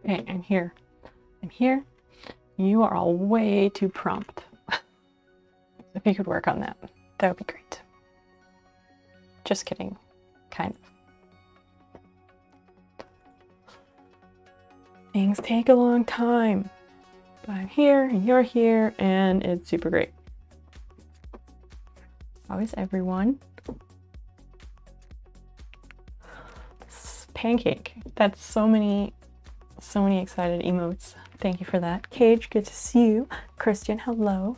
Okay, I'm here. I'm here. You are all way too prompt. If you could work on that, that would be great. Just kidding. Kind of. Things take a long time. But I'm here, and you're here, and it's super great. How is everyone? Pancake. That's so many excited emotes. Thank you for that. Cage, good to see you. Christian, hello.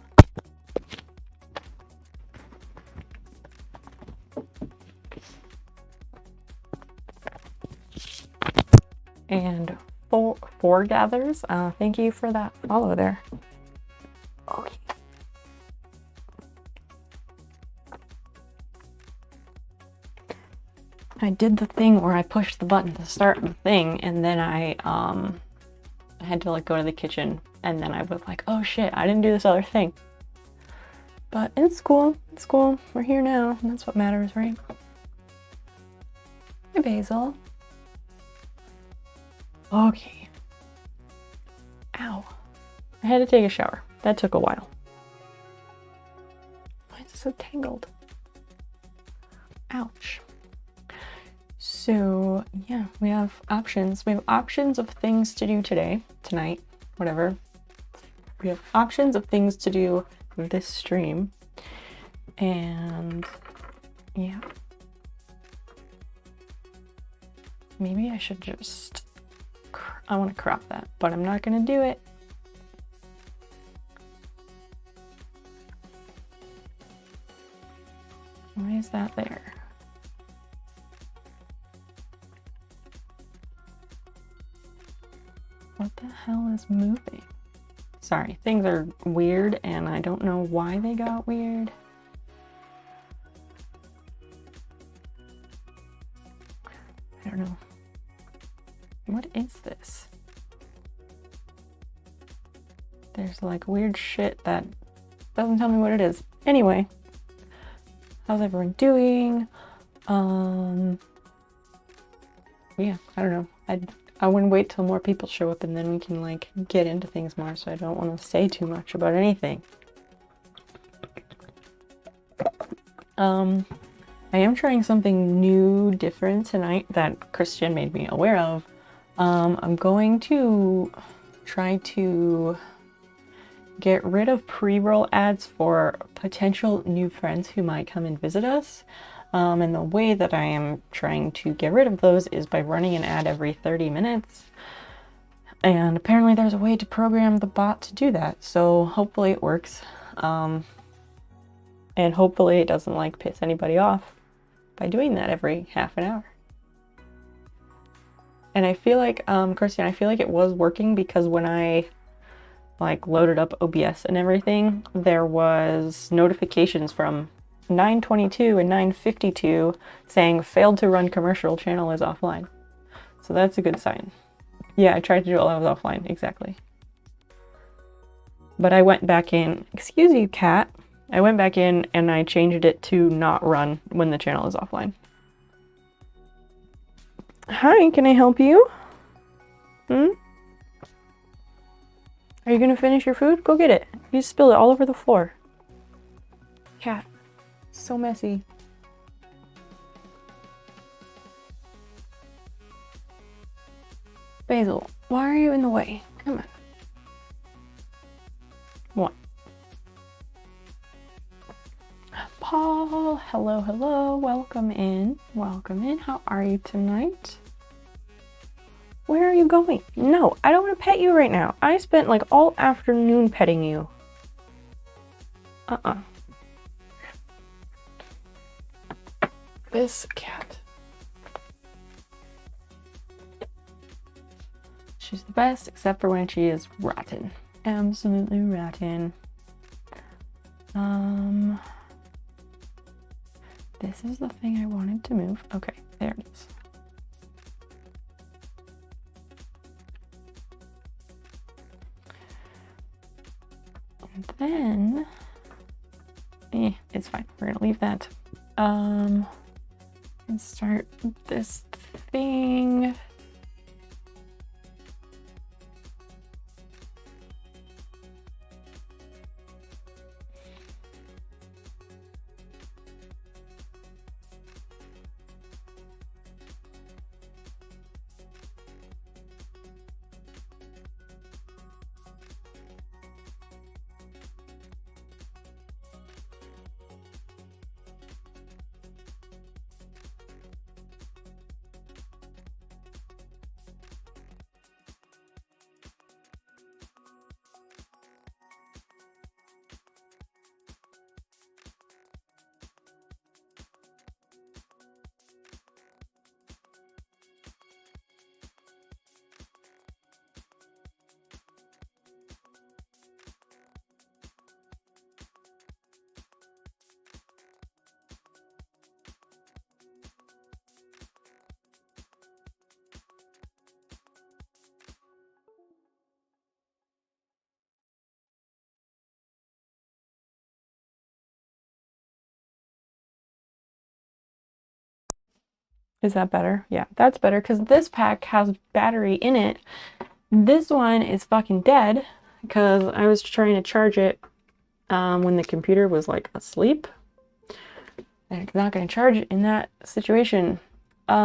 And four gathers. Thank you for that follow there. Okay. I did the thing where I pushed the button to start the thing, and then I had to like go to the kitchen, and then I was like, oh shit, I didn't do this other thing. But it's cool. It's cool. We're here now, and that's what matters, right? Hi, Basil. Okay. Ow. I had to take a shower. That took a while. Why is it so tangled? Ouch. So, yeah, we have options. We have options of things to do today, tonight, whatever. We have options of things to do this stream. And, yeah. Maybe I should just... I want to crop that, but I'm not going to do it. Why is that there? What the hell is moving? Sorry, things are weird and I don't know why they got weird. I don't know. What is this? There's like weird shit that doesn't tell me what it is. Anyway, how's everyone doing? Yeah, I don't know. I want to wait till more people show up and then we can like get into things more, so I don't want to say too much about anything. I am trying something new, different tonight that Christian made me aware of. I'm going to try to get rid of pre-roll ads for potential new friends who might come and visit us. And the way that I am trying to get rid of those is by running an ad every 30 minutes. And apparently there's a way to program the bot to do that. So hopefully it works. And hopefully it doesn't like piss anybody off by doing that every half an hour. And I feel like, Christian, I feel like it was working because when I like loaded up OBS and everything, there was notifications from 9:22 and 9:52 saying failed to run commercial, channel is offline. So that's a good sign. Yeah, I tried to do it while I was offline, exactly. But I went back in, excuse you, cat. I went back in and I changed it to not run when the channel is offline. Hi, can I help you? Are you gonna finish your food? Go get it. You spilled it all over the floor. Cat. So messy. Basil, why are you in the way? Come on. What? Paul, hello, hello. Welcome in. Welcome in. How are you tonight? Where are you going? No, I don't want to pet you right now. I spent like all afternoon petting you. This cat. She's the best, except for when she is rotten. Absolutely rotten. This is the thing I wanted to move. Okay, there it is. And then, it's fine. We're gonna leave that. And start this thing. Is that better? Yeah, that's better because this pack has battery in it. This one is fucking dead because I was trying to charge it when the computer was like asleep. And it's not going to charge it in that situation. So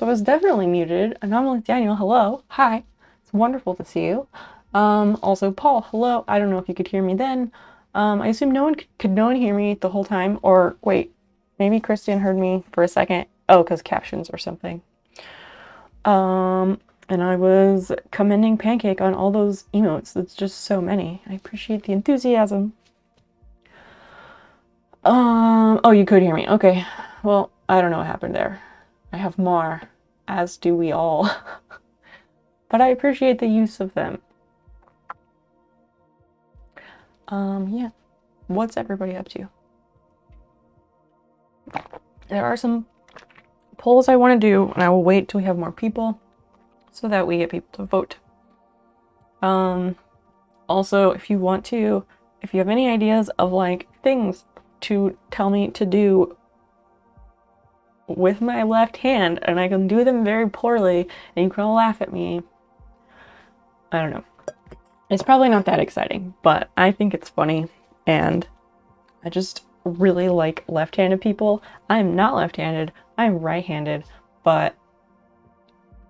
I was definitely muted. Anomalous Daniel, hello. Hi. It's wonderful to see you. Also Paul, hello. I don't know if you could hear me then. I assume could no one hear me the whole time? Or wait, maybe Christian heard me for a second. Oh, because captions or something. And I was commending Pancake on all those emotes. It's just so many. I appreciate the enthusiasm. Oh, you could hear me. Okay. Well, I don't know what happened there. I have more, as do we all. But I appreciate the use of them. Yeah. What's everybody up to? There are some polls I want to do, and I will wait till we have more people so that we get people to vote. Also, if you have any ideas of like things to tell me to do with my left hand, and I can do them very poorly, and you can all laugh at me. I don't know. It's probably not that exciting, but I think it's funny, and I just really like left-handed people. I'm not left-handed, I'm right-handed, but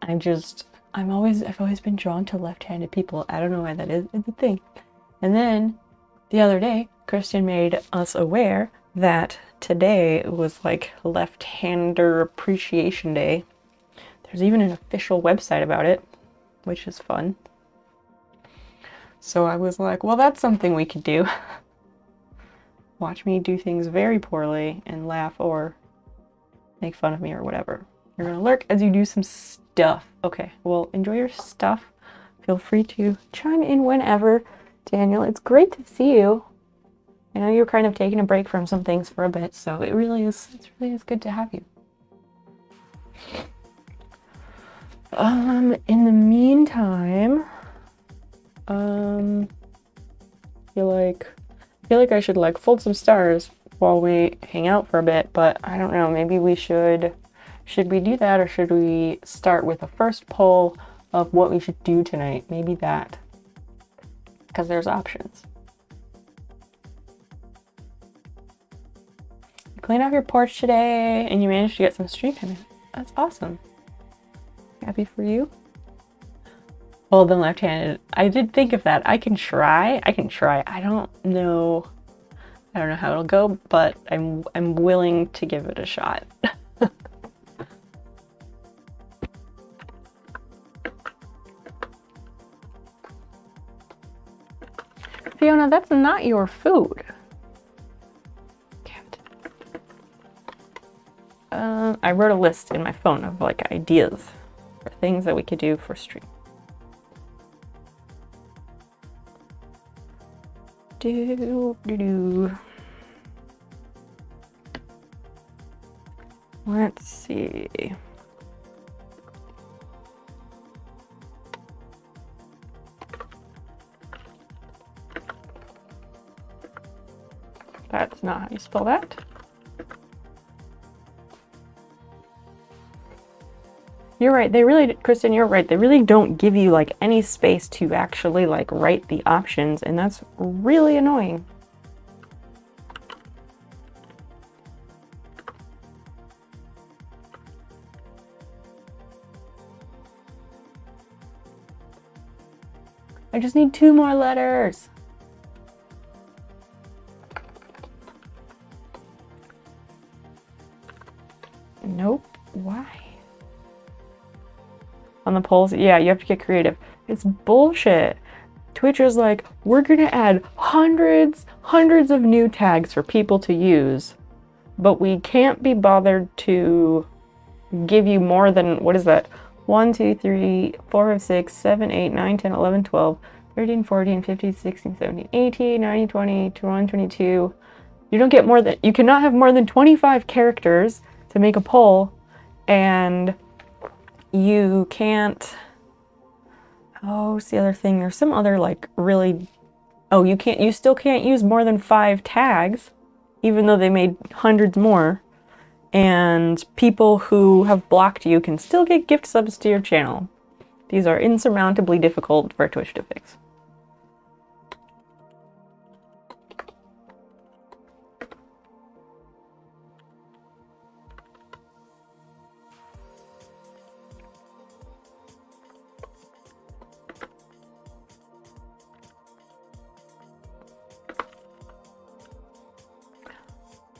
I've always been drawn to left-handed people. I don't know why that is. It's a thing. And then the other day, Christian made us aware that today was like Left-Hander Appreciation Day. There's even an official website about it, which is fun. So I was like, well, that's something we could do. Watch me do things very poorly and laugh or make fun of me or whatever. You're gonna lurk as you do some stuff. Okay, well, enjoy your stuff. Feel free to chime in whenever. Daniel, it's great to see you. I know you're kind of taking a break from some things for a bit, so it really is good to have you. In the meantime, I feel like I should like fold some stars while we hang out for a bit, but I don't know, maybe we should we do that, or should we start with a first poll of what we should do tonight? Maybe that, because there's options. You cleaned off your porch today and you managed to get some stream time in. That's awesome. Happy for you. Well, then left-handed. I did think of that. I can try. I don't know how it'll go, but I'm willing to give it a shot. Fiona, that's not your food. I wrote a list in my phone of like ideas for things that we could do for stream. Let's see. That's not how you spell that. You're right. Kristen, you're right. They really don't give you like any space to actually like write the options, and that's really annoying. I just need 2 more letters. Nope. Why? On the polls, yeah, you have to get creative. It's bullshit. Twitter's like, we're gonna add hundreds of new tags for people to use, but we can't be bothered to give you more than, what is that? 1, 2, 3, 4, 5, 6, 7, 8, 9, 10, 11, 12, 13, 14, 15, 16, 17, 18, 19, 20, 21, 22. You cannot have more than 25 characters to make a poll, and you can't, what's the other thing? There's some other like really, you still can't use more than 5 tags, even though they made hundreds more. and people who have blocked you can still get gift subs to your channel. These are insurmountably difficult for Twitch to fix.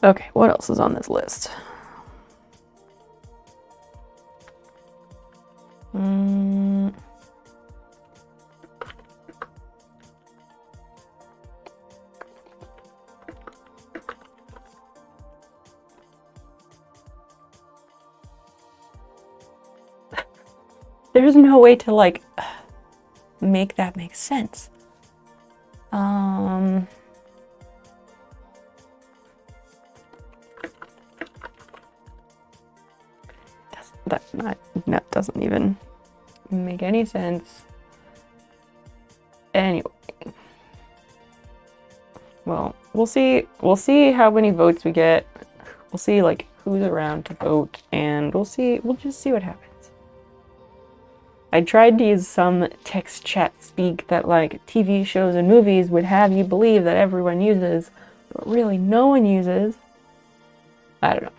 Okay, what else is on this list? There's no way to like make that make sense. That doesn't even make any sense. Anyway, well, we'll see how many votes we get. We'll see like who's around to vote, and we'll just see what happens. I tried to use some text chat speak that like TV shows and movies would have you believe that everyone uses, but really no one uses. I don't know.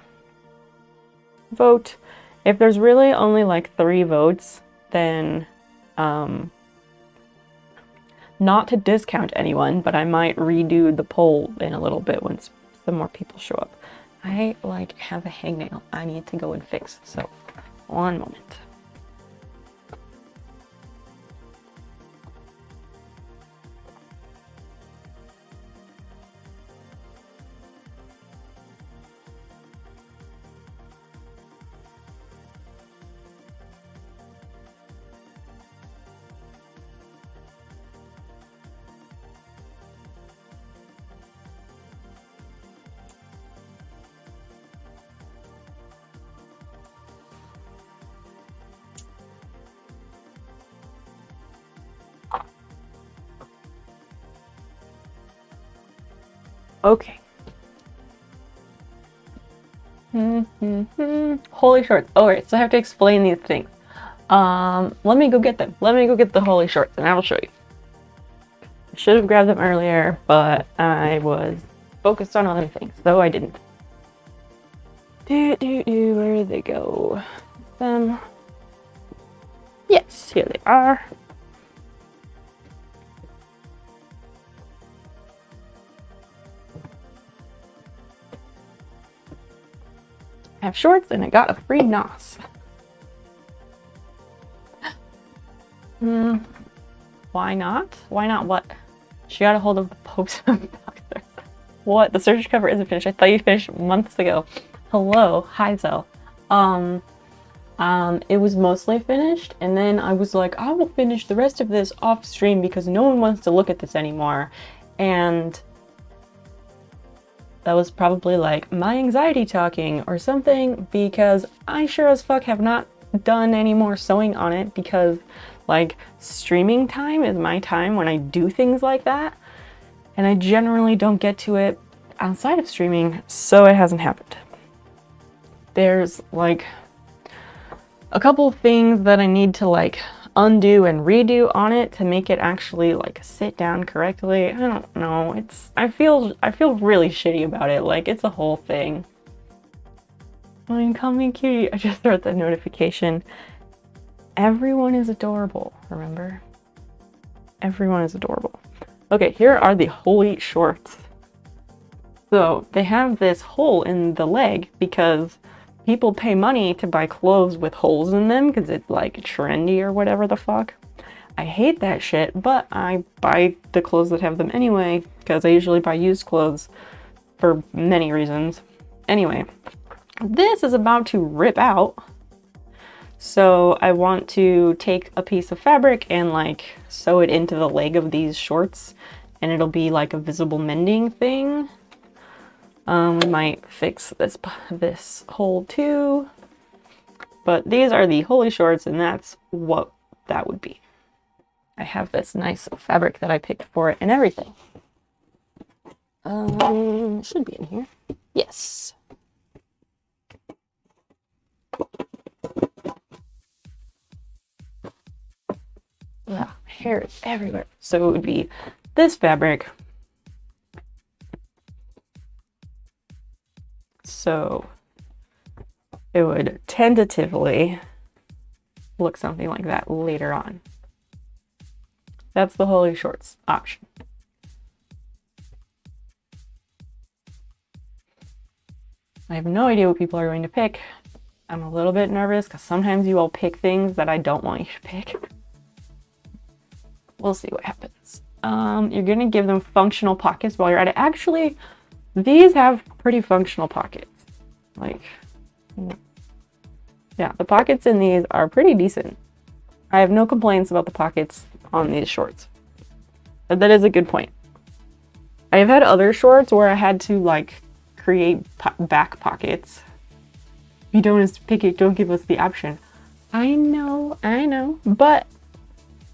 Vote. If there's really only like 3 votes, then not to discount anyone, but I might redo the poll in a little bit once some more people show up. I like have a hangnail I need to go and fix, so one moment. Okay. Holy shorts. Alright, so I have to explain these things. Let me go get them. Let me go get the holy shorts and I will show you. I should have grabbed them earlier, but I was focused on other things, so I didn't. Where did they go? Them. Yes, here they are. I have shorts and I got a free NOS. Why not? Why not what? She got a hold of the Pope's boxer. What? The search cover isn't finished. I thought you finished months ago. Hello. Hi, Zell. It was mostly finished, and then I was like, I will finish the rest of this off stream because no one wants to look at this anymore. And that was probably like my anxiety talking or something, because I sure as fuck have not done any more sewing on it, because like streaming time is my time when I do things like that, and I generally don't get to it outside of streaming, so it hasn't happened. There's like a couple things that I need to like undo and redo on it to make it actually like sit down correctly. I don't know. I feel really shitty about it. Like it's a whole thing. Call me cutie. I just wrote that notification. Everyone is adorable, remember? Everyone is adorable. Okay, here are the holy shorts. So they have this hole in the leg because people pay money to buy clothes with holes in them because it's like trendy or whatever the fuck. I hate that shit, but I buy the clothes that have them anyway because I usually buy used clothes for many reasons. Anyway, this is about to rip out. So I want to take a piece of fabric and like sew it into the leg of these shorts, and it'll be like a visible mending thing. We might fix this hole too, but these are the holy shorts, and that's what that would be. I have this nice fabric that I picked for it and everything. Should be in here. Yes. Ugh, hair is everywhere. So it would be this fabric. So it would tentatively look something like that later on. That's the Holy Shorts option. I have no idea what people are going to pick. I'm a little bit nervous because sometimes you all pick things that I don't want you to pick. We'll see what happens. You're going to give them functional pockets while you're at it. Actually, these have pretty functional pockets. Like, yeah, the pockets in these are pretty decent. I have no complaints about the pockets on these shorts. But that is a good point. I've had other shorts where I had to like create back pockets. If you don't want us to pick it, don't give us the option. I know, but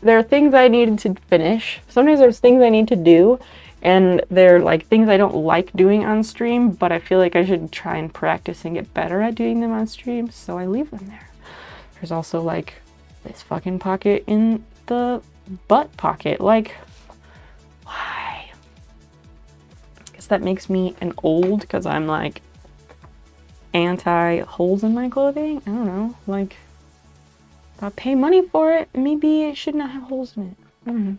there are things I needed to finish. Sometimes there's things I need to do, and they're like things I don't like doing on stream, but I feel like I should try and practice and get better at doing them on stream, so I leave them there. There's also like this fucking pocket in the butt pocket. Like, why? I guess that makes me an old, because I'm like anti holes in my clothing. I don't know, like, if I pay money for it, maybe it should not have holes in it. I don't know.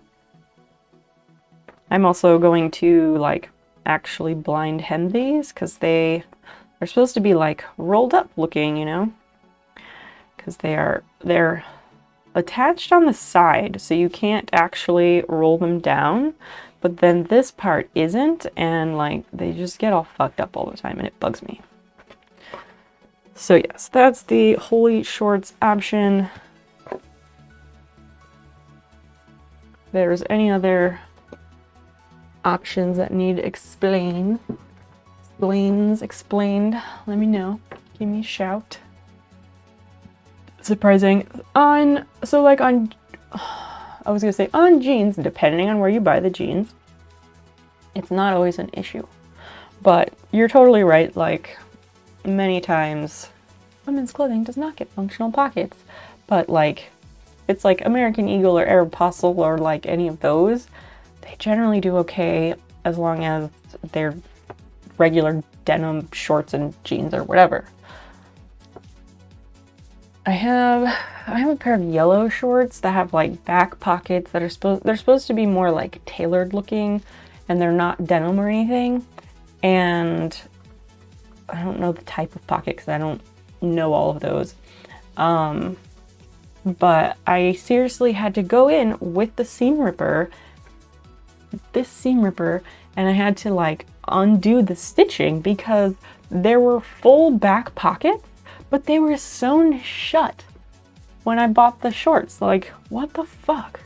I'm also going to like actually blind hem these because they're supposed to be like rolled up looking, you know, because they're attached on the side, so you can't actually roll them down, but then this part isn't, and like they just get all fucked up all the time and it bugs me. So yes, that's the Holy Shorts option. If there's any other options that need explained, let me know. Give me a shout. Surprising. I was gonna say on jeans, depending on where you buy the jeans, it's not always an issue. But you're totally right, like many times women's clothing does not get functional pockets. But like it's like American Eagle or Aeropostale or like any of those, they generally do okay as long as they're regular denim shorts and jeans or whatever. I have a pair of yellow shorts that have like back pockets that are they're supposed to be more like tailored looking, and they're not denim or anything. And I don't know the type of pocket because I don't know all of those. But I seriously had to go in with the seam ripper, and I had to like undo the stitching because there were full back pockets, but they were sewn shut when I bought the shorts. Like, what the fuck?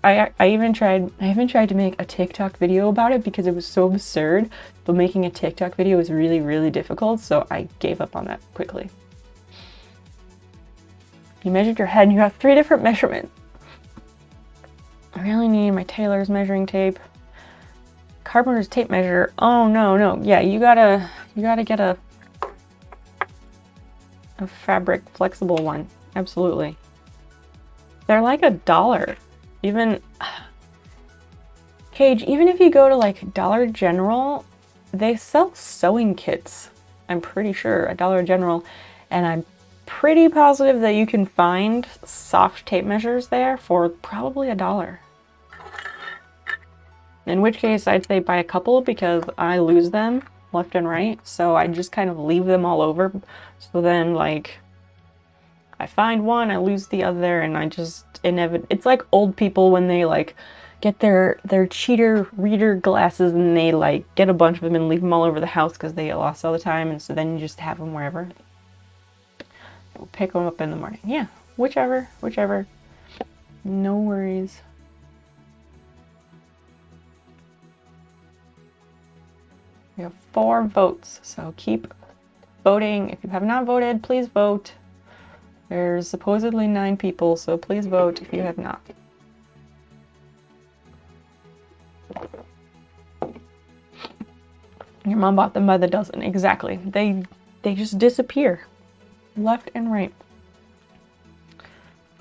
I even tried to make a TikTok video about it because it was so absurd, but making a TikTok video was really, really difficult, so I gave up on that quickly. You measured your head and you have 3 different measurements. I really need my tailor's measuring tape. Carpenter's tape measure. Oh no. Yeah, you gotta get a fabric flexible one. Absolutely. They're like $1. Even Cage, even if you go to like Dollar General, they sell sewing kits. I'm pretty sure Dollar General, and I'm pretty positive that you can find soft tape measures there for probably $1. In which case I'd say buy a couple because I lose them left and right, so I just kind of leave them all over. So then like I find one, I lose the other, and I just it's like old people when they like get their cheater reader glasses and they like get a bunch of them and leave them all over the house because they get lost all the time, and so then you just have them wherever. We'll pick them up in the morning. Yeah, whichever. No worries. We have 4 votes, so keep voting. If you have not voted, please vote. There's supposedly 9 people, so please vote if you have not. Your mom bought them by the dozen. Exactly. They just disappear left and right.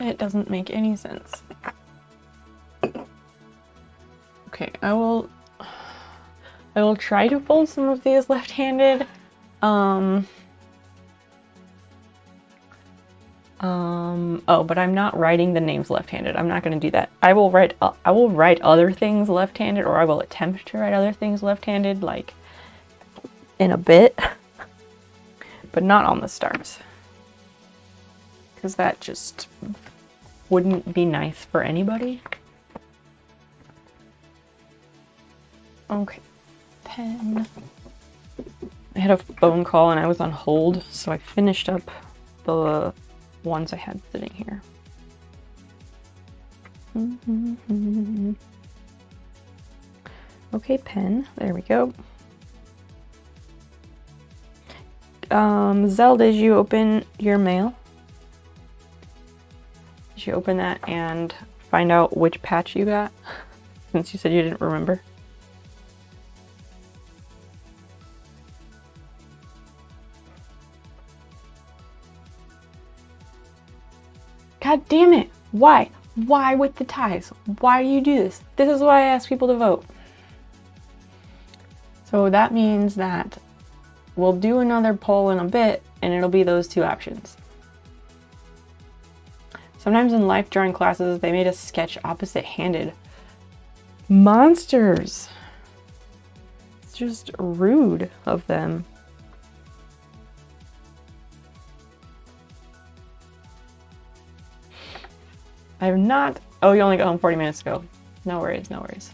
It doesn't make any sense. Okay, I will try to fold some of these left-handed. Oh, but I'm not writing the names left-handed. I'm not going to do that. I will write other things left-handed, or I will attempt to write other things left-handed, like in a bit, but not on the stars, because that just wouldn't be nice for anybody. Okay, pen. I had a phone call and I was on hold, so I finished up the ones I had sitting here. Okay, pen. There we go. Zell, did you open your mail? Did you open that and find out which patch you got? Since you said you didn't remember. God damn it! Why? Why with the ties? Why do you do this? This is why I ask people to vote. So that means that we'll do another poll in a bit, and it'll be those two options. Sometimes in life during classes, they made us sketch opposite-handed. Monsters! It's just rude of them. I have not... Oh, you only got home 40 minutes ago. No worries, no worries.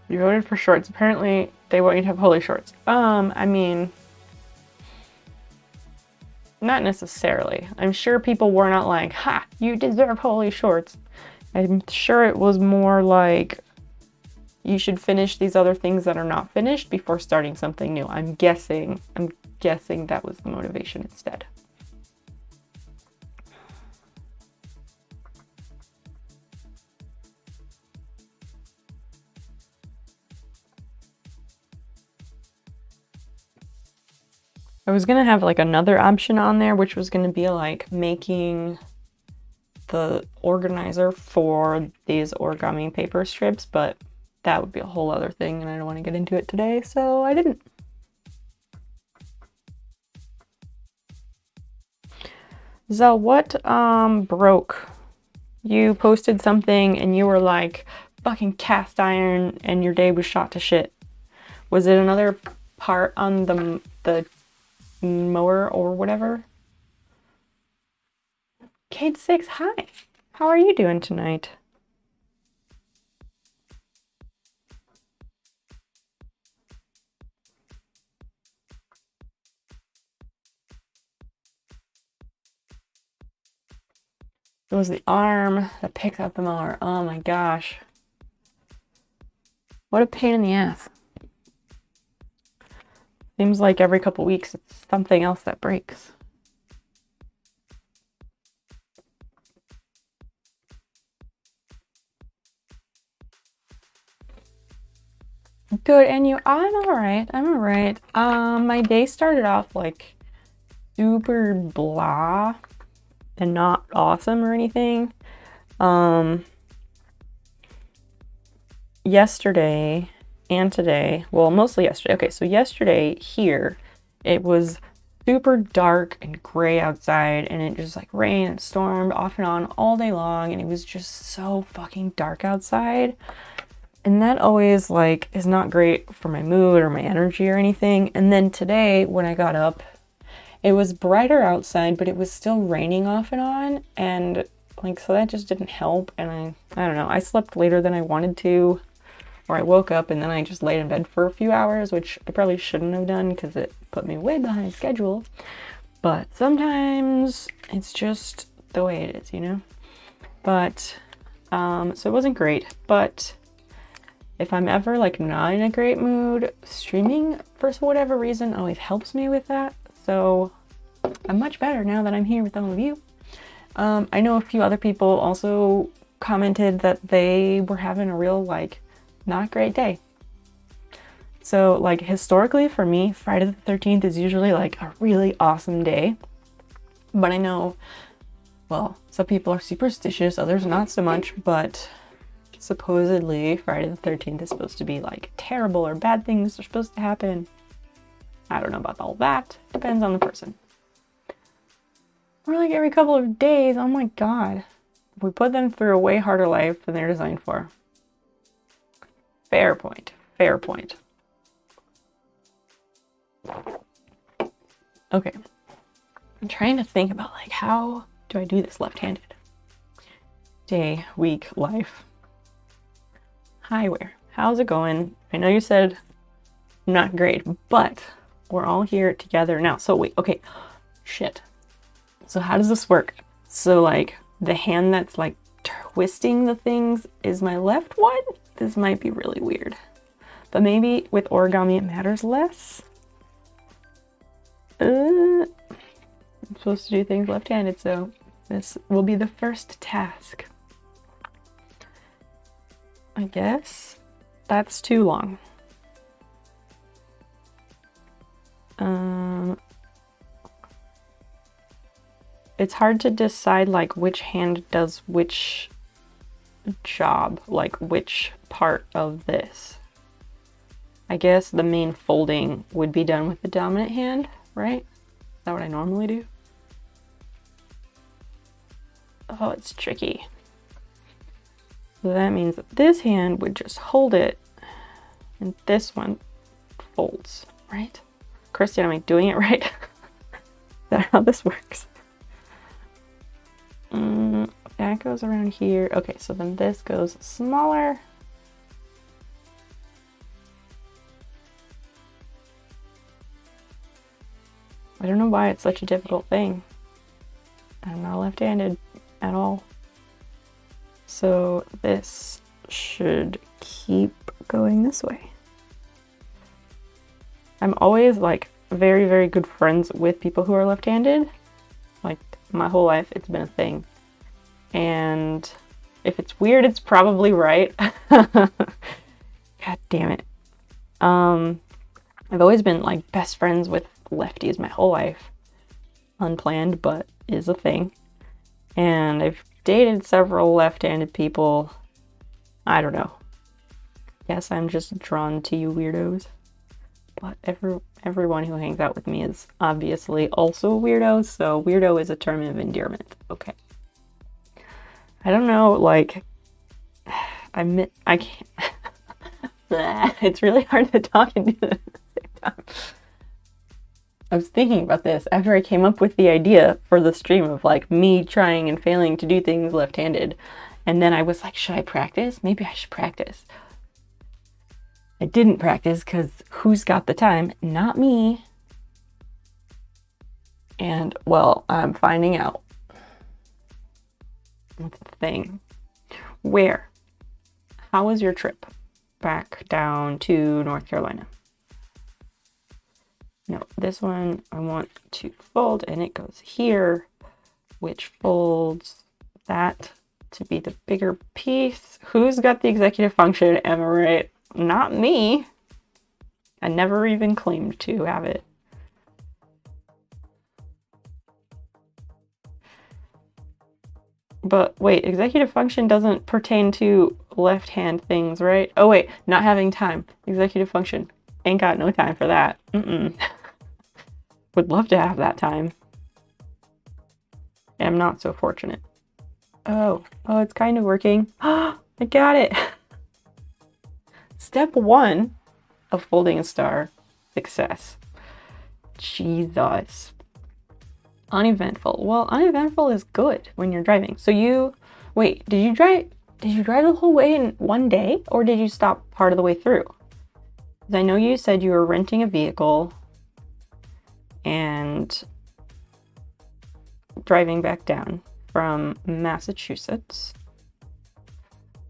You voted for shorts. Apparently, they want you to have holy shorts. I mean... Not necessarily. I'm sure people were not like, ha, you deserve holy shorts. I'm sure it was more like, you should finish these other things that are not finished before starting something new. I'm guessing that was the motivation instead. I was gonna have like another option on there, which was gonna be like making the organizer for these origami paper strips, but that would be a whole other thing and I don't want to get into it today, so I didn't. Zell, what broke? You posted something and you were like, fucking cast iron, and your day was shot to shit. Was it another part on the mower or whatever? Kate 6, hi. How are you doing tonight? It was the arm that picked up the mower. Oh my gosh. What a pain in the ass. Seems like every couple weeks it's something else that breaks. Good, and you? I'm alright. I'm alright. My day started off like super blah and not awesome or anything. Yesterday and today, well, mostly yesterday. Okay, so yesterday here, it was super dark and gray outside, and it just like rained and stormed off and on all day long, and it was just so fucking dark outside. And that always like is not great for my mood or my energy or anything. And then today when I got up, it was brighter outside, but it was still raining off and on. And like, so that just didn't help. And I don't know, I slept later than I wanted to, or I woke up and then I just laid in bed for a few hours, which I probably shouldn't have done because it put me way behind schedule. But sometimes it's just the way it is, you know? But, so it wasn't great, but if I'm ever like not in a great mood, streaming for whatever reason always helps me with that. So I'm much better now that I'm here with all of you. I know a few other people also commented that they were having a real, like, not great day. So, like, historically for me, Friday the 13th is usually like a really awesome day. But I know, well, some people are superstitious, others not so much, but supposedly Friday the 13th is supposed to be like terrible, or bad things are supposed to happen. I don't know about all that. Depends on the person. Or like every couple of days, oh my god. We put them through a way harder life than they're designed for. Fair point. Fair point. Okay. I'm trying to think about, like, how do I do this left-handed? Day, week, life. Hi, where? How's it going? I know you said not great, but we're all here together now. So wait, okay. Shit. So how does this work? So, like, the hand that's like twisting the things is my left one? This might be really weird. But maybe with origami it matters less? I'm supposed to do things left-handed, so this will be the first task. I guess that's too long. It's hard to decide, like, which hand does which job, like which part of this. I guess the main folding would be done with the dominant hand, right? Is that what I normally do? Oh, it's tricky. So that means that this hand would just hold it, and this one folds, right? Christian, am I doing it right? Is that how this works? That goes around here. Okay, so then this goes smaller. I don't know why it's such a difficult thing. I'm not left-handed at all. So this should keep going this way. I'm always, like, very, very good friends with people who are left-handed. Like, my whole life, it's been a thing. And if it's weird, it's probably right. God damn it. I've always been, like, best friends with lefties my whole life. Unplanned, but is a thing. And I've dated several left-handed people. I don't know. Guess I'm just drawn to you weirdos. But everyone who hangs out with me is obviously also a weirdo, so weirdo is a term of endearment. Okay. I don't know, like, I can't. It's really hard to talk and do it at the same time. I was thinking about this after I came up with the idea for the stream of, like, me trying and failing to do things left-handed. And then I was like, should I practice? Maybe I should practice. I didn't practice because who's got the time? Not me. And, well, I'm finding out. That's the thing. Where? How was your trip back down to North Carolina? No, this one I want to fold, and it goes here, which folds that to be the bigger piece. Who's got the executive function? Am I right? Not me. I never even claimed to have it. But wait, executive function doesn't pertain to left-hand things, right? Oh wait, not having time. Executive function. Ain't got no time for that. Would love to have that time. Am not so fortunate. Oh, it's kind of working. I got it. Step 1 of folding a star. Success. Jesus. Uneventful. Well, uneventful is good when you're driving. So wait, did you drive the whole way in one day, or did you stop part of the way through? Because I know you said you were renting a vehicle and driving back down from Massachusetts.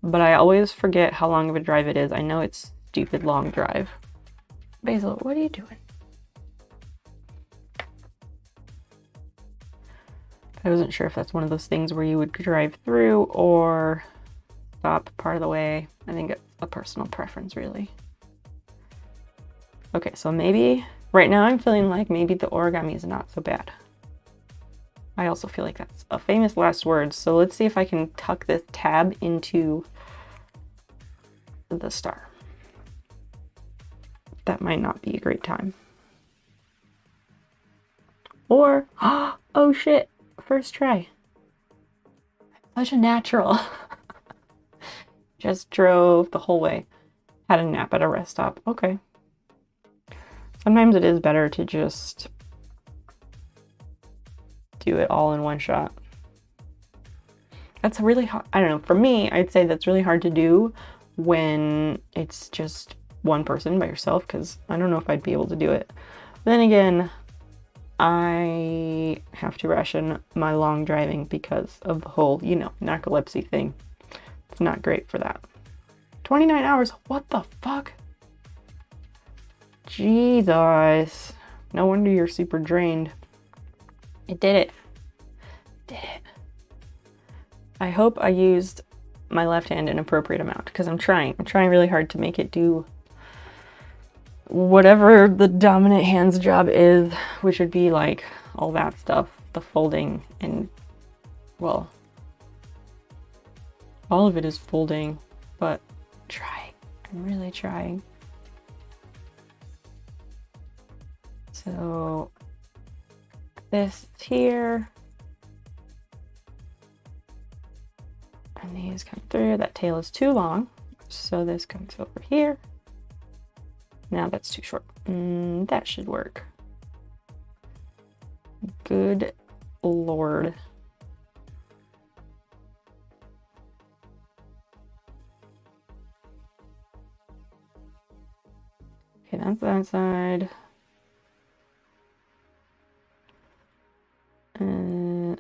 But I always forget how long of a drive it is. I know it's stupid long drive. Basil, what are you doing? I wasn't sure if that's one of those things where you would drive through or stop part of the way. I think it's a personal preference, really. Okay, so maybe right now I'm feeling like maybe the origami is not so bad. I also feel like that's a famous last word. So let's see if I can tuck this tab into the star. That might not be a great time. Or, oh shit, first try. Such a natural. Just drove the whole way. Had a nap at a rest stop. Okay. Sometimes it is better to just do it all in one shot. That's really hard. I don't know. For me, I'd say that's really hard to do when it's just one person by yourself, because I don't know if I'd be able to do it. But then again, I have to ration my long driving because of the whole, you know, narcolepsy thing. It's not great for that. 29 hours. What the fuck? Jesus. No wonder you're super drained. It did it. Did it. I hope I used my left hand an appropriate amount, because I'm trying really hard to make it do whatever the dominant hand's job is, which would be like all that stuff, the folding, and well, all of it is folding, but I'm really trying. So this here, and these come through. That tail is too long, so this comes over here. Now that's too short. That should work. Good Lord. Okay, that's that side. I'm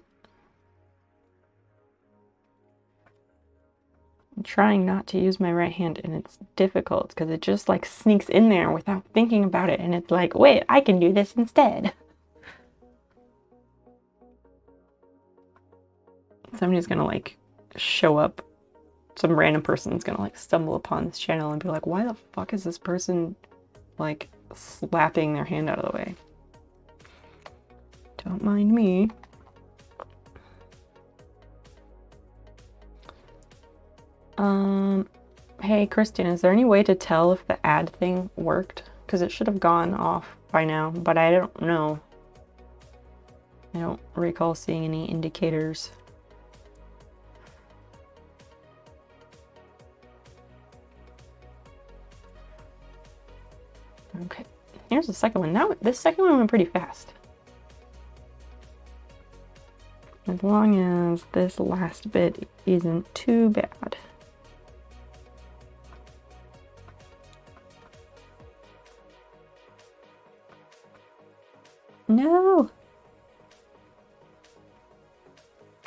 trying not to use my right hand, and it's difficult because it just like sneaks in there without thinking about it, and it's like, wait, I can do this instead. Somebody's gonna like show up, some random person's gonna like stumble upon this channel and be like, why the fuck is this person like slapping their hand out of the way? Don't mind me. Hey Kristen, is there any way to tell if the ad thing worked? Because it should have gone off by now, but I don't know. I don't recall seeing any indicators. Okay, here's the second one. Now, this second one went pretty fast. As long as this last bit isn't too bad. No!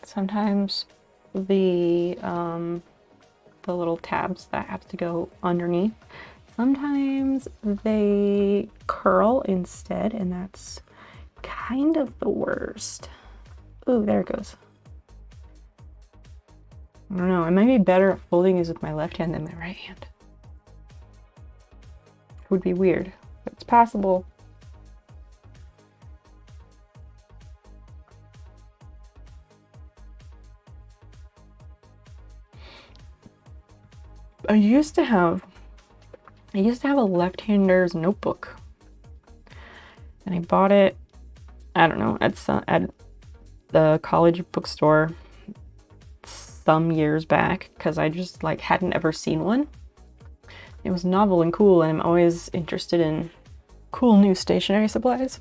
Sometimes the little tabs that have to go underneath, sometimes they curl instead, and that's kind of the worst. Ooh, there it goes. I don't know, I might be better at folding these with my left hand than my right hand. It would be weird, but it's possible. I used to have a left-hander's notebook, and I bought it, I don't know, at the college bookstore some years back, because I just like hadn't ever seen one. It was novel and cool, and I'm always interested in cool new stationery supplies.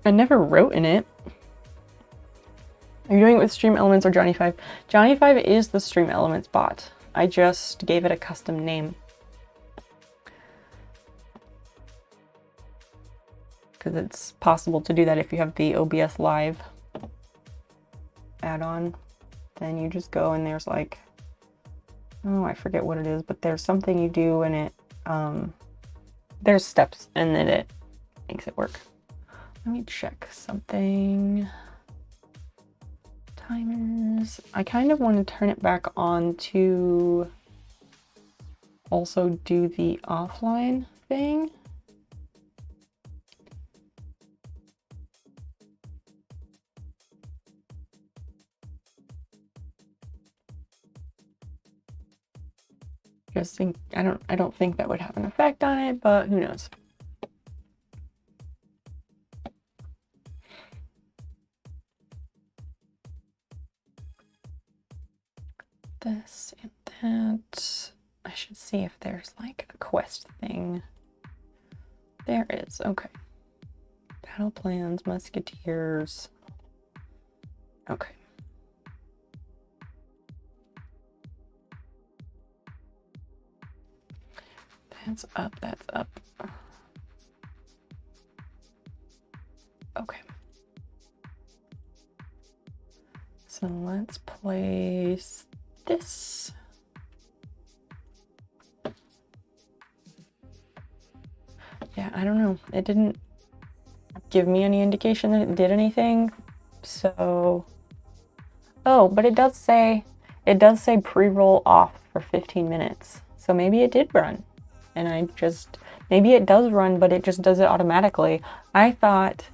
I never wrote in it. Are you doing it with Stream Elements or Johnny 5? Johnny 5 is the Stream Elements bot. I just gave it a custom name. Because it's possible to do that if you have the OBS Live add-on. Then you just go and there's like, oh, I forget what it is, but there's something you do and it, there's steps and then it makes it work. Let me check something. Timers. I kind of want to turn it back on to also do the offline thing. Just think, I don't think that would have an effect on it, but who knows. This and that. I should see if there's like a quest thing. There is, okay. Battle plans, musketeers. Okay. That's up, that's up. Okay. So let's place this. Yeah, I don't know. It didn't give me any indication that it did anything. So, oh, but it does say pre-roll off for 15 minutes. So maybe it did run. And maybe it does run, but it just does it automatically. I thought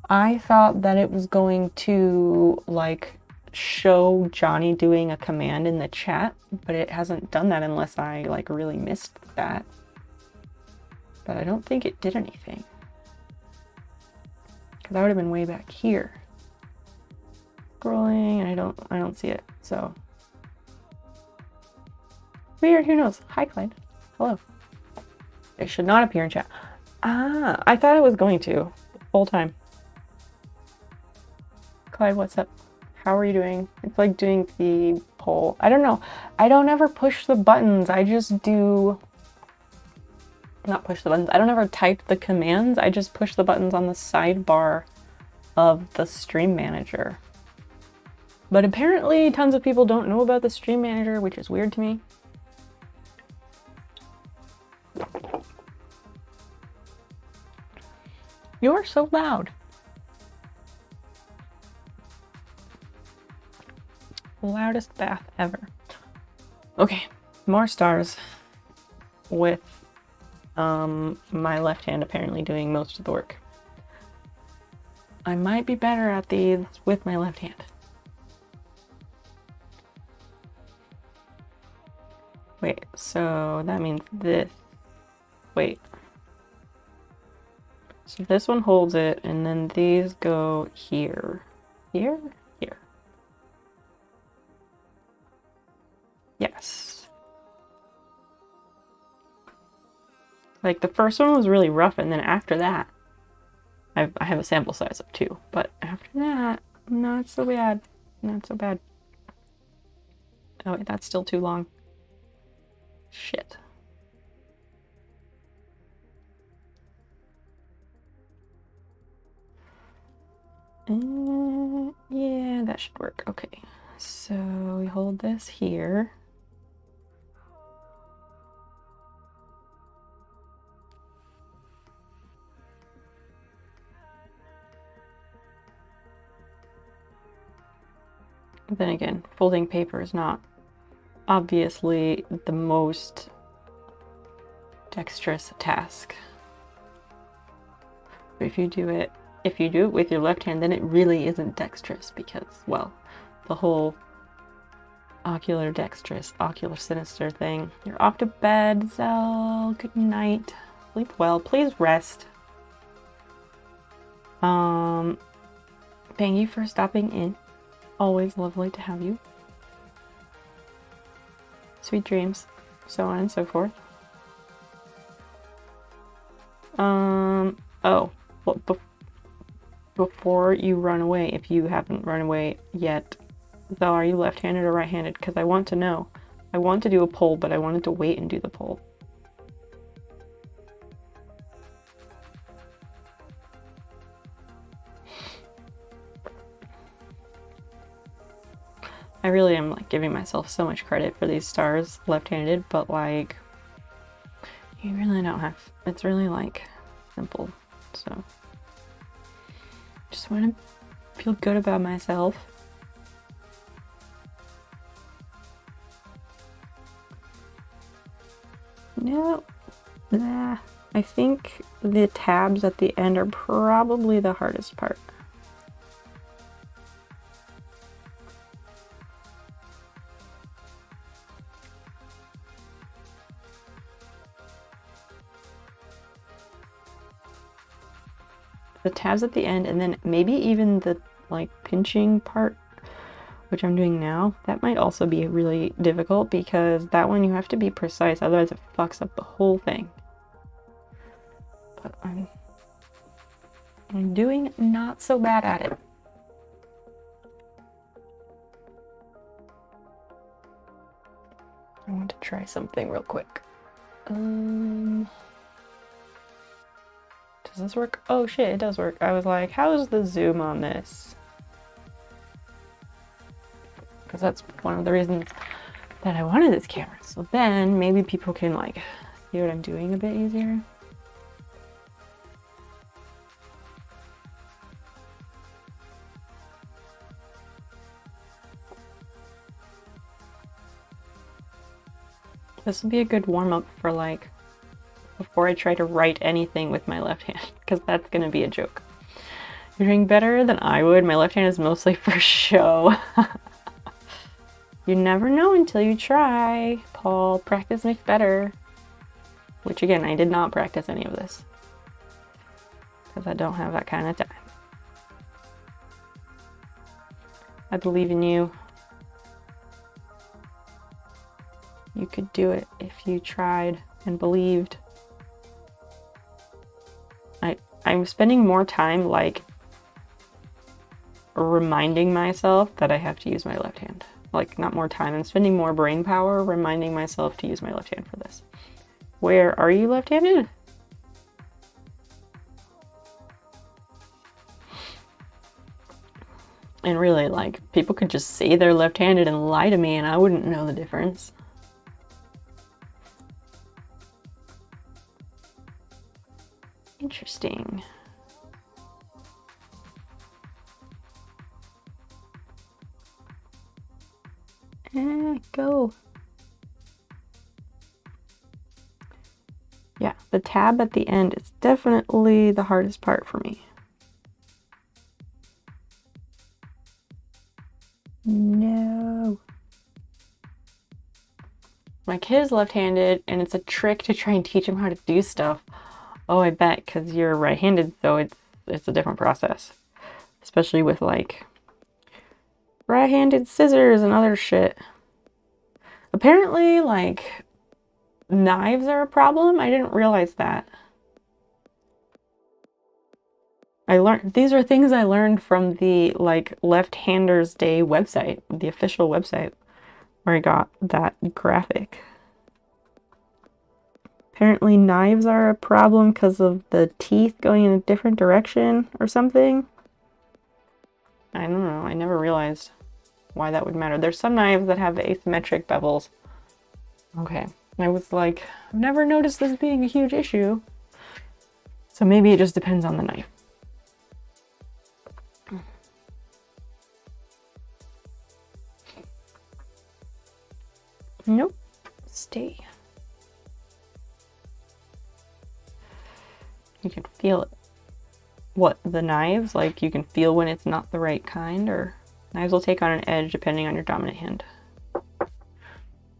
that it was going to like show Johnny doing a command in the chat, but it hasn't done that unless I like really missed that. But I don't think it did anything. Because I would have been way back here. Scrolling, and I don't see it, so. Weird, who knows? Hi, Clyde. Hello. It should not appear in chat. Ah, I thought it was going to the whole time. Clyde, what's up? How are you doing? It's like doing the poll. I don't know. I don't ever push the buttons. I just do... Not push the buttons. I don't ever type the commands. I just push the buttons on the sidebar of the stream manager. But apparently tons of people don't know about the stream manager, which is weird to me. You're so loud. Loudest bath ever. Okay, more stars with my left hand apparently doing most of the work. I might be better at these with my left hand. Wait, so that means this. Wait. So this one holds it, and then these go here. Here? Here. Yes. Like, the first one was really rough, and then after that, I have a sample size of 2, but after that, not so bad. Not so bad. Oh, wait, that's still too long. Shit. Yeah, that should work. Okay, so we hold this here. Then again, folding paper is not obviously the most dexterous task. But if you do it with your left hand, then it really isn't dexterous because, well, the whole ocular dexterous, ocular sinister thing. You're off to bed, Zell. Good night. Sleep well. Please rest. Thank you for stopping in. Always lovely to have you. Sweet dreams. So on and so forth. Oh, well, before you run away, if you haven't run away yet, though, are you left-handed or right-handed? Because I want to know. I want to do a poll, but I wanted to wait and do the poll. I really am like giving myself so much credit for these stars left-handed, but like, you really don't have, it's really like simple. So just want to feel good about myself. No, nah. I think the tabs at the end are probably the hardest part. The tabs at the end, and then maybe even the like pinching part, which I'm doing now, that might also be really difficult because that one you have to be precise, otherwise it fucks up the whole thing. But I'm doing not so bad at it. I want to try something real quick. Does this work? Oh shit, it does work. I was like, how is the zoom on this? Because that's one of the reasons that I wanted this camera. So then maybe people can like see what I'm doing a bit easier. This will be a good warm-up for like before I try to write anything with my left hand, because that's gonna be a joke. You're doing better than I would. My left hand is mostly for show. You never know until you try, Paul. Practice makes better. Which again, I did not practice any of this because I don't have that kind of time. I believe in you. You could do it if you tried and believed. I'm spending more time like reminding myself that I have to use my left hand. Like, not more time. I'm spending more brain power reminding myself to use my left hand for this. Where are you left-handed? And really, like, people could just say they're left-handed and lie to me and I wouldn't know the difference. Interesting. Go. Yeah, the tab at the end is definitely the hardest part for me. No. My kid is left-handed and it's a trick to try and teach him how to do stuff. Oh, I bet, because you're right-handed, so it's a different process. Especially with like right-handed scissors and other shit. Apparently, like, knives are a problem. I didn't realize that. These are things I learned from the like Left-Handers Day website, the official website, where I got that graphic. Apparently knives are a problem because of the teeth going in a different direction or something. I don't know, I never realized why that would matter. There's some knives that have asymmetric bevels. Okay, I was like, I've never noticed this being a huge issue. So maybe it just depends on the knife. Nope, stay. You can feel it. What, the knives? Like, you can feel when it's not the right kind, or knives will take on an edge depending on your dominant hand.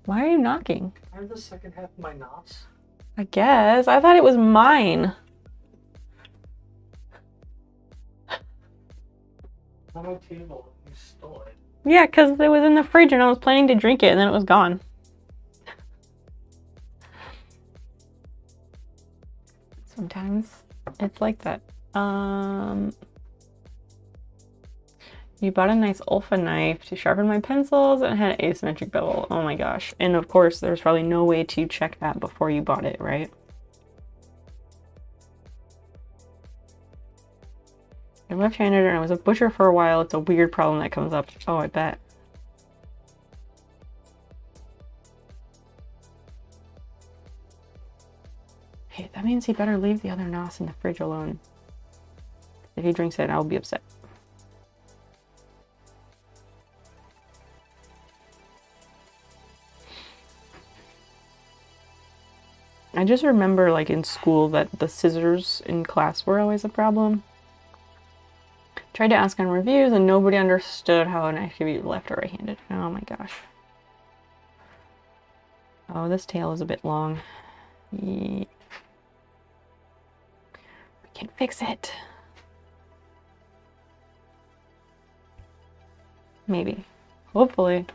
Why are you knocking? Are the second half of my knots? I guess. I thought it was mine. On my table. You stole it. Yeah, because it was in the fridge and I was planning to drink it and then it was gone. Sometimes it's like that. You bought a nice Olfa knife to sharpen my pencils and it had an asymmetric bevel. Oh my gosh. And of course, there's probably no way to check that before you bought it, right? I'm left-handed and I was a butcher for a while. It's a weird problem that comes up. Oh, I bet. Hey, that means he better leave the other nos in the fridge alone. If he drinks it, I'll be upset. I just remember, like, in school that the scissors in class were always a problem. Tried to ask on reviews and nobody understood how an activity was left or right-handed. Oh my gosh. Oh, this tail is a bit long. Yeah. We can fix it. Maybe. Hopefully.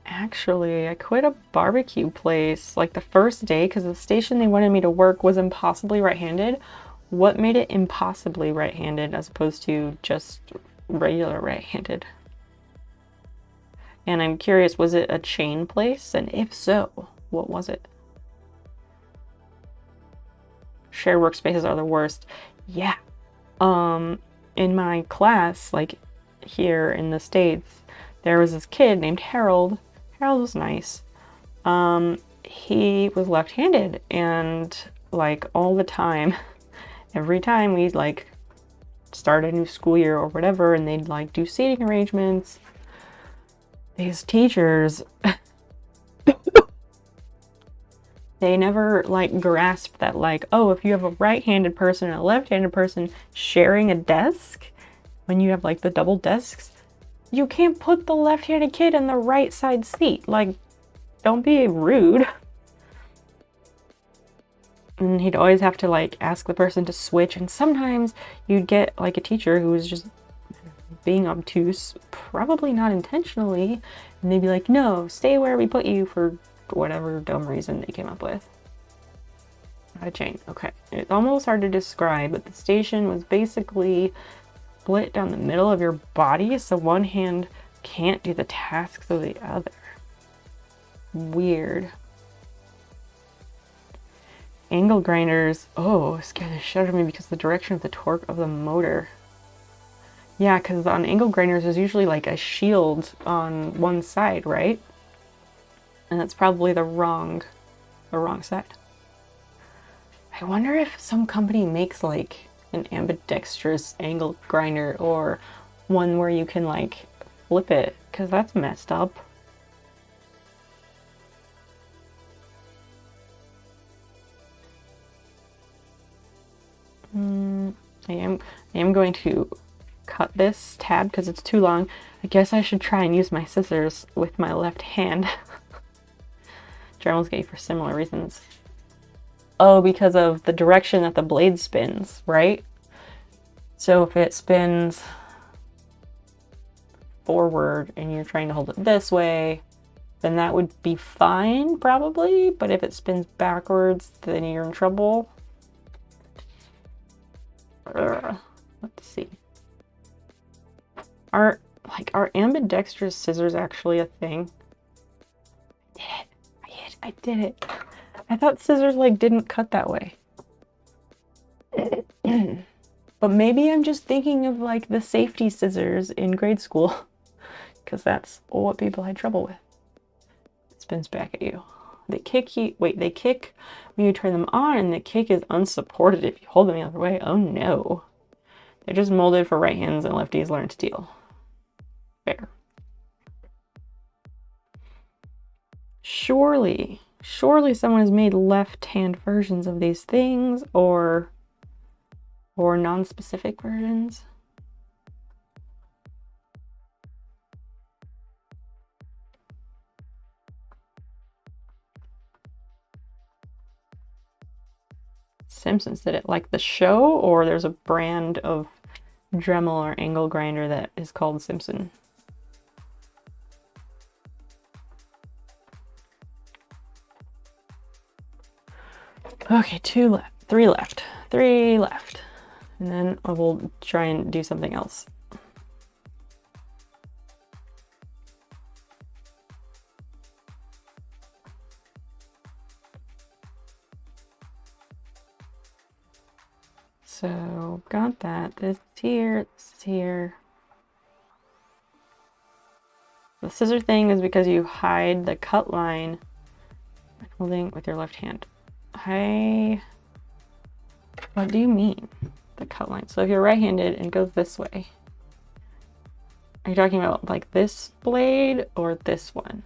Actually, I quit a barbecue place like the first day because the station they wanted me to work was impossibly right-handed. What made it impossibly right-handed as opposed to just regular right-handed? And I'm curious, was it a chain place? And if so, what was it? Shared workspaces are the worst. Yeah. In my class, like here in the States, there was this kid named Harold. Harold was nice. He was left-handed, and like all the time, every time we'd like start a new school year or whatever, and they'd like do seating arrangements, these teachers, they never like grasped that like, oh, if you have a right-handed person and a left-handed person sharing a desk, when you have like the double desks, you can't put the left-handed kid in the right side seat. Like, don't be rude. And he'd always have to like ask the person to switch, and sometimes you'd get like a teacher who was just being obtuse, probably not intentionally, and they'd be like, no, stay where we put you, for whatever dumb reason they came up with. A chain. Okay. It's almost hard to describe, but the station was basically split down the middle of your body, so one hand can't do the tasks of the other. Weird. Angle grinders. Oh, scared the shit out of me because of the direction of the torque of the motor. Yeah, because on angle grinders there's usually like a shield on one side, right? And that's probably the wrong side. I wonder if some company makes like an ambidextrous angle grinder or one where you can like flip it, because that's messed up. I am going to cut this tab because it's too long. I guess I should try and use my scissors with my left hand. Journals get you for similar reasons. Oh, because of the direction that the blade spins, right? So if it spins forward and you're trying to hold it this way, then that would be fine, probably. But if it spins backwards, then you're in trouble. Let's see. Are ambidextrous scissors actually a thing? I did it. I thought scissors like didn't cut that way. But maybe I'm just thinking of like the safety scissors in grade school, because that's what people had trouble with. It spins back at you. They kick when you turn them on, and the kick is unsupported if you hold them the other way. Oh no. They're just molded for right hands and lefties learn to deal. Fair. Surely someone has made left-hand versions of these things, or non-specific versions. Simpsons did it, like the show, or there's a brand of Dremel or angle grinder that is called Simpson. Okay, 2 left, 3 left, 3 left. And then I will try and do something else. So got that. This is here, this is here. The scissor thing is because you hide the cut line by holding with your left hand. What do you mean? the cut line. So if you're right-handed and it goes this way, are you talking about like this blade or this one?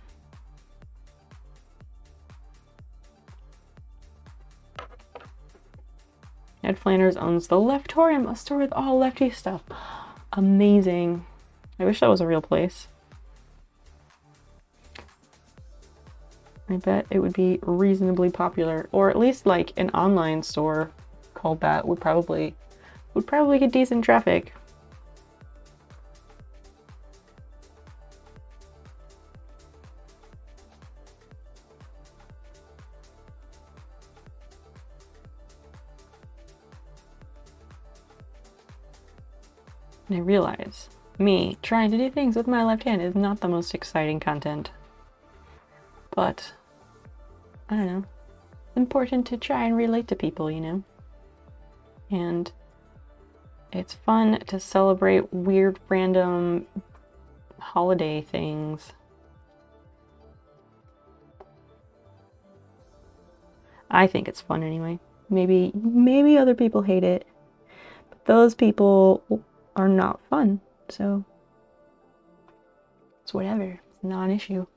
Ed Flanders owns the Leftorium, a store with all lefty stuff. Amazing. I wish that was a real place. I bet it would be reasonably popular, or at least like an online store called that would probably get decent traffic. And I realize me trying to do things with my left hand is not the most exciting content. But I don't know. Important to try and relate to people, you know? And it's fun to celebrate weird random holiday things. I think it's fun anyway. Maybe other people hate it. But those people are not fun, so it's whatever. It's not an issue.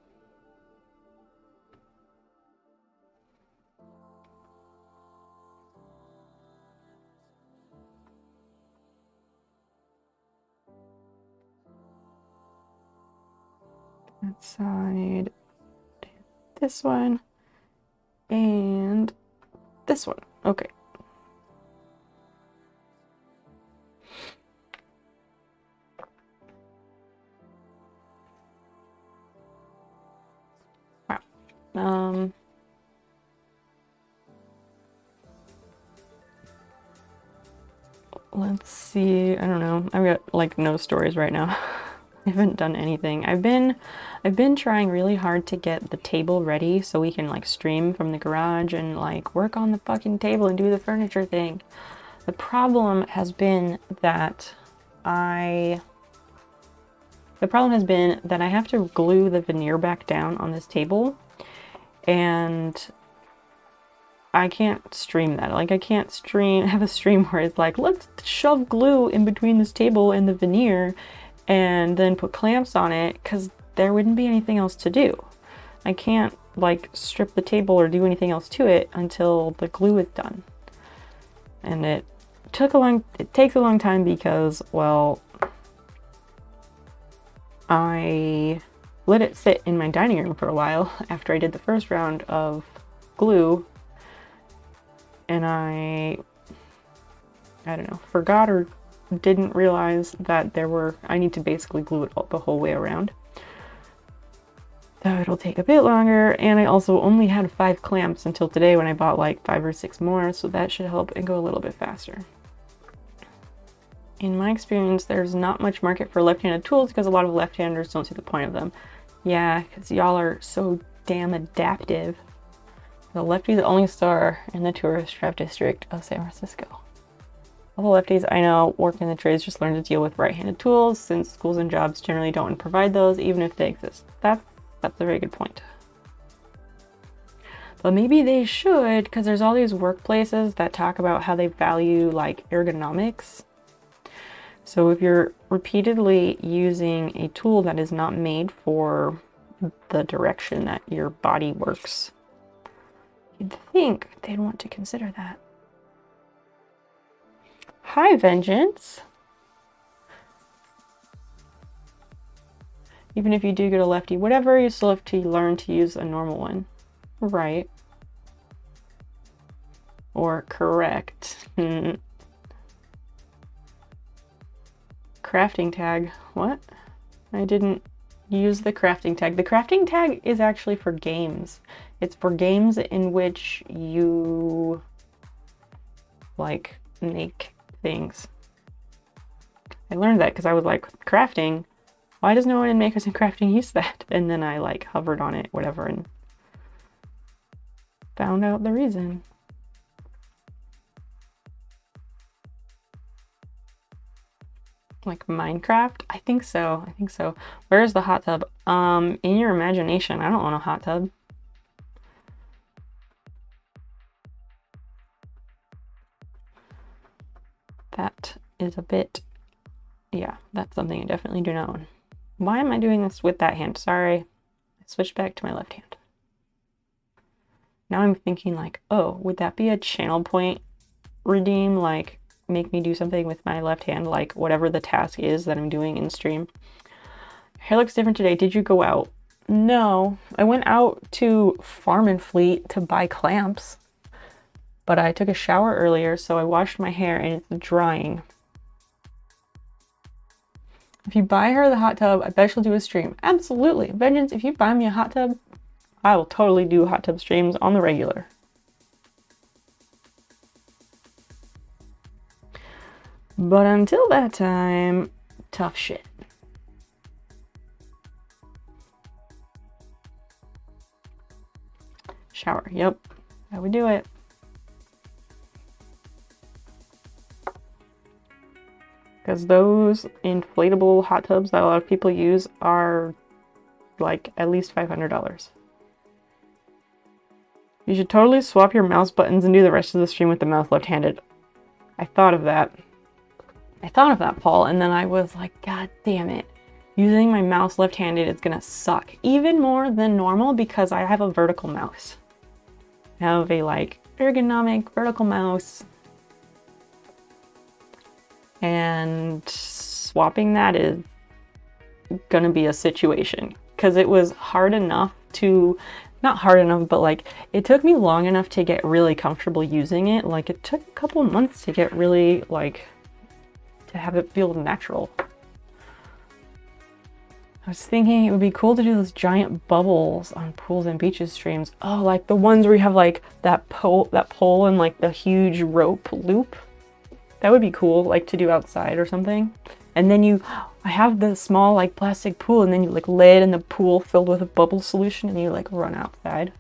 That side, this one, and this one. Okay. Wow. Let's see. I don't know. I've got like no stories right now. I haven't done anything. I've been trying really hard to get the table ready so we can like stream from the garage and like work on the fucking table and do the furniture thing. The problem has been that I have to glue the veneer back down on this table, and I can't stream that. Like I can't have a stream where it's like, let's shove glue in between this table and the veneer and then put clamps on it, because there wouldn't be anything else to do. I can't like strip the table or do anything else to it until the glue is done. And it takes a long time because, well, I let it sit in my dining room for a while after I did the first round of glue, and I don't know, forgot or didn't realize that I need to basically glue it the whole way around. So it'll take a bit longer, and I also only had 5 clamps until today when I bought like 5 or 6 more, so that should help and go a little bit faster. In my experience, there's not much market for left-handed tools because a lot of left-handers don't see the point of them. Yeah, because y'all are so damn adaptive. The Lefty's the only store in the tourist trap district of San Francisco. All the lefties I know work in the trades just learn to deal with right-handed tools, since schools and jobs generally don't provide those, even if they exist. That's a very good point. But maybe they should, because there's all these workplaces that talk about how they value like ergonomics. So if you're repeatedly using a tool that is not made for the direction that your body works, you'd think they'd want to consider that. Hi, Vengeance. Even if you do get a lefty, whatever, you still have to learn to use a normal one. Right. Or correct. Crafting tag. What? I didn't use the crafting tag. The crafting tag is actually for games. It's for games in which you like make things. I learned that because I was like, crafting? Why does no one in Makers and Crafting use that? And then I like hovered on it, whatever, and found out the reason. Like Minecraft? I think so. Where's the hot tub? In your imagination. I don't want a hot tub. That is a bit, yeah, that's something I definitely do not own. Why am I doing this with that hand? Sorry. I switched back to my left hand. Now I'm thinking like, oh, would that be a channel point redeem? Like, make me do something with my left hand, like whatever the task is that I'm doing in stream. Hair looks different today. Did you go out? No, I went out to Farm and Fleet to buy clamps, but I took a shower earlier, so I washed my hair and it's drying. If you buy her the hot tub, I bet she'll do a stream. Absolutely. Vengeance, if you buy me a hot tub, I will totally do hot tub streams on the regular. But until that time, tough shit. Shower, yep. I would do it. Because those inflatable hot tubs that a lot of people use are like at least $500. You should totally swap your mouse buttons and do the rest of the stream with the mouse left-handed. I thought of that. Paul, and then I was like, God damn it. Using my mouse left-handed is gonna suck. Even more than normal because I have a vertical mouse. I have a like ergonomic vertical mouse. And swapping that is gonna be a situation. Because it was hard enough to, not hard enough, but like it took me long enough to get really comfortable using it. Like it took a couple months to get really like, to have it feel natural. I was thinking it would be cool to do those giant bubbles on pools and beaches streams. Oh, like the ones where you have like that pole and like the huge rope loop. That would be cool, like to do outside or something. And then I have the small like plastic pool and then you like lay it in the pool filled with a bubble solution and you like run outside.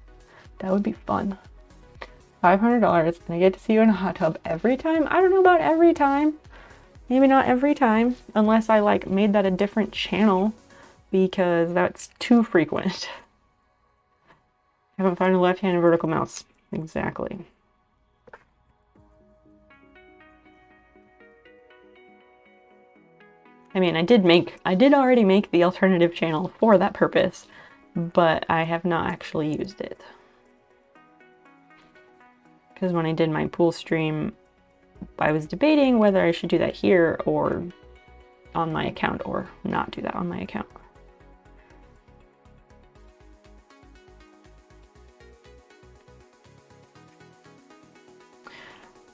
That would be fun. $500 and I get to see you in a hot tub every time? I don't know about every time. Maybe not every time, unless I like made that a different channel because that's too frequent. Haven't found a left-handed vertical mouse. Exactly. I mean, I did already make the alternative channel for that purpose, but I have not actually used it. Because when I did my pool stream, I was debating whether I should do that here or on my account or not do that on my account.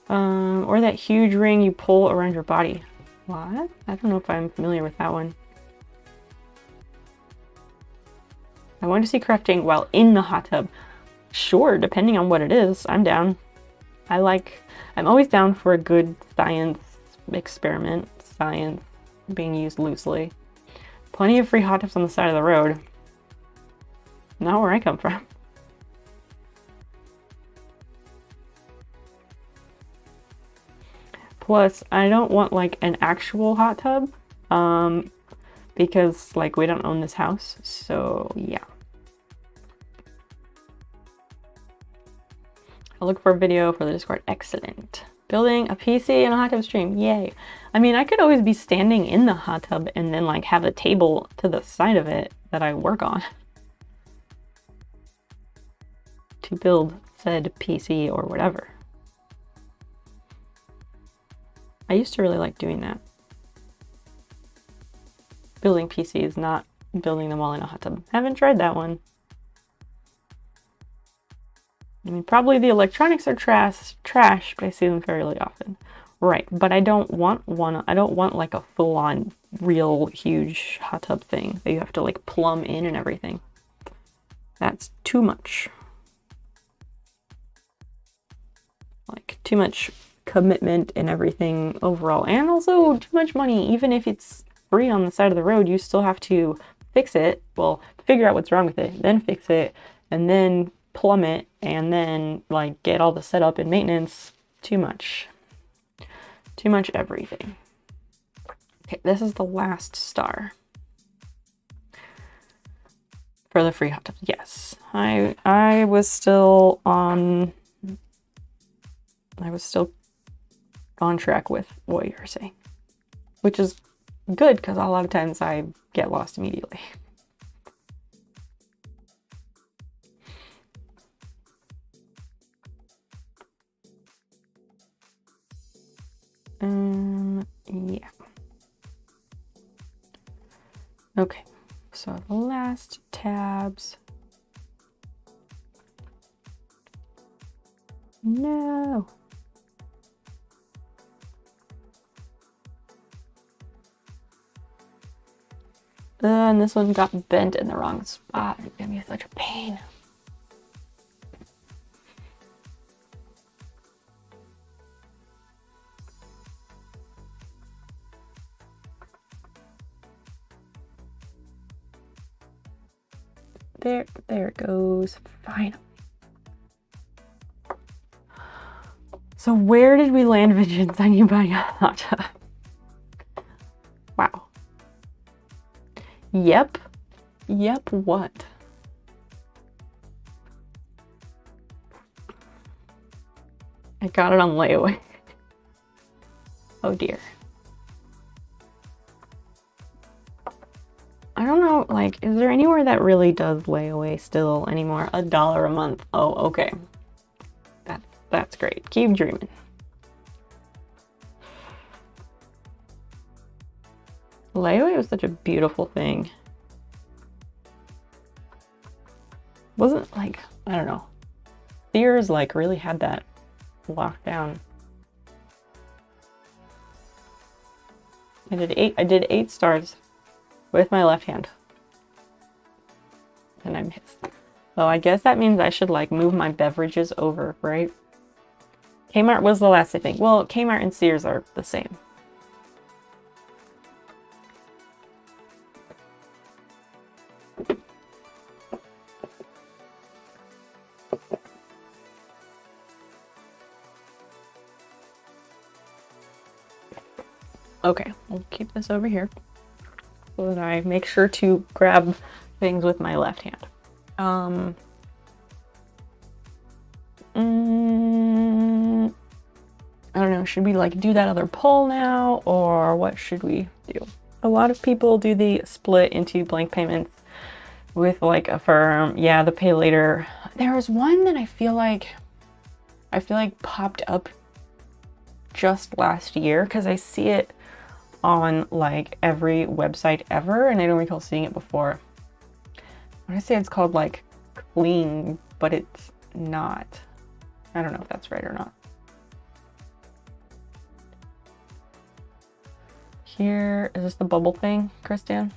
Or that huge ring you pull around your body. What? I don't know if I'm familiar with that one. I want to see crafting while in the hot tub. Sure, depending on what it is, I'm down. I'm always down for a good science experiment. Science being used loosely. Plenty of free hot tubs on the side of the road. Not where I come from. Plus, I don't want like an actual hot tub, because like we don't own this house, so yeah. I'll look for a video for the Discord. Excellent. Building a PC and a hot tub stream. Yay. I mean, I could always be standing in the hot tub and then like have a table to the side of it that I work on to build said PC or whatever. I used to really like doing that. Building PCs, not building them all in a hot tub. Haven't tried that one. I mean, probably the electronics are trash, but I see them fairly often. Right, but I don't want one. I don't want like a full-on, real, huge hot tub thing that you have to like plumb in and everything. That's too much. Like, too much commitment and everything overall, and also too much money. Even if it's free on the side of the road, you still have to fix it. Well, figure out what's wrong with it, then fix it, and then plumb it, and then like get all the setup and maintenance. Too much everything. Okay, this is the last star for the free hot tub. Yes, I was still on track with what you're saying, which is good because a lot of times I get lost immediately. Yeah. Okay, so the last tabs. No. And this one got bent in the wrong spot. It's gonna be such a pain. There it goes. Fine. So where did we land vengeance on you buying a hot tub? Wow. Yep. Yep, what? I got it on layaway. Oh dear. I don't know, like, is there anywhere that really does layaway still anymore? $1 a month. Oh, okay. That's great. Keep dreaming. Layaway was such a beautiful thing. Wasn't like, I don't know. Sears like really had that locked down. I did 8 stars with my left hand. And I missed. So I guess that means I should like move my beverages over, right? Kmart was the last, I think. Well, Kmart and Sears are the same. Okay, we'll keep this over here so that I make sure to grab things with my left hand. I don't know, should we like do that other poll now, or what should we do? A lot of people do the split into blank payments with like Affirm. Yeah, the pay later. There was one that I feel like popped up just last year because I see it on like every website ever, and I don't recall seeing it before. I want to say it's called like Clean, but it's not. I don't know if that's right or not. Here, is this the bubble thing, Kristen?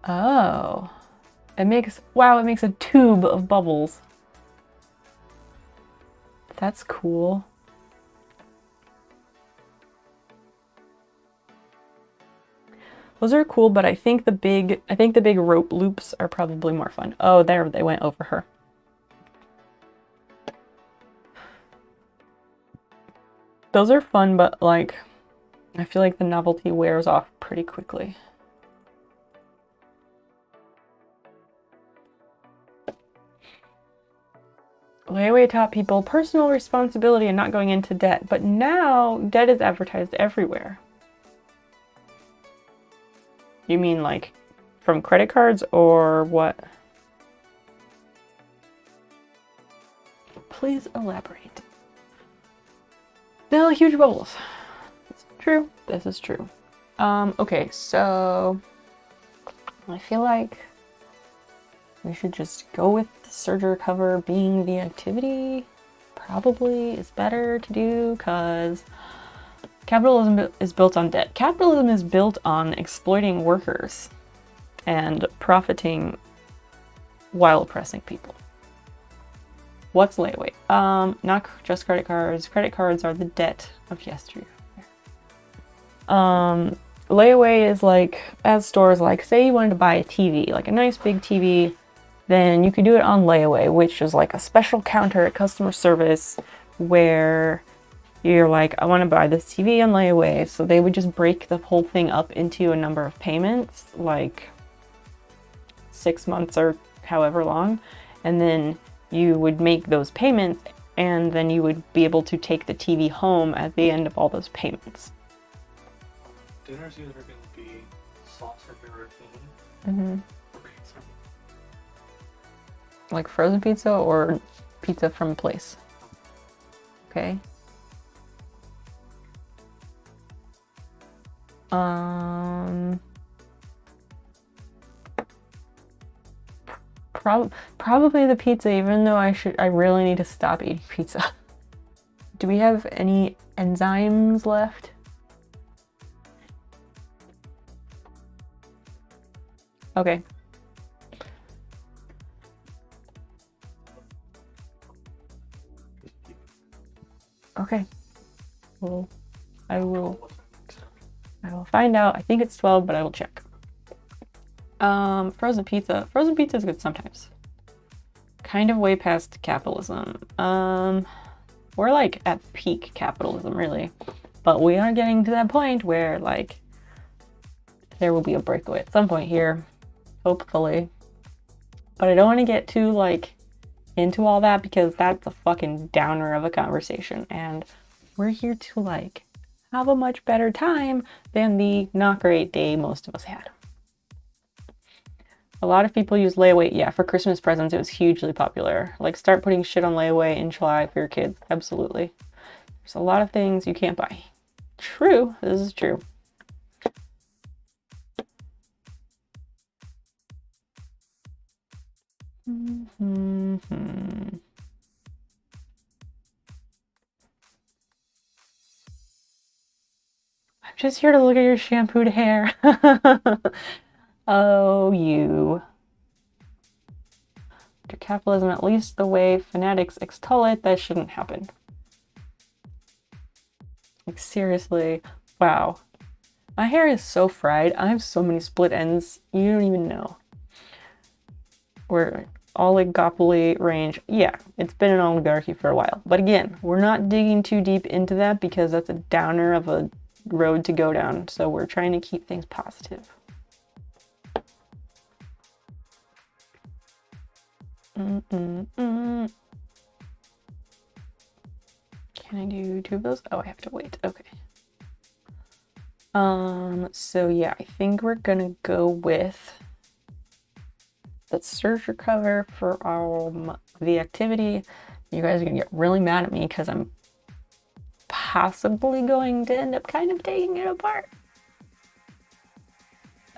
Oh, it makes a tube of bubbles. That's cool. Those are cool, but I think the big rope loops are probably more fun. Oh, there they went over her. Those are fun, but like I feel like the novelty wears off pretty quickly. Layaway taught people personal responsibility and not going into debt, but now debt is advertised everywhere. You mean like from credit cards or what? Please elaborate. Still huge bubbles. This is true. This is true. Okay, so I feel like we should just go with the Surge Recover being the activity. Probably is better to do because capitalism is built on debt. Capitalism is built on exploiting workers and profiting while oppressing people. What's layaway? Not just credit cards. Credit cards are the debt of yesteryear. Layaway is like, as stores like, say you wanted to buy a TV, like a nice big TV, then you could do it on layaway, which is like a special counter at customer service where you're like, I want to buy this TV on layaway. So they would just break the whole thing up into a number of payments, like 6 months or however long. and then you would make those payments, and then you would be able to take the TV home at the end of all those payments. Dinner's either going to be sausage or rotini. Mm-hmm. Or pizza. Like frozen pizza or pizza from a place? Okay. Probably the pizza, even though I really need to stop eating pizza. Do we have any enzymes left? Okay. Okay. Well, I will find out. I think it's 12, but I will check. Frozen pizza. Frozen pizza is good sometimes. Kind of way past capitalism. We're like at peak capitalism, really. But we are getting to that point where, like, there will be a breakaway at some point here. Hopefully. But I don't want to get too, like, into all that because that's a fucking downer of a conversation. And we're here to, like, have a much better time than the not great day most of us had. A lot of people use layaway. Yeah, for Christmas presents, it was hugely popular. Like, start putting shit on layaway in July for your kids. Absolutely. There's a lot of things you can't buy. True. This is true. I'm just here to look at your shampooed hair. Oh, you. After capitalism, at least the way fanatics extol it, that shouldn't happen. Like, seriously. Wow. My hair is so fried. I have so many split ends. You don't even know. We're oligopoly range. Yeah, it's been an oligarchy for a while. But again, we're not digging too deep into that because that's a downer of a road to go down. So we're trying to keep things positive. Can I do 2 of those? Oh, I have to wait. Okay. So yeah, I think we're gonna go with the search recover for the activity. You guys are gonna get really mad at me because I'm possibly going to end up kind of taking it apart.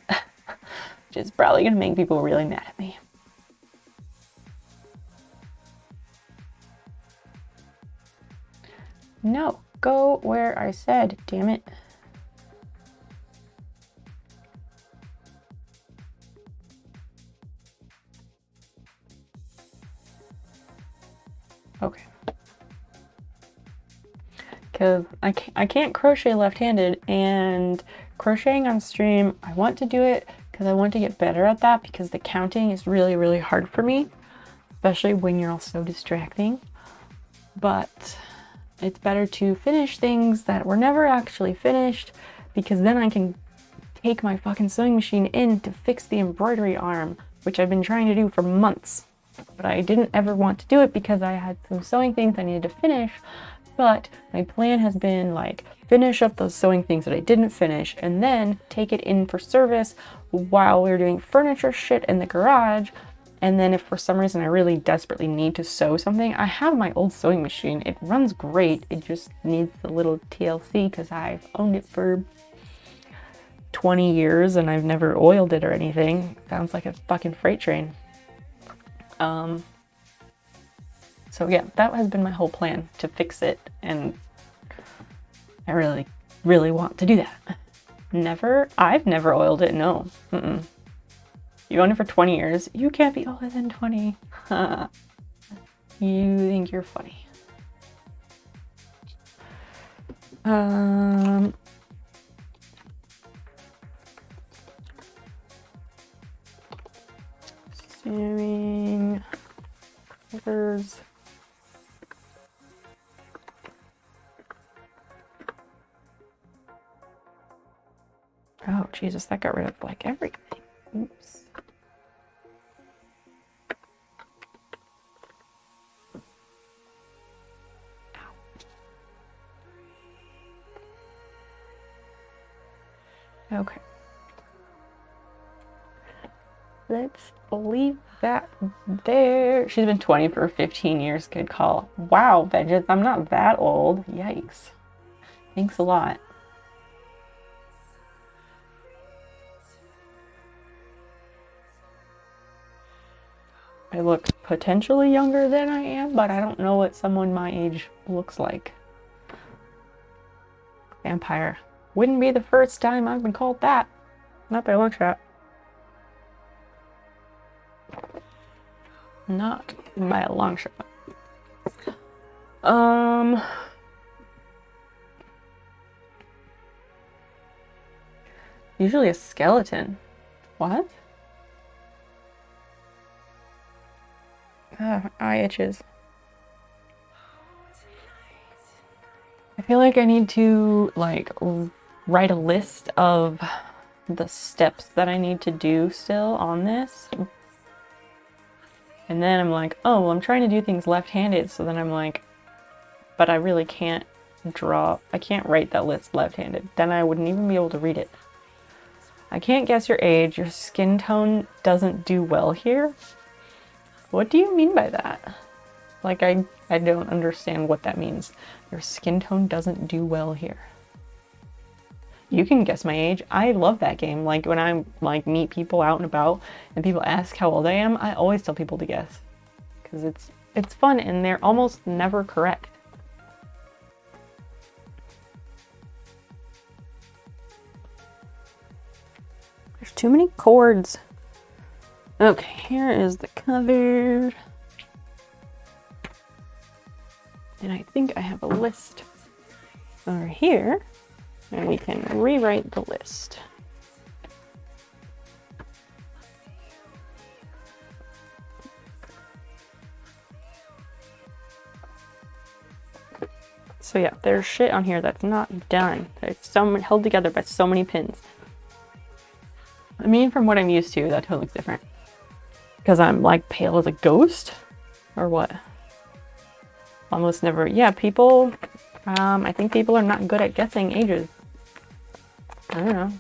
Which is probably gonna make people really mad at me. No, go where I said, damn it. Okay. Because I can't crochet left-handed, and crocheting on stream, I want to do it because I want to get better at that because the counting is really, really hard for me, especially when you're all so distracting. But it's better to finish things that were never actually finished because then I can take my fucking sewing machine in to fix the embroidery arm, which I've been trying to do for months. But I didn't ever want to do it because I had some sewing things I needed to finish. But my plan has been like finish up those sewing things that I didn't finish and then take it in for service while we're doing furniture shit in the garage. And then if for some reason I really desperately need to sew something, I have my old sewing machine. It runs great. It just needs a little TLC because I've owned it for 20 years and I've never oiled it or anything. Sounds like a fucking freight train. So yeah, that has been my whole plan, to fix it, and I really, really want to do that. I've never oiled it, no. You owned it for 20 years. You can't be older than 20. You think you're funny. Sewing covers. Oh, Jesus, that got rid of like everything. Oops. Okay. Let's leave that there. She's been 20 for 15 years. Good call. Wow, Vengeance, I'm not that old. Yikes. Thanks a lot. I look potentially younger than I am, but I don't know what someone my age looks like. Vampire. Wouldn't be the first time I've been called that. Not by a long shot. Not by a long shot. Usually a skeleton. What? Eye itches. I feel like I need to like write a list of the steps that I need to do still on this. And then I'm like, oh, well, I'm trying to do things left-handed. So then I'm like, but I really can't I can't write that list left-handed. Then I wouldn't even be able to read it. I can't guess your age. Your skin tone doesn't do well here. What do you mean by that? Like, I don't understand what that means. Your skin tone doesn't do well here. You can guess my age. I love that game. Like, when I like meet people out and about and people ask how old I am, I always tell people to guess. Because it's fun and they're almost never correct. There's too many chords. Okay, here is the cover. And I think I have a list over here, and we can rewrite the list. So yeah, there's shit on here that's not done. It's held together by so many pins. I mean, from what I'm used to, that totally looks different. Because I'm like pale as a ghost? Or what? Almost never. Yeah, people, I think people are not good at guessing ages. I don't know.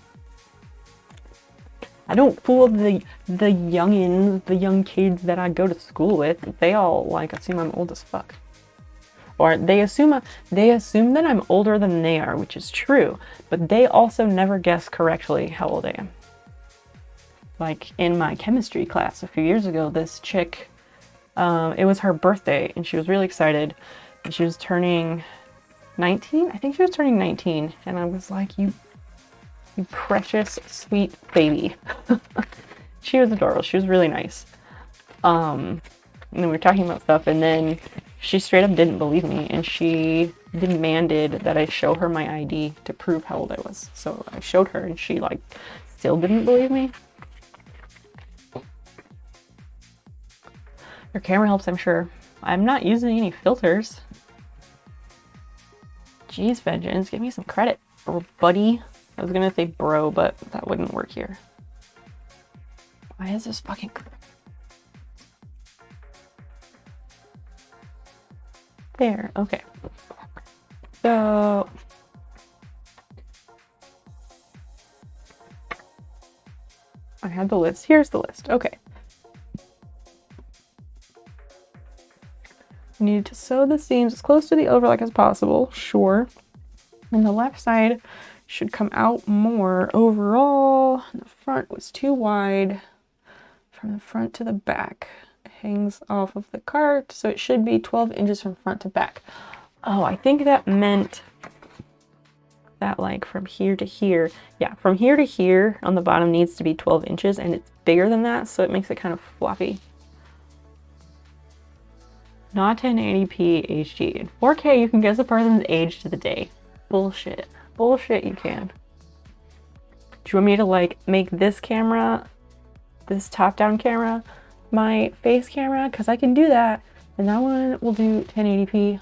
I don't fool the youngins, the young kids that I go to school with. They all like assume I'm old as fuck. Or they assume that I'm older than they are, which is true. But they also never guess correctly how old I am. Like in my chemistry class a few years ago, this chick, it was her birthday and she was really excited and she was turning 19. I think she was turning 19 and I was like, you precious sweet baby. She was adorable. She was really nice. And then we were talking about stuff and then she straight up didn't believe me and she demanded that I show her my ID to prove how old I was. So I showed her and she like still didn't believe me. Your camera helps, I'm sure. I'm not using any filters. Jeez, Vengeance, give me some credit, buddy. I was gonna say bro, but that wouldn't work here. Why is this fucking... There, okay. So... I had the list. Here's the list. Okay. You need to sew the seams as close to the overlock as possible, sure. And the left side should come out more overall. The front was too wide from the front to the back. It hangs off of the cart, so it should be 12 inches from front to back. Oh, I think that meant that like from here to here. Yeah, from here to here on the bottom needs to be 12 inches and it's bigger than that, so it makes it kind of floppy. Not 1080p HD. In 4K, you can guess a person's age to the day. Bullshit. Bullshit, you can. Do you want me to, like, make this camera, this top-down camera, my face camera? Because I can do that. And that one will do 1080p.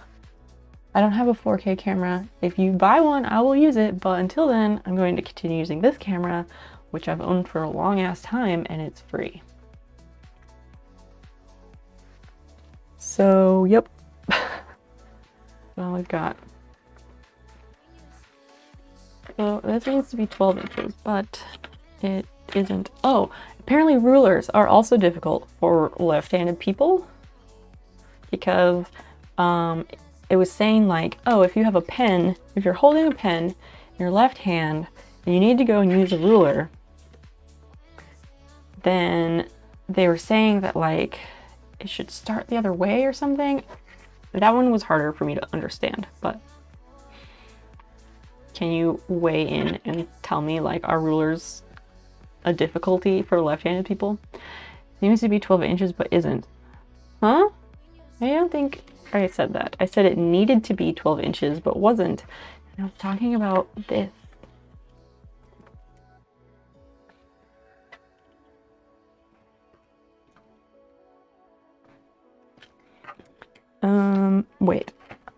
I don't have a 4K camera. If you buy one, I will use it. But until then, I'm going to continue using this camera, which I've owned for a long-ass time, and it's free. So, yep. That's all I've got. So this needs to be 12 inches, but it isn't. Oh, apparently rulers are also difficult for left-handed people because it was saying like, oh, if you have a pen, if you're holding a pen in your left hand and you need to go and use a ruler, then they were saying that like it should start the other way or something. That one was harder for me to understand, but can you weigh in and tell me, like, are rulers a difficulty for left-handed people? Seems to be 12 inches, but isn't. Huh? I don't think I said that. I said it needed to be 12 inches, but wasn't. And I was talking about this. Wait,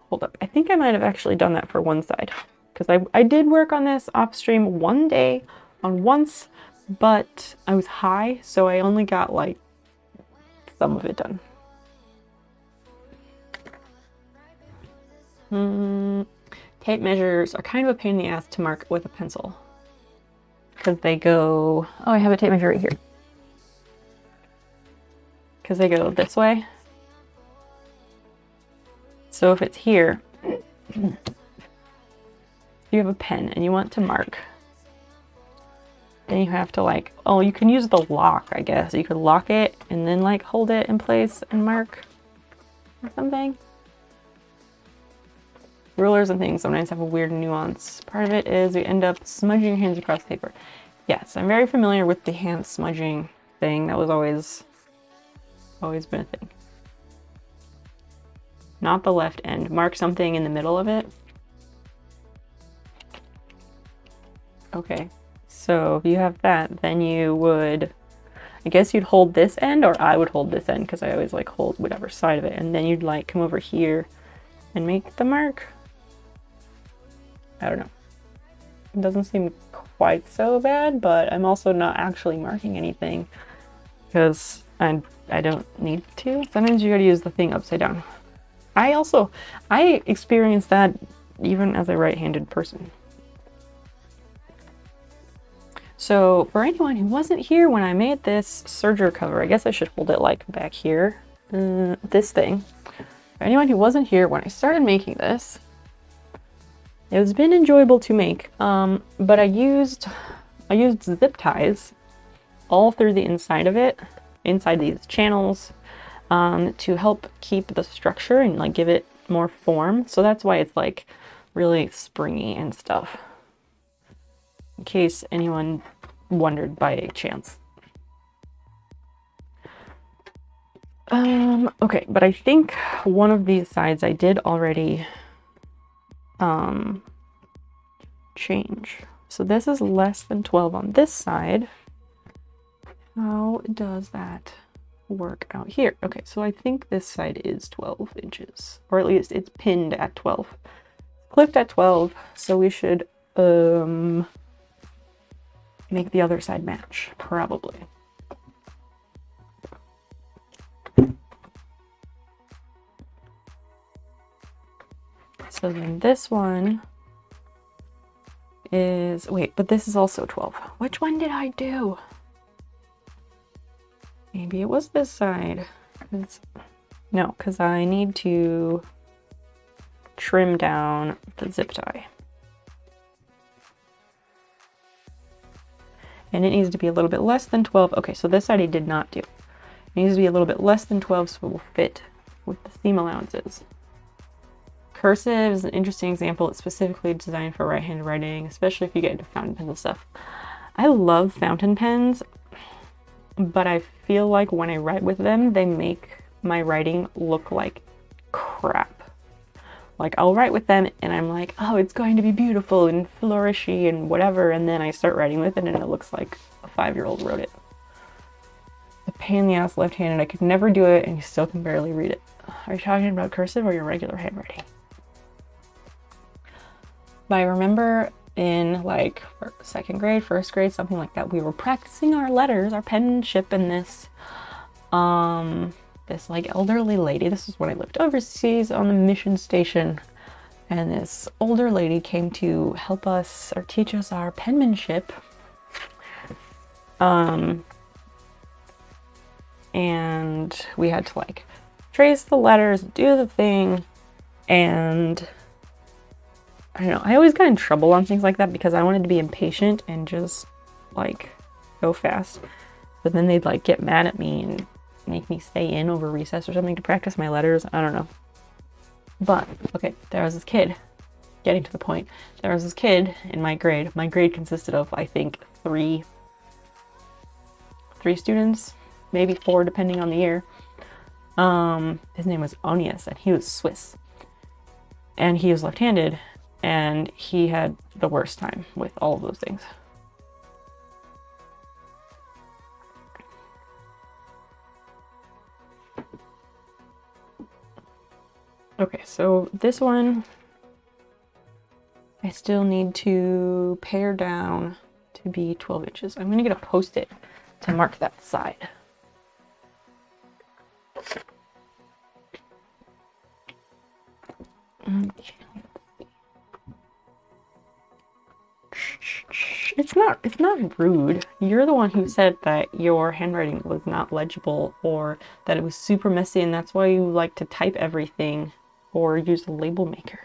hold up. I think I might have actually done that for one side. Because I did work on this off stream one day on once, but I was high, so I only got like some of it done. Tape measures are kind of a pain in the ass to mark with a pencil. Because they go, oh, I have a tape measure right here. Because they go this way. So if it's here, you have a pen and you want to mark, then you have to like, oh, you can use the lock, I guess. You could lock it and then like hold it in place and mark or something. Rulers and things sometimes have a weird nuance. Part of it is you end up smudging your hands across paper. Yes, I'm very familiar with the hand smudging thing. That was always been a thing. Not the left end. Mark something in the middle of it. Okay, so if you have that, then you would, I guess you'd hold this end, or I would hold this end because I always like hold whatever side of it, and then you'd like come over here and make the mark. I don't know. It doesn't seem quite so bad, but I'm also not actually marking anything because I don't need to. Sometimes you gotta use the thing upside down. I experienced that even as a right-handed person. So for anyone who wasn't here when I made this serger cover, I guess I should hold it like back here, this thing. For anyone who wasn't here when I started making this, it's been enjoyable to make, but I used zip ties all through the inside of it, inside these channels, to help keep the structure and like give it more form. So that's why it's like really springy and stuff. In case anyone wondered by chance. Okay, but I think one of these sides I did already change. So this is less than 12 on this side. How does that work out here? Okay, so I think this side is 12 inches, or at least it's pinned at 12. Clipped at 12, so we should make the other side match, probably. So then this one is, wait, but this is also 12. Which one did I do? Maybe it was this side. No, because I need to trim down the zip tie. And it needs to be a little bit less than 12. Okay, so this side I did not do. It needs to be a little bit less than 12 so it will fit with the seam allowances. Cursive is an interesting example. It's specifically designed for right-handed writing, especially if you get into fountain pen and stuff. I love fountain pens, but I feel like when I write with them, they make my writing look like crap. Like I'll write with them and I'm like, oh, it's going to be beautiful and flourishy and whatever, and then I start writing with it and it looks like a 5-year-old wrote it. The pain in the ass left-handed, I could never do it and you still can barely read it. Are you talking about cursive or your regular handwriting? But I remember in like second grade, first grade, something like that, we were practicing our letters, our penmanship, and this like elderly lady, this is when I lived overseas on a mission station, And this older lady came to help us or teach us our penmanship. And we had to like trace the letters, do the thing, and I don't know, I always got in trouble on things like that because I wanted to be impatient and just like go fast. But then they'd like get mad at me and make me stay in over recess or something to practice my letters. I don't know. But okay, there was this kid, getting to the point. There was this kid in my grade. My grade consisted of, I think, three students, maybe 4 depending on the year. His name was Onias and he was Swiss. And he was left-handed and he had the worst time with all of those things. Okay, so this one, I still need to pare down to be 12 inches. I'm gonna get a Post-it to mark that side. Okay. It's not rude. You're the one who said that your handwriting was not legible or that it was super messy and that's why you like to type everything or use a label maker.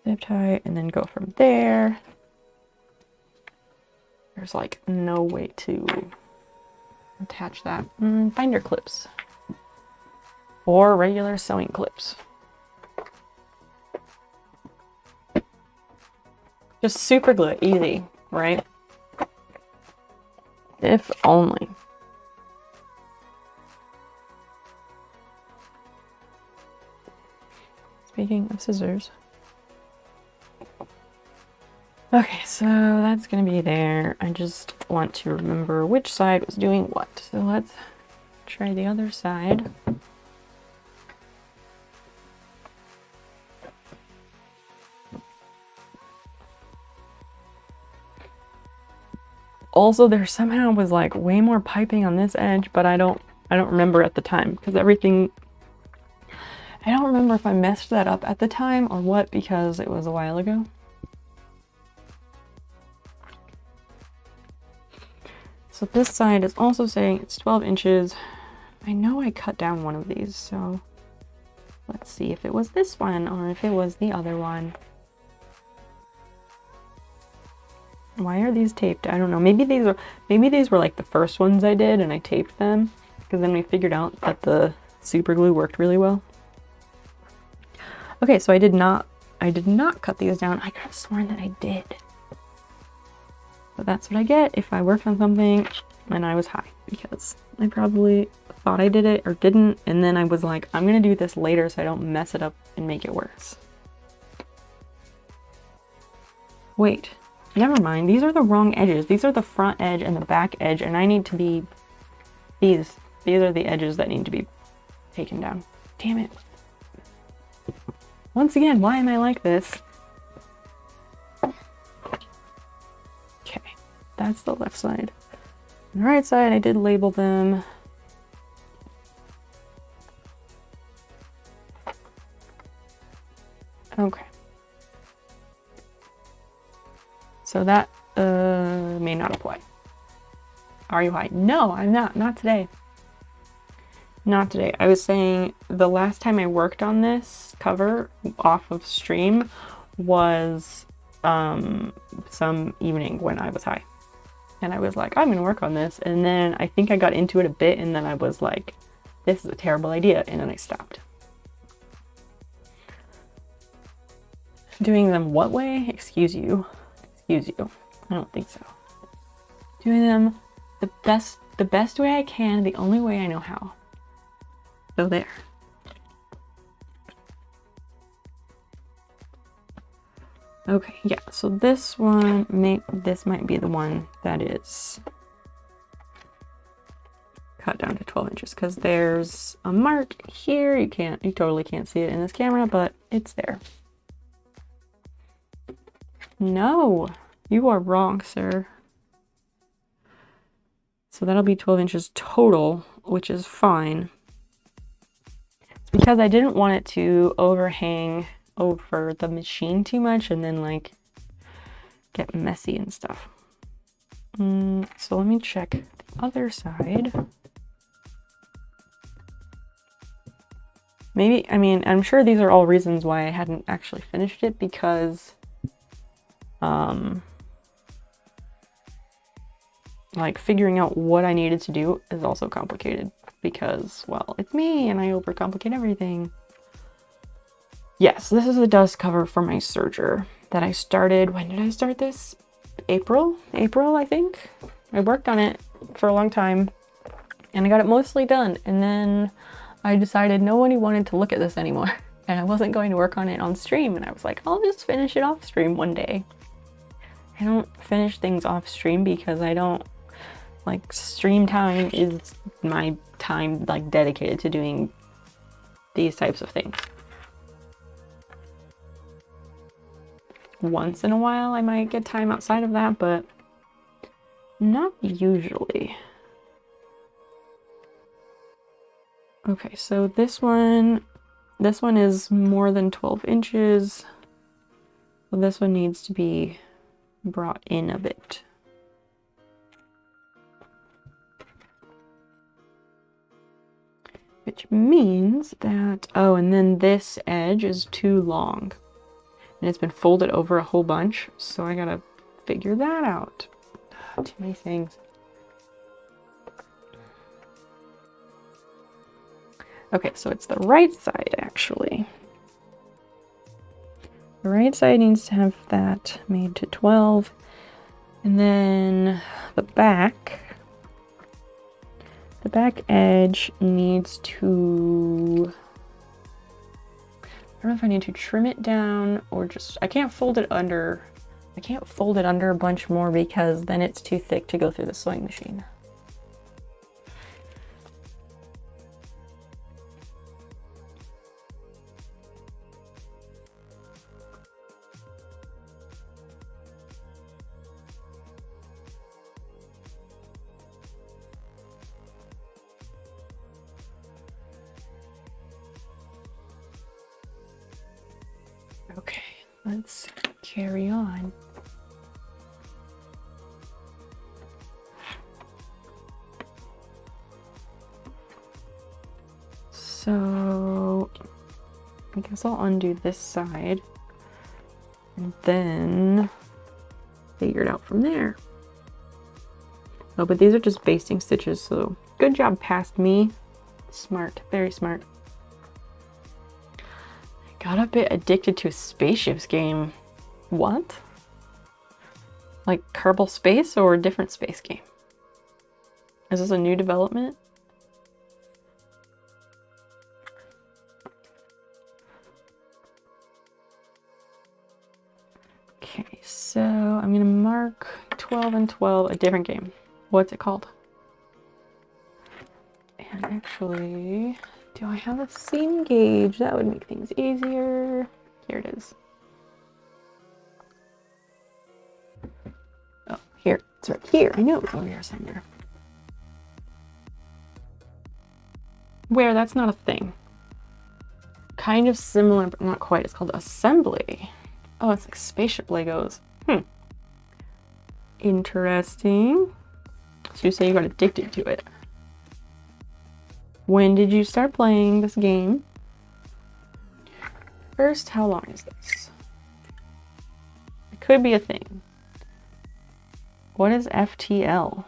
Zip tie and then go from there. There's like no way to attach that. Binder clips or regular sewing clips. Just super glue, easy, right? If only. Speaking of scissors. Okay, so that's gonna be there. I just want to remember which side was doing what. So let's try the other side. Also, there somehow was like way more piping on this edge, but I don't remember at the time because everything, I don't remember if I messed that up at the time or what because it was a while ago. So this side is also saying it's 12 inches. I know I cut down one of these, so let's see if it was this one or if it was the other one. Why are these taped? I don't know. Maybe these were like the first ones I did and I taped them because then we figured out that the super glue worked really well. Okay, so I did not cut these down. I could have sworn that I did. But that's what I get if I worked on something and I was high because I probably thought I did it or didn't and then I was like, I'm gonna do this later so I don't mess it up and make it worse. Wait. Never mind, these are the wrong edges. These are the front edge and the back edge, and I need to be... These are the edges that need to be taken down. Damn it. Once again, why am I like this? Okay, that's the left side. On the right side, I did label them. Okay. So that may not apply. Are you high? No, I'm not. Not today. Not today. I was saying the last time I worked on this cover off of stream was some evening when I was high. And I was like, I'm gonna work on this. And then I think I got into it a bit and then I was like, this is a terrible idea. And then I stopped. Doing them what way? Excuse you. Excuse you. I don't think so. Doing them the best way I can, the only way I know how. So there. Okay, yeah, so this one, this might be the one that is cut down to 12 inches because there's a mark here. You totally can't see it in this camera, but it's there. No, you are wrong, sir. So that'll be 12 inches total, which is fine. It's because I didn't want it to overhang over the machine too much and then like get messy and stuff. So let me check the other side. Maybe, I mean, I'm sure these are all reasons why I hadn't actually finished it, because like figuring out what I needed to do is also complicated because, well, it's me and I overcomplicate everything. Yes, this is the dust cover for my serger that I started. When did I start this? April, I think. I worked on it for a long time and I got it mostly done. And then I decided nobody wanted to look at this anymore and I wasn't going to work on it on stream. And I was like, I'll just finish it off stream one day. I don't finish things off stream because I don't, like, stream time is my time, like, dedicated to doing these types of things. Once in a while I might get time outside of that, but not usually. Okay, so this one is more than 12 inches. So this one needs to be brought in a bit. Which means that, oh, and then this edge is too long. And it's been folded over a whole bunch, so I gotta figure that out. Too many things. Okay, so it's the right side, actually. The right side needs to have that made to 12. And then the back edge needs to, I don't know if I need to trim it down or just, I can't fold it under a bunch more because then it's too thick to go through the sewing machine. Okay, let's carry on. So I guess I'll undo this side and then figure it out from there. Oh, but these are just basting stitches, so good job past me. Smart, very smart. Got a bit addicted to a spaceships game. What? Like Kerbal Space or a different space game? Is this a new development? Okay, so I'm gonna mark 12 and 12, a different game. What's it called? And actually, do I have a seam gauge? That would make things easier. Here it is. Oh, here. It's right here. I knew it was over here somewhere. Where? That's not a thing. Kind of similar, but not quite. It's called Assembly. Oh, it's like spaceship Legos. Interesting. So you say you got addicted to it. When did you start playing this game? First, how long is this? It could be a thing. What is FTL?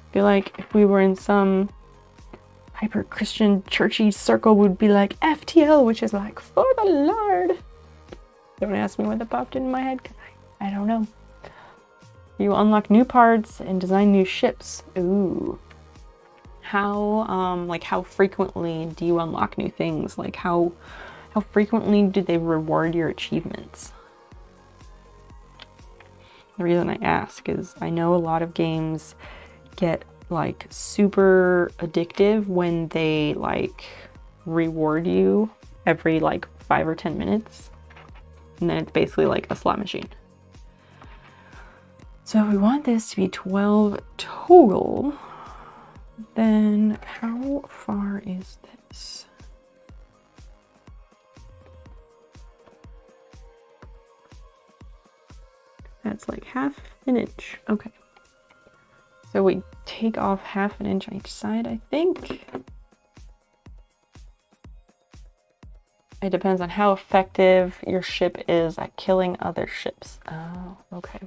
I feel like if we were in some hyper Christian churchy circle, we'd be like FTL, which is like for the Lord. Don't ask me what that popped into my head, because I don't know. You unlock new parts and design new ships. Ooh. How frequently do you unlock new things? Like how frequently do they reward your achievements? The reason I ask is I know a lot of games get like super addictive when they like reward you every like 5 or 10 minutes. And then it's basically like a slot machine. So if we want this to be 12 total, then how far is this? That's like half an inch. Okay. So we take off half an inch on each side, I think. It depends on how effective your ship is at killing other ships. Oh, okay.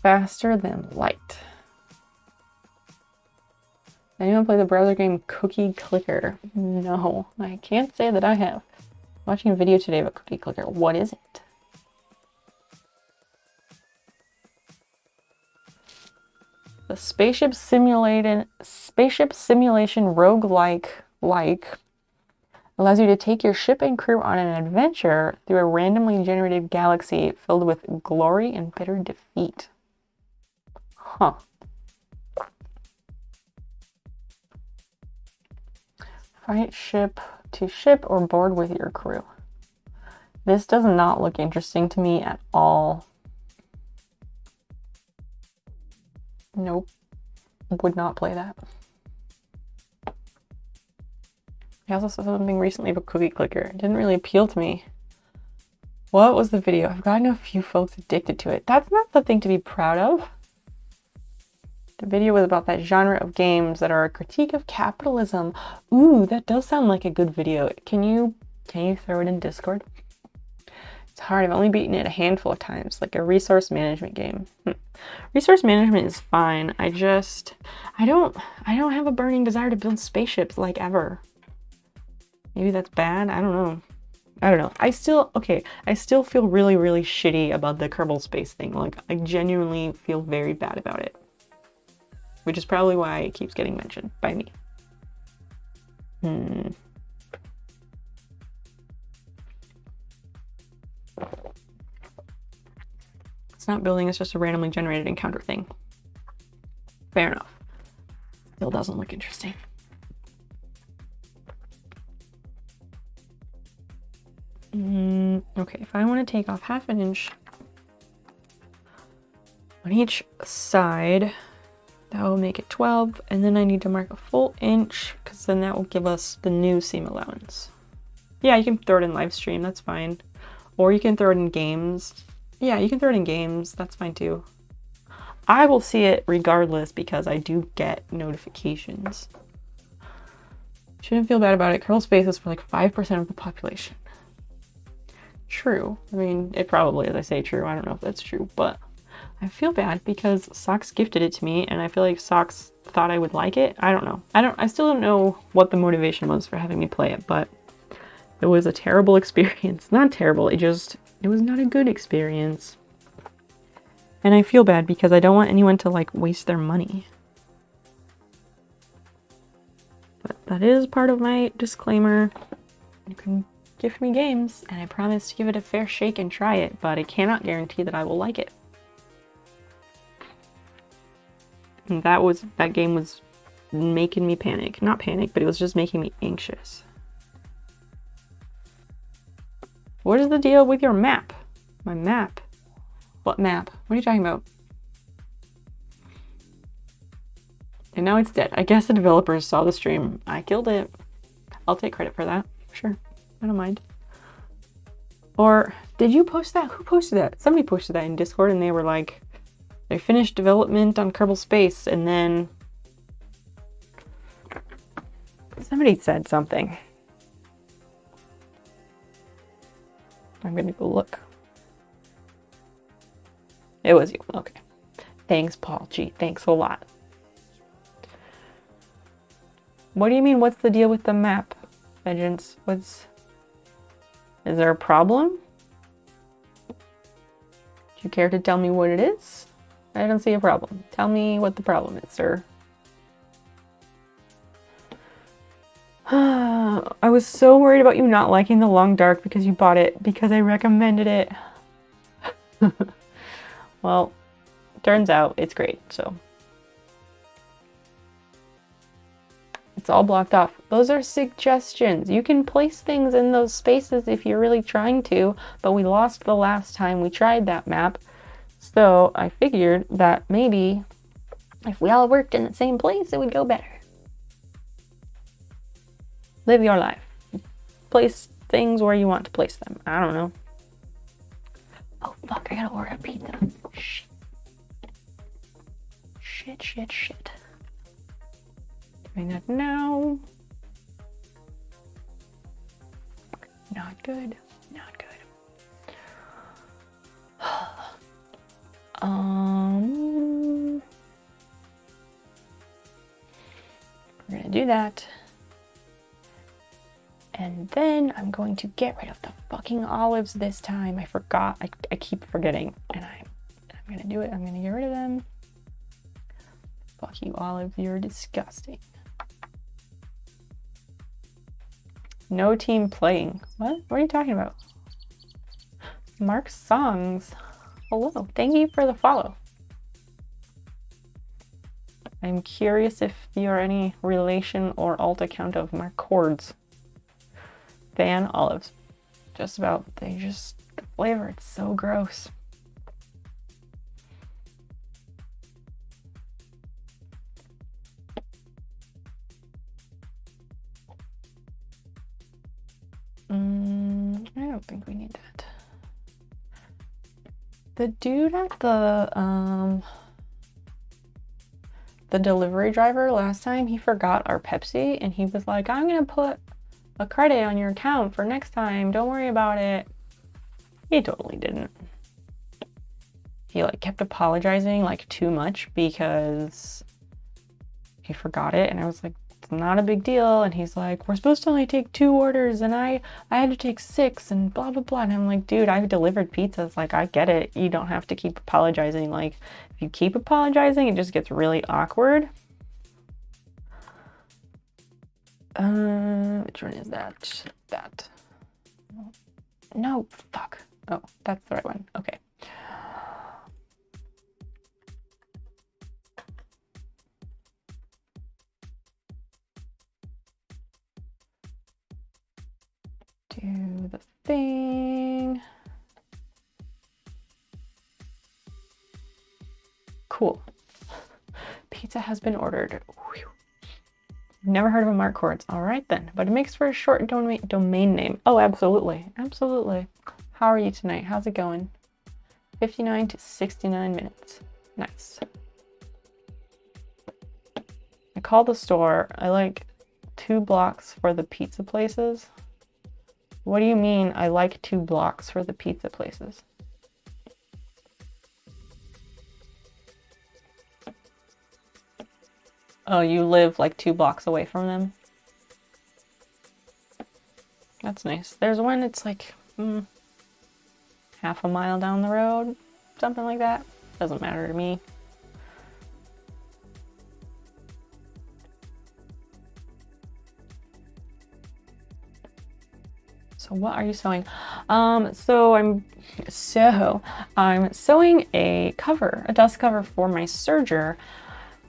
Faster than light. Anyone play the browser game Cookie Clicker? No, I can't say that I have. Watching a video today about Cookie Clicker. What is it? The spaceship simulation roguelike allows you to take your ship and crew on an adventure through a randomly generated galaxy filled with glory and bitter defeat. Huh. Fight ship to ship or board with your crew. This does not look interesting to me at all. Nope. Would not play that. I also saw something recently about Cookie Clicker. It didn't really appeal to me. What was the video? I've gotten a few folks addicted to it. That's not something to be proud of. The video was about that genre of games that are a critique of capitalism. Ooh, that does sound like a good video. Can you throw it in Discord? It's hard. I've only beaten it a handful of times, like a resource management game. Resource management is fine. I don't have a burning desire to build spaceships like ever. Maybe that's bad. I don't know. I still feel really, really shitty about the Kerbal Space thing. Like, I genuinely feel very bad about it. Which is probably why it keeps getting mentioned by me. It's not building, it's just a randomly generated encounter thing. Fair enough. Still doesn't look interesting. Okay, if I want to take off half an inch on each side, that will make it 12, and then I need to mark a full inch, because then that will give us the new seam allowance. Yeah, you can throw it in live stream, that's fine. Or you can throw it in games. Yeah, you can throw it in games, that's fine too. I will see it regardless because I do get notifications. Shouldn't feel bad about it. Kerbal Space is for like 5% of the population. True. I mean, it probably is. I say true. I don't know if that's true, but I feel bad because Socks gifted it to me and I feel like Socks thought I would like it. I don't know. I still don't know what the motivation was for having me play it, but it was a terrible experience. Not terrible, it was not a good experience. And I feel bad because I don't want anyone to like waste their money. But that is part of my disclaimer. You can gift me games and I promise to give it a fair shake and try it, but I cannot guarantee that I will like it. And that game was making me panic. Not panic, but it was just making me anxious. What is the deal with your map? My map? What map? What are you talking about? And now it's dead. I guess the developers saw the stream. I killed it. I'll take credit for that. Sure. I don't mind. Or did you post that? Who posted that? Somebody posted that in Discord and they were like, they finished development on Kerbal Space and then somebody said something. I'm gonna go look. It was you. Okay. Thanks, Paul. Gee, thanks a lot. What do you mean, what's the deal with the map, Vengeance? Is there a problem? Do you care to tell me what it is? I don't see a problem. Tell me what the problem is, sir. I was so worried about you not liking The Long Dark because you bought it because I recommended it. Well, turns out it's great, so. It's all blocked off. Those are suggestions. You can place things in those spaces if you're really trying to, but we lost the last time we tried that map. So I figured that maybe if we all worked in the same place, it would go better. Live your life. Place things where you want to place them. I don't know. Oh, fuck, I gotta order a pizza. Shit. Doing that now. Not good. We're gonna do that. And then I'm going to get rid of the fucking olives this time. I forgot. I keep forgetting. And I'm gonna do it. I'm gonna get rid of them. Fuck you, olive. You're disgusting. No team playing. What? What are you talking about? Mark Songs. Hello. Thank you for the follow. I'm curious if you're any relation or alt account of Mark Cords. Fan olives. Just about. The flavor, it's so gross. I don't think we need that. The dude at the delivery driver last time, he forgot our Pepsi and he was like, I'm gonna put a credit on your account for next time. Don't worry about it. He totally didn't. He like kept apologizing like too much because he forgot it. And I was like, it's not a big deal. And he's like, we're supposed to only take 2 orders and I had to take 6 and blah, blah, blah. And I'm like, dude, I've delivered pizzas. Like, I get it. You don't have to keep apologizing. Like, if you keep apologizing, it just gets really awkward. Which one is that? That. No, fuck. Oh, that's the right one. Okay. Do the thing. Cool. Pizza has been ordered. Whew. Never heard of a Mark Cords. All right then, but it makes for a short domain name. Oh, absolutely. Absolutely. How are you tonight? How's it going? 59 to 69 minutes. Nice. I called the store. I like 2 blocks for the pizza places. What do you mean I like 2 blocks for the pizza places? Oh, you live like 2 blocks away from them? That's nice. There's one that's like half a mile down the road, something like that. Doesn't matter to me. So what are you sewing? So I'm sewing a dust cover for my serger.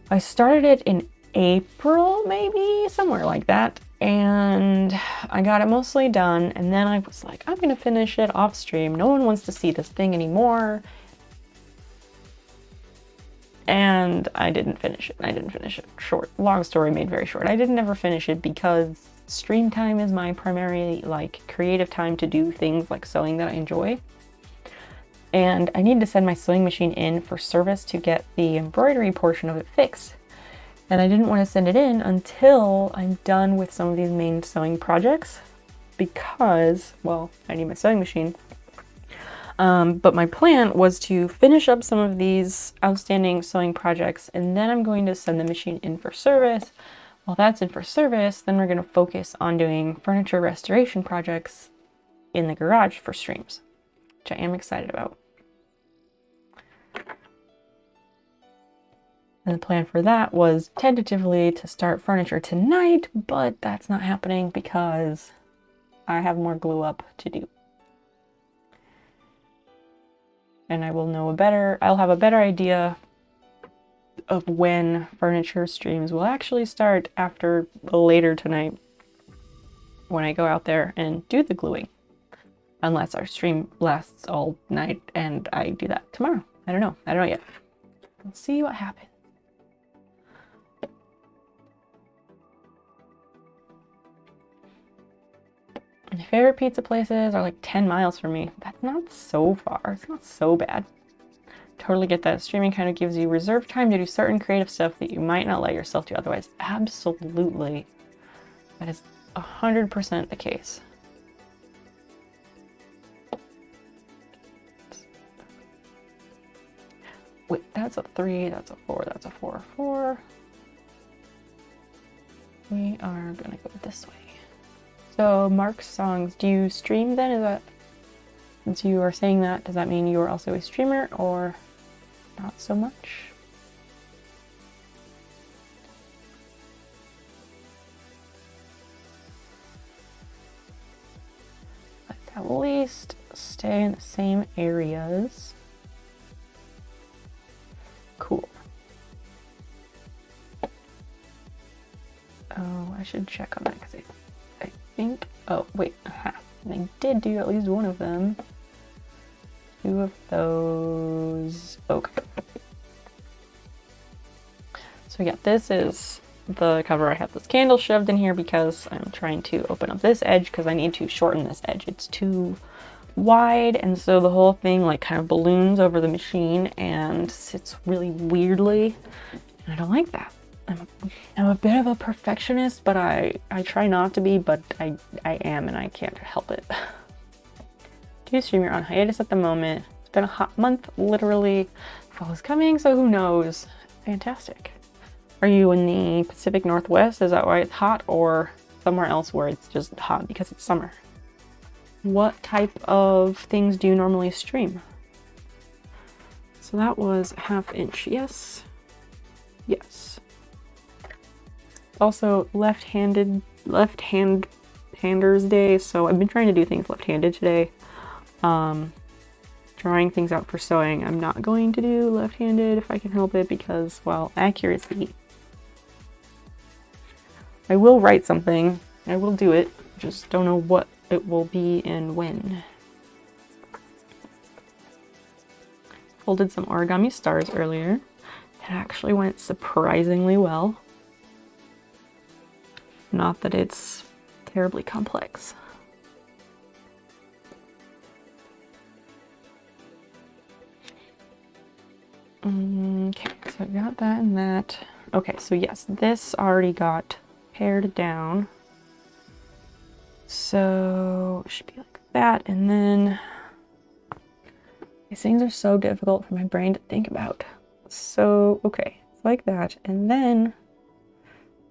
I started it in April, maybe, somewhere like that. And I got it mostly done. And then I was like, I'm gonna finish it off stream. No one wants to see this thing anymore. And I didn't finish it. Short, long story made very short. I didn't ever finish it because stream time is my primary like creative time to do things like sewing that I enjoy. And I need to send my sewing machine in for service to get the embroidery portion of it fixed. And I didn't want to send it in until I'm done with some of these main sewing projects because, well, I need my sewing machine. But my plan was to finish up some of these outstanding sewing projects and then I'm going to send the machine in for service. While that's in for service, then we're going to focus on doing furniture restoration projects in the garage for streams, which I am excited about. And the plan for that was tentatively to start furniture tonight, but that's not happening because I have more glue up to do. And I will know I'll have a better idea of when furniture streams will actually start after later tonight when I go out there and do the gluing. Unless our stream lasts all night and I do that tomorrow. I don't know. I don't know yet. We'll see what happens. My favorite pizza places are like 10 miles from me. That's not so far. It's not so bad. Totally get that. Streaming kind of gives you reserved time to do certain creative stuff that you might not let yourself do otherwise. Absolutely. That is 100% the case. Wait, that's a 3, that's a 4, that's a 4, 4. We are gonna go this way. So Mark's songs, do you stream then? Is that, since you are saying that, does that mean you are also a streamer or not so much? Let's at least stay in the same areas. Cool. Oh, I should check on that because I think, oh wait, I did do at least one of them. 2 of those. Okay. So yeah, this is the cover. I have this candle shoved in here because I'm trying to open up this edge because I need to shorten this edge. It's too wide, and so the whole thing like kind of balloons over the machine and sits really weirdly, and I don't like that. I'm a bit of a perfectionist, but I try not to be, but I am, and I can't help it. Do stream, you're on hiatus at the moment. It's been a hot month, literally. Fall is coming, so who knows? Fantastic. Are you in the Pacific Northwest? Is that why it's hot, or somewhere else where it's just hot because it's summer? What type of things do you normally stream? So that was 1/2 inch. Yes. Yes. Also left-handers day, so I've been trying to do things left-handed today. Trying things out for sewing. I'm not going to do left-handed if I can help it because, well, accuracy. I will write something. I will do it. Just don't know what it will be and when. Folded some origami stars earlier. It actually went surprisingly well. Not that it's terribly complex. Okay, so I got that and that. Okay, so yes, this already got pared down. So it should be like that, and then these things are so difficult for my brain to think about. So, okay, it's like that, and then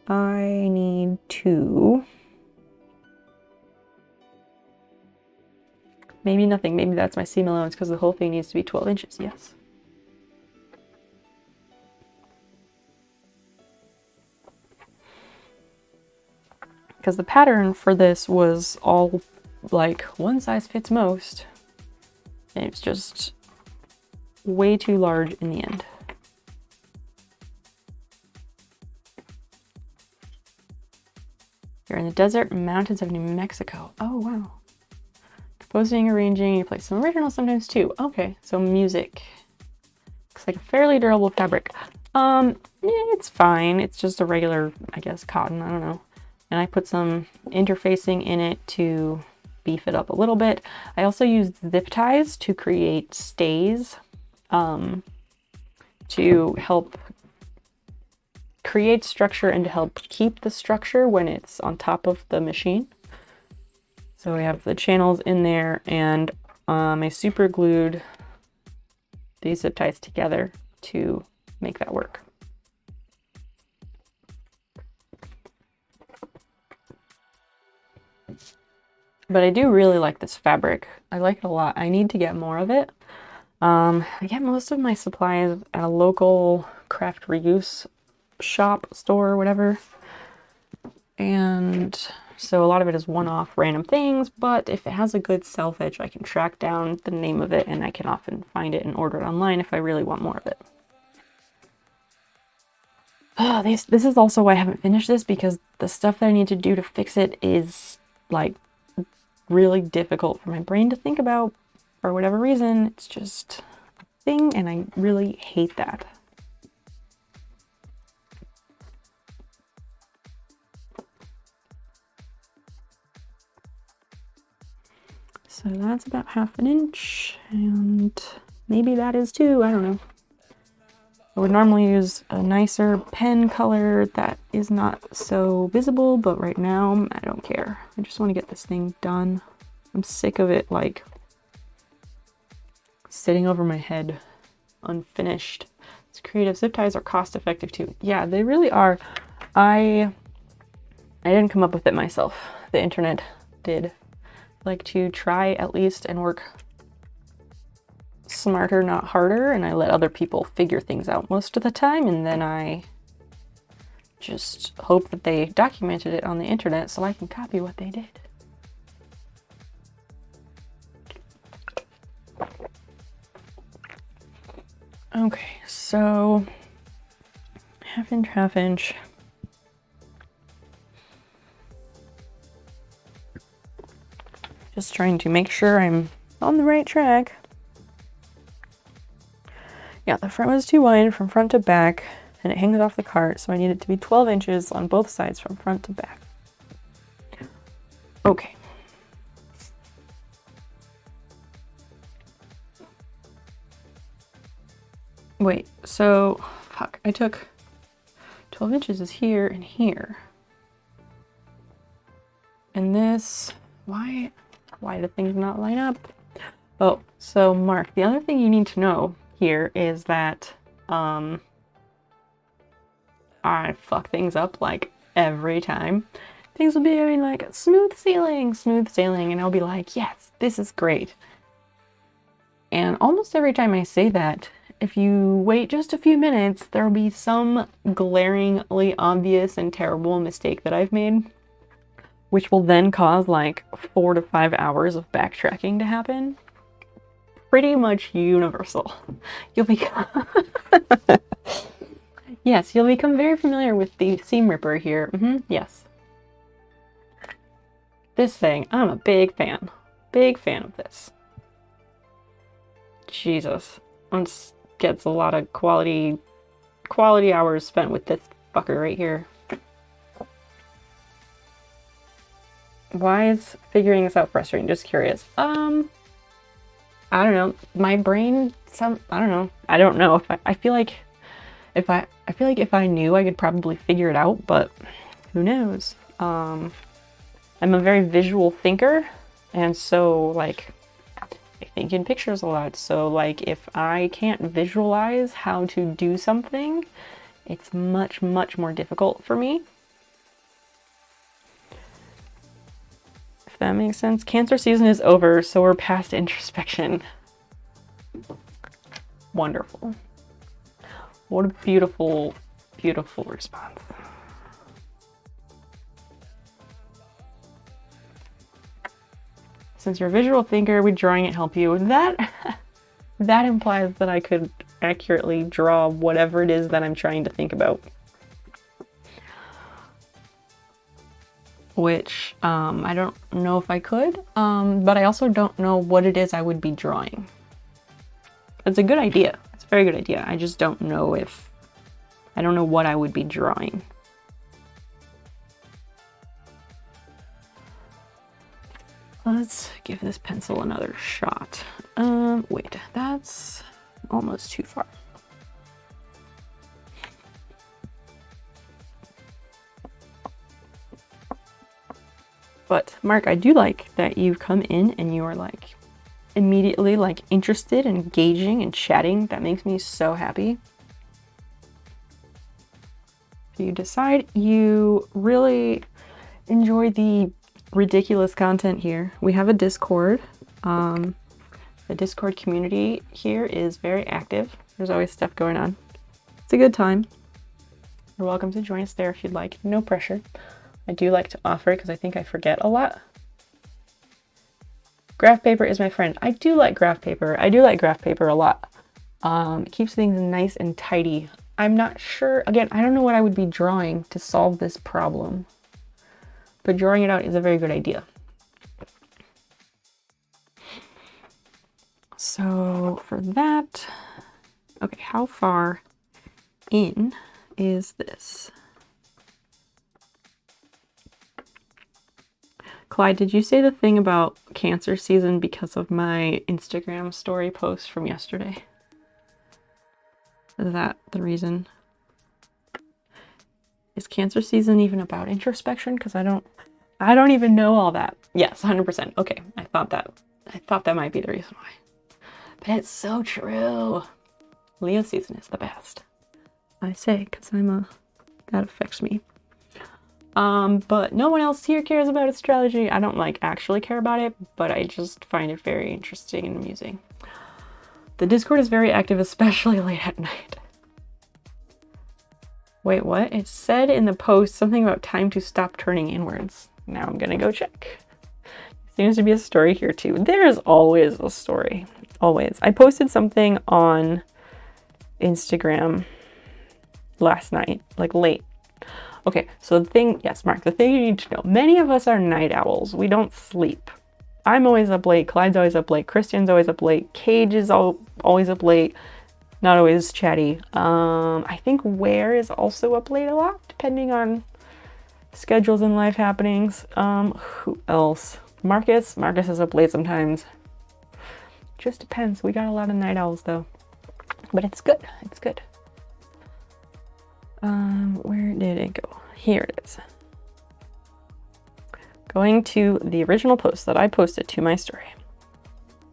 I need to, maybe nothing, maybe that's my seam allowance because the whole thing needs to be 12 inches, yes. Because the pattern for this was all like one size fits most, and it's just way too large in the end. You're in the desert mountains of New Mexico. Oh, wow. Composing, arranging, you play some original sometimes too. Okay, so music. Looks like a fairly durable fabric. It's fine. It's just a regular, I guess, cotton. I don't know. And I put some interfacing in it to beef it up a little bit. I also used zip ties to create stays to help create structure and to help keep the structure when it's on top of the machine. So we have the channels in there, and I super glued these zip ties together to make that work. But I do really like this fabric. I like it a lot. I need to get more of it. I get most of my supplies at a local craft reuse shop, store, whatever. And so a lot of it is one-off random things, but if it has a good self edge, I can track down the name of it, and I can often find it and order it online if I really want more of it. This is also why I haven't finished this, because the stuff that I need to do to fix it is like really difficult for my brain to think about for whatever reason. It's just a thing, and I really hate that. So that's about 1/2 inch, and maybe that is too, I don't know. I would normally use a nicer pen color that is not so visible, but right now I don't care. I just want to get this thing done. I'm sick of it like sitting over my head unfinished. It's creative. Zip ties are cost effective too. Yeah, they really are. I didn't come up with it myself. The internet did. Like to try at least and work smarter, not harder, and I let other people figure things out most of the time, and then I just hope that they documented it on the internet so I can copy what they did. Okay, so 1/2 inch, 1/2 inch. Just trying to make sure I'm on the right track. Yeah, the front was too wide from front to back, and it hangs off the cart, so I need it to be 12 inches on both sides from front to back. Okay. Wait, so, fuck, I took 12 inches is here and here. And this, why do things not line up? Oh, so Mark, the other thing you need to know here is that I fuck things up like every time. Things will be having like smooth sailing, and I'll be like, yes, this is great. And almost every time I say that, if you wait just a few minutes, there will be some glaringly obvious and terrible mistake that I've made, which will then cause like 4 to 5 hours of backtracking to happen. Pretty much universal. You'll become yes, you'll become very familiar with the seam ripper here. Yes. This thing, I'm a big fan. Big fan of this. Jesus. Once gets a lot of quality hours spent with this fucker right here. Why is figuring this out frustrating? Just curious. I don't know. My brain, I don't know. I don't know if I feel like if I knew, I could probably figure it out, but who knows? I'm a very visual thinker, and so like I think in pictures a lot. So like if I can't visualize how to do something, it's much more difficult for me. If that makes sense. Cancer season is over, so we're past introspection. Wonderful. What a beautiful, beautiful response. Since you're a visual thinker, would drawing it help you? That implies that I could accurately draw whatever it is that I'm trying to think about. Which I don't know if I could, but I also don't know what it is I would be drawing. It's a good idea. It's a very good idea. I just don't know I don't know what I would be drawing. Let's give this pencil another shot. Wait, that's almost too far. But Mark, I do like that you've come in and you are like immediately like interested and engaging and chatting. That makes me so happy. If you decide you really enjoy the ridiculous content here, we have a Discord. The Discord community here is very active. There's always stuff going on. It's a good time. You're welcome to join us there if you'd like. No pressure. I do like to offer because I think I forget a lot. Graph paper is my friend. I do like graph paper. I do like graph paper a lot. It keeps things nice and tidy. I'm not sure. Again, I don't know what I would be drawing to solve this problem. But drawing it out is a very good idea. So for that, okay, how far in is this? Clyde, did you say the thing about Cancer season because of my Instagram story post from yesterday? Is that the reason? Is Cancer season even about introspection? Because I don't even know all that. Yes, 100%. Okay, I thought that might be the reason why. But it's so true. Leo season is the best. I say, because that affects me. But no one else here cares about astrology. I don't actually care about it, but I just find it very interesting and amusing. The Discord is very active, especially late at night. Wait, what? It said in the post something about time to stop turning inwards. Now I'm gonna go check. Seems to be a story here too. There's always a story. Always. I posted something on Instagram last night, late. Okay, so the thing, yes, Mark, the thing you need to know, many of us are night owls. We don't sleep. I'm always up late, Clyde's always up late, Christian's always up late, Cage is always up late, not always chatty. I think Ware is also up late a lot, depending on schedules and life happenings. Who else? Marcus is up late sometimes. Just depends. We got a lot of night owls though. But it's good. It's good. Where did it go? Here it is. Going to the original post that I posted to my story.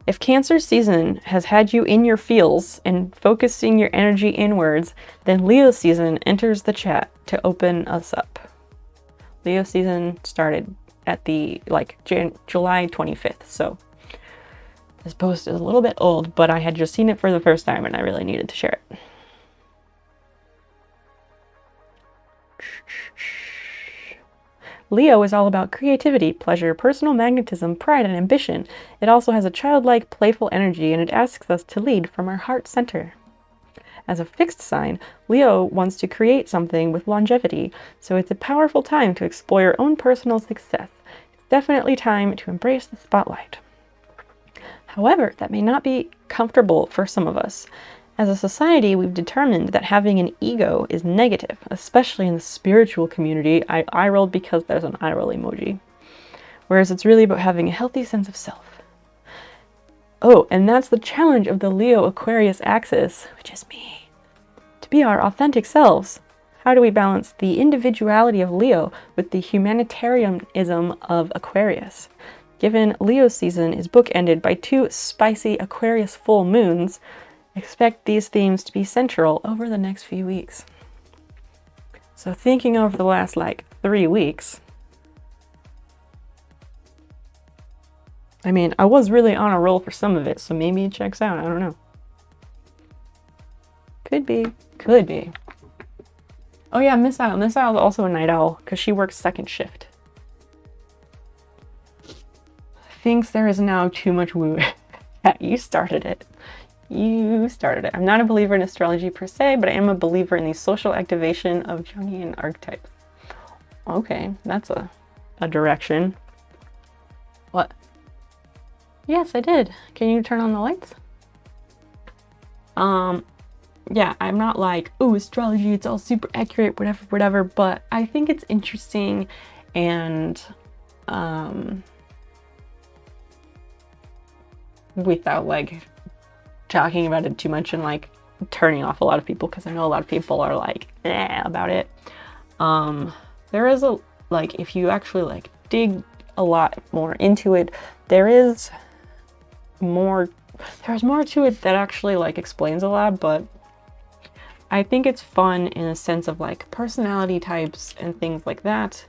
If Cancer season has had you in your feels and focusing your energy inwards, then Leo season enters the chat to open us up. Leo season started at the July 25th, so this post is a little bit old, but I had just seen it for the first time and I really needed to share it. Leo is all about creativity, pleasure, personal magnetism, pride, and ambition. It also has a childlike, playful energy, and it asks us to lead from our heart center. As a fixed sign, Leo wants to create something with longevity, so it's a powerful time to explore your own personal success. It's definitely time to embrace the spotlight. However, that may not be comfortable for some of us. As a society, we've determined that having an ego is negative, especially in the spiritual community. I eye rolled because there's an eye roll emoji. Whereas it's really about having a healthy sense of self. Oh, and that's the challenge of the Leo-Aquarius axis, which is me. To be our authentic selves. How do we balance the individuality of Leo with the humanitarianism of Aquarius? Given Leo season is bookended by 2 spicy Aquarius full moons, expect these themes to be central over the next few weeks. So thinking over the last 3 weeks, I mean, I was really on a roll for some of it, so maybe it checks out, I don't know. Could be. Oh yeah, Miss Isle. Miss Isle is also a night owl, because she works second shift. Thinks there is now too much woo. You started it. I'm not a believer in astrology per se, but I am a believer in the social activation of Jungian archetypes. Okay, that's a direction. What? Yes, I did. Can you turn on the lights? Yeah, I'm not oh, astrology, it's all super accurate, whatever, but I think it's interesting and, without talking about it too much and turning off a lot of people, because I know a lot of people are about it. There is if you actually dig a lot more into it, there's more to it that actually explains a lot, but I think it's fun in a sense of personality types and things like that.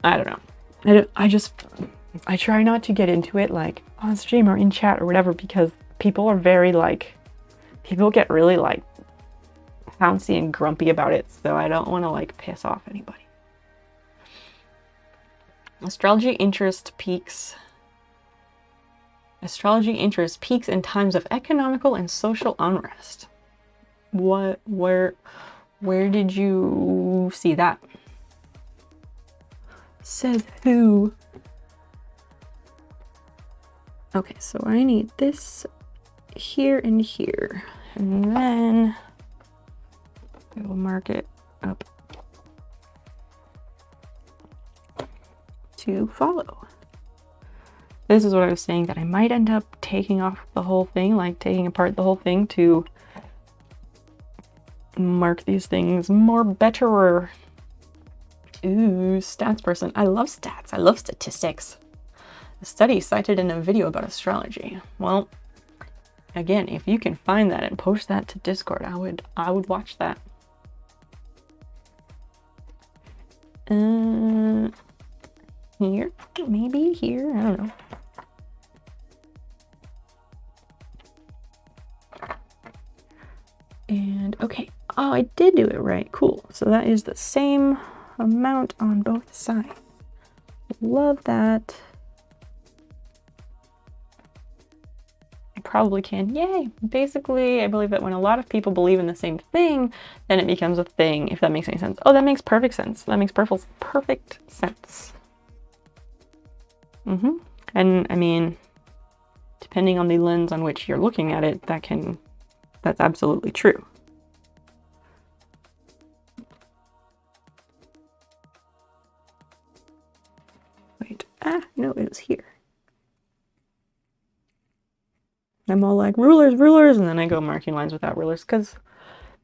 I don't know. I try not to get into it on stream or in chat or whatever, because people are very people get really bouncy and grumpy about it, so I don't want to piss off anybody. Astrology interest peaks in times of economical and social unrest. What, where did you see that? Says who? Okay, so I need this here and here. And then I will mark it up to follow. This is what I was saying, that I might end up taking off the whole thing, like taking apart the whole thing to mark these things more better. Ooh, stats person. I love stats. I love statistics. A study cited in a video about astrology. Well, again, if you can find that and post that to Discord, I would watch that. Here, maybe here, I don't know. And okay, oh, I did do it right. Cool. So that is the same amount on both sides. Love that. I probably can. Yay! Basically, I believe that when a lot of people believe in the same thing, then it becomes a thing, if that makes any sense. Oh, that makes perfect sense. That makes perfect sense. And I mean, depending on the lens on which you're looking at it, that's absolutely true. Wait, no, it was here. I'm all like, rulers, rulers, and then I go marking lines without rulers, because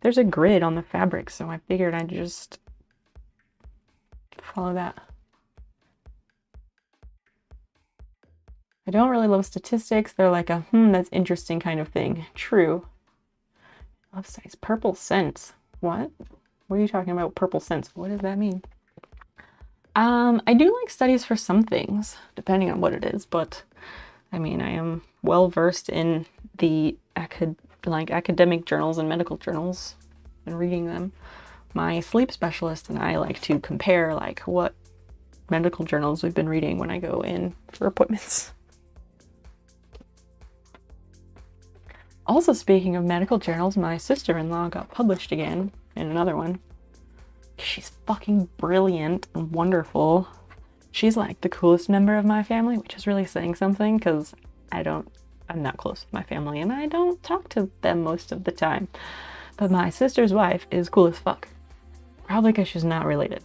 there's a grid on the fabric, so I figured I'd just follow that. I don't really love statistics. They're like a, that's interesting kind of thing. True. Love size. Purple scents. What? What are you talking about, purple scents? What does that mean? I do like studies for some things, depending on what it is, but I mean, I am well versed in the academic journals and medical journals and reading them. My sleep specialist and I like to compare like what medical journals we've been reading when I go in for appointments. Also, speaking of medical journals, my sister-in-law got published again in another one. She's fucking brilliant and wonderful. She's like the coolest member of my family, which is really saying something, because I'm not close with my family and I don't talk to them most of the time. But my sister's wife is cool as fuck. Probably because she's not related.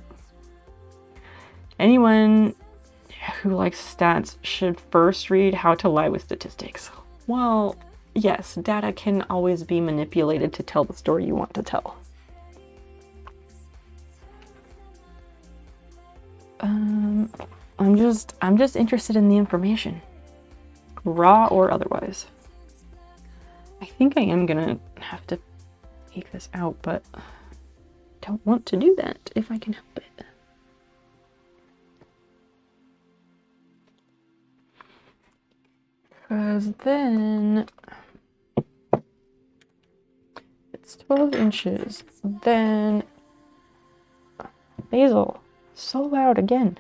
Anyone who likes stats should first read How to Lie with Statistics. Well, yes, data can always be manipulated to tell the story you want to tell. I'm just interested in the information, raw or otherwise. I think I am gonna have to take this out, but I don't want to do that if I can help it. Because then it's 12 inches. Then basil, so loud again.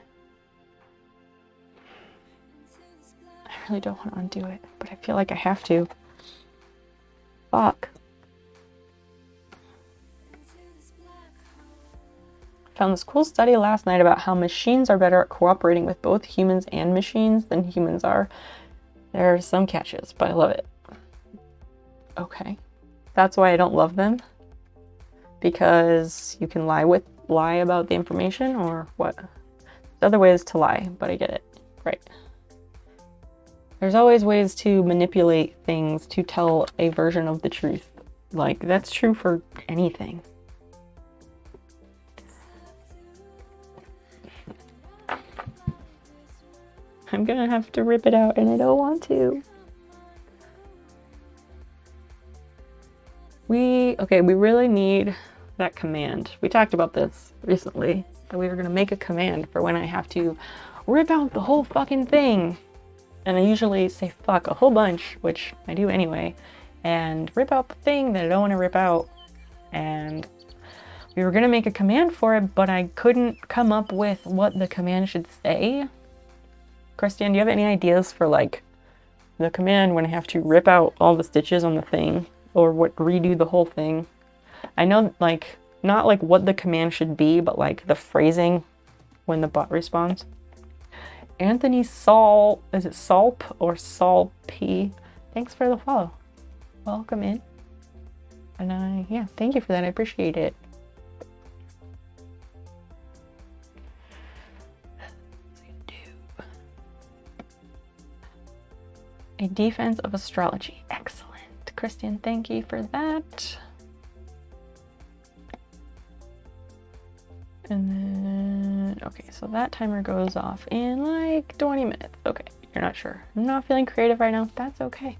I really don't want to undo it, but I feel like I have to. Fuck. Found this cool study last night about how machines are better at cooperating with both humans and machines than humans are. There are some catches, but I love it. Okay. That's why I don't love them. Because you can lie about the information, or what? There's other ways to lie, but I get it. Right. There's always ways to manipulate things to tell a version of the truth. Like, that's true for anything. I'm gonna have to rip it out and I don't want to. We really need that command. We talked about this recently, that we were gonna make a command for when I have to rip out the whole fucking thing. And I usually say fuck a whole bunch, which I do anyway, and rip out the thing that I don't want to rip out. And we were gonna make a command for it, but I couldn't come up with what the command should say. Christian, do you have any ideas for like the command when I have to rip out all the stitches on the thing, or redo the whole thing? I know, like, not like what the command should be, but like the phrasing when the bot responds. Anthony Saul, is it Salp or Saul P? Thanks for the follow. Welcome in. And yeah, thank you for that. I appreciate it. A defense of astrology. Excellent. Christian, thank you for that. And then, okay, so that timer goes off in like 20 minutes. Okay, you're not sure. I'm not feeling creative right now. That's okay.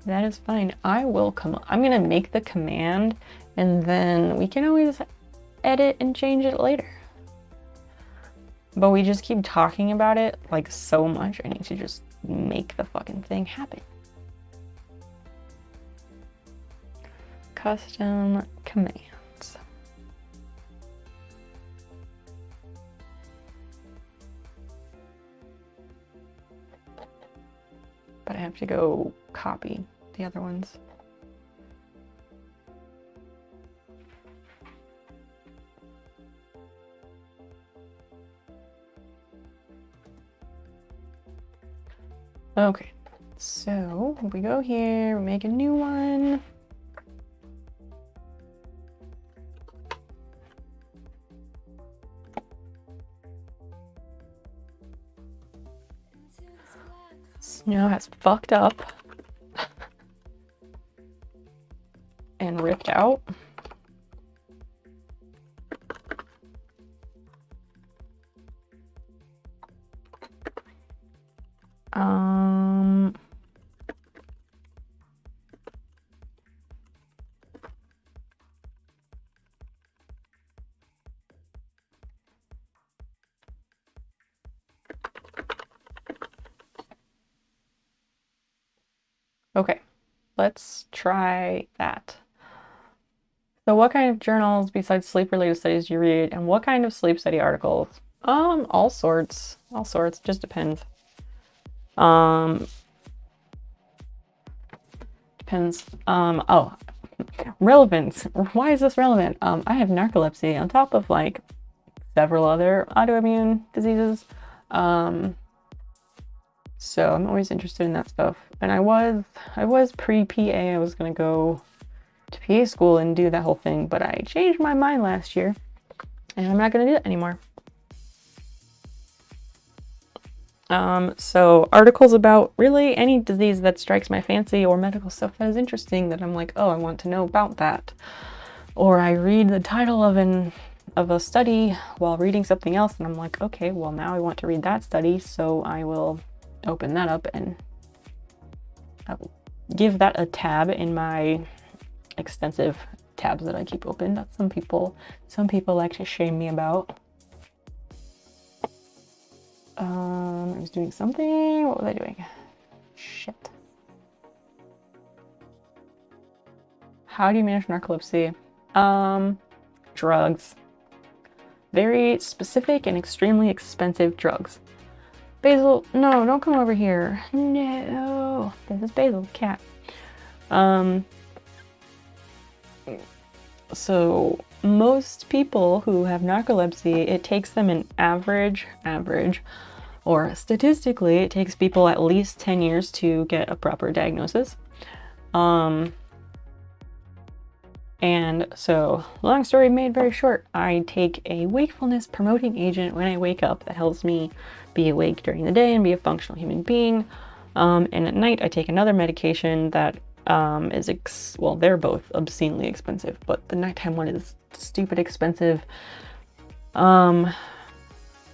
That is fine. I will come up. I'm going to make the command and then we can always edit and change it later. But we just keep talking about it like so much. I need to just make the fucking thing happen. Custom commands. But I have to go copy the other ones. Okay, so we go here, we make a new one. Snow has fucked up and ripped out. Okay, let's try that. So what kind of journals besides sleep-related studies do you read, and what kind of sleep study articles? All sorts, just depends. Depends. Oh, relevance. Why is this relevant? I have narcolepsy on top of like several other autoimmune diseases. So I'm always interested in that stuff. And I was pre-PA, I was gonna go to PA school and do that whole thing, but I changed my mind last year and I'm not gonna do that anymore. So articles about really any disease that strikes my fancy or medical stuff that is interesting that I'm like, oh, I want to know about that. Or I read the title of a study while reading something else and I'm like, okay, well now I want to read that study, so I will open that up and I will give that a tab in my extensive tabs that I keep open that some people like to shame me about. I was doing something. What was I doing? Shit. How do you manage narcolepsy? Drugs. Very specific and extremely expensive drugs. Basil, no, don't come over here. No, this is Basil, cat. So most people who have narcolepsy, it takes them an average, or statistically, it takes people at least 10 years to get a proper diagnosis. And so, long story made very short, I take a wakefulness promoting agent when I wake up that helps me be awake during the day and be a functional human being. And at night, I take another medication that well, they're both obscenely expensive, but the nighttime one is stupid expensive.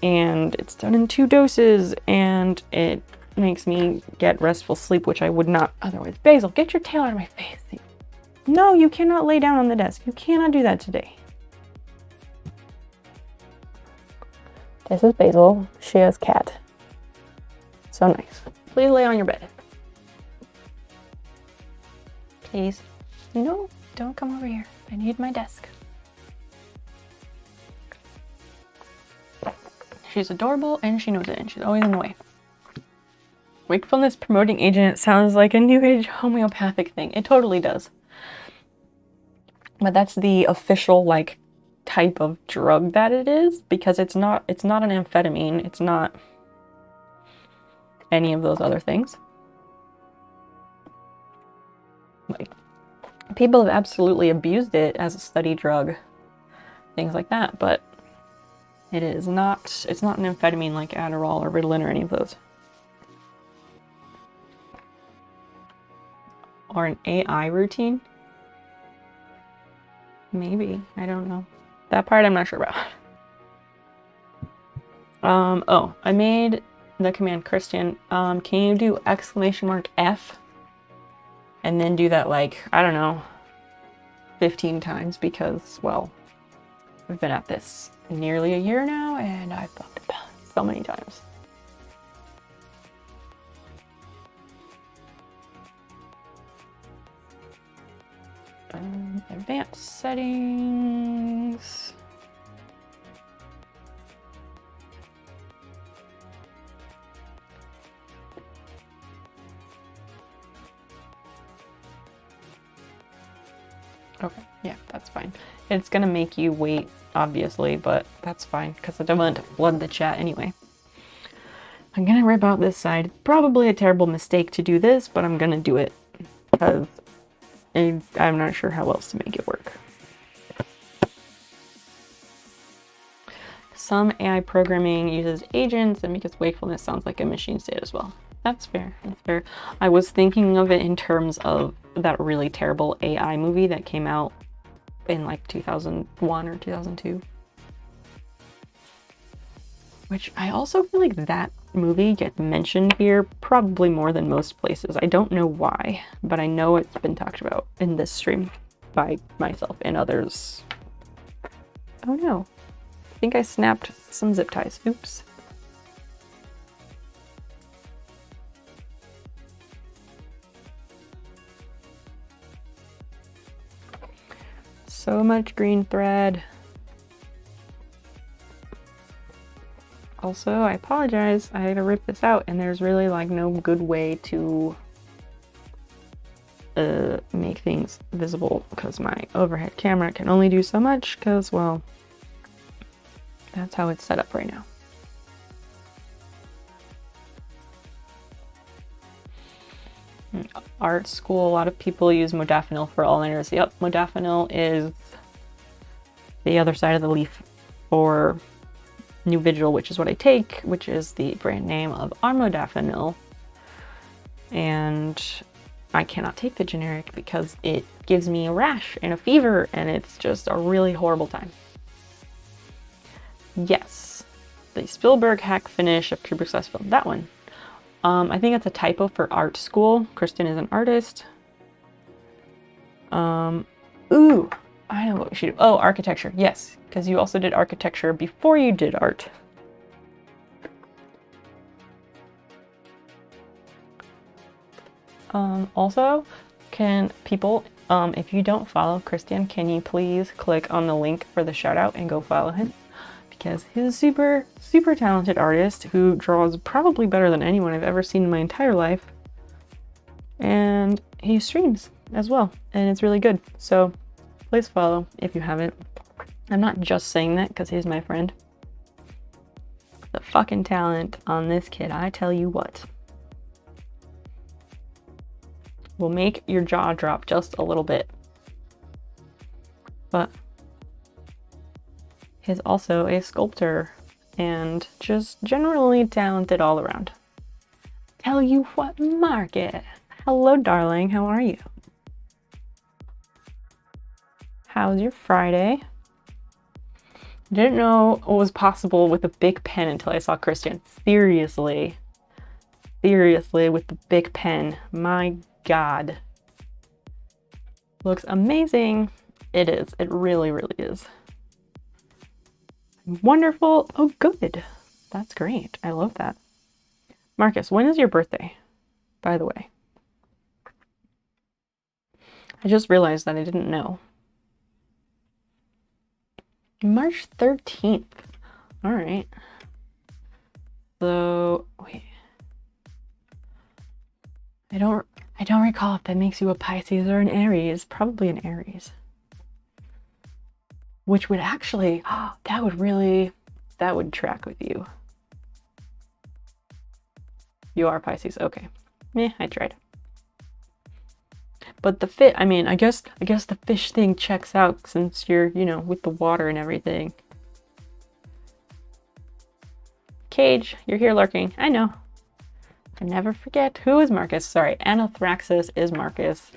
And it's done in 2 doses, and it makes me get restful sleep, which I would not otherwise. Basil, get your tail out of my face. No, you cannot lay down on the desk. You cannot do that today. This is Basil, Shia's cat. So nice. Please lay on your bed. Please. No, don't come over here. I need my desk. She's adorable and she knows it, and she's always in the way. Wakefulness promoting agent sounds like a new age homeopathic thing. It totally does. but that's the official like type of drug that it is, because it's not an amphetamine, it's not any of those other things. Like, people have absolutely abused it as a study drug, things like that, but it's not an amphetamine like Adderall or Ritalin or any of those. Or an AI routine? Maybe, I don't know. That part I'm not sure about. Oh, I made the command Christian. Can you do !F? And then do that, like, I don't know, 15 times, because, well, we've been at this nearly a year now, and I've fucked it so many times. Advanced settings. Okay, yeah, that's fine. It's gonna make you wait, obviously, but that's fine, because I don't want to flood the chat anyway. I'm gonna rip out this side. Probably a terrible mistake to do this, but I'm gonna do it, because I'm not sure how else to make it work. Some AI programming uses agents, and because wakefulness sounds like a machine state as well. That's fair, that's fair. I was thinking of it in terms of that really terrible AI movie that came out in like 2001 or 2002. Which I also feel like that movie gets mentioned here probably more than most places. I don't know why, but I know it's been talked about in this stream by myself and others. Oh no. I think I snapped some zip ties. Oops. So much green thread. Also, I apologize, I had to rip this out, and there's really like no good way to make things visible, because my overhead camera can only do so much, because, well, that's how it's set up right now. Art school, a lot of people use modafinil for all-nighters. Yep, modafinil is the other side of the leaf for New Vigil, which is what I take, which is the brand name of armodafinil. And I cannot take the generic because it gives me a rash and a fever, and it's just a really horrible time. Yes, the Spielberg hack finish of Kubrick's last film, that one. I think that's a typo for art school. Kristen is an artist. Ooh, I know what we should do. Oh, architecture, yes, because you also did architecture before you did art. Also, can people, if you don't follow Christian, can you please click on the link for the shout out and go follow him? Because he's a super, super talented artist who draws probably better than anyone I've ever seen in my entire life. And he streams as well, and it's really good. So please follow if you haven't. I'm not just saying that because he's my friend. The fucking talent on this kid, I tell you what. Will make your jaw drop just a little bit. But he's also a sculptor and just generally talented all around. Tell you what, Marcus. Hello, darling. How are you? How's your Friday? Didn't know what was possible with a big pen until I saw Christian. Seriously. Seriously, with the big pen. My God. Looks amazing. It is. It really, really is. Wonderful. Oh, good. That's great. I love that. Marcus, when is your birthday, by the way? I just realized that I didn't know. March 13th. All right. So, wait. I don't recall if that makes you a Pisces or an Aries. Probably an Aries. which would actually, that would track with you. You are Pisces, okay. I tried. But the fit, I mean, I guess the fish thing checks out since you're, you know, with the water and everything. Cage, you're here lurking. I know. I never forget. Who is Marcus? Sorry, Anathraxis is Marcus.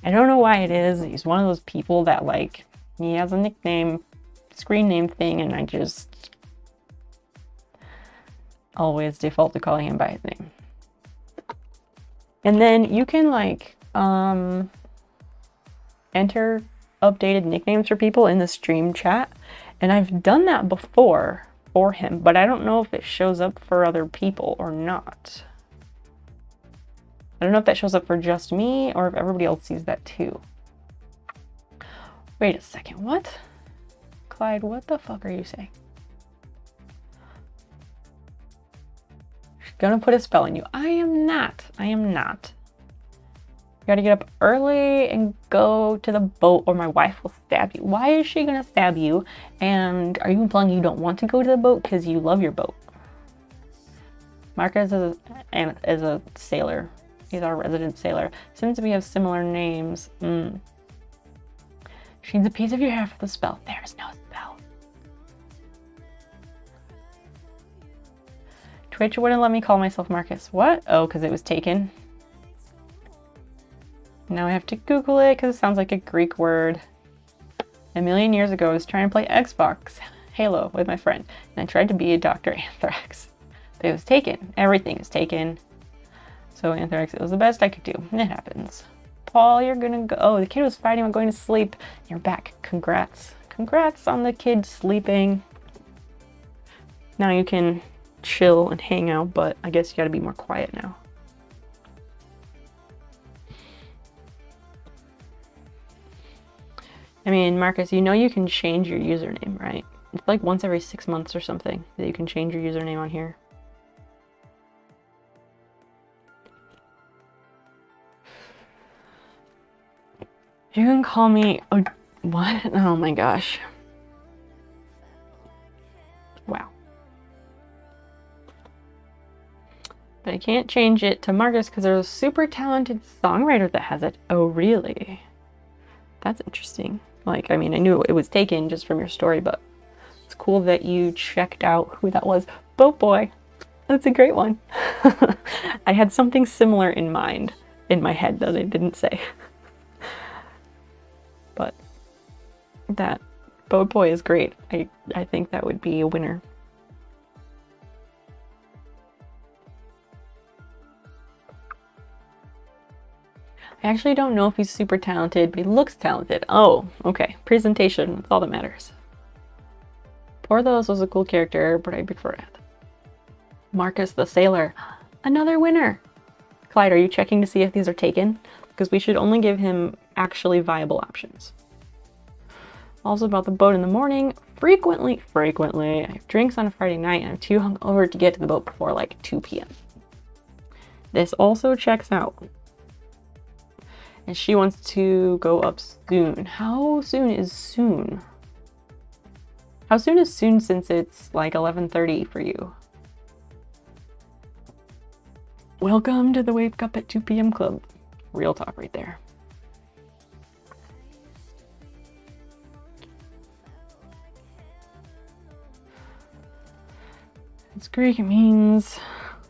I don't know why it is. He's one of those people that, like, he has a nickname, screen name thing, and I just always default to calling him by his name. And then you can, like, enter updated nicknames for people in the stream chat. And I've done that before for him, but I don't know if it shows up for other people or not. I don't know if that shows up for just me or if everybody else sees that too. Wait a second, what? Clyde, what the fuck are you saying? She's gonna put a spell on you. I am not. You gotta get up early and go to the boat or my wife will stab you. Why is she gonna stab you? And are you implying you don't want to go to the boat because you love your boat? Marcus is a sailor. He's our resident sailor. Since we have similar names. She needs a piece of your hair for the spell. There's no spell. Twitch wouldn't let me call myself Marcus. What? Oh, because it was taken. Now I have to Google it because it sounds like a Greek word. A million years ago, I was trying to play Xbox Halo with my friend, and I tried to be a Dr. Anthrax. But it was taken. Everything is taken. So Anthrax, it was the best I could do. It happens. Paul, you're gonna go. Oh, the kid was fighting while going to sleep. You're back. Congrats. Congrats on the kid sleeping. Now you can chill and hang out, but I guess you gotta be more quiet now. I mean, Marcus, you know you can change your username, right? It's like once every 6 months or something that you can change your username on here. You can call me... Oh, what? Oh my gosh. Wow. But I can't change it to Marcus because there's a super talented songwriter that has it. Oh, really? That's interesting. Like, I mean, I knew it was taken just from your story, but it's cool that you checked out who that was. Boat Boy. That's a great one. I had something similar in mind, in my head, that I didn't say. But that Boat Boy is great. I think that would be a winner. I actually don't know if he's super talented, but he looks talented. Oh, okay. Presentation, that's all that matters. Porthos was a cool character, but I prefer it. Marcus the Sailor. Another winner! Clyde, are you checking to see if these are taken? Because we should only give him actually viable options. Also about the boat in the morning. Frequently, I have drinks on a Friday night and I'm too hungover to get to the boat before like 2 p.m. This also checks out. And she wants to go up soon. How soon is soon? How soon is soon since it's like 11:30 for you? Welcome to the Wake Up at 2 p.m. club. Real talk right there. It's Greek, it means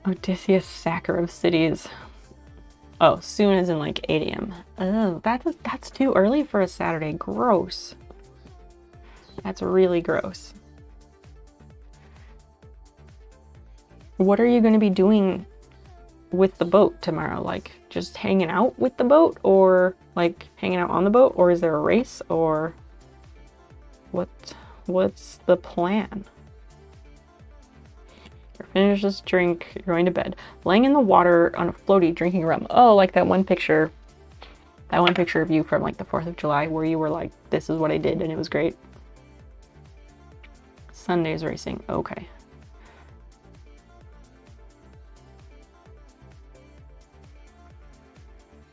Odysseus, sacker of cities. Oh, soon as in like 8 a.m. Oh, that's too early for a Saturday. Gross. That's really gross. What are you going to be doing with the boat tomorrow? Like just hanging out with the boat, or like hanging out on the boat, or is there a race, or what's the plan? Finish this drink, you're going to bed. Laying in the water on a floaty drinking rum. Oh, like that one picture of you from like the 4th of July where you were like, this is what I did and it was great. Sunday's racing, okay.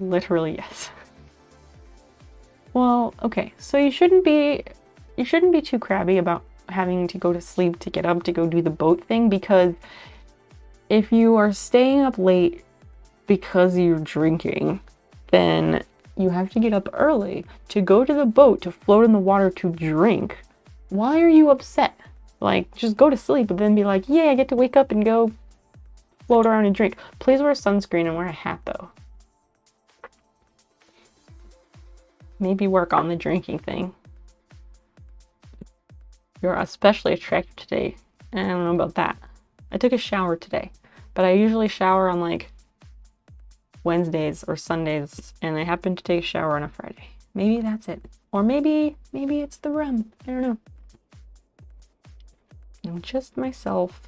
Literally, yes. Well, okay, so you shouldn't be you shouldn't be too crabby about having to go to sleep to get up to go do the boat thing, because if you are staying up late because you're drinking, then you have to get up early to go to the boat to float in the water to drink. Why are you upset? Like, just go to sleep and then be like, yeah, I get to wake up and go float around and drink. Please wear sunscreen and wear a hat though. Maybe work on the drinking thing. You're especially attractive today. I don't know about that. I took a shower today, but I usually shower on like Wednesdays or Sundays, and I happened to take a shower on a Friday. Maybe that's it. Or maybe it's the rum. I don't know. I'm just myself.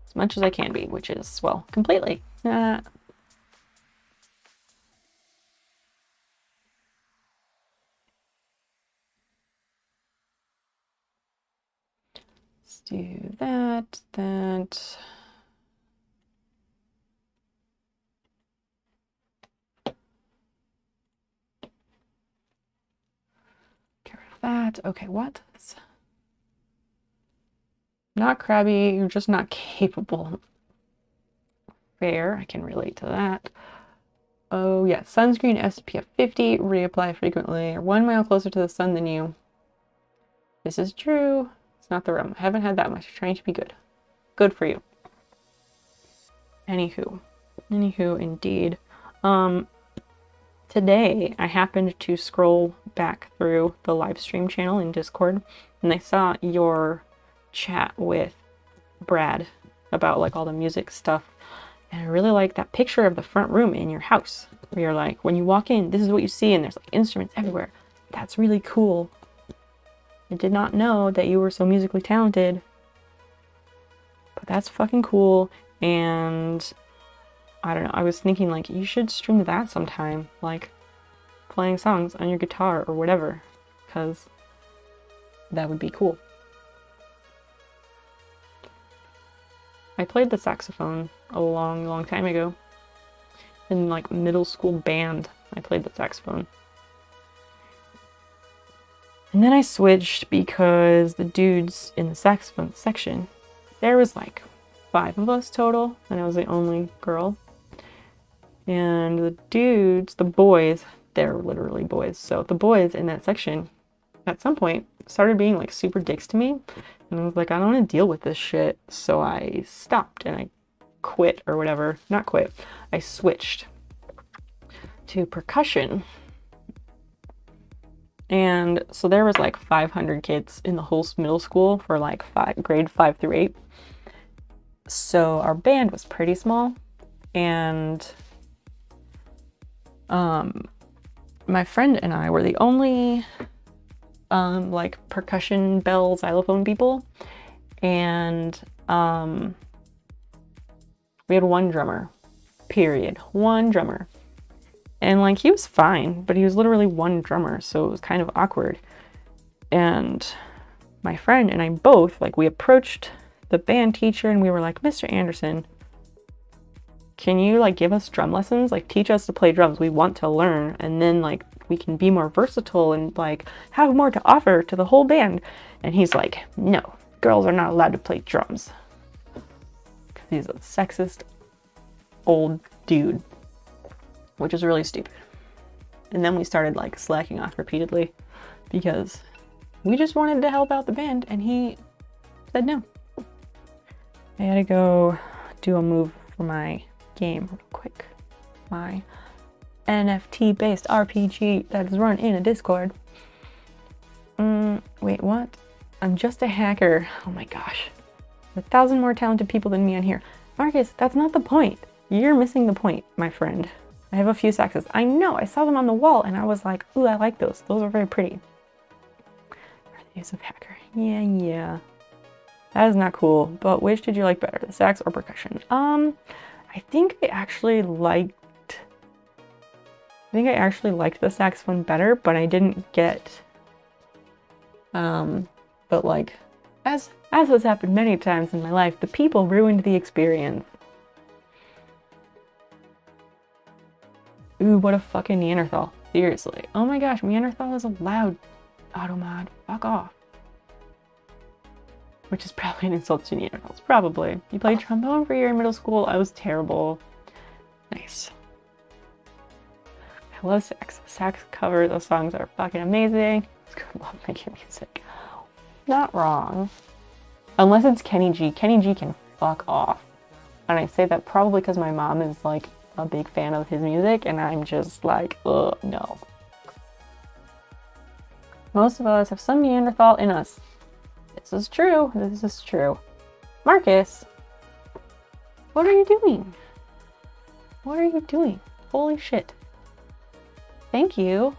As much as I can be, which is, well, completely. Let's do that. Get rid of that. Okay, what? Not crabby, you're just not capable. Fair, I can relate to that. Oh yeah, sunscreen SPF 50, reapply frequently. You're 1 mile closer to the sun than you. This is true. It's not the rum. I haven't had that much. Trying to be good. Good for you. Anywho, indeed. Today I happened to scroll back through the live stream channel in Discord, and I saw your chat with Brad about like all the music stuff, and I really like that picture of the front room in your house where you're like, when you walk in, this is what you see, and there's like instruments everywhere. That's really cool. I did not know that you were so musically talented, but that's fucking cool. And I don't know, I was thinking like you should stream that sometime, like playing songs on your guitar or whatever, because that would be cool. I played the saxophone a long time ago. In like middle school band, I played the saxophone. And then I switched because the dudes in the saxophone section, there was like 5 of us total, and I was the only girl. And the dudes, the boys, they're literally boys. So the boys in that section at some point started being like super dicks to me. And I was like, I don't want to deal with this shit. So I stopped and I quit or whatever. Not quit. I switched to percussion. And so there was like 500 kids in the whole middle school for like grade 5 through 8. So our band was pretty small. And my friend and I were the only like percussion bell xylophone people, and we had one drummer, period. One drummer. And like he was fine, but he was literally one drummer, so it was kind of awkward. And my friend and I both, like, we approached the band teacher and we were like, Mr. Anderson, can you like give us drum lessons? Like teach us to play drums. We want to learn, and then like we can be more versatile and like have more to offer to the whole band. And he's like, no, girls are not allowed to play drums. Because he's a sexist old dude, which is really stupid. And then we started like slacking off repeatedly because we just wanted to help out the band, and he said no. I had to go do a move for my game real quick. My NFT based RPG that is run in a Discord. Wait, what? I'm just a hacker. Oh my gosh. 1,000 more talented people than me on here. Marcus, that's not the point. You're missing the point, my friend. I have a few saxes. I know, I saw them on the wall and I was like, ooh, I like those. Those are very pretty. Use of hacker. Yeah. That is not cool, but which did you like better, the sax or percussion? I think I actually liked the saxophone better, but I didn't get, but like, as has happened many times in my life, the people ruined the experience. Ooh, what a fucking Neanderthal. Seriously. Oh my gosh, Neanderthal is allowed. Automod, fuck off. Which is probably an insult to Neanderthals. Probably. You played trombone for a year in middle school? I was terrible. Nice. I love sax. Sax covers, those songs are fucking amazing. I love making music. Not wrong. Unless it's Kenny G. Kenny G can fuck off. And I say that probably because my mom is like a big fan of his music and I'm just like, ugh, no. Most of us have some Neanderthal in us. This is true. This is true. Marcus, what are you doing? What are you doing? Holy shit. Thank you.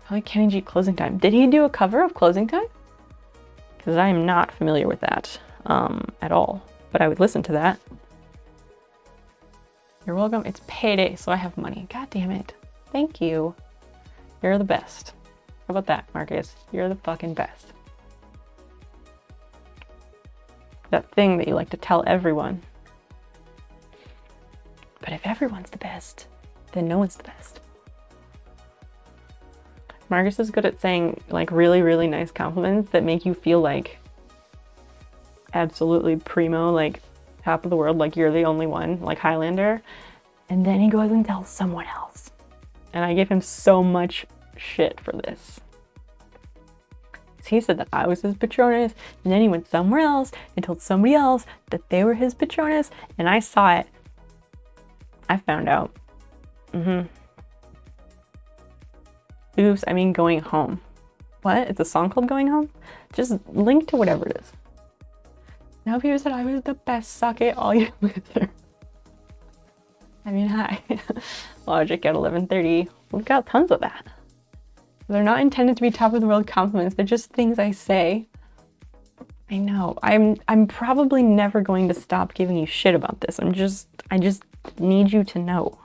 I like Kenny G Closing Time. Did he do a cover of Closing Time? Because I am not familiar with that at all. But I would listen to that. You're welcome. It's payday, so I have money. God damn it. Thank you. You're the best. How about that, Marcus? You're the fucking best. That thing that you like to tell everyone. But if everyone's the best, then no one's the best. Marcus is good at saying like really, really nice compliments that make you feel like absolutely primo, like top of the world, like you're the only one, like Highlander. And then he goes and tells someone else. And I give him so much shit for this. He said that I was his Patronus, and then he went somewhere else and told somebody else that they were his Patronus, and I saw it. I found out. Oops, I mean Going Home. What? It's a song called Going Home? Just link to whatever it is. Now people said I was the best, suck it, all you losers. I mean, hi. Logic at 11:30. We've got tons of that. They're not intended to be top of the world compliments. They're just things I say. I know. I'm probably never going to stop giving you shit about this. I just need you to know.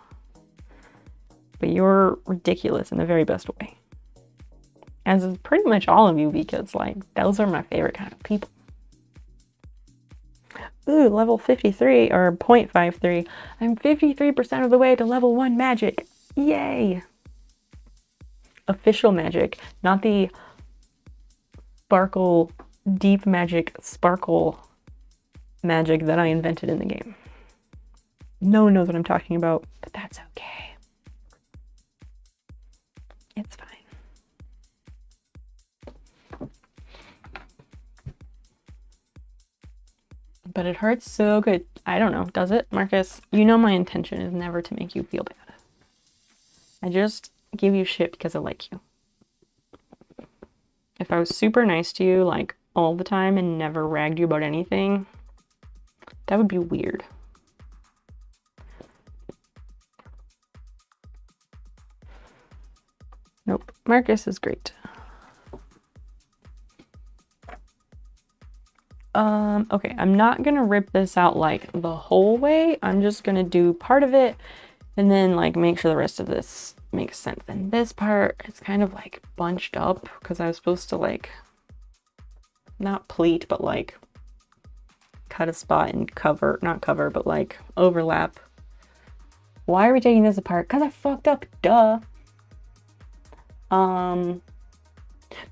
But you're ridiculous in the very best way. As is pretty much all of you, because like those are my favorite kind of people. Ooh, level 53 or 0.53. I'm 53% of the way to level 1 magic. Yay! Official magic, not the sparkle, deep magic, sparkle magic that I invented in the game. No one knows what I'm talking about, but that's okay. It's fine. But it hurts so good. I don't know, does it, Marcus? You know my intention is never to make you feel bad. I just give you shit because I like you. If I was super nice to you like all the time and never ragged you about anything, that would be weird. Nope, Marcus is great. Okay, I'm not gonna rip this out like the whole way. I'm just gonna do part of it and then like make sure the rest of this makes sense. And this part, it's kind of like bunched up because I was supposed to like, not pleat, but like cut a spot and cover, not cover, but like overlap. Why are we taking this apart? Because I fucked up, duh.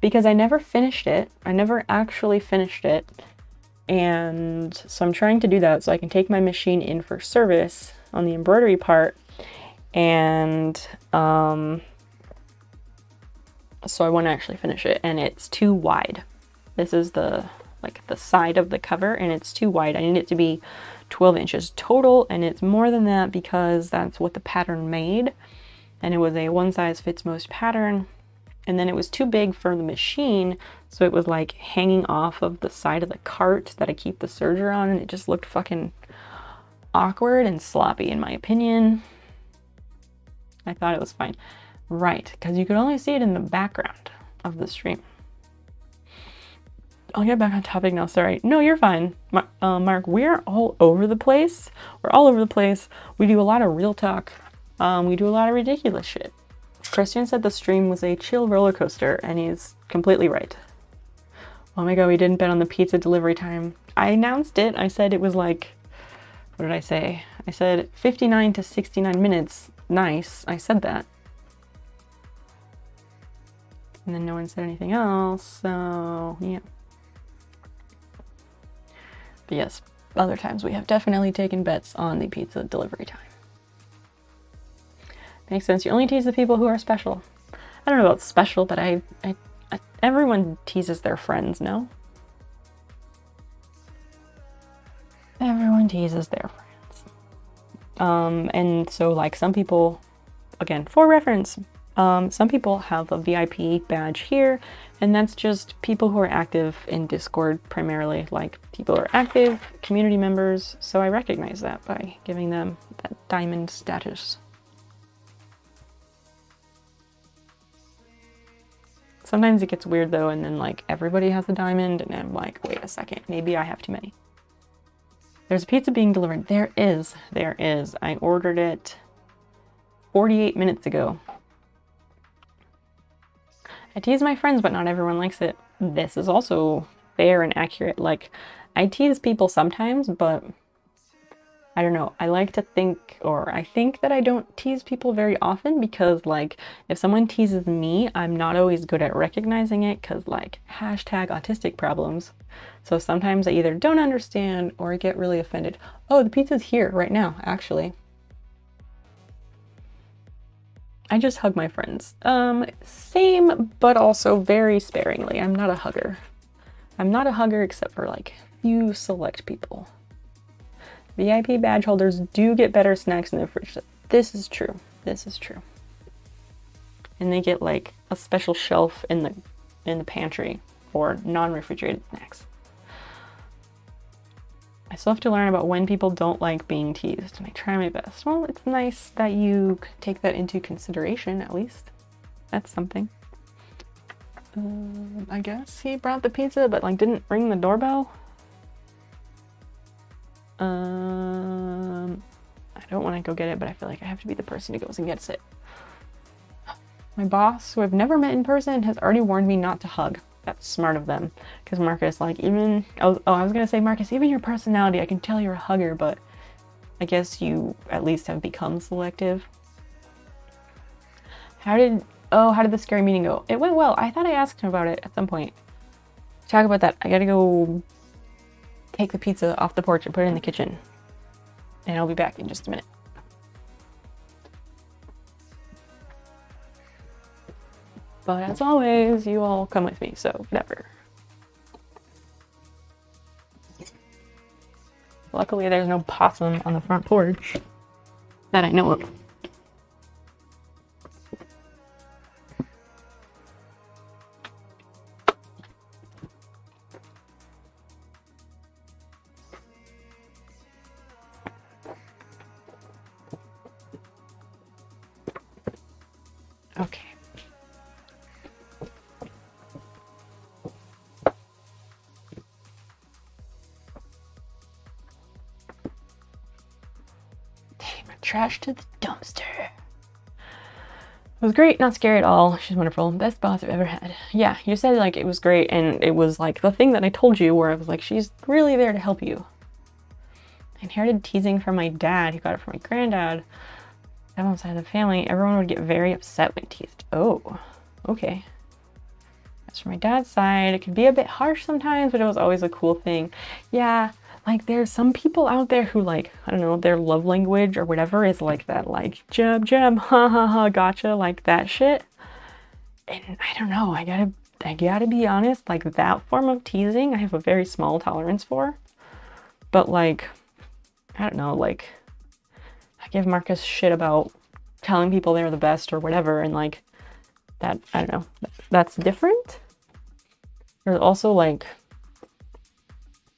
Because I never finished it. I never actually finished it. And so I'm trying to do that so I can take my machine in for service on the embroidery part. And so I want to actually finish it, and it's too wide. This is the side of the cover, and it's too wide. I need it to be 12 inches total, and it's more than that because that's what the pattern made, and it was a one size fits most pattern. And then it was too big for the machine, so it was like hanging off of the side of the cart that I keep the serger on, and it just looked fucking awkward and sloppy in my opinion. I thought it was fine. Right, because you could only see it in the background of the stream. I'll get back on topic now, sorry. No, you're fine, Mark. We're all over the place. We're all over the place. We do a lot of real talk. We do a lot of ridiculous shit. Christian said the stream was a chill roller coaster, and he's completely right. Oh my god, we didn't bet on the pizza delivery time. I announced it. I said it was like, what did I say? I said 59 to 69 minutes. Nice. I said that. And then no one said anything else, so yeah. But yes, other times we have definitely taken bets on the pizza delivery time. Makes sense. You only tease the people who are special. I don't know about special, but everyone teases their friends, no? Everyone teases their friends. And so like some people, again, for reference, some people have a VIP badge here, and that's just people who are active in Discord primarily, like people who are active, community members, so I recognize that by giving them that diamond status. Sometimes it gets weird though, and then like everybody has a diamond, and I'm like, wait a second, maybe I have too many. There's a pizza being delivered. There is. I ordered it 48 minutes ago. I tease my friends, but not everyone likes it. This is also fair and accurate. Like, I tease people sometimes, but I don't know. I like to think, or I think that I don't tease people very often because, like, if someone teases me, I'm not always good at recognizing it because, like, hashtag autistic problems. So sometimes I either don't understand or I get really offended. Oh, the pizza's here right now, actually. I just hug my friends. Same, but also very sparingly. I'm not a hugger. I'm not a hugger except for, like, few select people. VIP badge holders do get better snacks in their fridge. This is true. This is true. And they get like a special shelf in the pantry for non-refrigerated snacks. I still have to learn about when people don't like being teased, and I try my best. Well, it's nice that you take that into consideration, at least. That's something. I guess he brought the pizza, but like didn't ring the doorbell. I don't want to go get it, but I feel like I have to be the person who goes and gets it. My boss, who I've never met in person, has already warned me not to hug. That's smart of them. Because Marcus, like, even... I was going to say, Marcus, even your personality, I can tell you're a hugger, but I guess you at least have become selective. How did the scary meeting go? It went well. I thought I asked him about it at some point. Talk about that. I gotta go take the pizza off the porch and put it in the kitchen. And I'll be back in just a minute. But as always, you all come with me, so whatever. Luckily, there's no possum on the front porch that I know of. Okay. Take my trash to the dumpster. It was great, not scary at all. She's wonderful. Best boss I've ever had. Yeah, you said like it was great, and it was like the thing that I told you where I was like, she's really there to help you. I inherited teasing from my dad. He got it from my granddad. On the side of the family, everyone would get very upset when teased. Oh, okay. As for my dad's side, it could be a bit harsh sometimes, but it was always a cool thing. Yeah, like there's some people out there who like, I don't know, their love language or whatever is like that, like jab, jab, ha ha ha, gotcha, like that shit. And I don't know, I gotta be honest, like that form of teasing, I have a very small tolerance for. But like, I don't know, like, I give Marcus shit about telling people they're the best or whatever, and like that, I don't know, that's different. There's also like,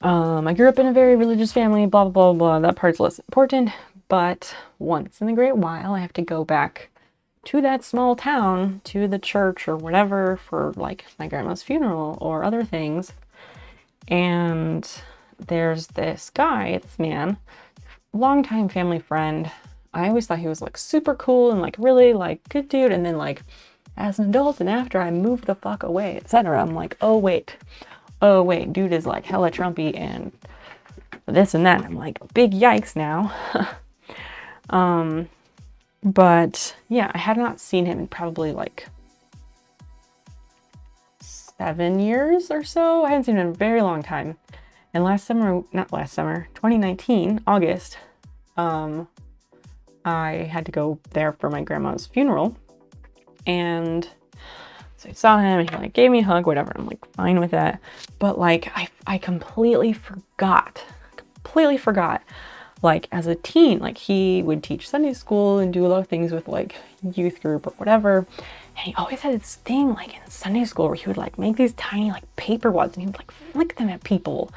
I grew up in a very religious family, blah, blah, blah, blah, that part's less important, but once in a great while, I have to go back to that small town, to the church or whatever for like my grandma's funeral or other things, and there's this guy, this man, longtime family friend. I always thought he was like super cool and like really like good dude, and then like as an adult and after I moved the fuck away, etc., I'm like, oh wait, dude is like hella Trumpy and this and that. I'm like, big yikes now. But yeah, I had not seen him in probably like 7 years or so. I haven't seen him in a very long time. And not last summer, 2019, August, I had to go there for my grandma's funeral. And so I saw him and he like gave me a hug, whatever. I'm like fine with that. But like I completely forgot. Like as a teen, like he would teach Sunday school and do a lot of things with like youth group or whatever. And he always had this thing like in Sunday school where he would like make these tiny like paper wads and he would like flick them at people.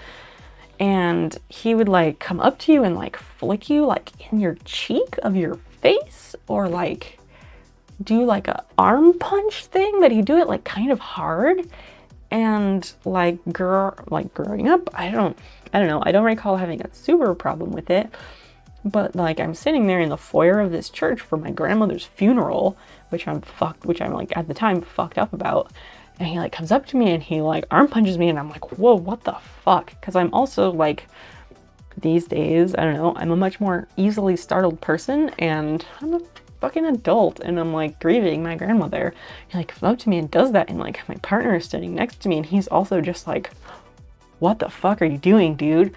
And he would like come up to you and like flick you like in your cheek of your face, or like do like a arm punch thing that he'd do it like kind of hard. And like growing up, I don't know, I don't recall having a super problem with it. But like I'm sitting there in the foyer of this church for my grandmother's funeral, which I'm like at the time fucked up about. And he like comes up to me and he like arm punches me and I'm like, whoa, what the fuck? Because I'm also like, these days, I don't know, I'm a much more easily startled person and I'm a fucking adult and I'm like grieving my grandmother. He like comes up to me and does that and like my partner is sitting next to me and he's also just like, what the fuck are you doing, dude?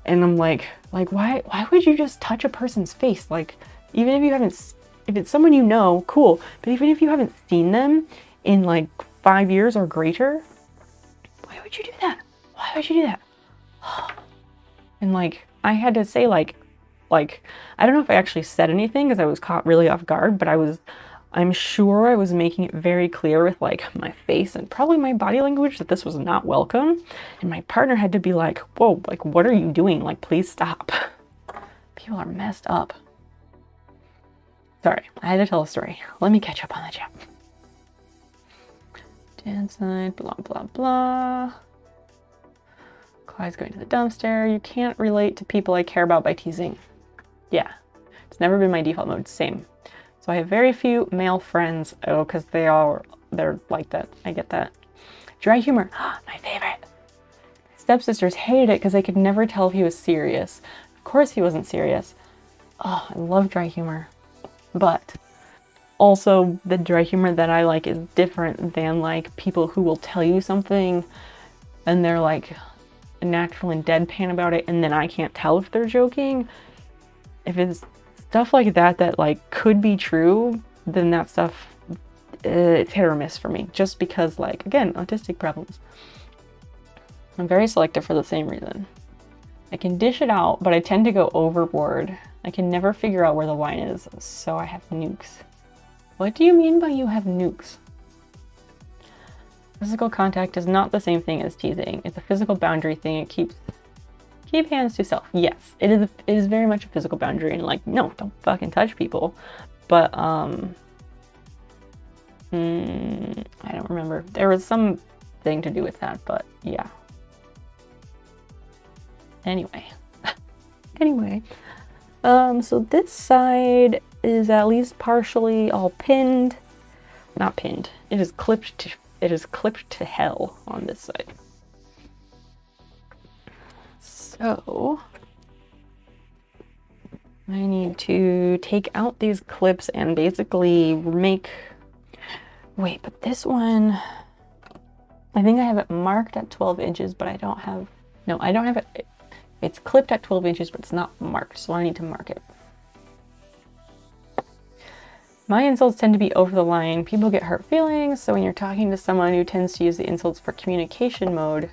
And I'm like why would you just touch a person's face? Like even if it's someone you know, cool, but even if you haven't seen them in like 5 years or greater, why would you do that? Why would you do that? And like I had to say like I don't know if I actually said anything because I was caught really off guard, but I'm sure I was making it very clear with like my face and probably my body language that this was not welcome. And my partner had to be like, whoa, like what are you doing? Like please stop. People are messed up. Sorry, I had to tell a story. Let me catch up on the chat. Dance night, blah, blah, blah. Clyde's going to the dumpster. You can't relate to people I care about by teasing. Yeah, it's never been my default mode. Same. So I have very few male friends. Oh, because they're like that. I get that. Dry humor. My favorite. Stepsisters hated it because they could never tell if he was serious. Of course he wasn't serious. Oh, I love dry humor. But also the dry humor that I like is different than like people who will tell you something and they're like natural and deadpan about it and then I can't tell if they're joking. If it's stuff like that like could be true, then that stuff it's hit or miss for me, just because like again, autistic problems. I'm very selective for the same reason. I can dish it out, but I tend to go overboard. I can never figure out where the line is, so I have nukes. What do you mean by you have nukes? Physical contact is not the same thing as teasing. It's a physical boundary thing. It keep hands to self. Yes, it is very much a physical boundary and like, no, don't fucking touch people. But I don't remember. There was some thing to do with that, but yeah. Anyway. So this side is at least partially all pinned. Not pinned. It is clipped to hell on this side. So I need to take out these clips and basically make, wait, but this one, I think I have it marked at 12 inches, but I don't have it. It's clipped at 12 inches, but it's not marked, so I need to mark it. My insults tend to be over the line. People get hurt feelings, so when you're talking to someone who tends to use the insults for communication mode,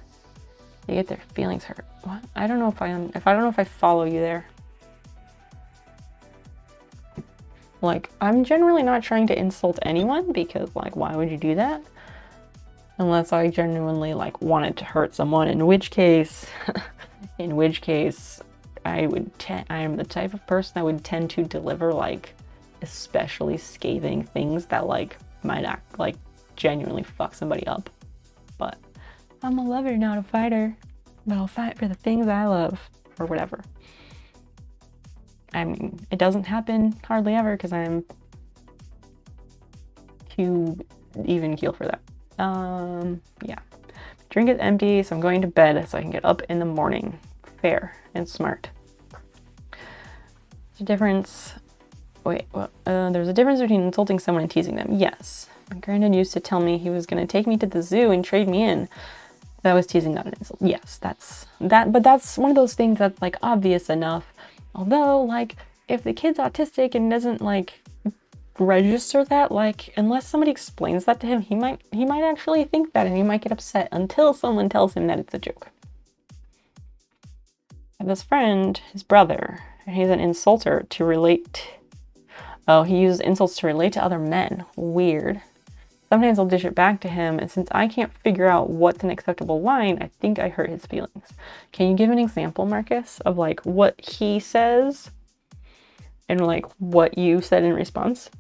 they get their feelings hurt. What? I don't know if I follow you there. Like, I'm generally not trying to insult anyone because, like, why would you do that? Unless I genuinely, like, wanted to hurt someone, in which case, I am the type of person that would tend to deliver, like, especially scathing things that, like, might act, like, genuinely fuck somebody up. But I'm a lover, not a fighter. But I'll fight for the things I love, or whatever. I mean, it doesn't happen hardly ever because I'm too even keel for that. Yeah. Drink is empty, so I'm going to bed so I can get up in the morning. Fair and smart. There's a difference. Wait, well, there's a difference between insulting someone and teasing them. Yes. My granddad used to tell me he was going to take me to the zoo and trade me in. That was teasing, not an insult. Yes, but that's one of those things that's like obvious enough. Although, like, if the kid's autistic and doesn't like register that, like, unless somebody explains that to him, he might actually think that, and he might get upset until someone tells him that it's a joke. I have this friend, his brother, and he's an insulter to relate. Oh, he uses insults to relate to other men. Weird. Sometimes I'll dish it back to him, and since I can't figure out what's an acceptable line, I think I hurt his feelings. Can you give an example, Marcus, of like what he says and like what you said in response?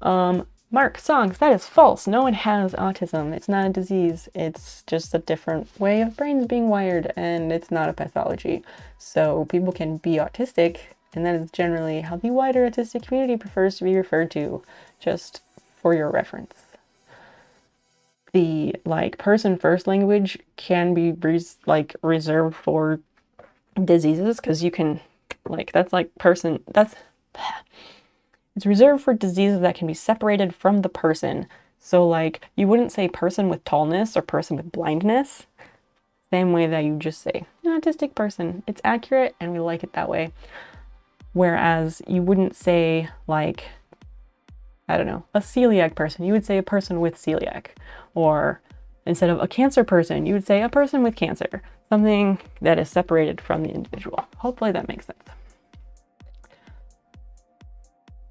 Mark, songs, that is false. No one has autism. It's not a disease. It's just a different way of brains being wired, and it's not a pathology. So people can be autistic, and that is generally how the wider autistic community prefers to be referred to, just for your reference. The like person first language can be reserved for diseases, because you can like it's reserved for diseases that can be separated from the person. So like you wouldn't say person with tallness or person with blindness, same way that you just say autistic person. It's accurate and we like it that way. Whereas you wouldn't say like, I don't know, a celiac person. You would say a person with celiac. Or instead of a cancer person, you would say a person with cancer. Something that is separated from the individual. Hopefully that makes sense.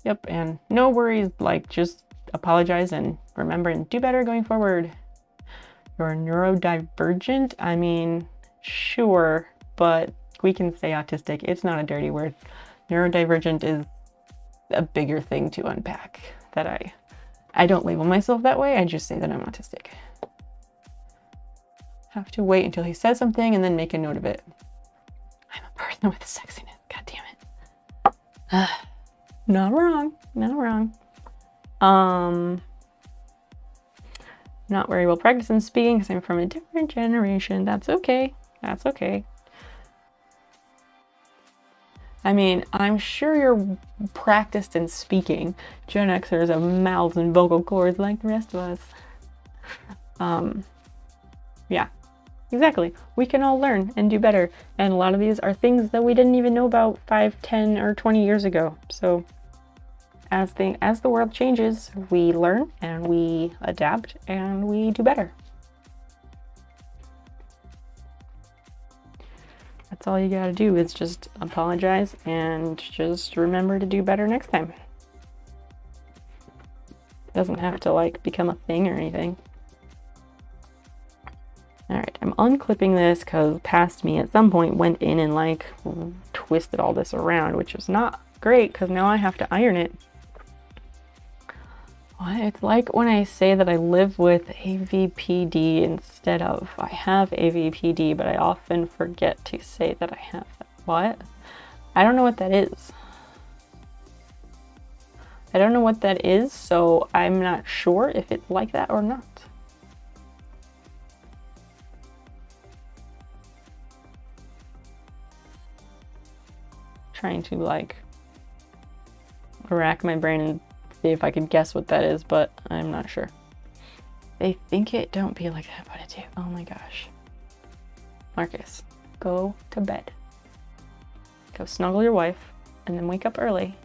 Yep, and no worries, like just apologize and remember and do better going forward. You're neurodivergent? I mean, sure, but we can say autistic. It's not a dirty word. Neurodivergent is a bigger thing to unpack that I don't label myself that way. I just say that I'm autistic. Have to wait until he says something and then make a note of it. I'm a person with sexiness. God damn it. Not wrong. Not wrong. Not very well practiced in speaking because I'm from a different generation. That's okay. That's okay. I mean, I'm sure you're practiced in speaking. Gen Xers have mouths and vocal cords like the rest of us. Yeah, exactly. We can all learn and do better. And a lot of these are things that we didn't even know about 5, 10, or 20 years ago. So as the world changes, we learn and we adapt and we do better. That's all you gotta do is just apologize and just remember to do better next time. It doesn't have to like become a thing or anything. Alright, I'm unclipping this because past me at some point went in and like twisted all this around, which is not great because now I have to iron it. It's like when I say that I live with AVPD instead of I have AVPD, but I often forget to say that I have that. What? I don't know what that is. I don't know what that is, so I'm not sure if it's like that or not. Trying to like rack my brain and see if I could guess what that is, but I'm not sure. They think it don't be like that, but it do. Oh my gosh. Marcus, go to bed. Go snuggle your wife, and then wake up early.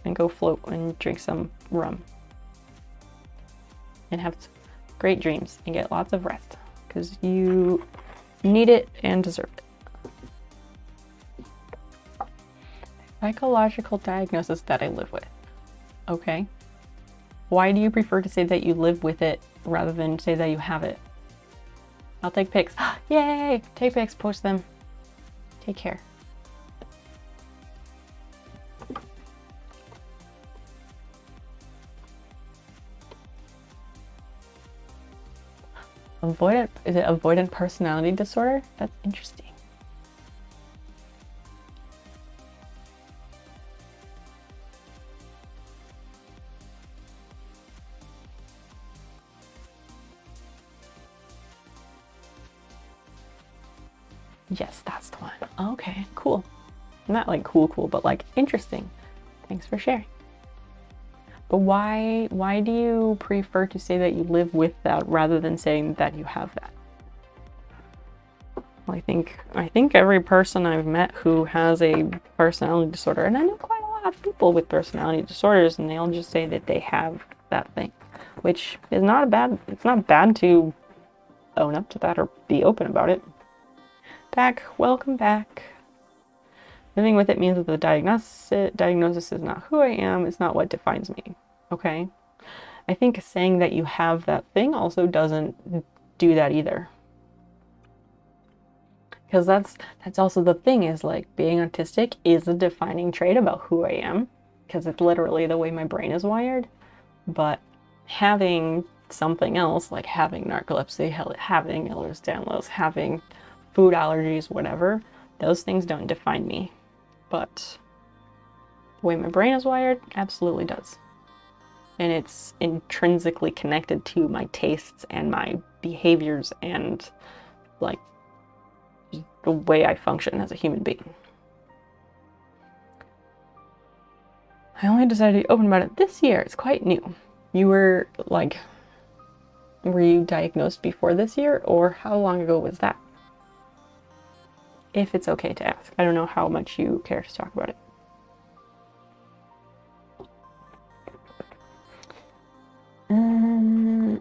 And go float and drink some rum. And have great dreams and get lots of rest. Because you need it and deserve it. Psychological diagnosis that I live with. Okay. Why do you prefer to say that you live with it rather than say that you have it? I'll take pics. Yay! Take pics, post them. Take care. Avoidant, is it avoidant personality disorder? That's interesting. Yes, that's the one. Okay, cool. Not like cool, but like interesting. Thanks for sharing. But why do you prefer to say that you live with that rather than saying that you have that? Well, I think every person I've met who has a personality disorder, and I know quite a lot of people with personality disorders, and they'll just say that they have that thing, which is it's not bad to own up to that or be open about it. Welcome back. Living with it means that the diagnosis is not who I am, it's not what defines me. Okay? I think saying that you have that thing also doesn't do that either. Because that's also the thing, is like being autistic is a defining trait about who I am, because it's literally the way my brain is wired. But having something else, like having narcolepsy, having Ehlers-Danlos, having food allergies, whatever, those things don't define me. But the way my brain is wired absolutely does. And it's intrinsically connected to my tastes and my behaviors and like the way I function as a human being. I only decided to be open about it this year. It's quite new. Were you diagnosed before this year, or how long ago was that? If it's okay to ask. I don't know how much you care to talk about it.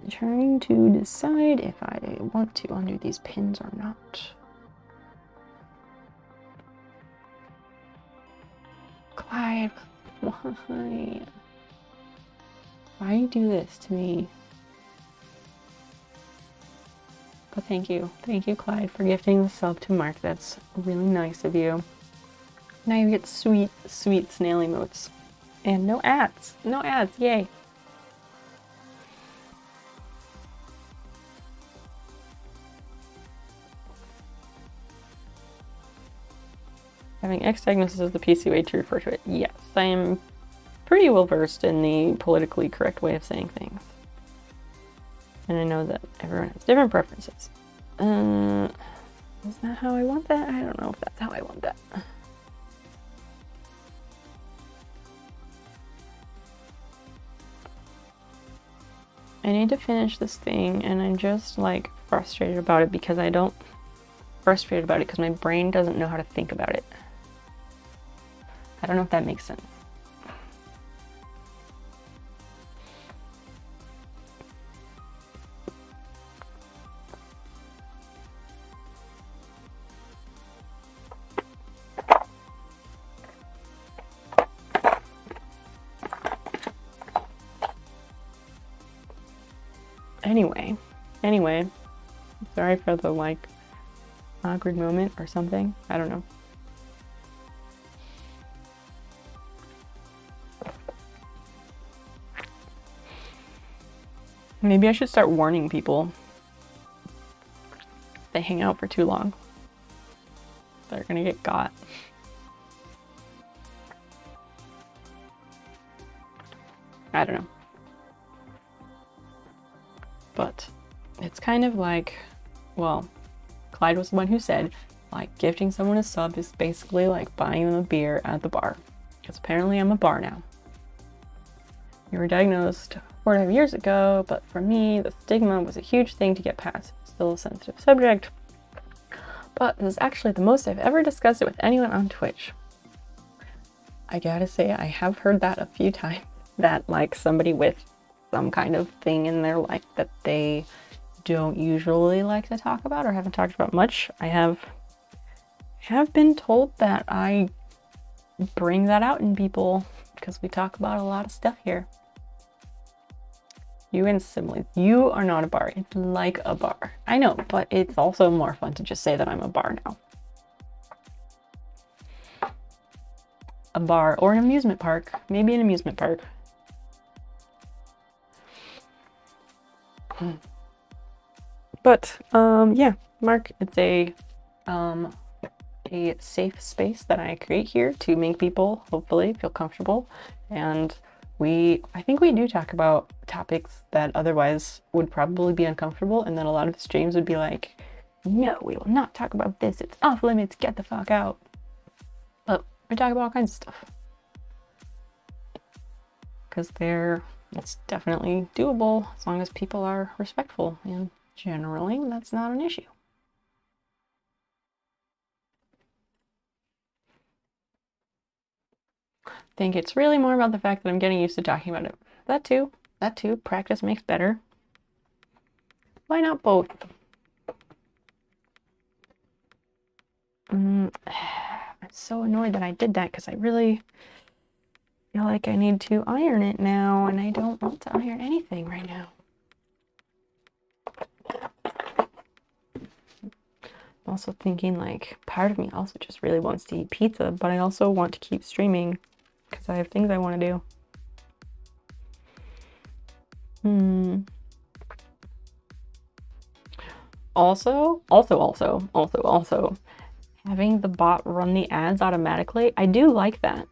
Trying to decide if I want to undo these pins or not. Clyde, why? Why do you do this to me? But thank you, Clyde, for gifting the sub to Mark. That's really nice of you. Now you get sweet, sweet snail emotes. And no ads. No ads, yay. Having X diagnosis is the PC way to refer to it. Yes, I am pretty well versed in the politically correct way of saying things. And I know that everyone has different preferences. Is that how I want that? I don't know if that's how I want that. I need to finish this thing, and I'm just like frustrated about it because my brain doesn't know how to think about it. I don't know if that makes sense. Anyway, sorry for the like awkward moment or something. I don't know. Maybe I should start warning people if they hang out for too long. They're gonna get got. I don't know. But it's kind of like, well, Clyde was the one who said, like, gifting someone a sub is basically like buying them a beer at the bar. Because apparently I'm a bar now. You were diagnosed 4.5 years ago, but for me, the stigma was a huge thing to get past. Still a sensitive subject. But this is actually the most I've ever discussed it with anyone on Twitch. I gotta say, I have heard that a few times. That, like, somebody with some kind of thing in their life that they don't usually like to talk about or haven't talked about much. I have been told that I bring that out in people because we talk about a lot of stuff here. You and similes. You are not a bar. It's like a bar. I know, but it's also more fun to just say that I'm a bar now. A bar or an amusement park. Maybe an amusement park. But yeah, Mark, it's a safe space that I create here to make people hopefully feel comfortable, and I think we do talk about topics that otherwise would probably be uncomfortable, and then a lot of streams would be like, no, we will not talk about this, it's off limits, get the fuck out. But we talk about all kinds of stuff. because it's definitely doable as long as people are respectful, and generally that's not an issue. I think it's really more about the fact that I'm getting used to talking about it. That too, practice makes better. Why not both? I'm so annoyed that I did that because I really feel like I need to iron it now, and I don't want to iron anything right now. I'm also thinking, like, part of me also just really wants to eat pizza, but I also want to keep streaming because I have things I want to do. Also, having the bot run the ads automatically, I do like that.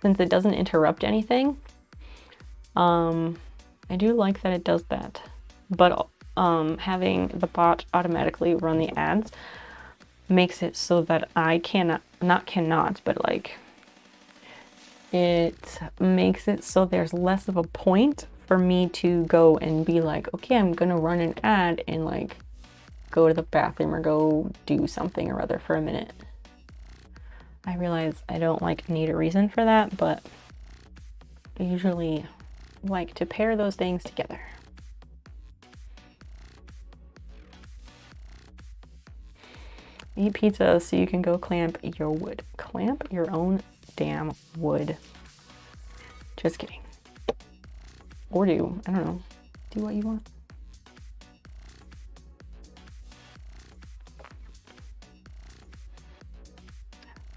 Since it doesn't interrupt anything, I do like that it does that. But having the bot automatically run the ads makes it so that I but like, it makes it so there's less of a point for me to go and be like, okay, I'm gonna run an ad and like go to the bathroom or go do something or other for a minute. I realize I don't like need a reason for that, but I usually like to pair those things together. Eat pizza so you can go clamp your wood. Clamp your own damn wood. Just kidding. Or do, I don't know, do what you want.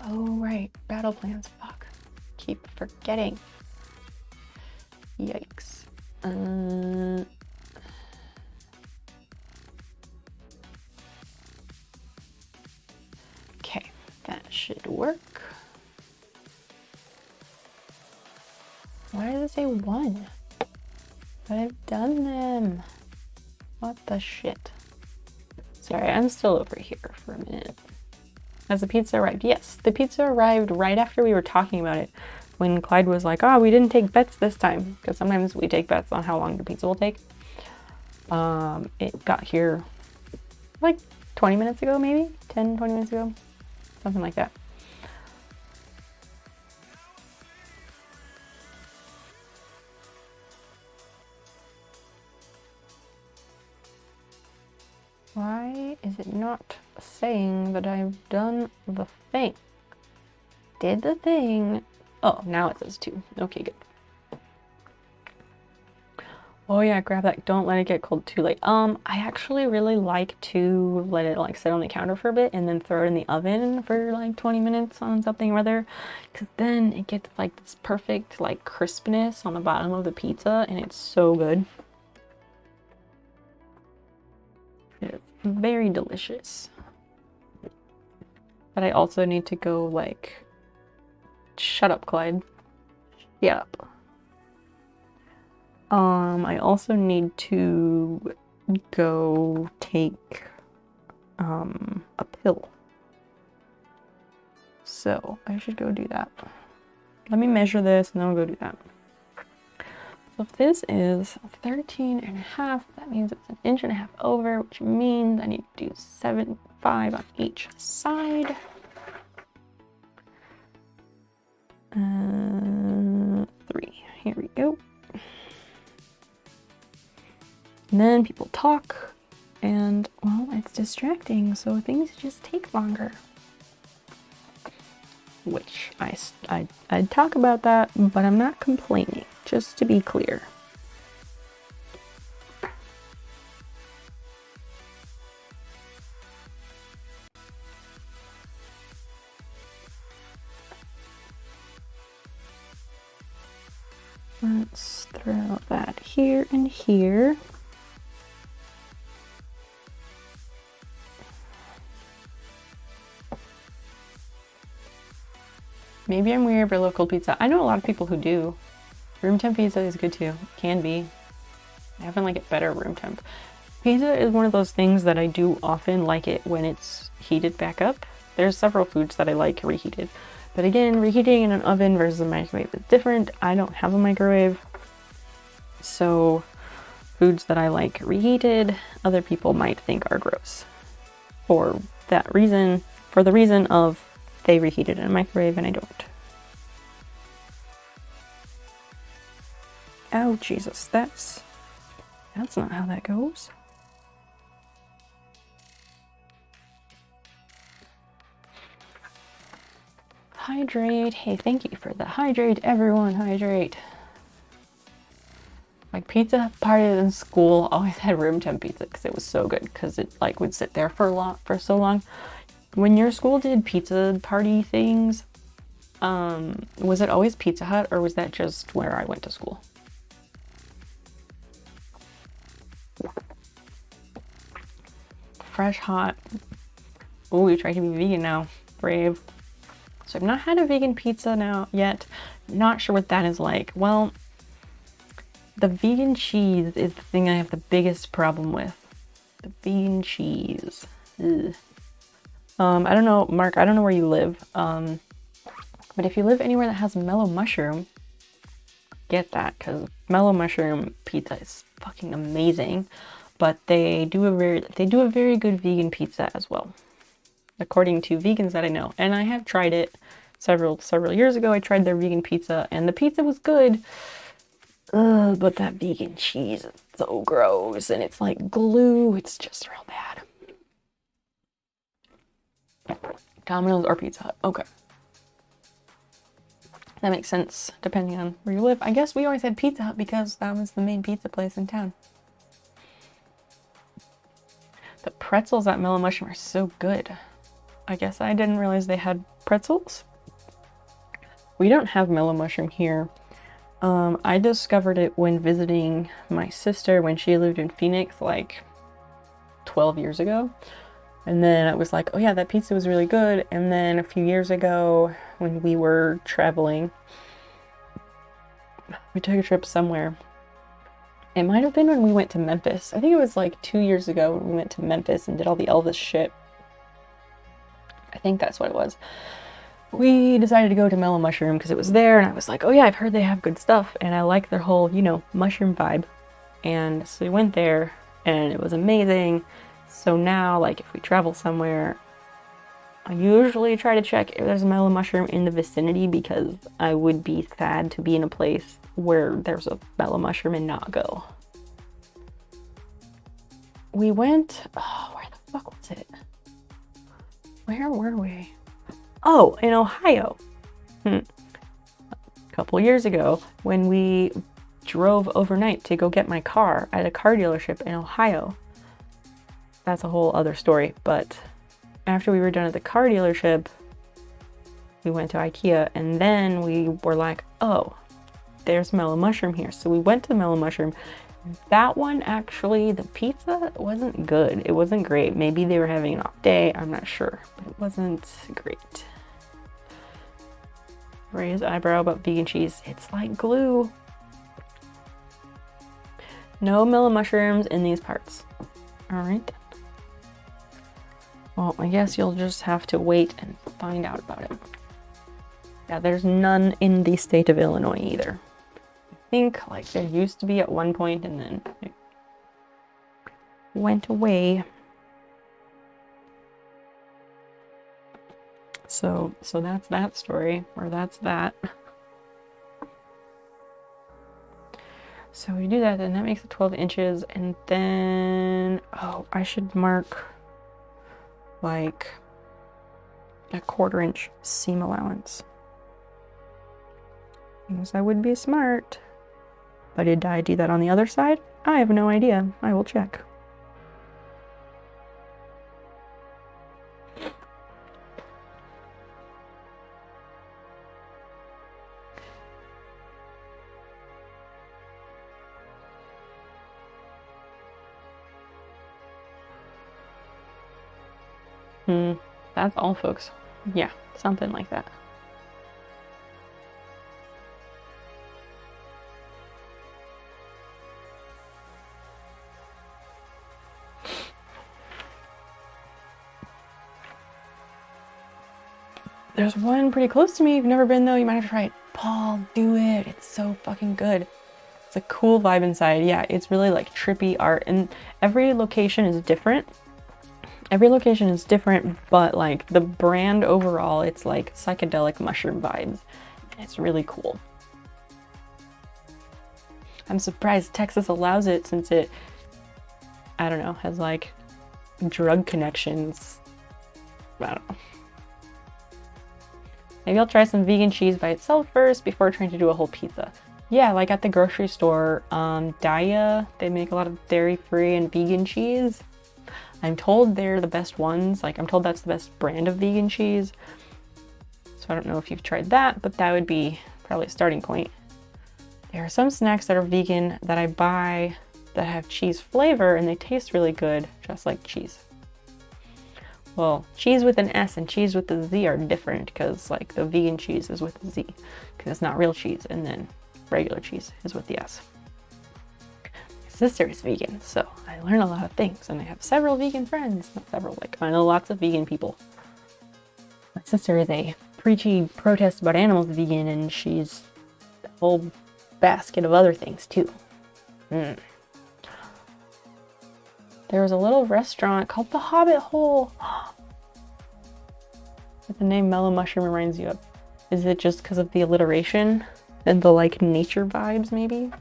Oh, right, battle plans, fuck. Keep forgetting. Yikes. Okay, that should work. Why does it say 1? But I've done them. What the shit? Sorry, I'm still over here for a minute. Has the pizza arrived? Yes, the pizza arrived right after we were talking about it. When Clyde was like, oh, we didn't take bets this time. Because sometimes we take bets on how long the pizza will take. It got here like 20 minutes ago, maybe? 10, 20 minutes ago? Something like that. Why is it not saying that I've done the thing? Did the thing. Oh, now it says 2. Okay, good. Oh yeah, grab that. Don't let it get cold too late. I actually really like to let it like sit on the counter for a bit and then throw it in the oven for like 20 minutes on something or other, because then it gets like this perfect like crispness on the bottom of the pizza and it's so good. It's very delicious. But I also need to go like, shut up, Clyde. Shut up. I also need to go take a pill. So I should go do that. Let me measure this and then we'll go do that. So if this is 13.5, that means it's 1.5 inches over, which means I need to do 7.5 on each side. 3. Here we go. And then people talk, and well, it's distracting, so things just take longer. Which I'd talk about that, but I'm not complaining, just to be clear. Let's throw that here and here. Maybe I'm weird, but I love cold pizza. I know a lot of people who do. Room temp pizza is good too. Can be. I often like it better room temp. Pizza is one of those things that I do often like it when it's heated back up. There's several foods that I like reheated. But again, reheating in an oven versus a microwave is different. I don't have a microwave, so foods that I like reheated, other people might think are gross. For that reason, for the reason of they reheated in a microwave and I don't. Oh, Jesus, that's not how that goes. Hydrate. Hey, thank you for the hydrate, everyone. Hydrate. Like pizza parties in school always had room temp pizza because it was so good because it like would sit there for so long. When your school did pizza party things, was it always Pizza Hut or was that just where I went to school? Fresh, hot. Oh, we try to be vegan now. Brave. So I've not had a vegan pizza now yet. Not sure what that is like. Well, the vegan cheese is the thing I have the biggest problem with. The vegan cheese. Ugh. I don't know, Mark, I don't know where you live. But if you live anywhere that has mellow mushroom, get that, because mellow mushroom pizza is fucking amazing. But they do a very good vegan pizza as well, according to vegans that I know. And I have tried it several years ago. I tried their vegan pizza, and the pizza was good. But that vegan cheese is so gross, and it's like glue. It's just real bad. Domino's or Pizza Hut. Okay. That makes sense, depending on where you live. I guess we always had Pizza Hut because that was the main pizza place in town. The pretzels at Mellow Mushroom are so good. I guess I didn't realize they had pretzels. We don't have Mellow Mushroom here. I discovered it when visiting my sister when she lived in Phoenix like 12 years ago. And then I was like, oh yeah, that pizza was really good. And then a few years ago when we were traveling, we took a trip somewhere. It might have been when we went to Memphis. I think it was like 2 years ago when we went to Memphis and did all the Elvis shit. I think that's what it was. We decided to go to Mellow Mushroom because it was there, and I was like, oh yeah, I've heard they have good stuff, and I like their whole, you know, mushroom vibe. And so we went there, and it was amazing. So now, like, if we travel somewhere, I usually try to check if there's a Mellow Mushroom in the vicinity because I would be sad to be in a place where there's a Mellow Mushroom and not go. We went, oh, where the fuck was it? Where were we? Oh, in Ohio. A couple years ago when we drove overnight to go get my car at a car dealership in Ohio. That's a whole other story, but after we were done at the car dealership, we went to IKEA, and then we were like, oh, there's Mellow Mushroom here. So we went to Mellow Mushroom. That one, actually, the pizza wasn't good. It wasn't great. Maybe they were having an off day. I'm not sure, but it wasn't great. Raised eyebrow about vegan cheese. It's like glue. No Mellow Mushrooms in these parts. All right. Well, I guess you'll just have to wait and find out about it. Yeah, there's none in the state of Illinois either. I think like there used to be at one point and then it went away. So that's that story, or that's that. So we do that, and that makes it 12 inches, and then, oh, I should mark like a 1/4 inch seam allowance. Because I would be smart. But did I do that on the other side? I have no idea. I will check. That's all, folks. Yeah, something like that. There's one pretty close to me. If you've never been though, you might have to try it. Paul, do it. It's so fucking good. It's a cool vibe inside. Yeah, it's really like trippy art, and every location is different. Every location is different, but like the brand overall, it's like psychedelic mushroom vibes. It's really cool. I'm surprised Texas allows it since it, I don't know, has like drug connections. I don't know. Maybe I'll try some vegan cheese by itself first before trying to do a whole pizza. Yeah, like at the grocery store, Daya, they make a lot of dairy-free and vegan cheese. I'm told they're the best ones. Like, I'm told that's the best brand of vegan cheese. So I don't know if you've tried that, but that would be probably a starting point. There are some snacks that are vegan that I buy that have cheese flavor and they taste really good, just like cheese. Well, cheese with an S and cheese with a Z are different because like the vegan cheese is with a Z because it's not real cheese, and then regular cheese is with the S. My sister is vegan, so I learn a lot of things, and I have several vegan friends. Not several, like I know lots of vegan people. My sister is a preachy protest about animals vegan, and she's a whole basket of other things too. There was a little restaurant called the Hobbit Hole that the name Mellow Mushroom reminds you of. Is it just because of the alliteration and the like nature vibes maybe?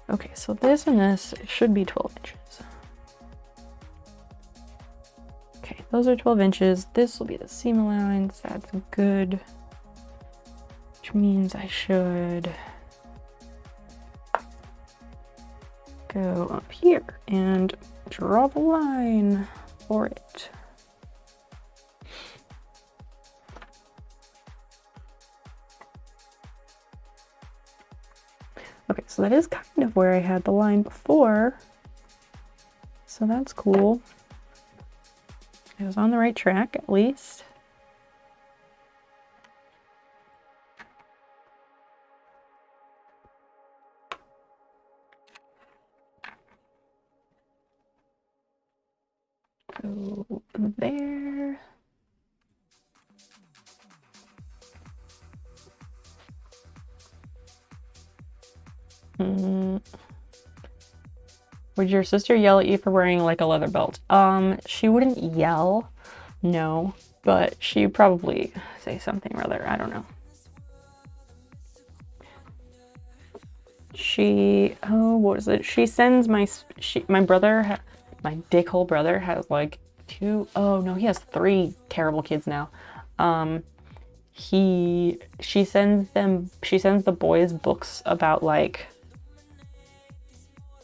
Okay, so this and this should be 12 inches. Okay, those are 12 inches. This will be the seam allowance. That's good. Which means I should go up here and draw the line for it. Okay, so that is kind of where I had the line before. So that's cool. I was on the right track at least. Go there. Would your sister yell at you for wearing like a leather belt? She wouldn't yell, no, but she would probably say something rather, I don't know. She, oh, what is it? She sends my brother, my dickhole brother has like he has 3 terrible kids now. She sends the boys books about like,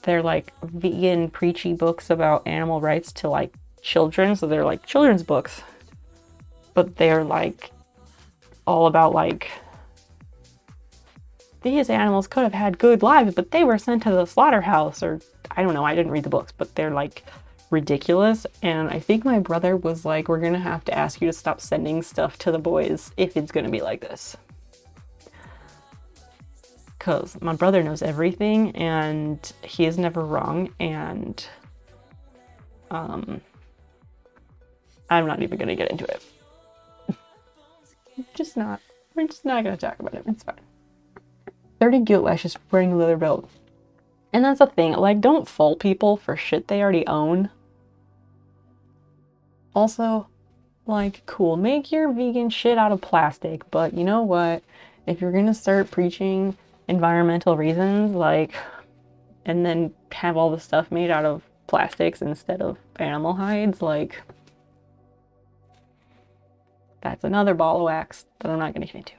they're like vegan preachy books about animal rights to like children. So they're like children's books, but they're like all about like, these animals could have had good lives, but they were sent to the slaughterhouse, or I don't know, I didn't read the books, but they're like ridiculous. And I think my brother was like, we're gonna have to ask you to stop sending stuff to the boys if it's gonna be like this. Because my brother knows everything and he is never wrong, and I'm not even gonna get into it. We're just not gonna talk about it. It's fine. 30 guilt lashes for wearing a leather belt. And that's the thing, like, don't fault people for shit they already own. Also, like, cool, make your vegan shit out of plastic, but you know what? If you're gonna start preaching environmental reasons, like, and then have all the stuff made out of plastics instead of animal hides, like, that's another ball of wax that I'm not gonna get into.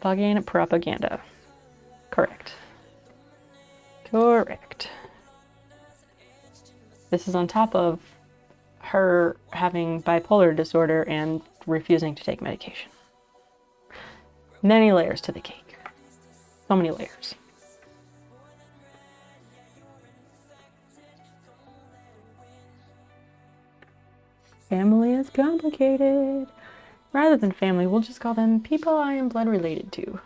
Fucking propaganda. Correct. Correct. This is on top of her having bipolar disorder and refusing to take medication. Many layers to the cake. So many layers. Family is complicated. Rather than family, we'll just call them people I am blood related to.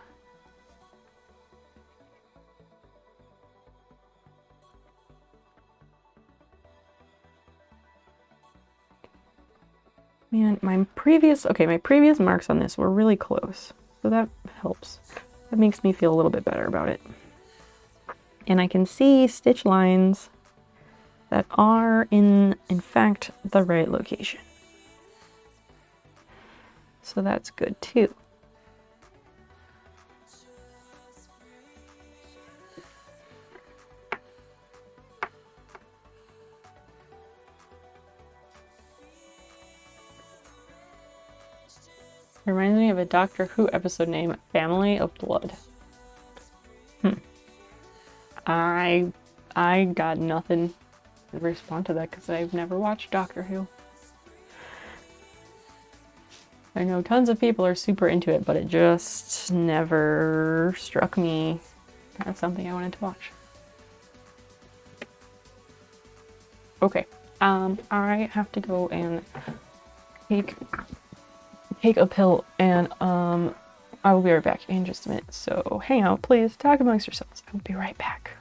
Man, my previous marks on this were really close. So that helps. That makes me feel a little bit better about it. And I can see stitch lines that are in fact the right location. So that's good too. It reminds me of a Doctor Who episode name, Family of Blood. I got nothing to respond to that because I've never watched Doctor Who. I know tons of people are super into it, but it just never struck me as something I wanted to watch. Okay, I have to go and take a pill, and I will be right back in just a minute. So hang out, please. Talk amongst yourselves. I will be right back.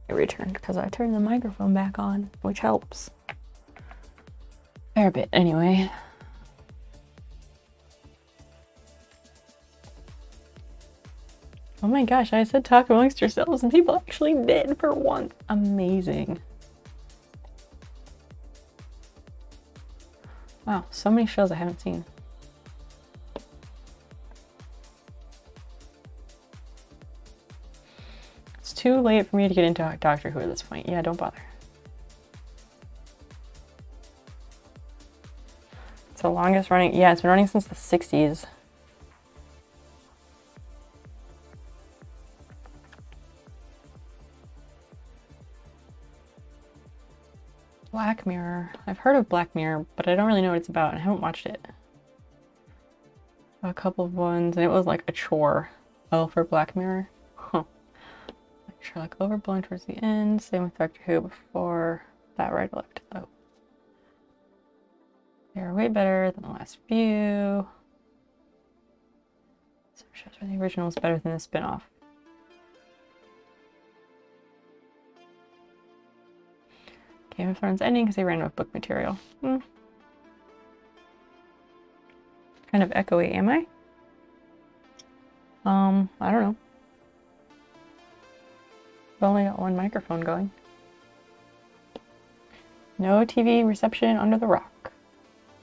It returned because I turned the microphone back on, which helps. Fair bit, anyway. Oh my gosh, I said talk amongst yourselves and people actually did for once. Amazing. Wow, so many shows I haven't seen. It's too late for me to get into Doctor Who at this point. Yeah, don't bother. It's the longest running. Yeah, it's been running since the 60s. Black Mirror. I've heard of Black Mirror, but I don't really know what it's about, and I haven't watched it. A couple of ones, and it was like a chore. Oh, for Black Mirror? Huh. Like Sherlock overblown towards the end. Same with Doctor Who before that, right, left. Oh. They're way better than the last few. Some shows where the original is better than the spin-off. Game of Thrones ending because they ran out of book material. Kind of echoey, am I? I don't know. I've only got one microphone going. No TV reception under the rock.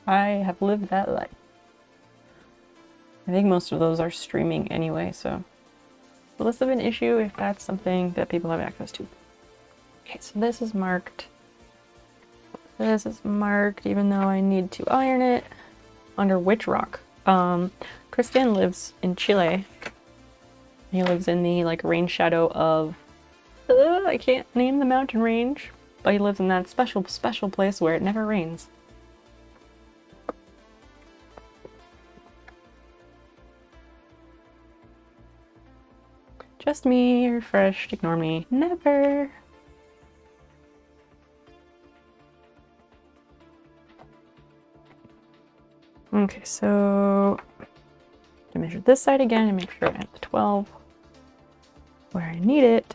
I have lived that life. I think most of those are streaming anyway, so less of an issue if that's something that people have access to. Okay, so this is marked. This is marked, even though I need to iron it. Under which rock? Christian lives in Chile. He lives in the like rain shadow of I can't name the mountain range, but he lives in that special place where it never rains. Just me, refreshed, ignore me. Never. Okay, so to measure this side again and make sure I have the 12 where I need it.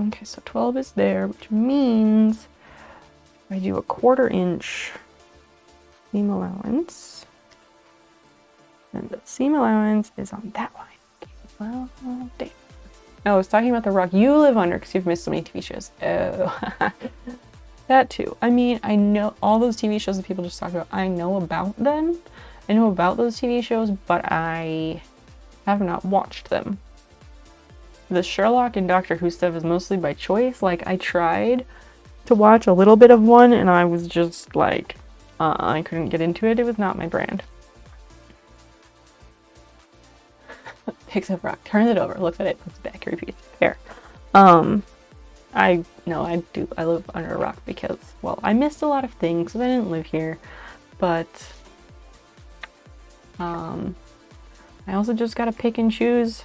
Okay, so 12 is there, which means I do a 1/4 inch seam allowance. And the seam allowance is on that line. Well, damn. Oh, I was talking about the rock you live under because you've missed so many TV shows. Oh, that too. I mean, I know all those TV shows that people just talk about. I know about them. I know about those TV shows, but I have not watched them. The Sherlock and Doctor Who stuff is mostly by choice. Like, I tried to watch a little bit of one and I was just like, I couldn't get into it. It was not my brand. Picks up rock, turns it over, looks at it, puts it back, repeats. Fair. I live under a rock because, well, I missed a lot of things because I didn't live here, but I also just gotta pick and choose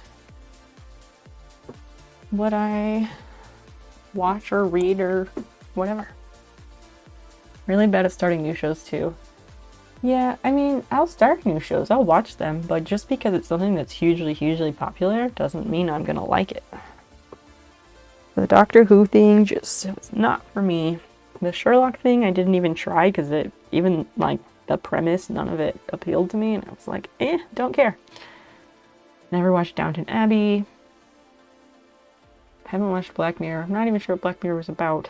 what I watch or read or whatever. Really bad at starting new shows too. Yeah, I mean, I'll start new shows, I'll watch them, but just because it's something that's hugely popular doesn't mean I'm gonna like it. The Doctor Who thing just was not for me. The Sherlock thing I didn't even try because it, even like the premise, none of it appealed to me, and I was like, don't care. Never watched Downton Abbey. Haven't watched Black Mirror. I'm not even sure what Black Mirror was about.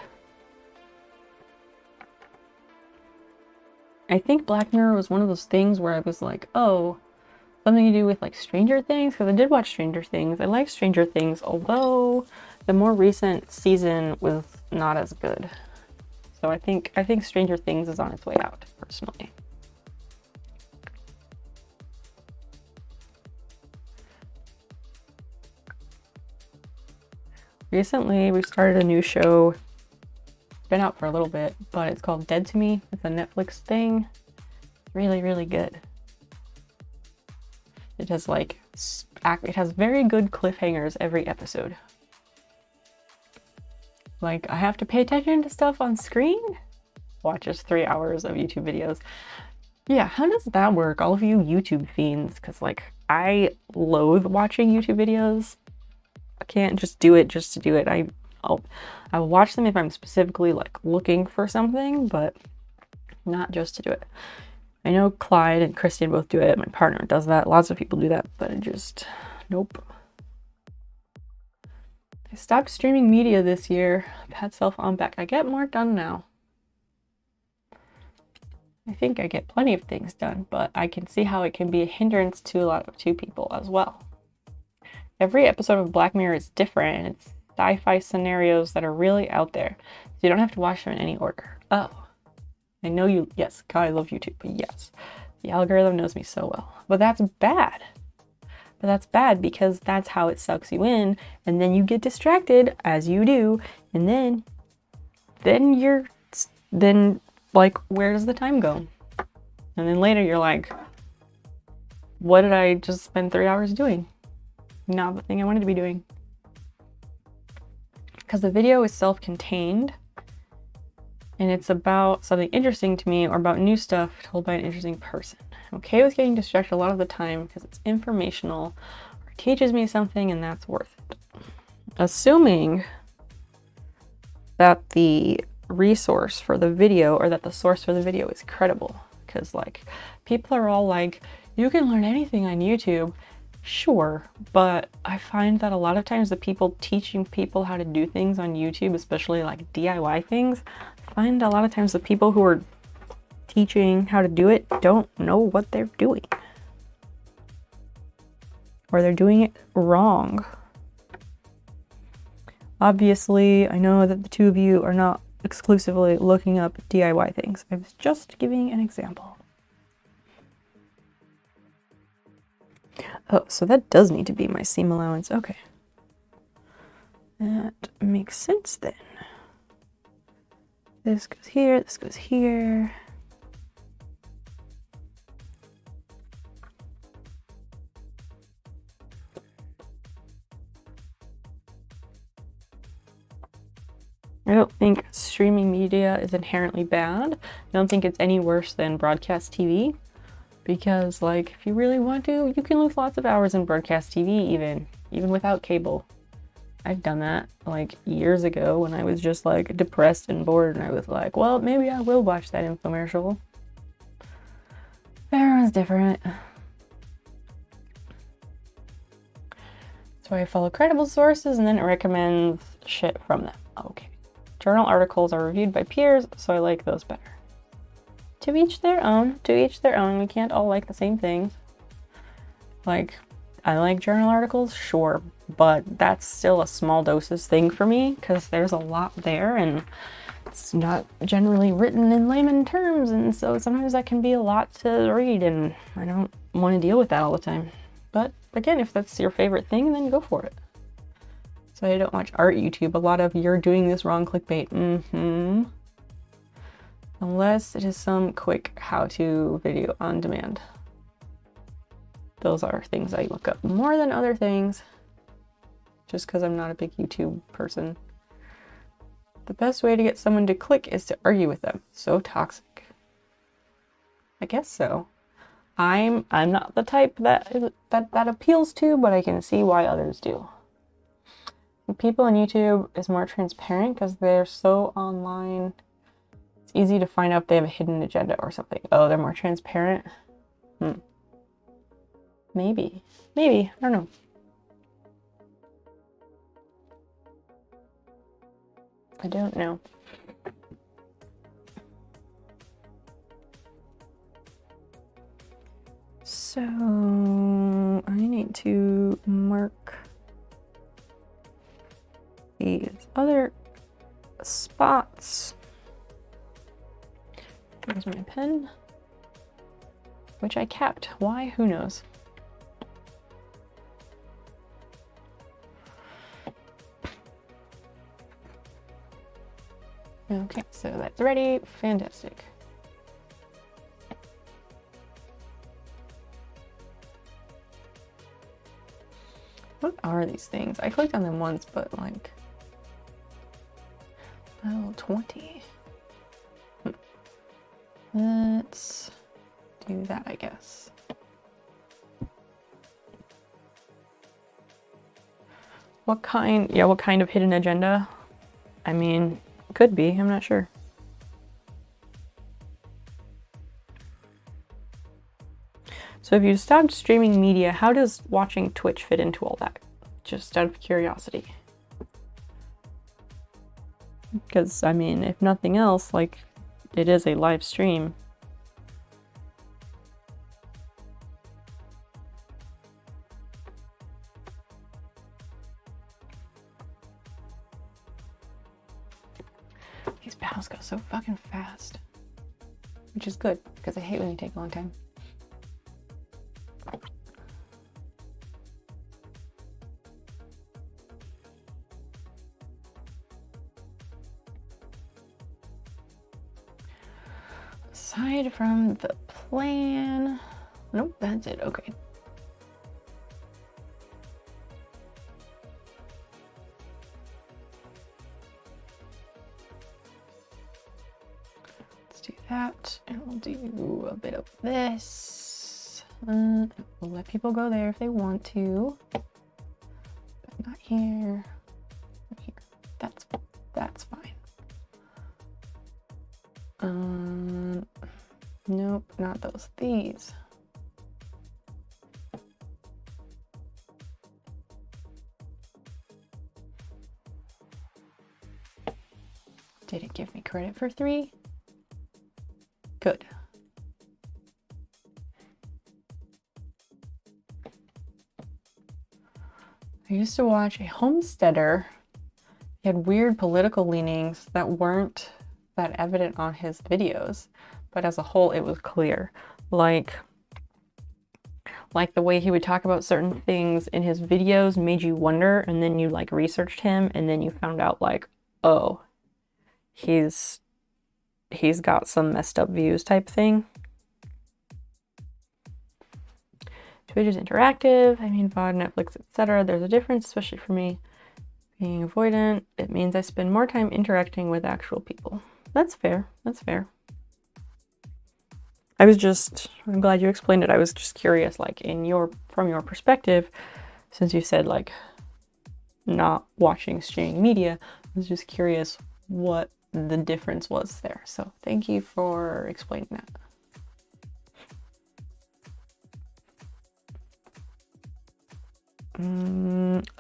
I think Black Mirror was one of those things where I was like, oh, something to do with like Stranger Things, because I did watch Stranger Things. I like Stranger Things, although the more recent season was not as good. So I think Stranger Things is on its way out, personally. Recently, we started a new show. It's been out for a little bit, but it's called Dead to Me. It's a Netflix thing. Really good. It has very good cliffhangers every episode. Like, I have to pay attention to stuff on screen? Watches 3 hours of YouTube videos. Yeah, how does that work? All of you YouTube fiends, because like, I loathe watching YouTube videos. I can't just do it just to do it. I will watch them if I'm specifically like looking for something, but not just to do it. I know Clyde and Christian both do it. My partner does that. Lots of people do that, but I just, nope. I stopped streaming media this year. I've had self on back. I get more done now. I think I get plenty of things done, but I can see how it can be a hindrance to people as well. Every episode of Black Mirror is different, and it's sci-fi scenarios that are really out there. So you don't have to watch them in any order. Oh, I know you, yes, God, I love YouTube, but yes. The algorithm knows me so well. But that's bad. But that's bad because that's how it sucks you in, and then you get distracted, as you do, and then like, where does the time go? And then later you're like, what did I just spend 3 hours doing? Not the thing I wanted to be doing. Because the video is self-contained and it's about something interesting to me or about new stuff told by an interesting person. I'm okay with getting distracted a lot of the time because it's informational or it teaches me something and that's worth it. Assuming that the resource for the video or that the source for the video is credible, because like people are all like, you can learn anything on YouTube. Sure, but I find that a lot of times the people teaching people how to do things on YouTube, especially like DIY things, I find a lot of times the people who are teaching how to do it don't know what they're doing, or they're doing it wrong. Obviously, I know that the two of you are not exclusively looking up DIY things. I was just giving an example. Oh, so that does need to be my seam allowance. Okay. That makes sense then. This goes here, this goes here. I don't think streaming media is inherently bad. I don't think it's any worse than broadcast TV. Because, like, if you really want to, you can lose lots of hours in broadcast TV even without cable. I've done that, like, years ago when I was just, like, depressed and bored, and I was like, well, maybe I will watch that infomercial. Everyone's different. So I follow credible sources, and then it recommends shit from them. Okay. Journal articles are reviewed by peers, so I like those better. To each their own. To each their own. We can't all like the same things. Like, I like journal articles, sure, but that's still a small doses thing for me because there's a lot there and it's not generally written in layman terms, and so sometimes that can be a lot to read and I don't want to deal with that all the time. But again, if that's your favorite thing, then go for it. So I don't watch art YouTube. A lot of you're doing this wrong clickbait. Unless it is some quick how-to video on demand. Those are things I look up more than other things, just because I'm not a big YouTube person. The best way to get someone to click is to argue with them. So toxic. I guess so. I'm not the type that appeals to, but I can see why others do. People on YouTube is more transparent because they're so online. It's easy to find out if they have a hidden agenda or something. Oh, they're more transparent? Maybe. I don't know. I don't know. So I need to mark these other spots. Here's my pen, which I kept. Why? Who knows? Okay, so that's ready. Fantastic. What are these things? I clicked on them once, but like, oh, 20. Let's do that, I guess. What kind? Yeah, what kind of hidden agenda? I mean, could be. I'm not sure. So if you stopped streaming media, how does watching Twitch fit into all that? Just out of curiosity. Because, I mean, if nothing else, like, it is a live stream. These battles go so fucking fast. Which is good, because I hate when they take a long time. Aside from the plan... Nope, that's it. Okay. Let's do that, and we'll do a bit of this. We'll let people go there if they want to. But not here. Not here. That's fine. Nope, not those. These. Did it give me credit for 3? Good. I used to watch a homesteader. He had weird political leanings that weren't that evident on his videos, but as a whole it was clear. Like the way he would talk about certain things in his videos made you wonder, and then you like researched him, and then you found out like, oh, he's got some messed up views type thing. Twitch is interactive. I mean, VOD, Netflix, etc. There's a difference, especially for me. Being avoidant, it means I spend more time interacting with actual people. That's fair. That's fair. I'm glad you explained it. I was just curious, like from your perspective, since you said like not watching streaming media, I was just curious what the difference was there. So thank you for explaining that.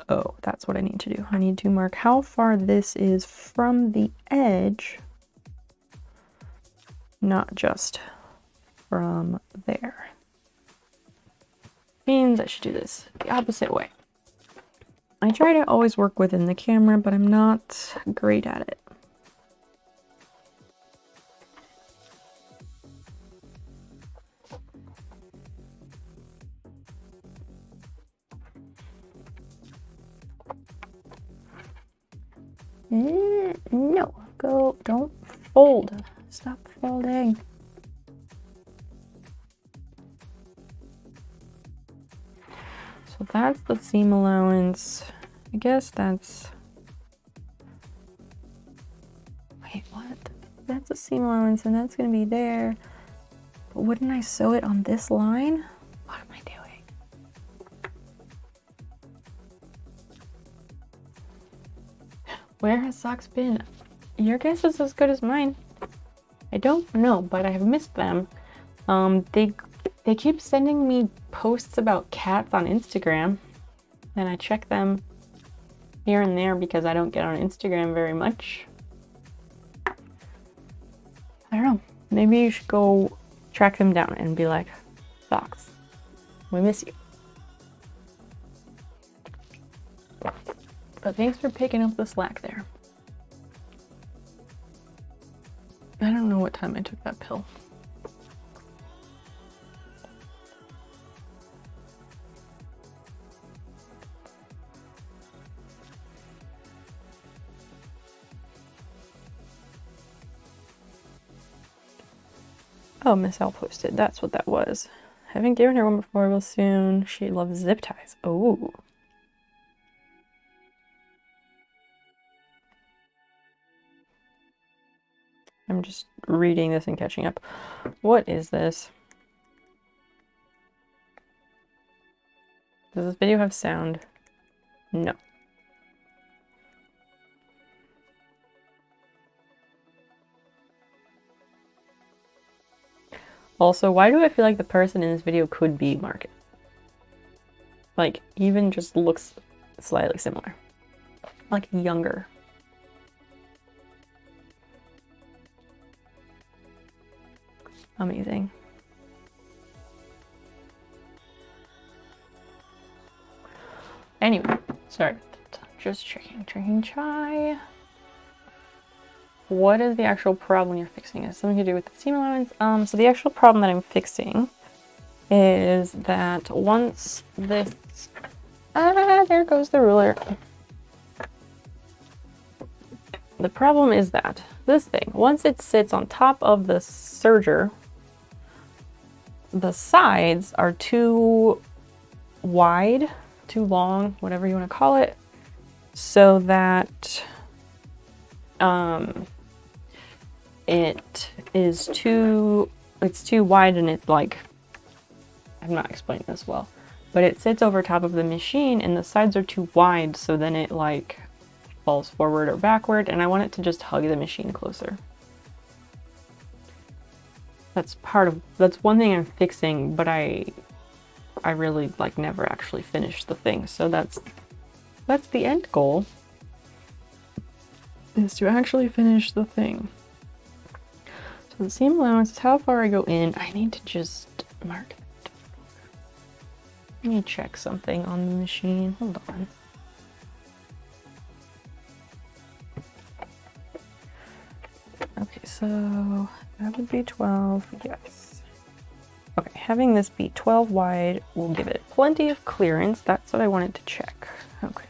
Oh, that's what I need to do. I need to mark how far this is from the edge, not just from there. Means I should do this the opposite way. I try to always work within the camera, but I'm not great at it. No, don't fold. Stop folding. So that's the seam allowance. I guess that's... Wait, what? That's a seam allowance and that's gonna be there. But wouldn't I sew it on this line? What am I doing? Where has socks been? Your guess is as good as mine. I don't know, but I have missed them. They keep sending me posts about cats on Instagram, and I check them here and there because I don't get on Instagram very much. I don't know. Maybe you should go track them down and be like, socks, we miss you. But thanks for picking up the slack there. I don't know what time I took that pill. Oh, Miss L posted. That's what that was. Haven't given her one before. Will soon. She loves zip ties. Oh. I'm just reading this and catching up. What is this? Does this video have sound? No. Also, why do I feel like the person in this video could be Marcus? Like, even just looks slightly similar. Like, younger. Amazing. Anyway, sorry. Just drinking chai. What is the actual problem you're fixing? Is something to do with the seam allowance? So the actual problem that I'm fixing is that once this... there goes the ruler. The problem is that this thing, once it sits on top of the serger, the sides are too wide, too long, whatever you want to call it, so that it's too wide, and it's like, I'm not explaining this well, but it sits over top of the machine and the sides are too wide, so then it like falls forward or backward, and I want it to just hug the machine closer. That's one thing I'm fixing, but I really like never actually finished the thing. So that's the end goal, is to actually finish the thing. So the seam allowance is how far I go in. I need to just mark it. Let me check something on the machine. Hold on. Okay, so that would be 12, yes. Okay, having this be 12 wide will give it plenty of clearance. That's what I wanted to check. Okay.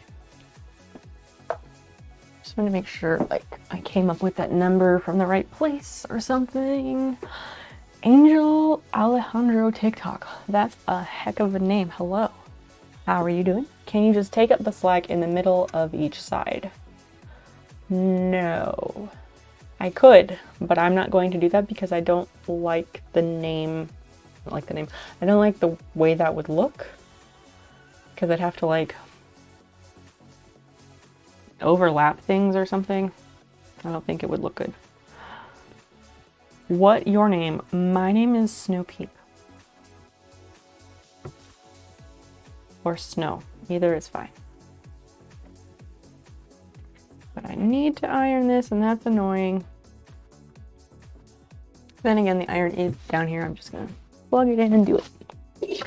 Just want to make sure, like, I came up with that number from the right place or something. Angel Alejandro TikTok. That's a heck of a name. Hello. How are you doing? Can you just take up the slack in the middle of each side? No. I could, but I'm not going to do that because I don't like the name. I don't like the way that would look, because I'd have to like overlap things or something. I don't think it would look good. What your name? My name is Snow Peep. Or Snow. Either is fine. But I need to iron this, and that's annoying. Then again, the iron is down here. I'm just gonna plug it in and do it.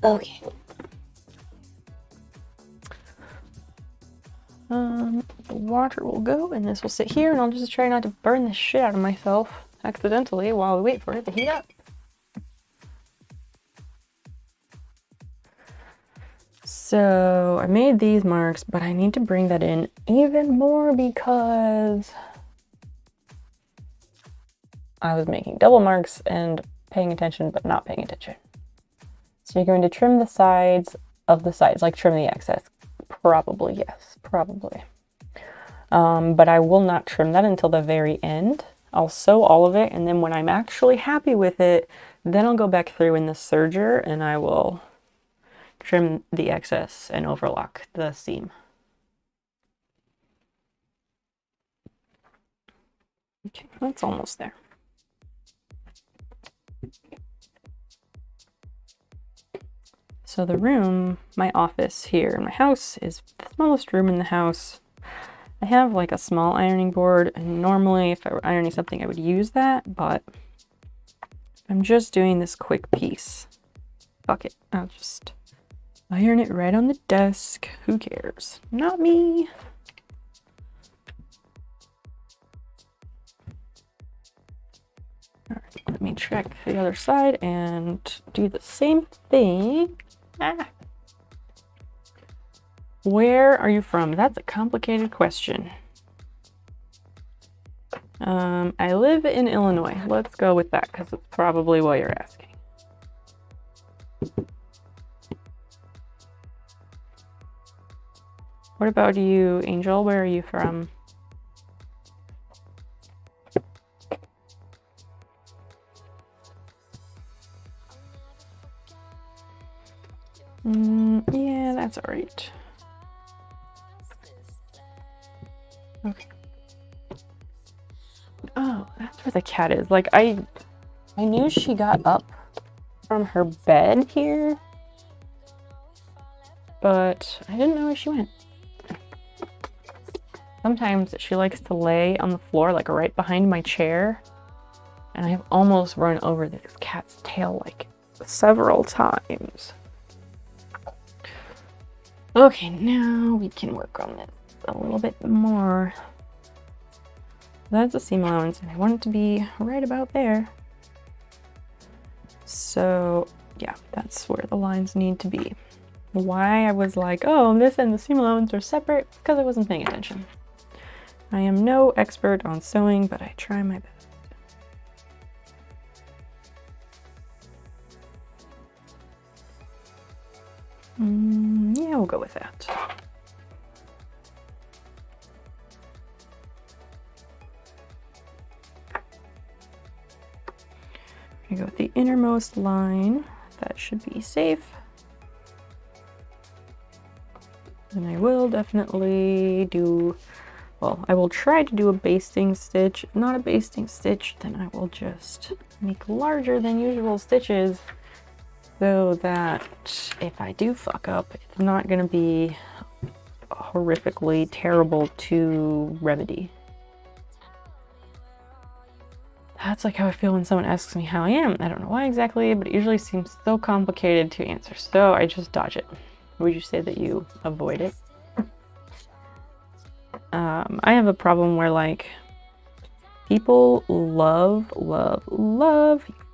Okay. The water will go, and this will sit here, and I'll just try not to burn the shit out of myself accidentally while we wait for it to heat up. So I made these marks, but I need to bring that in even more because I was making double marks and paying attention but not paying attention. So you're going to trim the sides of the sides, like trim the excess. Probably, yes, probably. But I will not trim that until the very end. I'll sew all of it, and then when I'm actually happy with it, then I'll go back through in the serger and I will trim the excess and overlock the seam. Okay, that's almost there. So the room, my office here in my house, is the smallest room in the house. I have like a small ironing board, and normally if I were ironing something I would use that, but I'm just doing this quick piece. Fuck it, I'll just iron it right on the desk. Who cares? Not me. All right, let me check the other side and do the same thing. Ah. Where are you from? That's a complicated question. I live in Illinois. Let's go with that because it's probably what you're asking. What about you, Angel? Where are you from? Yeah, that's all right. Okay. Oh, that's where the cat is. Like, I knew she got up from her bed here, but I didn't know where she went. Sometimes she likes to lay on the floor, like right behind my chair, and I've almost run over this cat's tail like several times. Okay, now we can work on this a little bit more. That's a seam allowance, and I want it to be right about there. So yeah, that's where the lines need to be. Why I was like, oh, this and the seam allowance are separate, because I wasn't paying attention. I am no expert on sewing, but I try my best. Yeah, we'll go with that. I go with the innermost line. That should be safe. And I will definitely do, well, I will try to do a basting stitch. If not a basting stitch, then I will just make larger than usual stitches so that if I do fuck up, it's not going to be horrifically terrible to remedy. That's like how I feel when someone asks me how I am. I don't know why exactly, but it usually seems so complicated to answer, so I just dodge it. Would you say that you avoid it? I have a problem where, like, people love,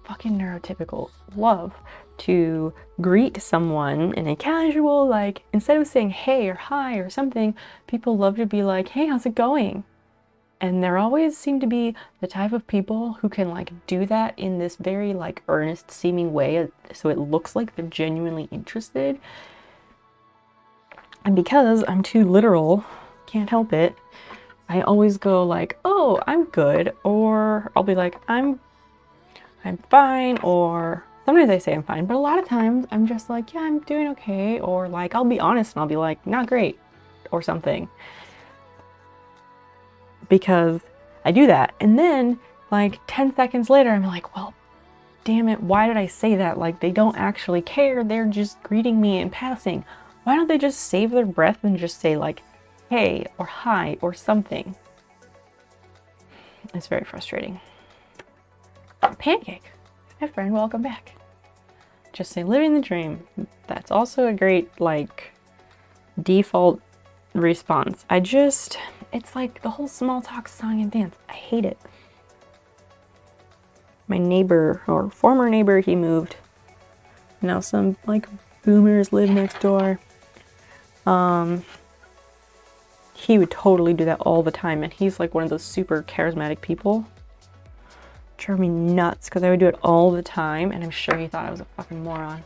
fucking neurotypical, love to greet someone in a casual, like, instead of saying hey or hi or something, people love to be like, hey, how's it going? And there always seem to be the type of people who can, like, do that in this very, like, earnest seeming way, so it looks like they're genuinely interested. And because I'm too literal, can't help it, I always go like, oh, I'm good, or I'll be like, I'm fine, or sometimes I say I'm fine, but a lot of times I'm just like, yeah, I'm doing okay, or like, I'll be honest and I'll be like, not great, or something. Because I do that, and then like 10 seconds later I'm like, well, damn it, why did I say that? Like, they don't actually care, they're just greeting me in passing. Why don't they just save their breath and just say like, hey, or hi, or something? It's very frustrating. Pancake, my friend, welcome back. Just say living the dream. That's also a great, like, default response. It's like the whole small talk, song, and dance. I hate it. My neighbor, or former neighbor, he moved. Now some, like, boomers live next door. He would totally do that all the time, and he's like one of those super charismatic people. Drove me nuts because I would do it all the time, and I'm sure he thought I was a fucking moron.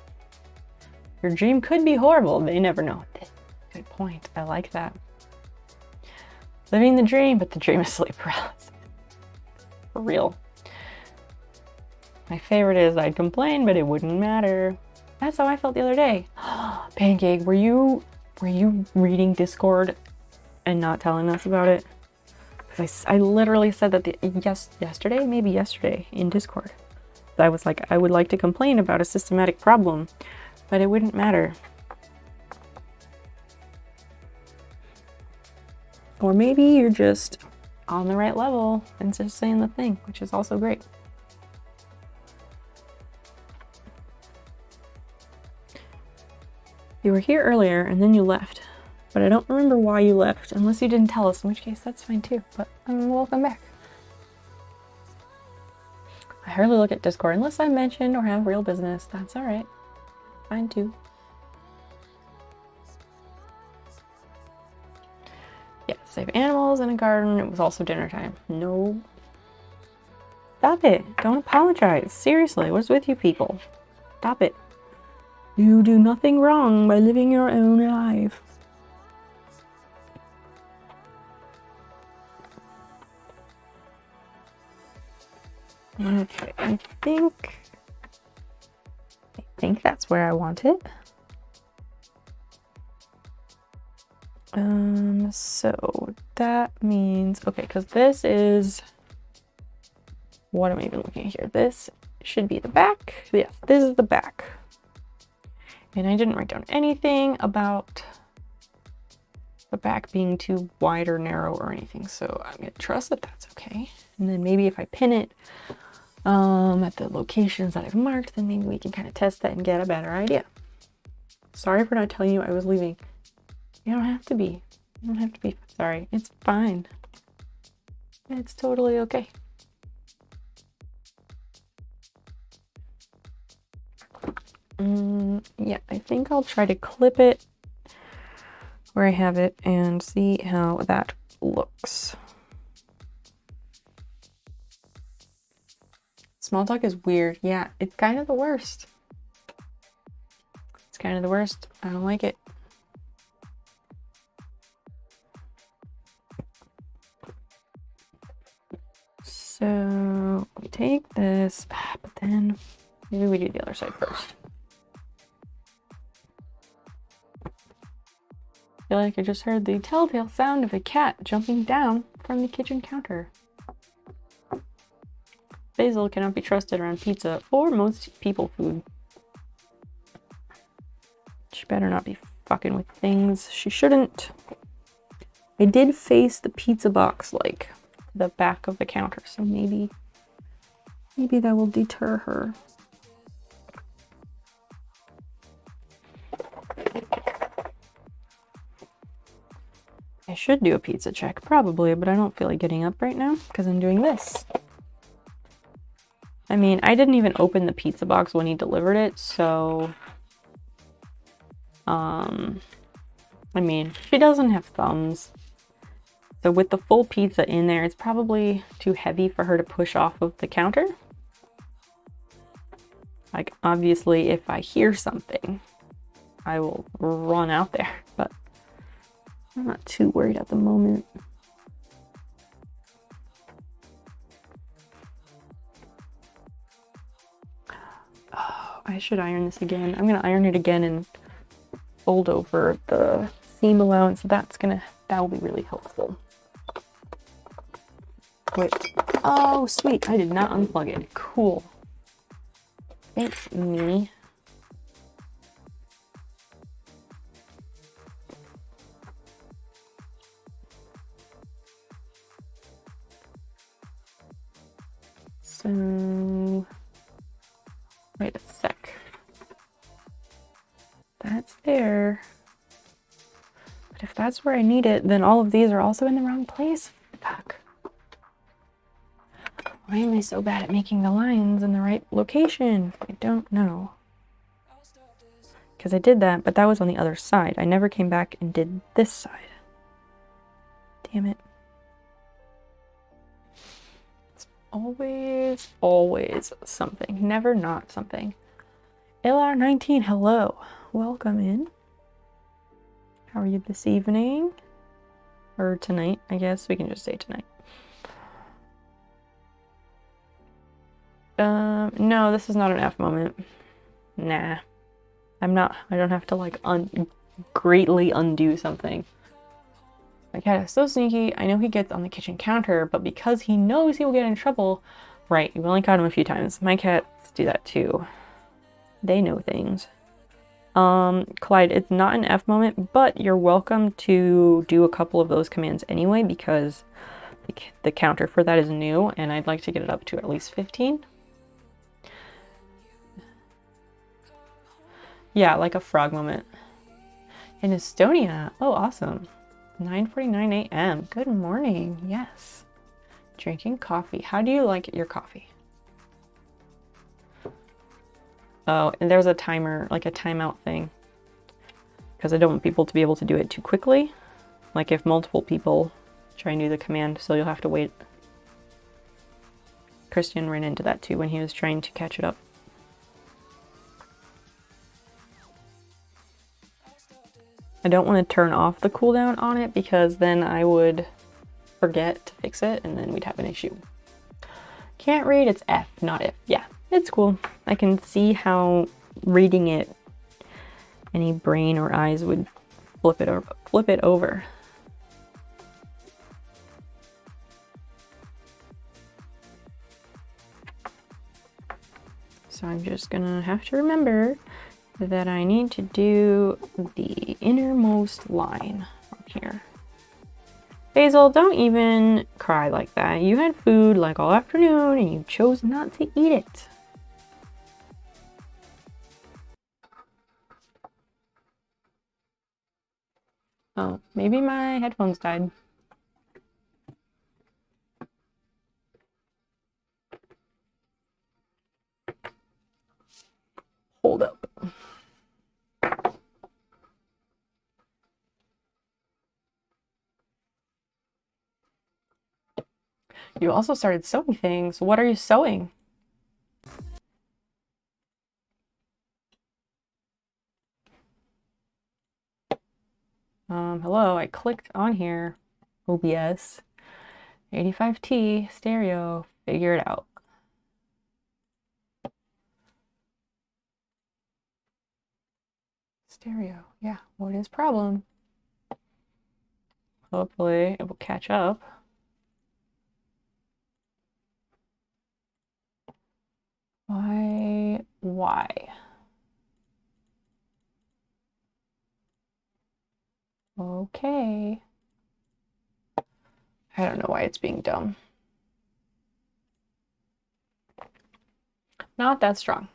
Your dream could be horrible. They never know. Good point. I like that. Living the dream, but the dream is sleep paralysis. For real. My favorite is I'd complain, but it wouldn't matter. That's how I felt the other day. Pancake, were you reading Discord and not telling us about it? Because I literally said that yesterday in Discord. I was like, I would like to complain about a systematic problem, but it wouldn't matter. Or maybe you're just on the right level and just saying the thing, which is also great. You were here earlier and then you left, but I don't remember why you left, unless you didn't tell us, in which case that's fine too, but welcome back. I hardly look at Discord unless I mention or have real business. That's alright. Fine too. Yeah, save animals in a garden. It was also dinner time. No. Stop it. Don't apologize. Seriously, what's with you people? Stop it. You do nothing wrong by living your own life. Okay, I think that's where I want it. So that means, okay, because this is, what am I even looking at here? This should be the back. Yeah, this is the back. And I didn't write down anything about the back being too wide or narrow or anything. So I'm gonna trust that that's okay. And then maybe if I pin it at the locations that I've marked, then maybe we can kind of test that and get a better idea. Sorry for not telling you I was leaving. You don't have to be. You don't have to be sorry. It's fine. It's totally okay. Yeah, I think I'll try to clip it where I have it and see how that looks. Small talk is weird. Yeah, it's kind of the worst. It's kind of the worst. I don't like it. So we take this, but then maybe we do the other side first. I feel like I just heard the telltale sound of a cat jumping down from the kitchen counter. Basil cannot be trusted around pizza or most people food. She better not be fucking with things she shouldn't. I did face the pizza box like the back of the counter, so maybe that will deter her. I should do a pizza check, probably, but I don't feel like getting up right now because I'm doing this. I mean, I didn't even open the pizza box when he delivered it, so I mean, she doesn't have thumbs. So with the full pizza in there, it's probably too heavy for her to push off of the counter. Like, obviously, if I hear something, I will run out there, but I'm not too worried at the moment. Oh, I should iron this again. I'm gonna iron it again and fold over the seam allowance. That will be really helpful. Wait. Oh, sweet. I did not unplug it. Cool. Thanks, me. So, wait a sec. That's there. But if that's where I need it, then all of these are also in the wrong place. Fuck. Why am I so bad at making the lines in the right location? I don't know. Because I did that, but that was on the other side. I never came back and did this side. Damn it. It's always something. Never not something. LR19, hello. Welcome in. How are you this evening? Or tonight, I guess. We can just say tonight. No, this is not an F moment. Nah. I don't have to like greatly undo something. My cat is so sneaky. I know he gets on the kitchen counter, but because he knows he will get in trouble, right, you've only caught him a few times. My cats do that too. They know things. Clyde, it's not an F moment, but you're welcome to do a couple of those commands anyway, because the counter for that is new, and I'd like to get it up to at least 15. Yeah, like a frog moment. In Estonia. Oh, awesome. 9:49 a.m. Good morning. Yes. Drinking coffee. How do you like your coffee? Oh, and there's a timer, like a timeout thing. Because I don't want people to be able to do it too quickly. Like if multiple people try and do the command, so you'll have to wait. Christian ran into that too when he was trying to catch it up. I don't want to turn off the cooldown on it because then I would forget to fix it and then we'd have an issue. Can't read, it's F, not if. Yeah, it's cool. I can see how reading it, any brain or eyes would flip it over. So I'm just gonna have to remember that I need to do the innermost line here. Basil, don't even cry like that. You had food like all afternoon and you chose not to eat it. Oh, maybe my headphones died. Hold up. You also started sewing things. What are you sewing? Hello, I clicked on here. OBS. 85T, stereo, figure it out. Stereo, yeah, what is problem? Hopefully it will catch up. Why? Okay. I don't know why it's being dumb. Not that strong.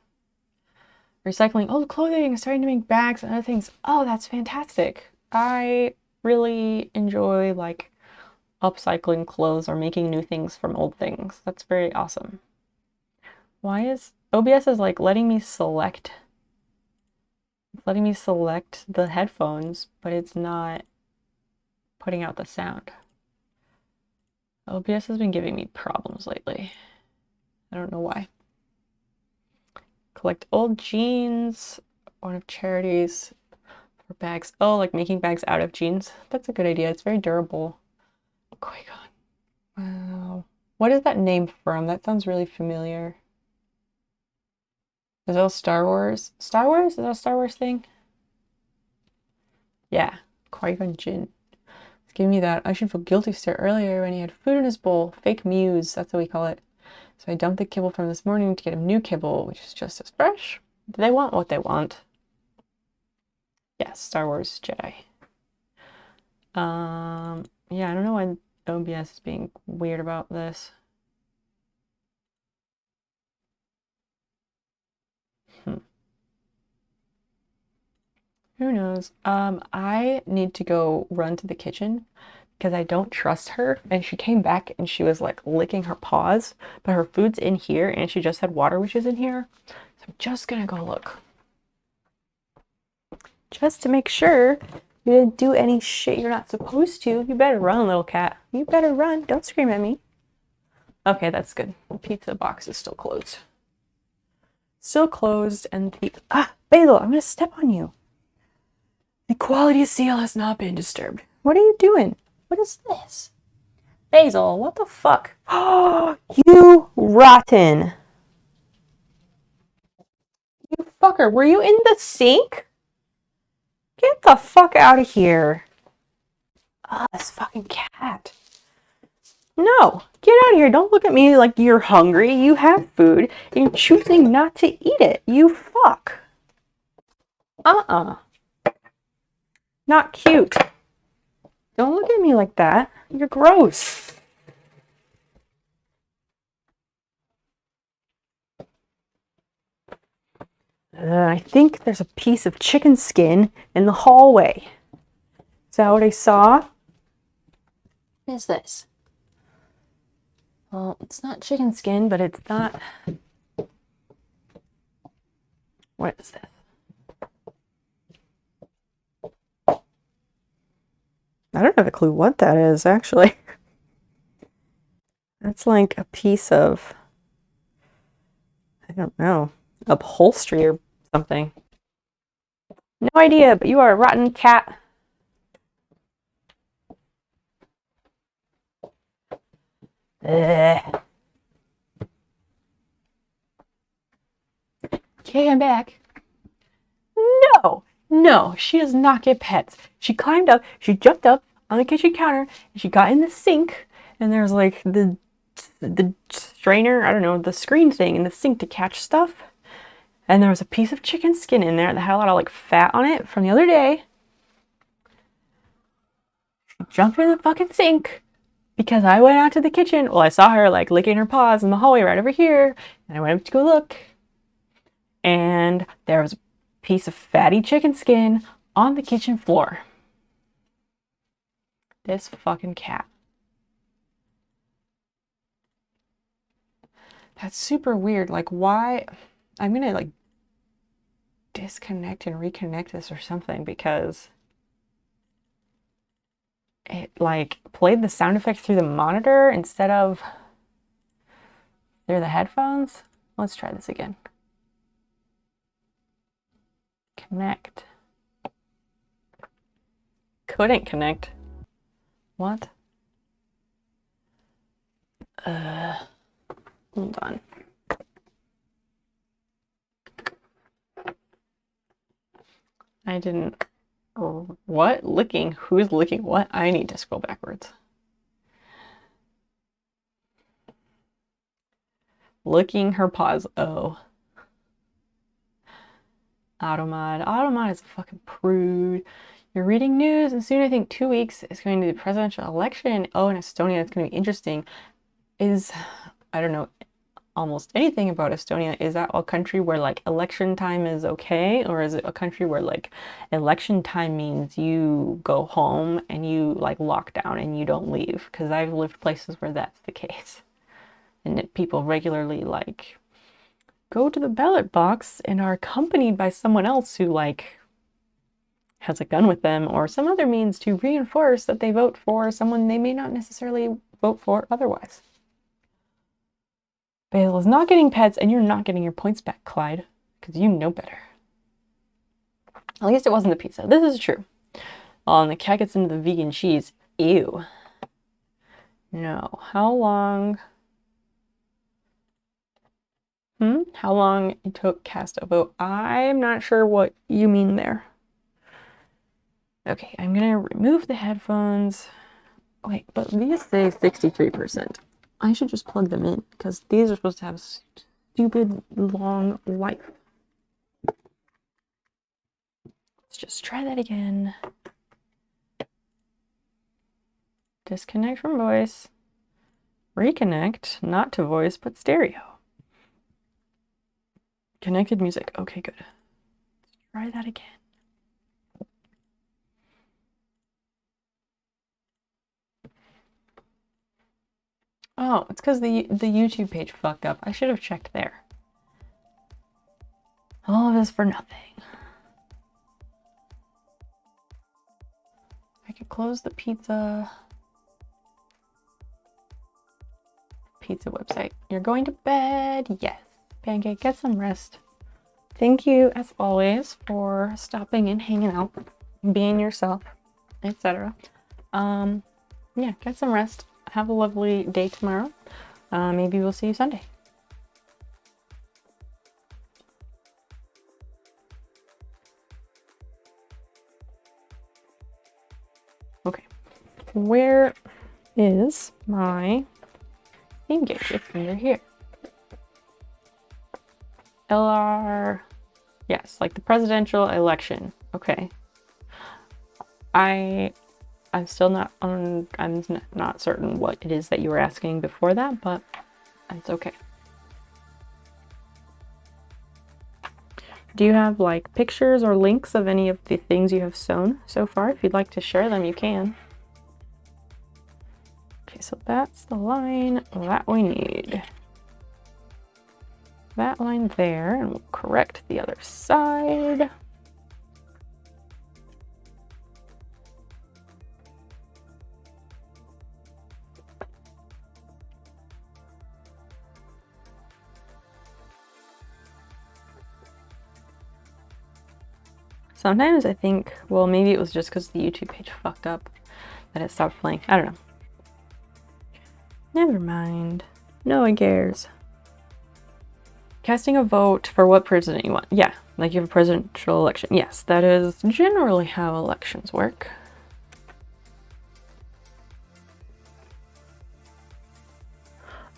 Recycling old clothing, starting to make bags and other things. Oh, that's fantastic. I really enjoy like upcycling clothes or making new things from old things. That's very awesome. Why is OBS is like letting me select the headphones, but it's not putting out the sound. OBS has been giving me problems lately. I don't know why. Collect old jeans, one of charities for bags. Oh, like making bags out of jeans. That's a good idea. It's very durable. Qui-Gon. Wow. What is that name from? That sounds really familiar. Is that Star Wars? Star Wars? Is that a Star Wars thing? Yeah. Qui-Gon Jinn. It's giving me that I should feel guilty stare earlier when he had food in his bowl. Fake muse, that's what we call it. So I dumped the kibble from this morning to get him new kibble, which is just as fresh. Do they want what they want? Yes, Star Wars Jedi. Yeah, I don't know why OBS is being weird about this. Who knows? I need to go run to the kitchen because I don't trust her. And she came back and she was like licking her paws, but her food's in here and she just had water, which is in here. So I'm just gonna go look. Just to make sure you didn't do any shit you're not supposed to. You better run, little cat. You better run. Don't scream at me. Okay, that's good. The pizza box is still closed. Still closed and the... Ah, Basil, I'm gonna step on you. The quality seal has not been disturbed. What are you doing? What is this? Basil, what the fuck? Oh, you rotten. You fucker, were you in the sink? Get the fuck out of here. Ah, this fucking cat. No, get out of here. Don't look at me like you're hungry. You have food and you're choosing not to eat it. You fuck. Not cute. Don't look at me like that. You're gross. I think there's a piece of chicken skin in the hallway. Is that what I saw? What is this? Well, it's not chicken skin, but it's not... What is this? I don't have a clue what that is, actually. That's like a piece of... I don't know. Upholstery or something. No idea, but you are a rotten cat. Ugh. Okay, I'm back. No! No, she does not get pets. She climbed up, she jumped up on the kitchen counter, and she got in the sink, and there's like the strainer, I don't know, the screen thing in the sink to catch stuff. And there was a piece of chicken skin in there that had a lot of like fat on it from the other day. She jumped in the fucking sink because I went out to the kitchen. Well, I saw her like licking her paws in the hallway right over here, and I went up to go look. And there was a piece of fatty chicken skin on the kitchen floor. This fucking cat. That's super weird. Like, why? I'm gonna like disconnect and reconnect this or something because it like played the sound effect through the monitor instead of through the headphones. Let's try this again. Connect. Couldn't connect. What? Hold on. I didn't. What? Licking? Who's licking what? I need to scroll backwards. Licking her paws. Oh. Automod. Automod is a fucking prude. You're reading news, and soon I think 2 weeks is going to be the presidential election. Oh, in Estonia, it's going to be interesting. I don't know almost anything about Estonia. Is that a country where like election time is okay? Or is it a country where like election time means you go home and you like lock down and you don't leave? Because I've lived places where that's the case. And people regularly like go to the ballot box and are accompanied by someone else who like has a gun with them or some other means to reinforce that they vote for someone they may not necessarily vote for otherwise. Basil is not getting pets, and you're not getting your points back, Clyde, because you know better. At least it wasn't the pizza. This is true. Oh, and the cat gets into the vegan cheese. Ew. No. How long? How long it took cast a vote? I'm not sure what you mean there. Okay, I'm gonna remove the headphones. Wait, but these say 63%. I should just plug them in because these are supposed to have stupid long life. Let's just try that again. Disconnect from voice. Reconnect, not to voice, but stereo. Connected music. Okay, good. Let's try that again. Oh, it's because the YouTube page fucked up. I should have checked there. All of this for nothing. I could close the pizza website. You're going to bed? Yes. Pancake, get some rest. Thank you, as always, for stopping and hanging out, being yourself, etc. Yeah, get some rest. Have a lovely day tomorrow. Maybe we'll see you Sunday. Okay. Where is my engage? It's under here. LR. Yes, like the presidential election. Okay. I'm still not on, I'm not certain what it is that you were asking before that, but it's okay. Do you have like pictures or links of any of the things you have sewn so far? If you'd like to share them, you can. Okay, so that's the line that we need. That line there, and we'll correct the other side. Sometimes I think, well, maybe it was just because the YouTube page fucked up that it stopped playing. I don't know. Never mind. No one cares. Casting a vote for what president you want. Yeah, Like you have a presidential election. Yes, that is generally how elections work.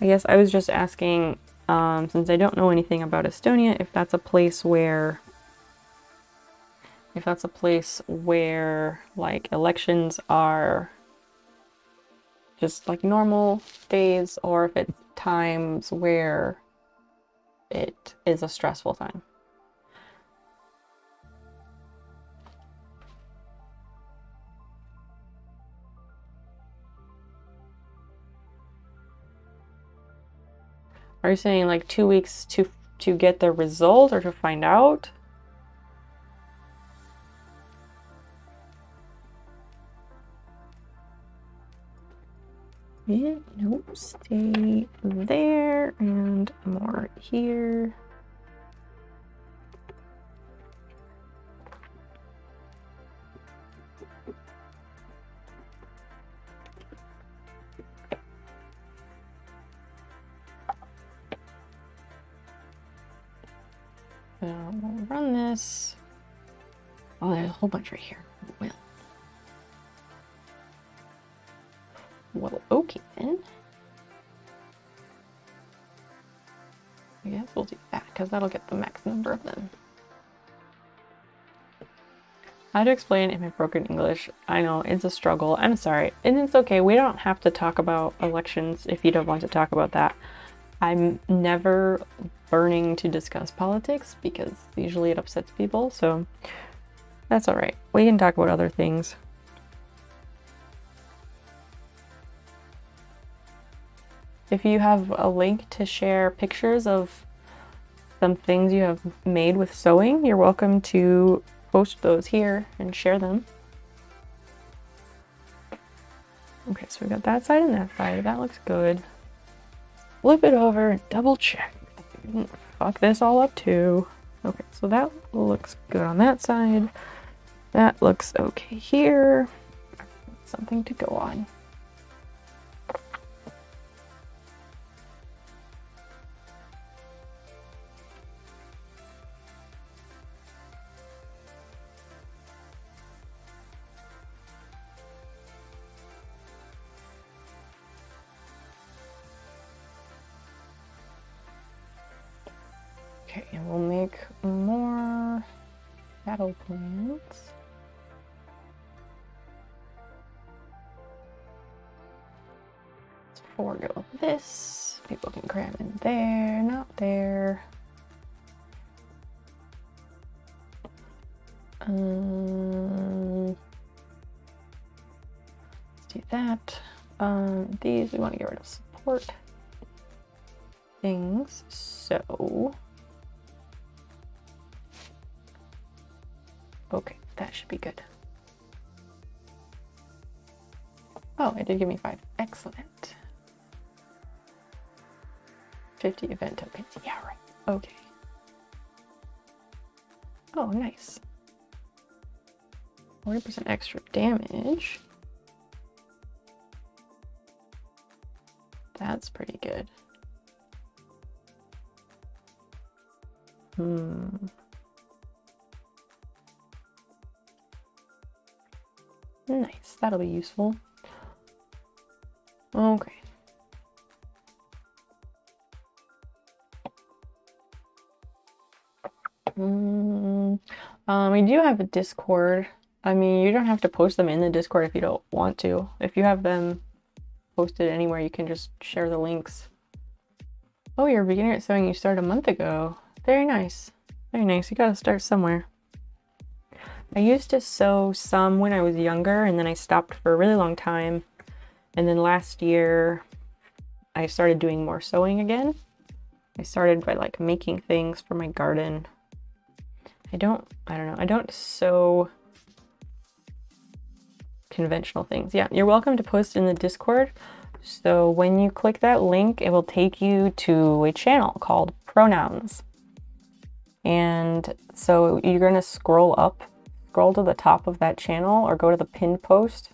I guess I was just asking, since I don't know anything about Estonia, if that's a place where like elections are just like normal days, or if it's times where it is a stressful time. Are you saying like 2 weeks to get the result or to find out? Yeah, nope, stay there and more here. So we'll run this. Oh, there's a whole bunch right here. Well, okay then. I guess we'll do that because that'll get the max number of them. How to explain in my broken English? I know, it's a struggle. I'm sorry. And it's okay. We don't have to talk about elections if you don't want to talk about that. I'm never burning to discuss politics because usually it upsets people, so that's all right. We can talk about other things. If you have a link to share pictures of some things you have made with sewing, you're welcome to post those here and share them. Okay, so we got that side and that side. That looks good. Flip it over and double check. Fuck this all up too. Okay, so that looks good on that side. That looks okay here. Something to go on. Okay, and we'll make more battle plans. So 4 go with this. People can cram in there, not there. Let's do that. These we want to get rid of support things, so okay, that should be good. Oh, it did give me 5. Excellent. 50 event tokens. Yeah, right. Okay. Oh, nice. 40% extra damage. That's pretty good. Nice, that'll be useful. Okay. We do have a Discord. I mean, you don't have to post them in the Discord if you don't want to. If you have them posted anywhere, you can just share the links. Oh, you're a beginner at sewing. You started a month ago. Very nice. Very nice. You gotta start somewhere. I used to sew some when I was younger, and then I stopped for a really long time. And then last year, I started doing more sewing again. I started by like making things for my garden. I don't know. I don't sew conventional things. Yeah, you're welcome to post in the Discord. So when you click that link, it will take you to a channel called Pronouns. And so you're going to scroll to the top of that channel or go to the pinned post.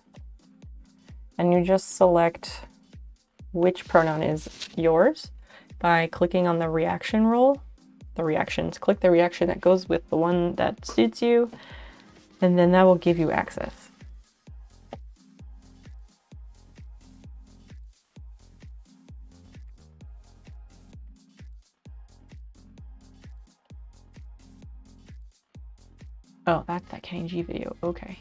And you just select which pronoun is yours by clicking on the reaction roll. the reactions. Click the reaction that goes with the one that suits you, and then that will give you access. Oh, that's that Kenny G video. Okay.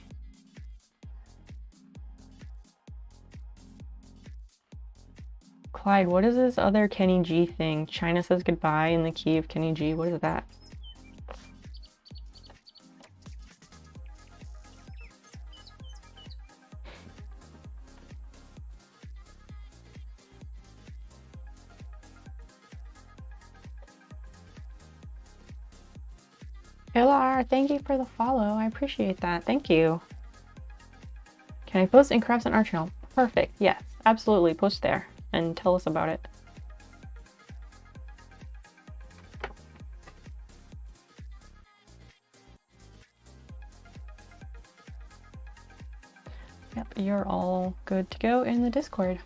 Clyde, what is this other Kenny G thing? China says goodbye in the key of Kenny G. What is that? LR, thank you for the follow. I appreciate that. Thank you. Can I post in Crafts and Art channel? Perfect. Yes, absolutely. Post there and tell us about it. Yep, you're all good to go in the Discord.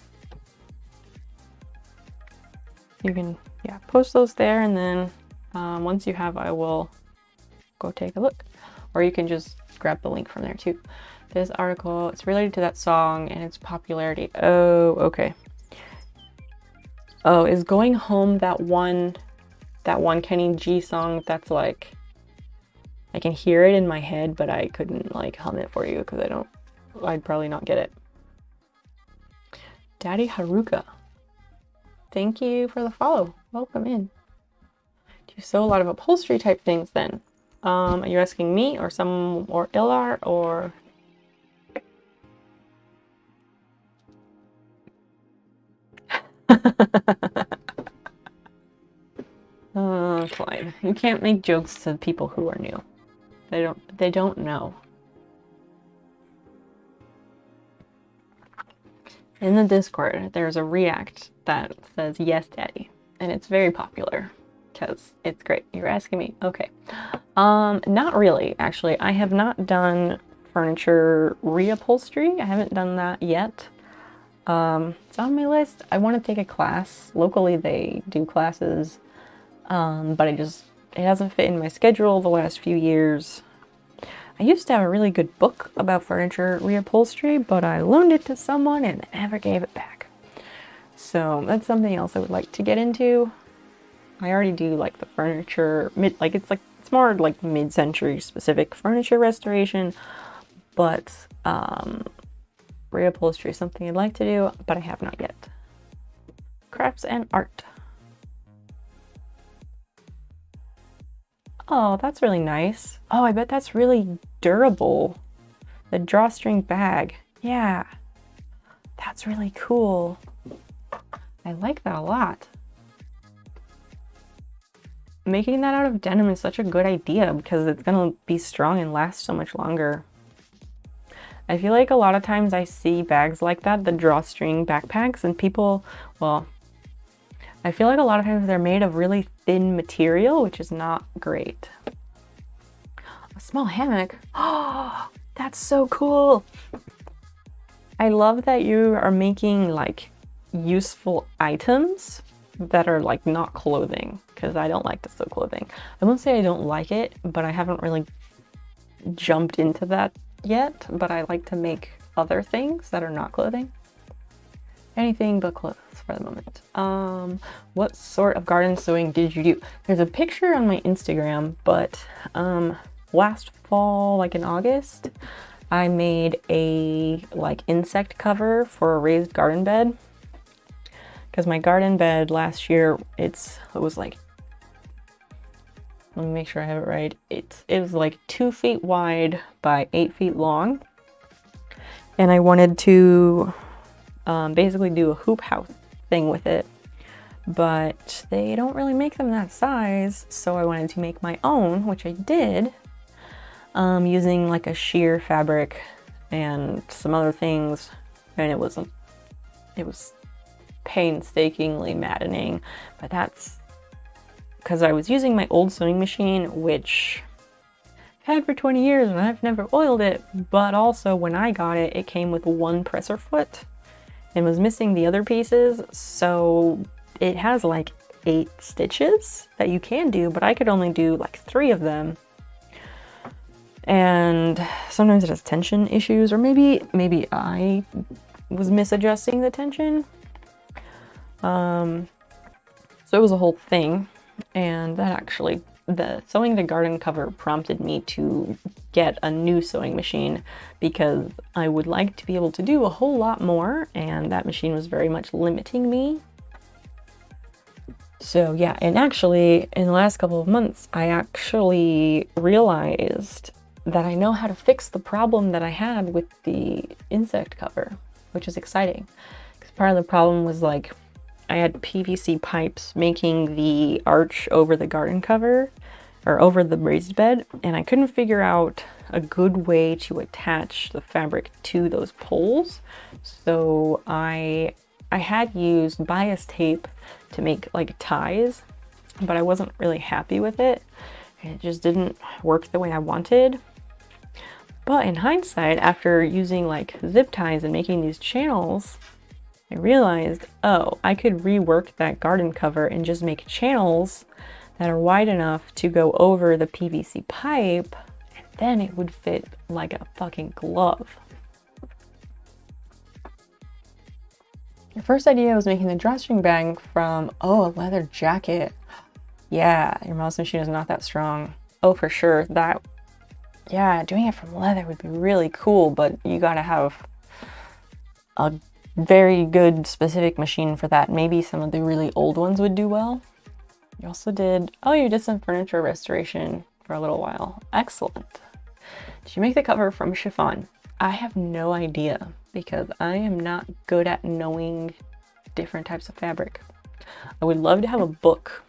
You can, yeah, post those there, and then once you have, I will go take a look. Or you can just grab the link from there too. This article, it's related to that song and its popularity. Oh, okay. Oh, is Going Home that one Kenny G song that's like, I can hear it in my head, but I couldn't like hum it for you because I'd probably not get it. Daddy Haruka. Thank you for the follow. Welcome in. Do you sew a lot of upholstery type things then? Are you asking me or Ilar or? Clyde, you can't make jokes to people who are new. They don't know. In the Discord, there's a react that says yes, daddy, and it's very popular because it's great. You're asking me. Okay. Not really, actually. I have not done furniture reupholstery. I haven't done that yet. It's on my list. I want to take a class. Locally, they do classes, but it hasn't fit in my schedule the last few years. I used to have a really good book about furniture reupholstery, but I loaned it to someone and never gave it back. So that's something else I would like to get into. I already do like the furniture, it's more like mid-century specific furniture restoration, but reupholstery is something I'd like to do, but I have not yet. Crafts and art. Oh, that's really nice. Oh, I bet that's really durable. The drawstring bag. Yeah. That's really cool. I like that a lot. Making that out of denim is such a good idea because it's gonna be strong and last so much longer. I feel like a lot of times I see bags like that, the drawstring backpacks, and people, well, I feel like a lot of times they're made of really thin material, which is not great. A small hammock? Oh, that's so cool. I love that you are making like useful items that are like not clothing, because I don't like to sew clothing. I won't say I don't like it, but I haven't really jumped into that yet, but I like to make other things that are not clothing. Anything but clothes for the moment. What sort of garden sewing did you do? There's a picture on my Instagram, but last fall, like in August, I made a like insect cover for a raised garden bed. Because my garden bed last year, it was like, let me make sure I have it right. It was like 2 feet wide by 8 feet long. And I wanted to basically do a hoop house thing with it. But they don't really make them that size. So I wanted to make my own, which I did, using like a sheer fabric and some other things. And it was painstakingly maddening, but that's because I was using my old sewing machine, which I've had for 20 years and I've never oiled it, but also when I got it, it came with one presser foot and was missing the other pieces, so it has like 8 stitches that you can do, but I could only do like 3 of them. And sometimes it has tension issues, or maybe I was misadjusting the tension. So it was a whole thing, and that actually, the sewing the garden cover prompted me to get a new sewing machine because I would like to be able to do a whole lot more, and that machine was very much limiting me. So yeah, and actually in the last couple of months, I actually realized that I know how to fix the problem that I had with the insect cover, which is exciting. Because part of the problem was like, I had PVC pipes making the arch over the garden cover, or over the raised bed, and I couldn't figure out a good way to attach the fabric to those poles. So I had used bias tape to make like ties, but I wasn't really happy with it. It just didn't work the way I wanted. But in hindsight, after using like zip ties and making these channels, I realized, oh, I could rework that garden cover and just make channels that are wide enough to go over the PVC pipe, and then it would fit like a fucking glove. The first idea was making the drawstring bag from, oh, a leather jacket. Yeah, your mouse machine is not that strong. Oh, for sure. That, yeah, doing it from leather would be really cool, but you gotta have a very good specific machine for that. Maybe some of the really old ones would do well. You also did, oh, you did some furniture restoration for a little while. Excellent. Did you make the cover from chiffon? I have no idea because I am not good at knowing different types of fabric. I would love to have a book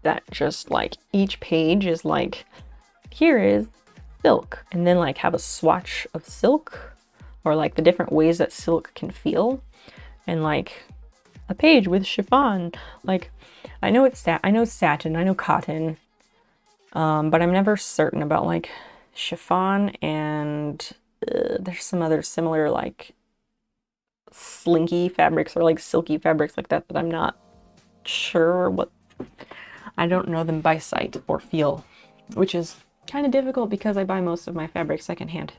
that just like each page is like, here is silk, and then like have a swatch of silk, or like the different ways that silk can feel, and like a page with chiffon. Like I know it's I know satin, I know cotton, but I'm never certain about like chiffon, and there's some other similar like slinky fabrics or like silky fabrics like that I'm not sure what. I don't know them by sight or feel, which is kind of difficult because I buy most of my fabric secondhand.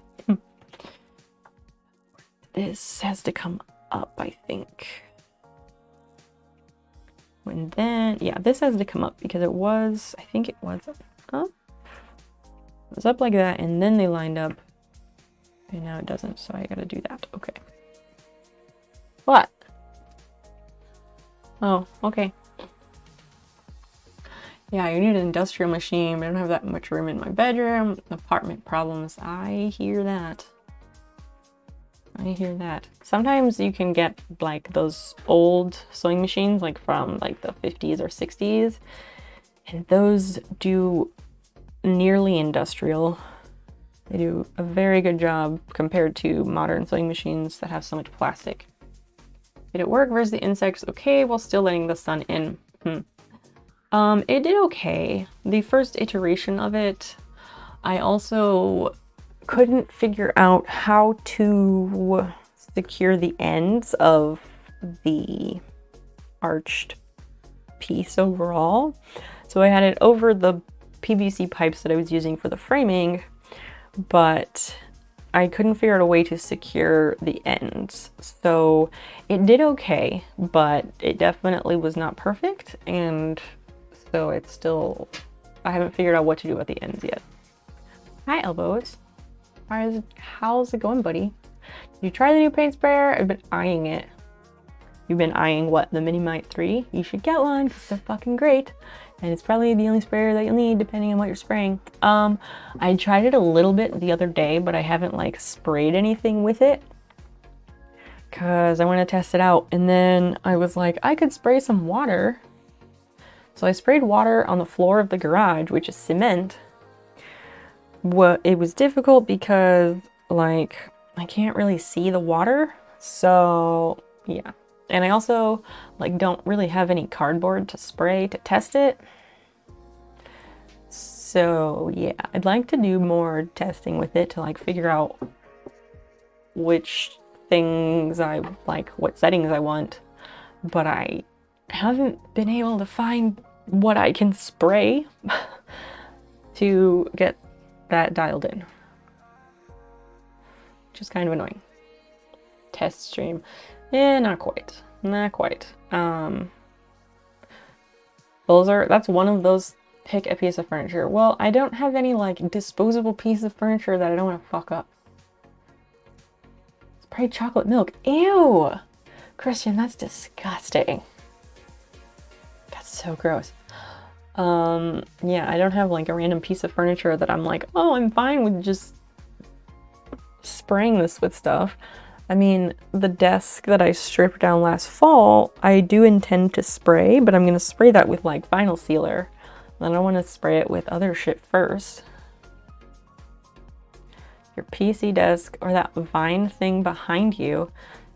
This has to come up, I think. And then, yeah, this has to come up because it was, I think it was up. It was up like that, and then they lined up. And now it doesn't, so I gotta do that. Okay. What? Oh, okay. Yeah, you need an industrial machine, but I don't have that much room in my bedroom. Apartment problems. I hear that. I hear that. Sometimes you can get like those old sewing machines, like from like the 50s or 60s, and those do nearly industrial. They do a very good job compared to modern sewing machines that have so much plastic. Did it work versus the insects okay while still letting the sun in? It did okay. The first iteration of it, I also couldn't figure out how to secure the ends of the arched piece overall. So I had it over the PVC pipes that I was using for the framing, but I couldn't figure out a way to secure the ends. So it did okay, but it definitely was not perfect, and so it's still, I haven't figured out what to do at the ends yet. Hi, Elbows. How's it going, buddy? Did you try the new paint sprayer? I've been eyeing it. You've been eyeing what? The Mini Mite 3? You should get one because they're fucking great. And it's probably the only sprayer that you'll need depending on what you're spraying. I tried it a little bit the other day, but I haven't like sprayed anything with it because I want to test it out. And then I was like, I could spray some water. So I sprayed water on the floor of the garage, which is cement. Well, it was difficult because like I can't really see the water. So yeah. And I also like don't really have any cardboard to spray to test it. So yeah, I'd like to do more testing with it to like figure out which things I like, what settings I want. But I haven't been able to find what I can spray to get that dialed in. Which is kind of annoying. Test stream. Not quite. Not quite. That's one of those pick a piece of furniture. Well, I don't have any like disposable piece of furniture that I don't want to fuck up. Sprayed chocolate milk. Ew! Christian, that's disgusting. That's so gross. Yeah, I don't have like a random piece of furniture that I'm like, oh, I'm fine with just spraying this with stuff. I mean, the desk that I stripped down last fall, I do intend to spray, but I'm gonna spray that with like vinyl sealer. Then I want to spray it with other shit first. Your PC desk or that vine thing behind you.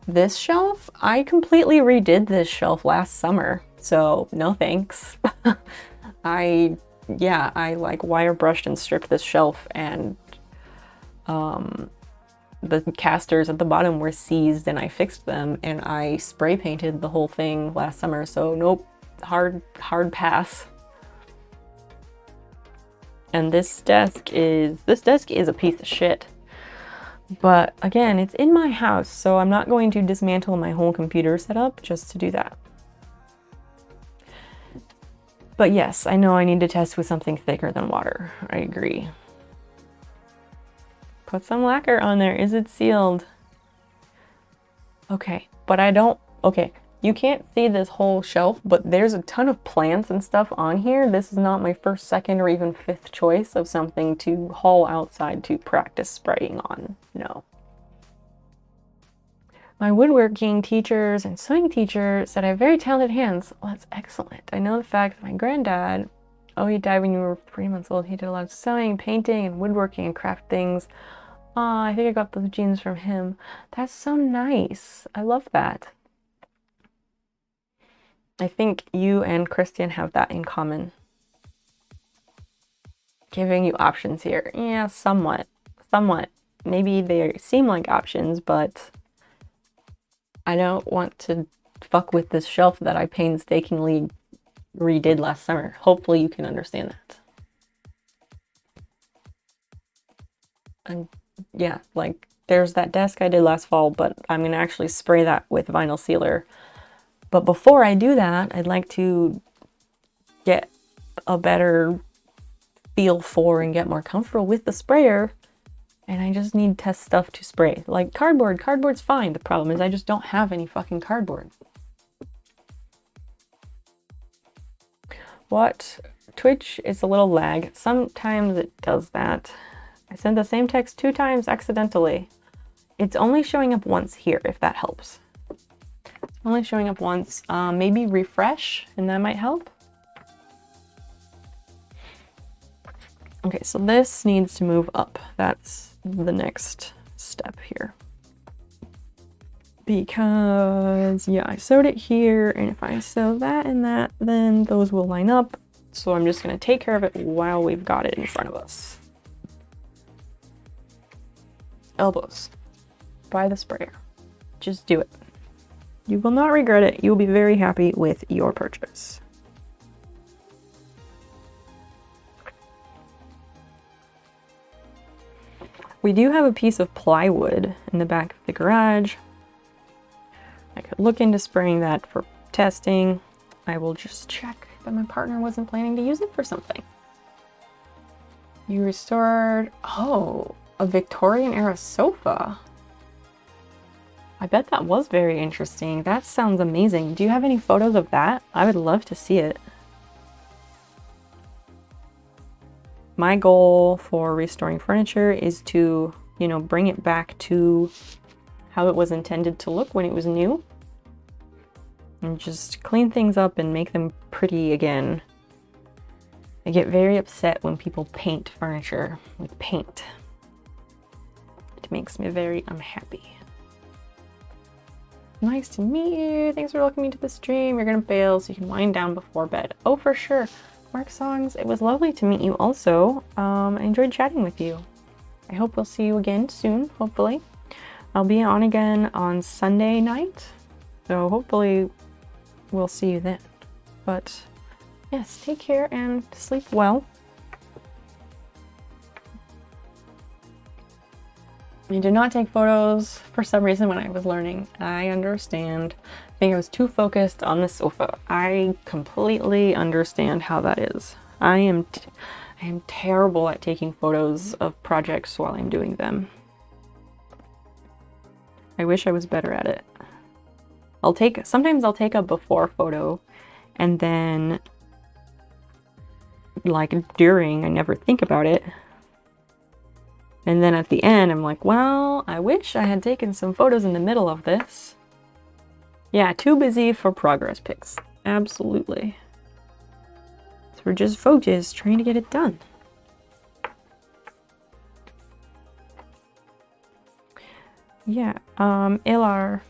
This shelf, I completely redid this shelf last summer, so no thanks. I like wire brushed and stripped this shelf, and the casters at the bottom were seized and I fixed them, and I spray painted the whole thing last summer, so nope, hard pass. And this desk is a piece of shit. But again, it's in my house, so I'm not going to dismantle my whole computer setup just to do that. But yes, I know I need to test with something thicker than water. I agree. Put some lacquer on there. Is it sealed? Okay, but okay, you can't see this whole shelf, but there's a ton of plants and stuff on here. This is not my first, second, or even fifth choice of something to haul outside to practice spraying on. No. My woodworking teachers and sewing teacher said I have very talented hands. Well, that's excellent. I know the fact that my granddad, he died when you were 3 months old. He did a lot of sewing, painting, and woodworking and craft things. I think I got those genes from him. That's so nice. I love that. I think you and Christian have that in common. Giving you options here. Yeah, somewhat. Maybe they seem like options, but I don't want to fuck with this shelf that I painstakingly redid last summer. Hopefully you can understand that. And yeah, like there's that desk I did last fall, but I'm gonna actually spray that with vinyl sealer. But before I do that, I'd like to get a better feel for and get more comfortable with the sprayer. And I just need test stuff to spray. Like cardboard. Cardboard's fine. The problem is I just don't have any fucking cardboard. What? Twitch is a little lag. Sometimes it does that. I sent the same text 2 times accidentally. It's only showing up once here, if that helps. It's only showing up once. Maybe refresh, and that might help. Okay, so this needs to move up. That's the next step here. Because, yeah, I sewed it here, and if I sew that and that, then those will line up. So I'm just going to take care of it while we've got it in front of us. Elbows. Buy the sprayer. Just do it. You will not regret it. You will be very happy with your purchase. We do have a piece of plywood in the back of the garage. I could look into spraying that for testing. I will just check that my partner wasn't planning to use it for something. You restored, a Victorian era sofa. I bet that was very interesting. That sounds amazing. Do you have any photos of that? I would love to see it. My goal for restoring furniture is to, bring it back to how it was intended to look when it was new. And just clean things up and make them pretty again. I get very upset when people paint furniture with paint. It makes me very unhappy. Nice to meet you. Thanks for welcoming me to the stream. You're gonna bail so you can wind down before bed. Oh, for sure. Mark Songs, it was lovely to meet you also. I enjoyed chatting with you. I hope we'll see you again soon, hopefully. I'll be on again on Sunday night. So hopefully we'll see you then. But yes, take care and sleep well. I did not take photos for some reason when I was learning. I understand. I think I was too focused on the sofa. I completely understand how that is. I am terrible at taking photos of projects while I'm doing them. I wish I was better at it. Sometimes I'll take a before photo and then like during, I never think about it. And then at the end, I'm like, well, I wish I had taken some photos in the middle of this. Yeah, too busy for progress pics. Absolutely. So we're just focused trying to get it done. Yeah, Ilar,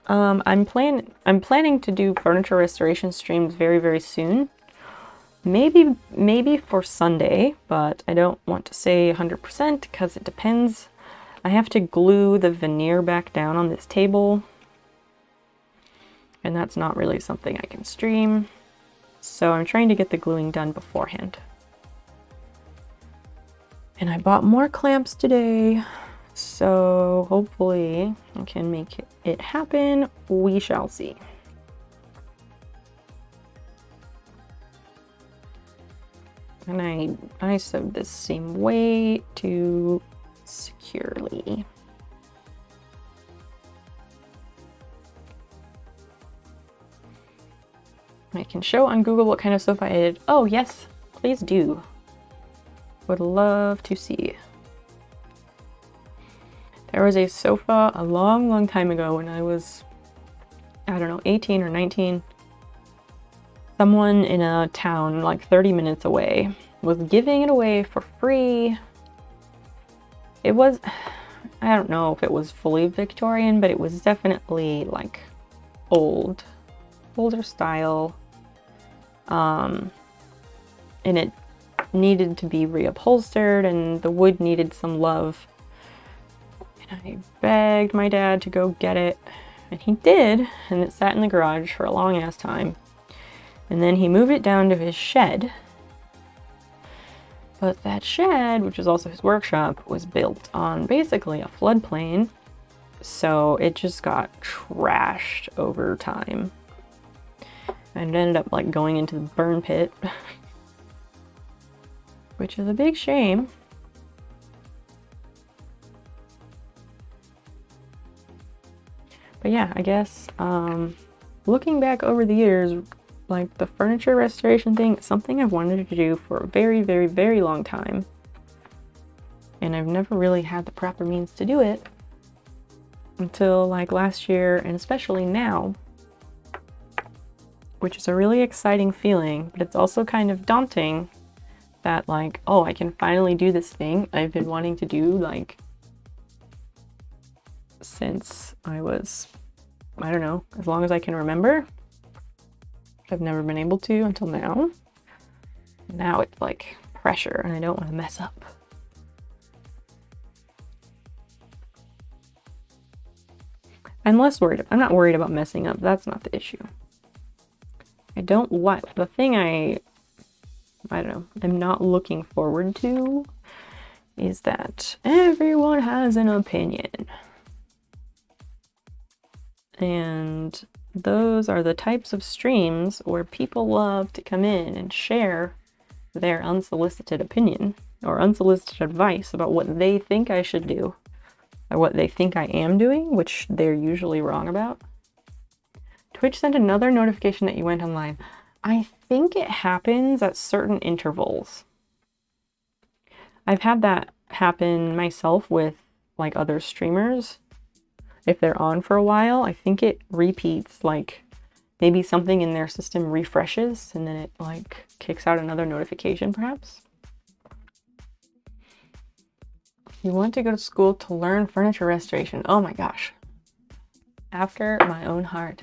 I'm planning to do furniture restoration streams very, very soon. Maybe for Sunday, but I don't want to say 100% because it depends. I have to glue the veneer back down on this table, and that's not really something I can stream. So I'm trying to get the gluing done beforehand. And I bought more clamps today, so hopefully I can make it happen. We shall see. And I sewed this same way to securely. I can show on Google what kind of sofa I did. Oh yes, please do. Would love to see. There was a sofa a long, long time ago when I was, I don't know, 18 or 19. Someone in a town like 30 minutes away was giving it away for free. It was, I don't know if it was fully Victorian, but it was definitely like older style. And it needed to be reupholstered and the wood needed some love. And I begged my dad to go get it, and he did, and it sat in the garage for a long ass time. And then he moved it down to his shed. But that shed, which is also his workshop, was built on basically a floodplain. So it just got trashed over time. And it ended up like going into the burn pit. Which is a big shame. But yeah, I guess looking back over the years, like the furniture restoration thing, something I've wanted to do for a very, very, very long time. And I've never really had the proper means to do it until like last year, and especially now, which is a really exciting feeling, but it's also kind of daunting that like, oh, I can finally do this thing I've been wanting to do like since I was, I don't know, as long as I can remember. I've never been able to until now. Now it's like pressure and I don't want to mess up. I'm less worried. I'm not worried about messing up. That's not the issue. The thing I don't know, I'm not looking forward to is that everyone has an opinion. And those are the types of streams where people love to come in and share their unsolicited opinion or unsolicited advice about what they think I should do or what they think I am doing, which they're usually wrong about. Twitch sent another notification that you went online. I think it happens at certain intervals. I've had that happen myself with like other streamers. If they're on for a while, I think it repeats, like maybe something in their system refreshes and then it like kicks out another notification perhaps. You want to go to school to learn furniture restoration. Oh my gosh. After my own heart.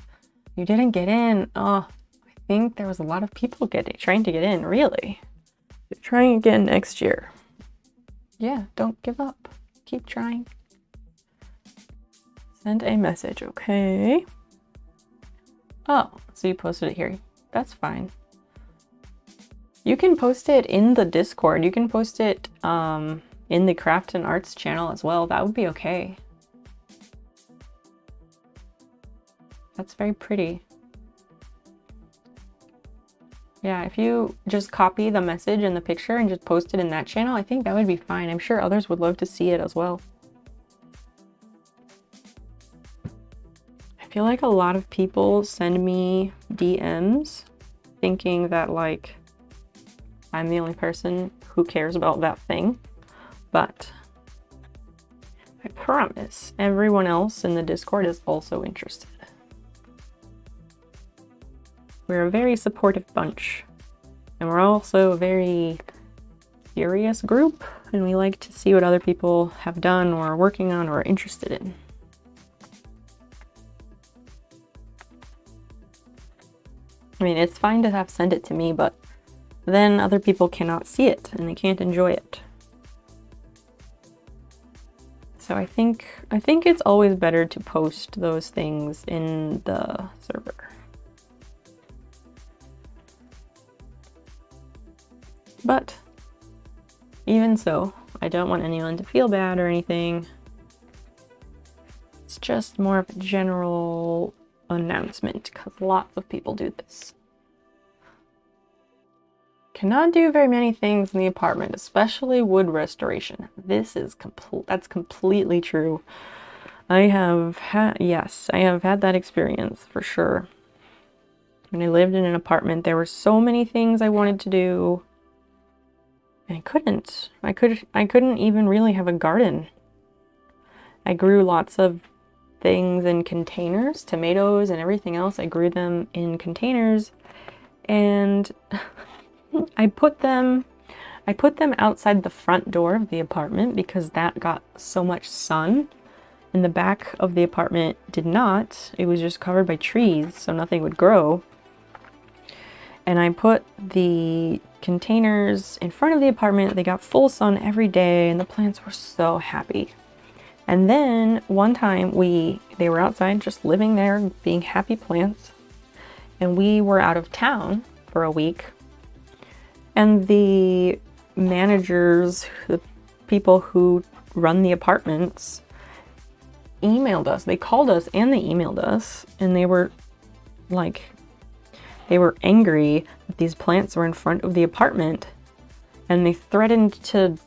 You didn't get in. Oh, I think there was a lot of people trying to get in, really. Trying again next year. Yeah, don't give up. Keep trying. Send a message, okay? Oh, so you posted it here. That's fine. You can post it in the Discord. You can post it in the Craft and Arts channel as well. That would be okay. That's very pretty. Yeah, if you just copy the message and the picture and just post it in that channel, I think that would be fine. I'm sure others would love to see it as well. I feel like a lot of people send me DMs thinking that like I'm the only person who cares about that thing, but I promise everyone else in the Discord is also interested. We're a very supportive bunch, and we're also a very curious group, and we like to see what other people have done or are working on or are interested in. I mean, it's fine to have sent it to me, but then other people cannot see it and they can't enjoy it. So I think it's always better to post those things in the server. But even so, I don't want anyone to feel bad or anything. It's just more of a general announcement because lots of people do this. Cannot do very many things in the apartment, especially wood restoration. This is that's completely true. I have had that experience for sure. When I lived in an apartment, there were so many things I wanted to do, and I couldn't. I couldn't even really have a garden. I grew lots of things in containers, tomatoes and everything else. I grew them in containers, and I put them outside the front door of the apartment because that got so much sun, and the back of the apartment did not. It was just covered by trees, so nothing would grow. And I put the containers in front of the apartment. They got full sun every day, and the plants were so happy. And then one time they were outside just living there, being happy plants, and we were out of town for a week. And the managers, the people who run the apartments, emailed us. They called us and they emailed us, and they were angry that these plants were in front of the apartment, and they threatened to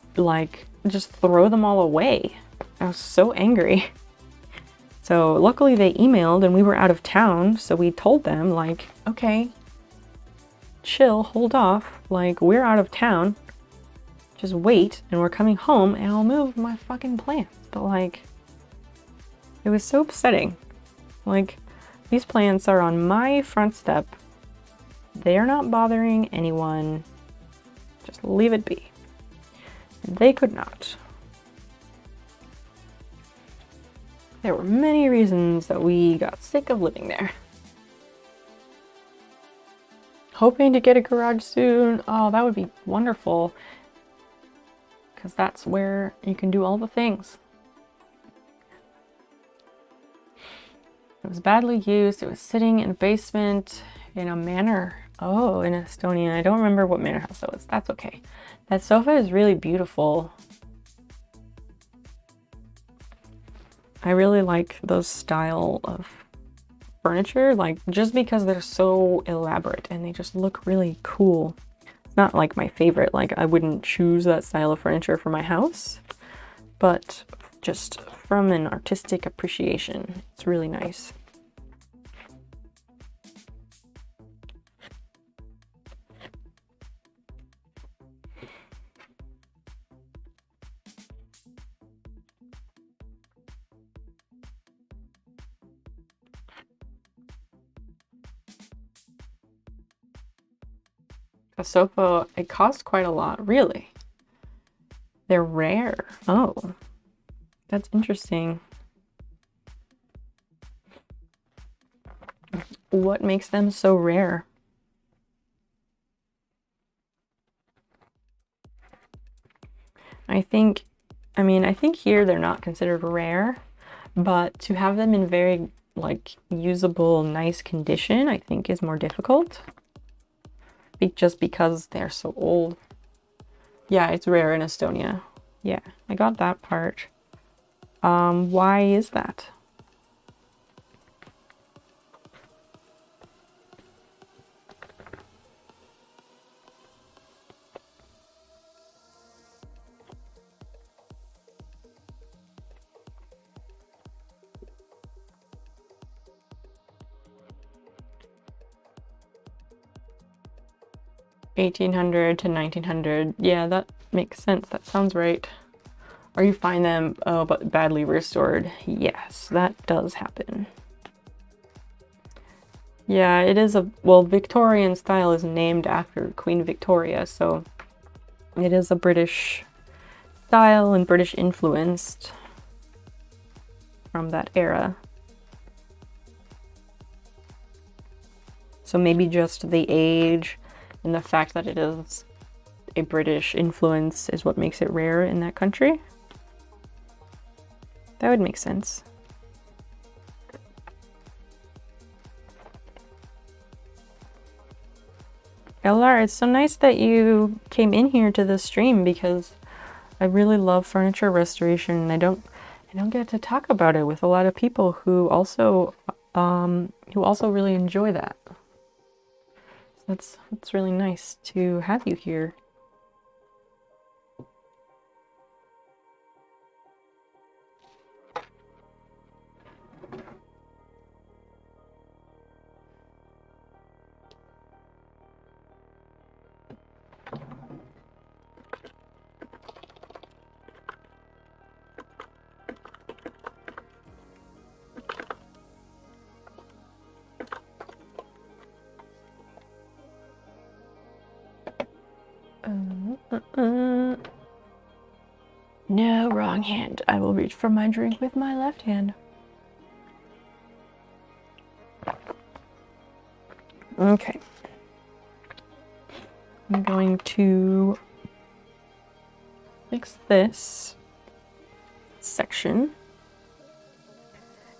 just throw them all away. I was so angry. So luckily they emailed and we were out of town, so we told them okay, chill, hold off, we're out of town, just wait, and we're coming home and I'll move my fucking plants. But it was so upsetting. These plants are on my front step. They are not bothering anyone. Just leave it be. And they could not. There were many reasons that we got sick of living there. Hoping to get a garage soon. Oh, that would be wonderful. Because that's where you can do all the things. It was badly used. It was sitting in a basement in a manor. Oh, in Estonia. I don't remember what manor house that was. That's okay. That sofa is really beautiful. I really like those style of furniture, just because they're so elaborate and they just look really cool. It's not my favorite, I wouldn't choose that style of furniture for my house, but just from an artistic appreciation, it's really nice. A sofa, it costs quite a lot, really. They're rare. Oh, that's interesting. What makes them so rare? I think here they're not considered rare, but to have them in very like usable, nice condition, I think is more difficult. Just because they're so old. Yeah, it's rare in Estonia. Yeah, I got that part. Why is that? $1,800 to $1,900. Yeah, that makes sense. That sounds right. Or you find them, but badly restored. Yes, that does happen. Yeah, it is well, Victorian style is named after Queen Victoria, so it is a British style and British influenced from that era. So maybe just the age and the fact that it is a British influence is what makes it rare in that country. That would make sense. LR, it's so nice that you came in here to the stream because I really love furniture restoration and I don't get to talk about it with a lot of people who also really enjoy that. So it's really nice to have you here. No, wrong hand. I will reach for my drink with my left hand. Okay. I'm going to fix this section.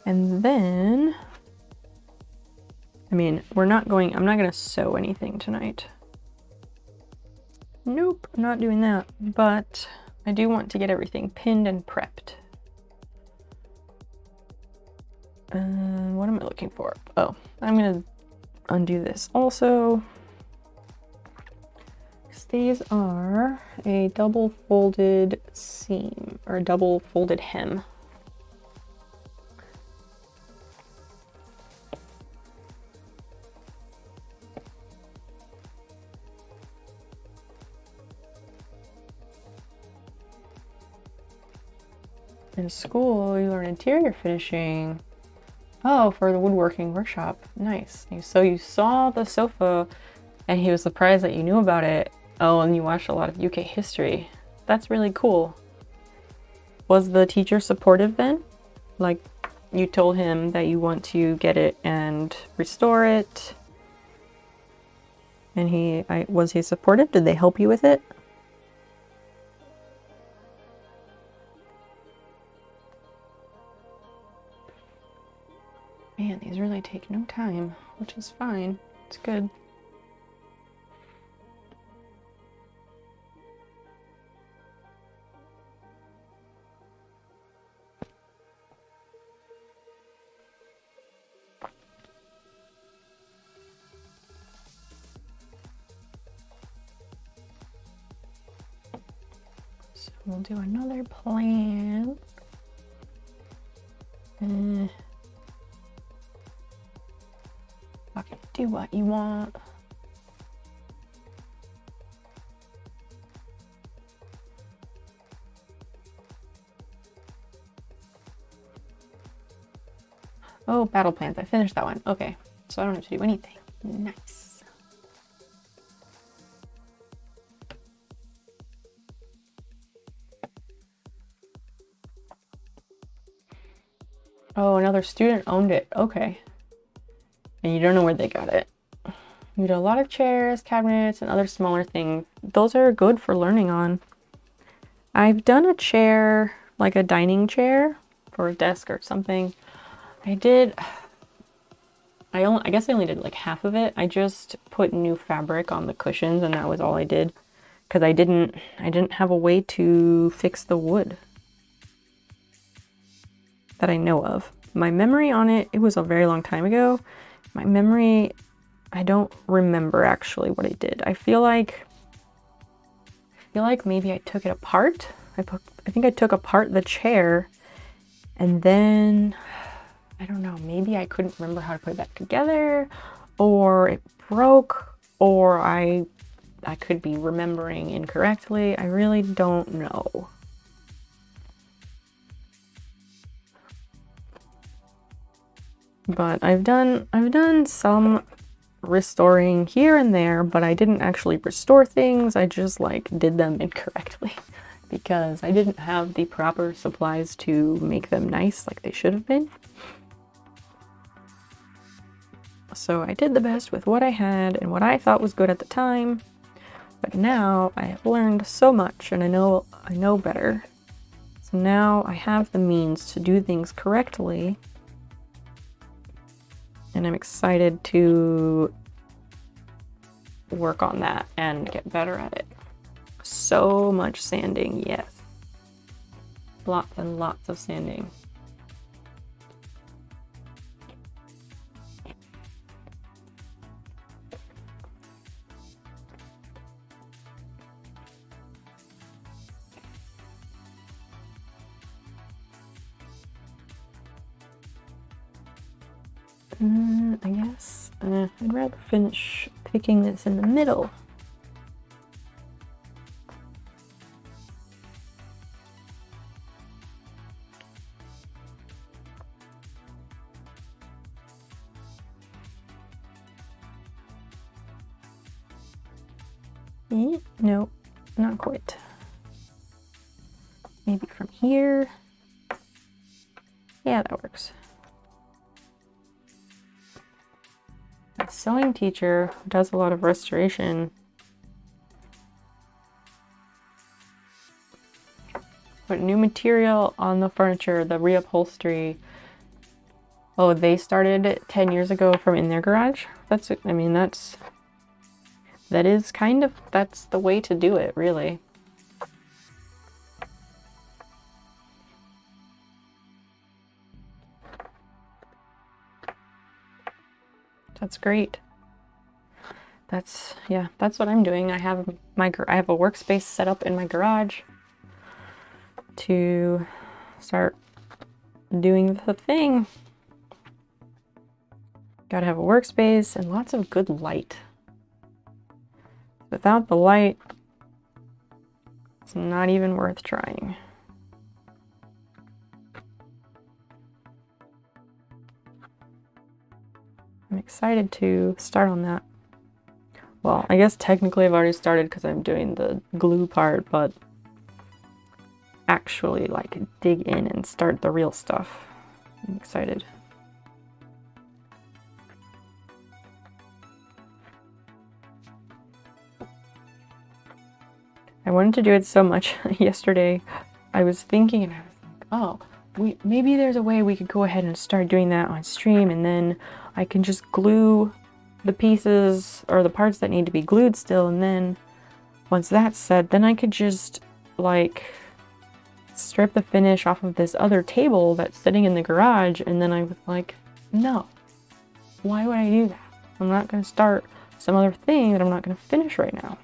And then, I mean, I'm not going to sew anything tonight. Nope, I'm not doing that. But I do want to get everything pinned and prepped. What am I looking for? Oh, I'm gonna undo this also. These are a double folded seam or a double folded hem. In school, you learn interior finishing. Oh, for the woodworking workshop. Nice. So you saw the sofa and he was surprised that you knew about it. Oh, and you watched a lot of UK history. That's really cool. Was the teacher supportive then? Like, you told him that you want to get it and restore it? And was he supportive? Did they help you with it? Man, these really take no time, which is fine. It's good. So we'll do another plan. Okay, do what you want. Oh, battle plans. I finished that one. Okay, so I don't have to do anything. Nice. Oh, another student owned it. Okay. And you don't know where they got it. You did a lot of chairs, cabinets, and other smaller things. Those are good for learning on. I've done a chair, like a dining chair for a desk or something. I did I guess I only did like half of it. I just put new fabric on the cushions and that was all I did. Because I didn't have a way to fix the wood that I know of. My memory on it, it was a very long time ago. My memory, I don't remember actually what I did. I feel like maybe I took it apart. I think I took apart the chair and then, I don't know, maybe I couldn't remember how to put it back together, or it broke, or I could be remembering incorrectly. I really don't know. But I've done some restoring here and there, but I didn't actually restore things. I just like did them incorrectly because I didn't have the proper supplies to make them nice like they should have been. So I did the best with what I had and what I thought was good at the time. But now I have learned so much and I know better. So now I have the means to do things correctly. And I'm excited to work on that and get better at it. So much sanding, yes. Lots and lots of sanding. I guess I'd rather finish picking this in the middle. No, not quite. Maybe from here. Yeah, that works. My sewing teacher does a lot of restoration. Put new material on the furniture, the reupholstery. Oh, they started 10 years ago from in their garage. That's the way to do it, really. That's great. That's what I'm doing. I have a workspace set up in my garage to start doing the thing. Gotta have a workspace and lots of good light. Without the light, it's not even worth trying. I'm excited to start on that. Well, I guess technically I've already started because I'm doing the glue part, but actually like dig in and start the real stuff. I'm excited. I wanted to do it so much yesterday. I was thinking and I was like, oh, maybe there's a way we could go ahead and start doing that on stream, and then I can just glue the pieces or the parts that need to be glued still, and then once that's set, then I could just like strip the finish off of this other table that's sitting in the garage. And then I was like, no, why would I do that? I'm not going to start some other thing that I'm not going to finish right now.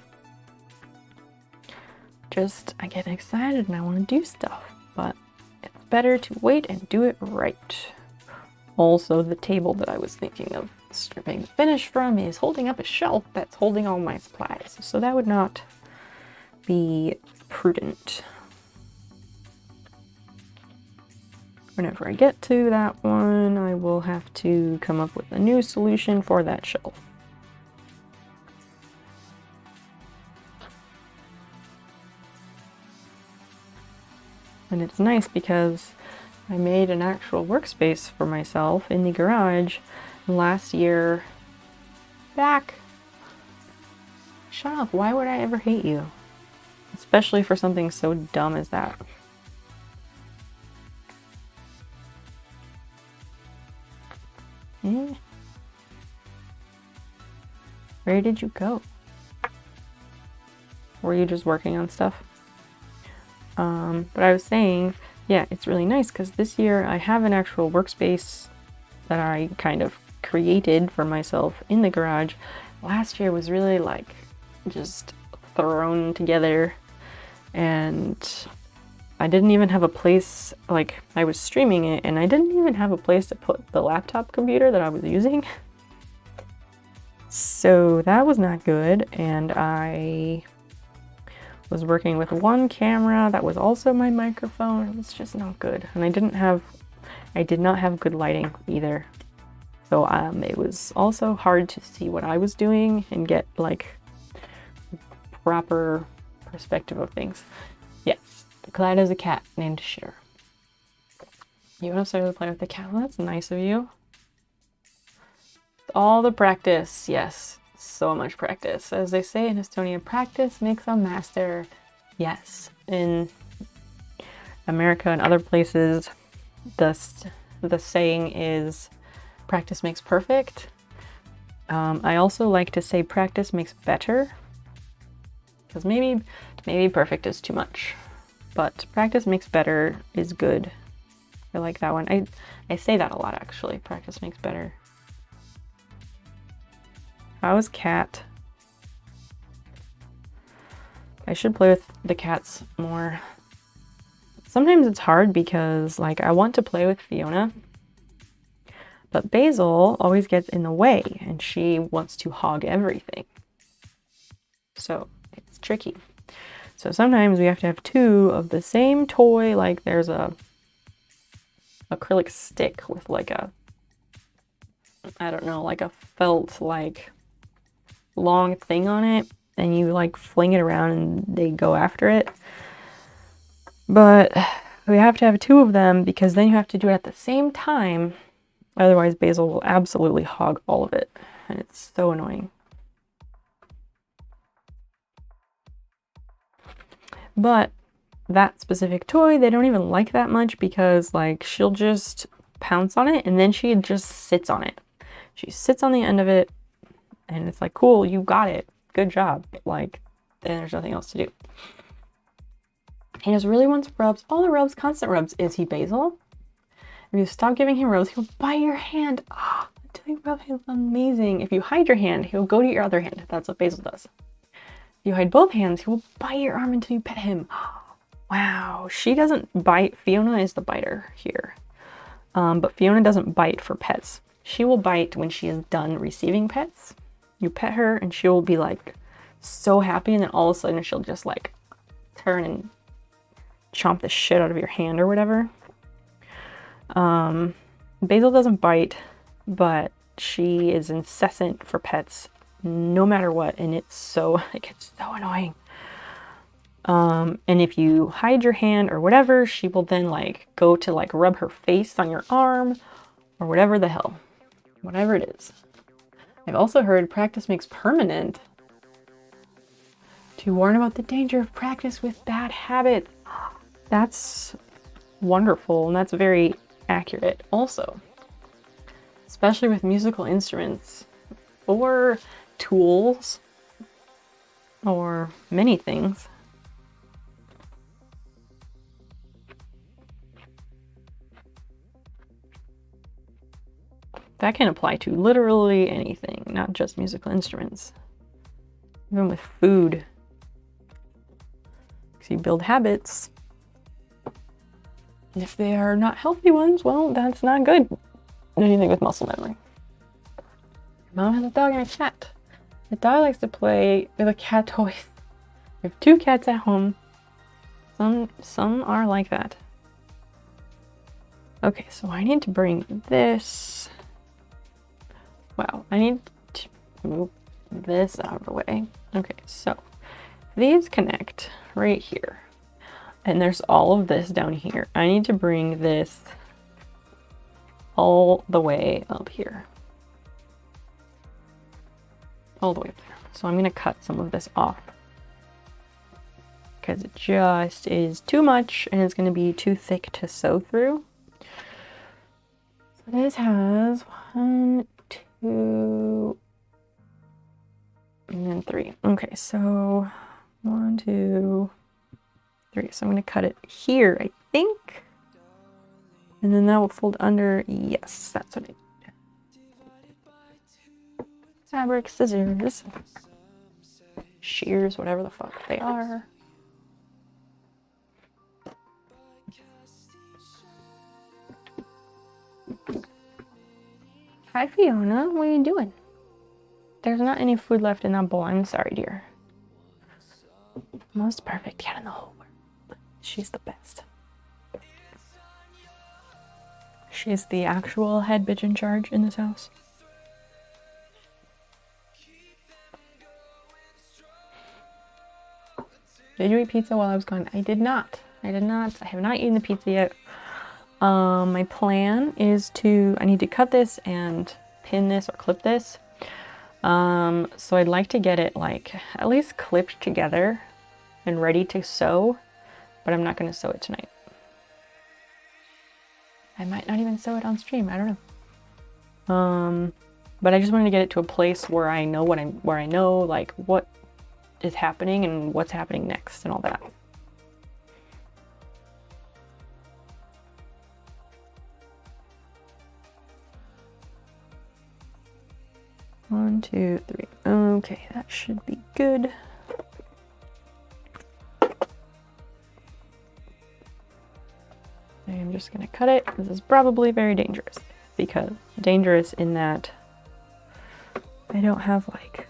I get excited and I want to do stuff, but it's better to wait and do it right. Also, the table that I was thinking of stripping the finish from is holding up a shelf that's holding all my supplies, so that would not be prudent. Whenever I get to that one, I will have to come up with a new solution for that shelf. And it's nice because I made an actual workspace for myself in the garage last year. Back. Shut up, why would I ever hate you? Especially for something so dumb as that. Where did you go? Were you just working on stuff? But I was saying, yeah, it's really nice because this year I have an actual workspace that I kind of created for myself in the garage. Last year was really like just thrown together, and I didn't even have a place, like I was streaming it and I didn't even have a place to put the laptop computer that I was using. So that was not good, and I was working with one camera that was also my microphone. It was just not good, and I did not have good lighting either. So it was also hard to see what I was doing and get like proper perspective of things. Yes, Clyde has a cat named Shitter. You want to start to play with the cat? Well, that's nice of you. All the practice, yes, so much practice. As they say in Estonia, practice makes a master. Yes, in America and other places, the saying is practice makes perfect. I also like to say practice makes better, because maybe perfect is too much, but practice makes better is good. I like that one. I say that a lot, actually. Practice makes better. How's cat? I should play with the cats more. Sometimes it's hard because like I want to play with Fiona, but Basil always gets in the way and she wants to hog everything. So it's tricky. So sometimes we have to have two of the same toy, like there's a acrylic stick with like a, I don't know, like a felt like long thing on it, and you like fling it around and they go after it. But we have to have two of them because then you have to do it at the same time. Otherwise Basil will absolutely hog all of it, and it's so annoying. But that specific toy they don't even like that much because like she'll just pounce on it and then she just sits on it. She sits on the end of it and it's like, cool, you got it, good job. Like, then there's nothing else to do. He just really wants rubs. All the rubs, constant rubs. Is he Basil? If you stop giving him rubs, he'll bite your hand. Ah, oh, until you rub him, amazing. If you hide your hand, he'll go to your other hand. That's what Basil does. If you hide both hands, he will bite your arm until you pet him. Wow, she doesn't bite. Fiona is the biter here. But Fiona doesn't bite for pets. She will bite when she is done receiving pets. You pet her and she will be like so happy, and then all of a sudden she'll just like turn and chomp the shit out of your hand or whatever. Basil doesn't bite, but she is incessant for pets no matter what, and it's so, it gets so annoying. And if you hide your hand or whatever, she will then like go to like rub her face on your arm or whatever the hell, whatever it is. I've also heard practice makes permanent, to warn about the danger of practice with bad habits. That's wonderful, and that's very accurate also, especially with musical instruments or tools or many things. That can apply to literally anything, not just musical instruments. Even with food. Because you build habits. And if they are not healthy ones, well, that's not good. Anything with muscle memory. Mom has a dog and a cat. The dog likes to play with a cat toy. We have two cats at home. Some are like that. Okay, so I need to bring this. Wow, I need to move this out of the way. Okay, so these connect right here. And there's all of this down here. I need to bring this all the way up here. All the way up there. So I'm gonna cut some of this off, because it just is too much and it's gonna be too thick to sew through. So this has 1, 2, And then 3. Okay, so 1, 2, 3. So I'm going to cut it here, I think. And then that will fold under. Yes, that's what I did. Fabric, scissors, shears, whatever the fuck they are. Hi, Fiona. What are you doing? There's not any food left in that bowl. I'm sorry, dear. Most perfect cat in the whole world. She's the best. She's the actual head bitch in charge in this house. Did you eat pizza while I was gone? I did not. I did not. I have not eaten the pizza yet. My plan is I need to cut this and pin this or clip this. So I'd like to get it like at least clipped together and ready to sew, but I'm not going to sew it tonight. I might not even sew it on stream. I don't know. But I just wanted to get it to a place where I know where I know like what is happening and what's happening next and all that. One, 2, 3. Okay, that should be good. I'm just gonna cut it. This is probably very dangerous because dangerous in that I don't have like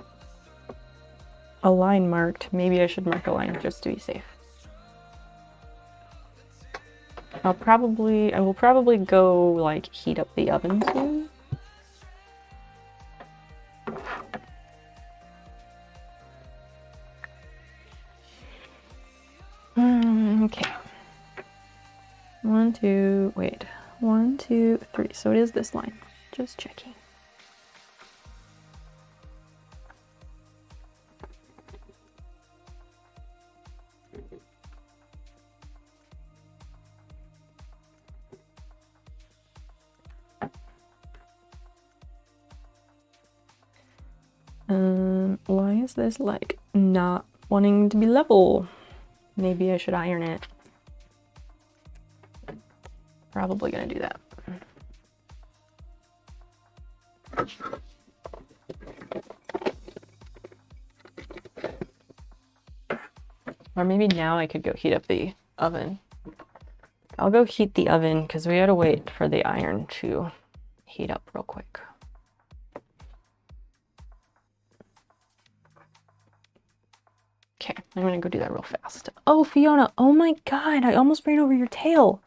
a line marked. Maybe I should mark a line just to be safe. I will probably go like heat up the oven soon. Okay. 1, 2, wait. 1, 2, 3. So it is this line. Just checking. Why is this like not wanting to be level? Maybe I should iron it. Probably gonna do that. Or maybe now I could go heat up the oven. I'll go heat the oven because we gotta wait for the iron to heat up real quick. Okay, I'm gonna go do that real fast. Oh, Fiona, oh my god, I almost ran over your tail.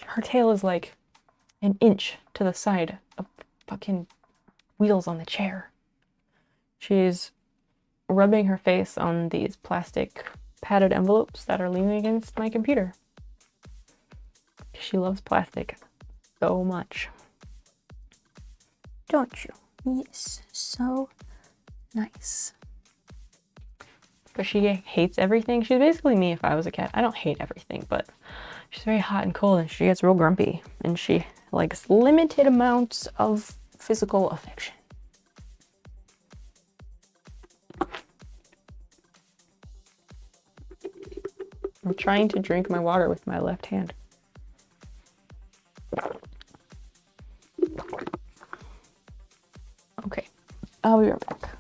Her tail is like an inch to the side of fucking wheels on the chair. She's rubbing her face on these plastic padded envelopes that are leaning against my computer. She loves plastic so much. Don't you? Yes, so nice. But she hates everything. She's basically me if I was a cat. I don't hate everything, but she's very hot and cold and she gets real grumpy. And she likes limited amounts of physical affection. I'm trying to drink my water with my left hand. Okay, I'll be right back.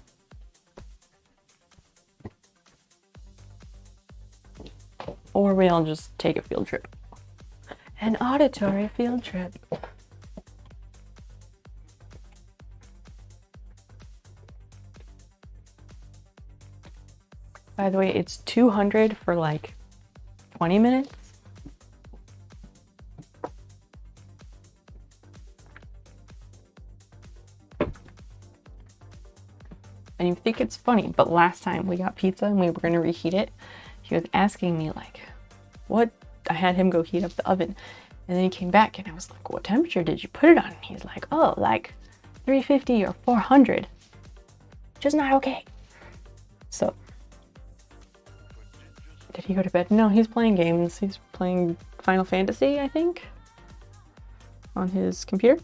Or we'll just take a field trip. An auditory field trip. By the way, it's 200 for like 20 minutes. And you think it's funny, but last time we got pizza and we were going to reheat it, he was asking me like, what? I had him go heat up the oven. And then he came back and I was like, what temperature did you put it on? And he's like, oh, like 350 or 400. Just not okay. So, did he go to bed? No, he's playing games. He's playing Final Fantasy, I think, on his computer.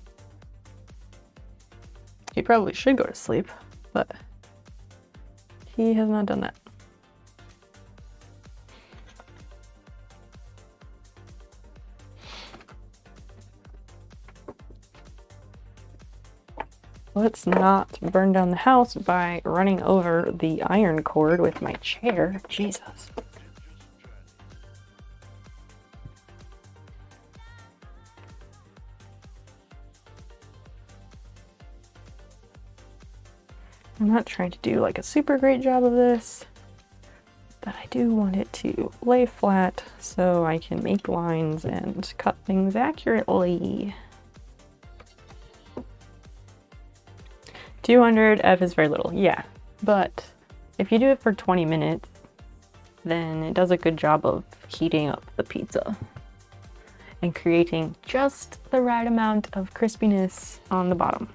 He probably should go to sleep, but he has not done that. Let's not burn down the house by running over the iron cord with my chair. Jesus. I'm not trying to do like a super great job of this, but I do want it to lay flat so I can make lines and cut things accurately. 200 F is very little, yeah, but if you do it for 20 minutes, then it does a good job of heating up the pizza and creating just the right amount of crispiness on the bottom.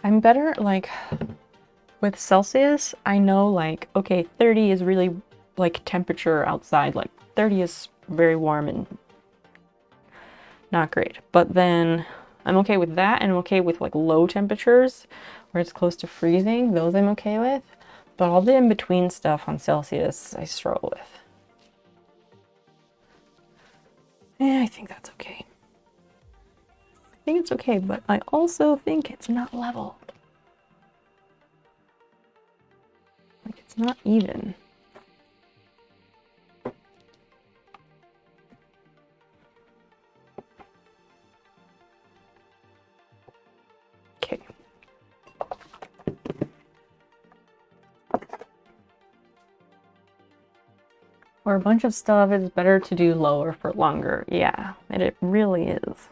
I'm better, like, with Celsius, I know, like, okay, 30 is really, like, temperature outside. Like, 30 is very warm and not great. But then I'm okay with that, and I'm okay with, like, low temperatures where it's close to freezing. Those I'm okay with. But all the in-between stuff on Celsius, I struggle with. Yeah, I think that's okay. I think it's okay, but I also think it's not level. Like, it's not even. Okay. For a bunch of stuff, it's better to do lower for longer. Yeah, and it really is.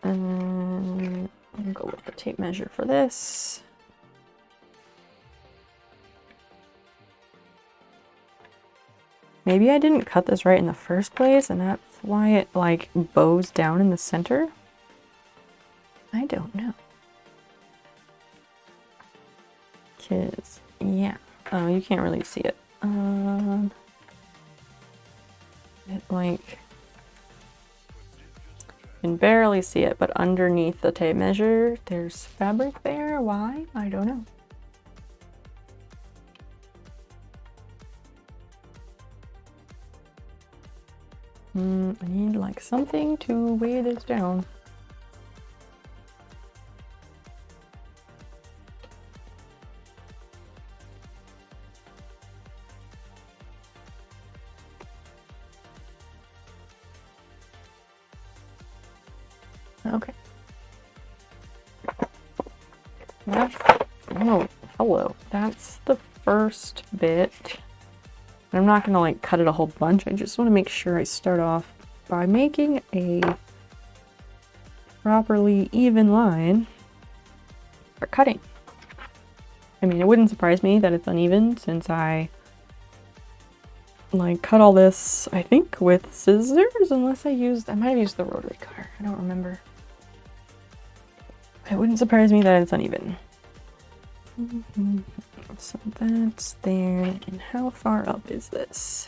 I'll go with the tape measure for this. Maybe I didn't cut this right in the first place, and that's why it, like, bows down in the center? I don't know. 'Cause, yeah. Oh, you can't really see it. It, like... You can barely see it, but underneath the tape measure, there's fabric there. Why? I don't know. I need, like, something to weigh this down. Okay. Oh, hello. That's the first bit. I'm not gonna, like, cut it a whole bunch. I just want to make sure I start off by making a properly even line for cutting. I mean, it wouldn't surprise me that it's uneven since I, like, cut all this, I think, with scissors, unless I might have used the rotary cutter. I don't remember. It wouldn't surprise me that it's uneven. So that's there. And how far up is this?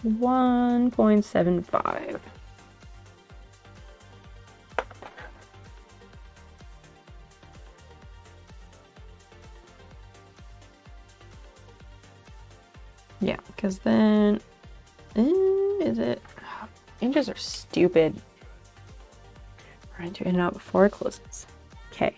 1.75. Yeah, because then, is it? Inches are stupid. Trying to in and out before it closes. Okay.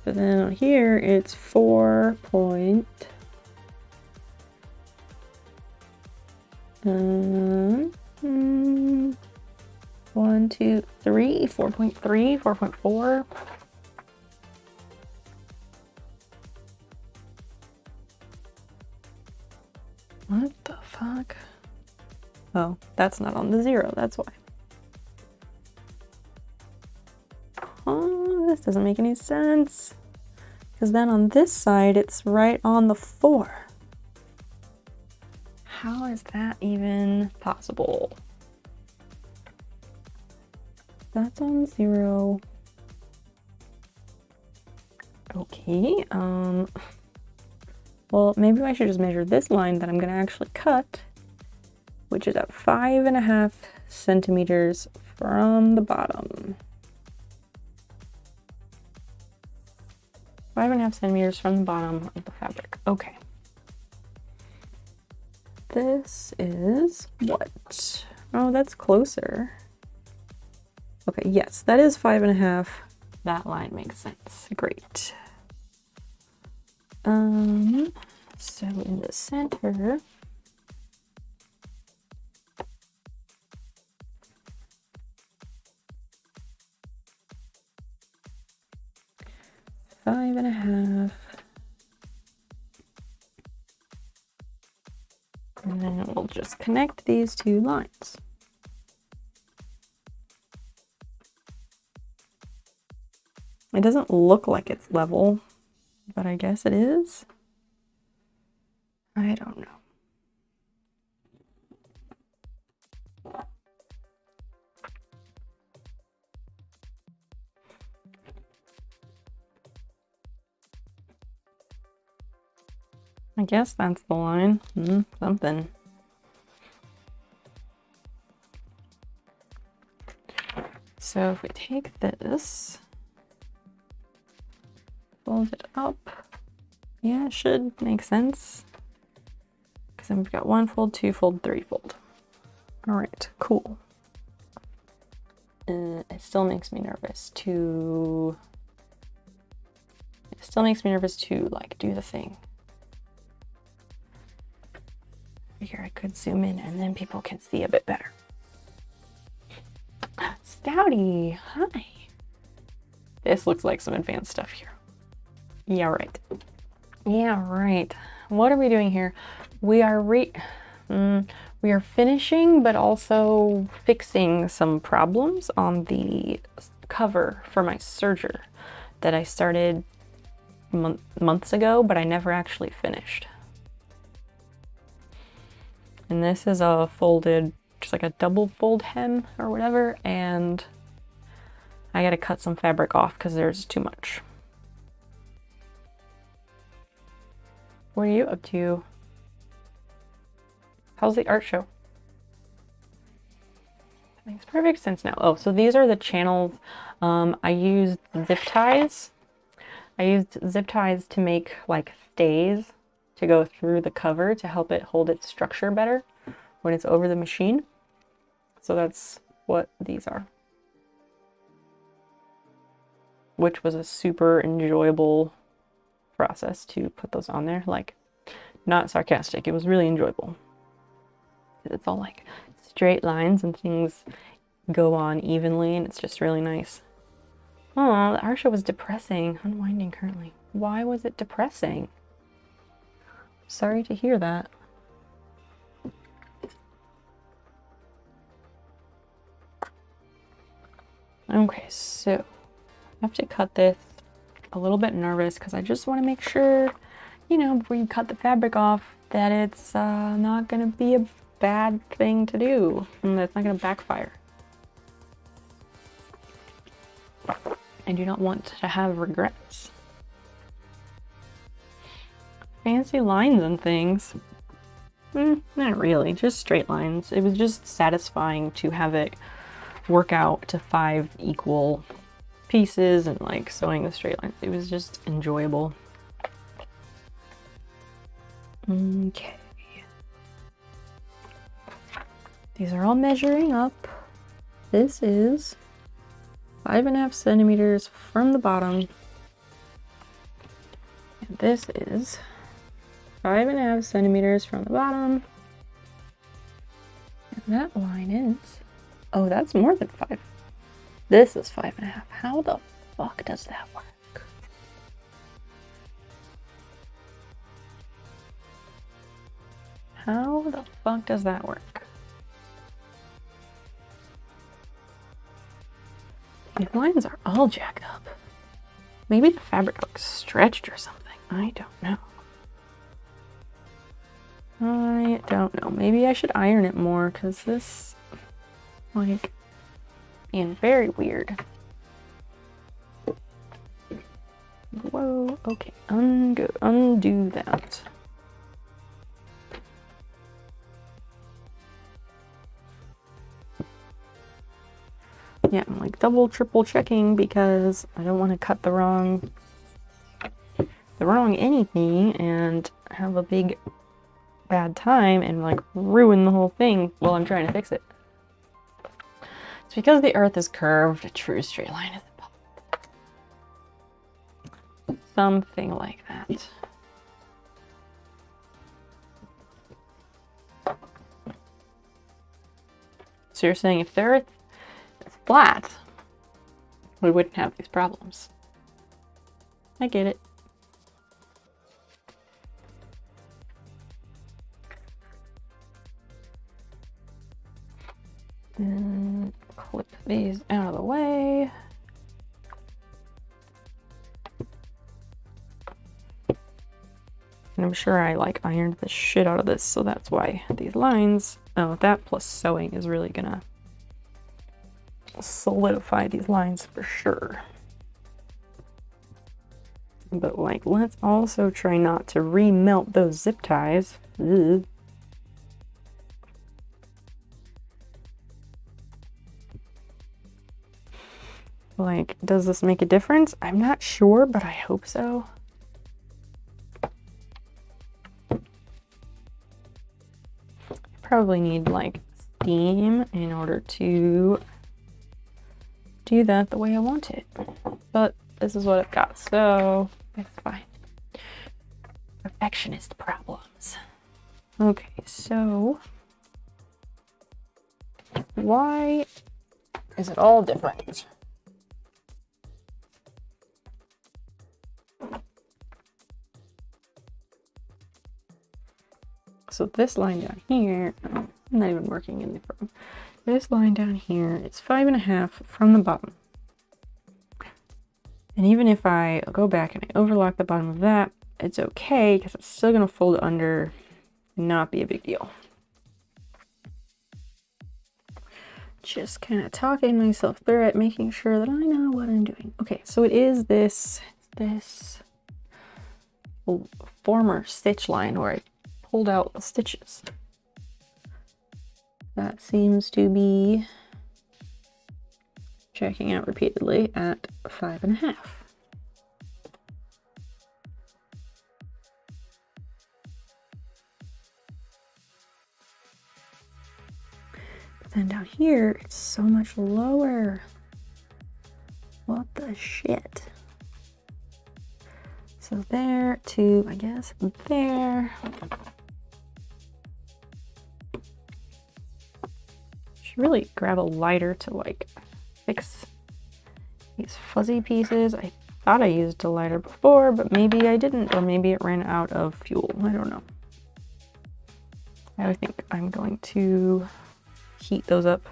So then on here it's 4 point. 1, 2, 3, 4.3, 4.4. What the fuck? Oh, that's not on the 0, that's why. Oh, this doesn't make any sense. Because then on this side, it's right on the 4. How is that even possible? That's on 0. Okay, well, maybe I should just measure this line that I'm gonna actually cut, which is at 5.5 centimeters from the bottom. 5.5 centimeters from the bottom of the fabric. Okay. This is what? Oh, that's closer. Okay, yes, that is 5.5. That line makes sense. Great. So in the center, five and a half. And then we'll just connect these two lines. It doesn't look like it's level, but I guess it is. I don't know. I guess that's the line. Something. So if we take this, fold it up, yeah, it should make sense. Because then we've got 1 fold, 2 fold, 3 fold. All right, cool. It still makes me nervous to. It still makes me nervous to like do the thing. Here I could zoom in and then people can see a bit better. Stouty, hi. This looks like some advanced stuff here. Yeah, right. Yeah, right. What are we doing here? We are finishing, but also fixing some problems on the cover for my serger that I started months ago, but I never actually finished. And this is a folded, just like a double fold hem or whatever, and I gotta cut some fabric off because there's too much. What are you up to? How's the art show? That makes perfect sense now. Oh, so these are the channels. I used zip ties. I used zip ties to make like stays to go through the cover to help it hold its structure better when it's over the machine. So that's what these are. Which was a super enjoyable process to put those on there. Like, not sarcastic, it was really enjoyable. It's all like straight lines and things go on evenly and it's just really nice. Oh, the art show was depressing. Unwinding currently. Why was it depressing? Sorry to hear that. Okay, so I have to cut this. A little bit nervous because I just want to make sure, you know, before you cut the fabric off, that it's not going to be a bad thing to do and that it's not going to backfire. I do not want to have regrets. Fancy lines and things. Not really, just straight lines. It was just satisfying to have it work out to 5 equal pieces and like sewing the straight lines. It was just enjoyable. Okay. These are all measuring up. This is 5.5 centimeters from the bottom. And this is 5.5 centimeters from the bottom. And that line is, oh, that's more than 5. This is 5.5. How the fuck does that work? How the fuck does that work? These lines are all jacked up. Maybe the fabric looks stretched or something. I don't know. I don't know. Maybe I should iron it more because this, like, being very weird. Whoa, okay, undo that. Yeah, I'm like double, triple checking because I don't want to cut the wrong anything and have a big bad time and like ruin the whole thing while I'm trying to fix it. It's because the earth is curved, a true straight line is impossible. Something like that. So you're saying if the earth is flat, we wouldn't have these problems. I get it. Then clip these out of the way. And I'm sure I like ironed the shit out of this, so that's why these lines, oh, that plus sewing is really gonna solidify these lines for sure. But like, let's also try not to remelt those zip ties. Ugh. Like, does this make a difference? I'm not sure, but I hope so. Probably need like steam in order to do that the way I want it. But this is what I've got, so it's fine. Perfectionist problems. Okay, so why is it all different? So this line down here, I'm not even working in the front. This line down here, it's 5.5 from the bottom. And even if I go back and I overlock the bottom of that, it's okay because it's still gonna fold under and not be a big deal. Just kind of talking myself through it, making sure that I know what I'm doing. Okay, so it is this former stitch line where I pulled out the stitches. That seems to be checking out repeatedly at 5.5. But then down here, it's so much lower. What the shit? So there to, I guess, there. Should really grab a lighter to like fix these fuzzy pieces. I thought I used a lighter before, but maybe I didn't, or maybe it ran out of fuel. I don't know. I think I'm going to heat those up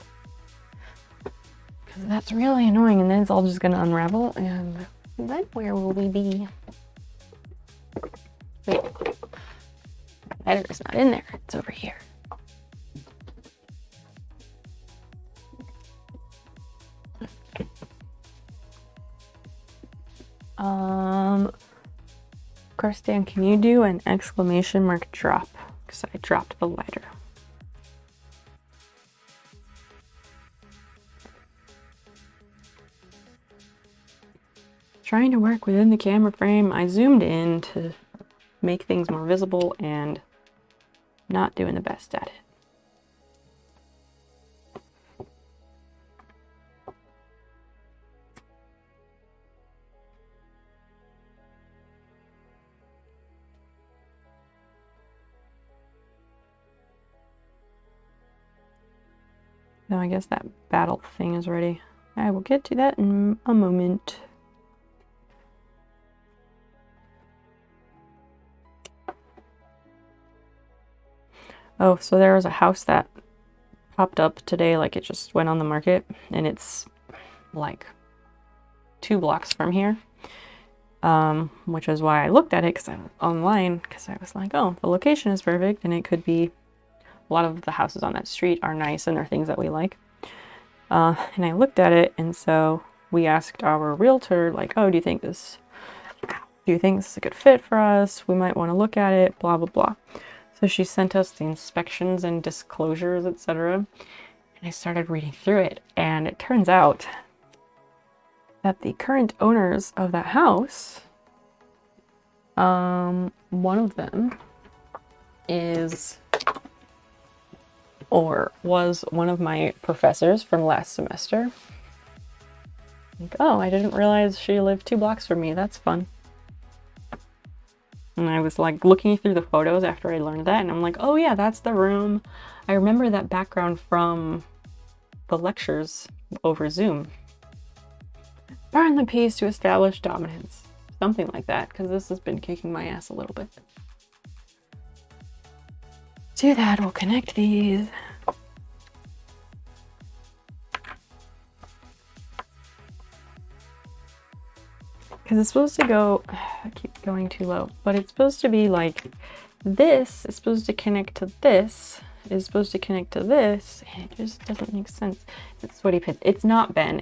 because that's really annoying, and then it's all just going to unravel, and then where will we be? Wait, lighter is not in there, it's over here. Karsten, can you do an exclamation mark drop? Because I dropped the lighter. Trying to work within the camera frame. I zoomed in to make things more visible and not doing the best at it. Now I guess that battle thing is ready. I will get to that in a moment. Oh, so there was a house that popped up today, like it just went on the market, and it's like 2 blocks from here. which is why I looked at it because I was online, because I was like, oh, the location is perfect, and it could be, a lot of the houses on that street are nice and are things that we like. And I looked at it, and so we asked our realtor, like, oh, do you think this is a good fit for us? We might want to look at it, blah, blah, blah. So she sent us the inspections and disclosures, etc. And I started reading through it, and it turns out that the current owners of that house, one of them is, or was, one of my professors from last semester. Like, oh, I didn't realize she lived 2 blocks from me. That's fun. And I was like looking through the photos after I learned that, and I'm like, oh yeah, that's the room. I remember that background from the lectures over Zoom. Burn the peace to establish dominance. Something like that, because this has been kicking my ass a little bit. To that, we'll connect these. Because it's supposed to go, I keep going too low, but it's supposed to be like, this is supposed to connect to this, is supposed to connect to this, and it just doesn't make sense. It's what he picked. It's not Ben,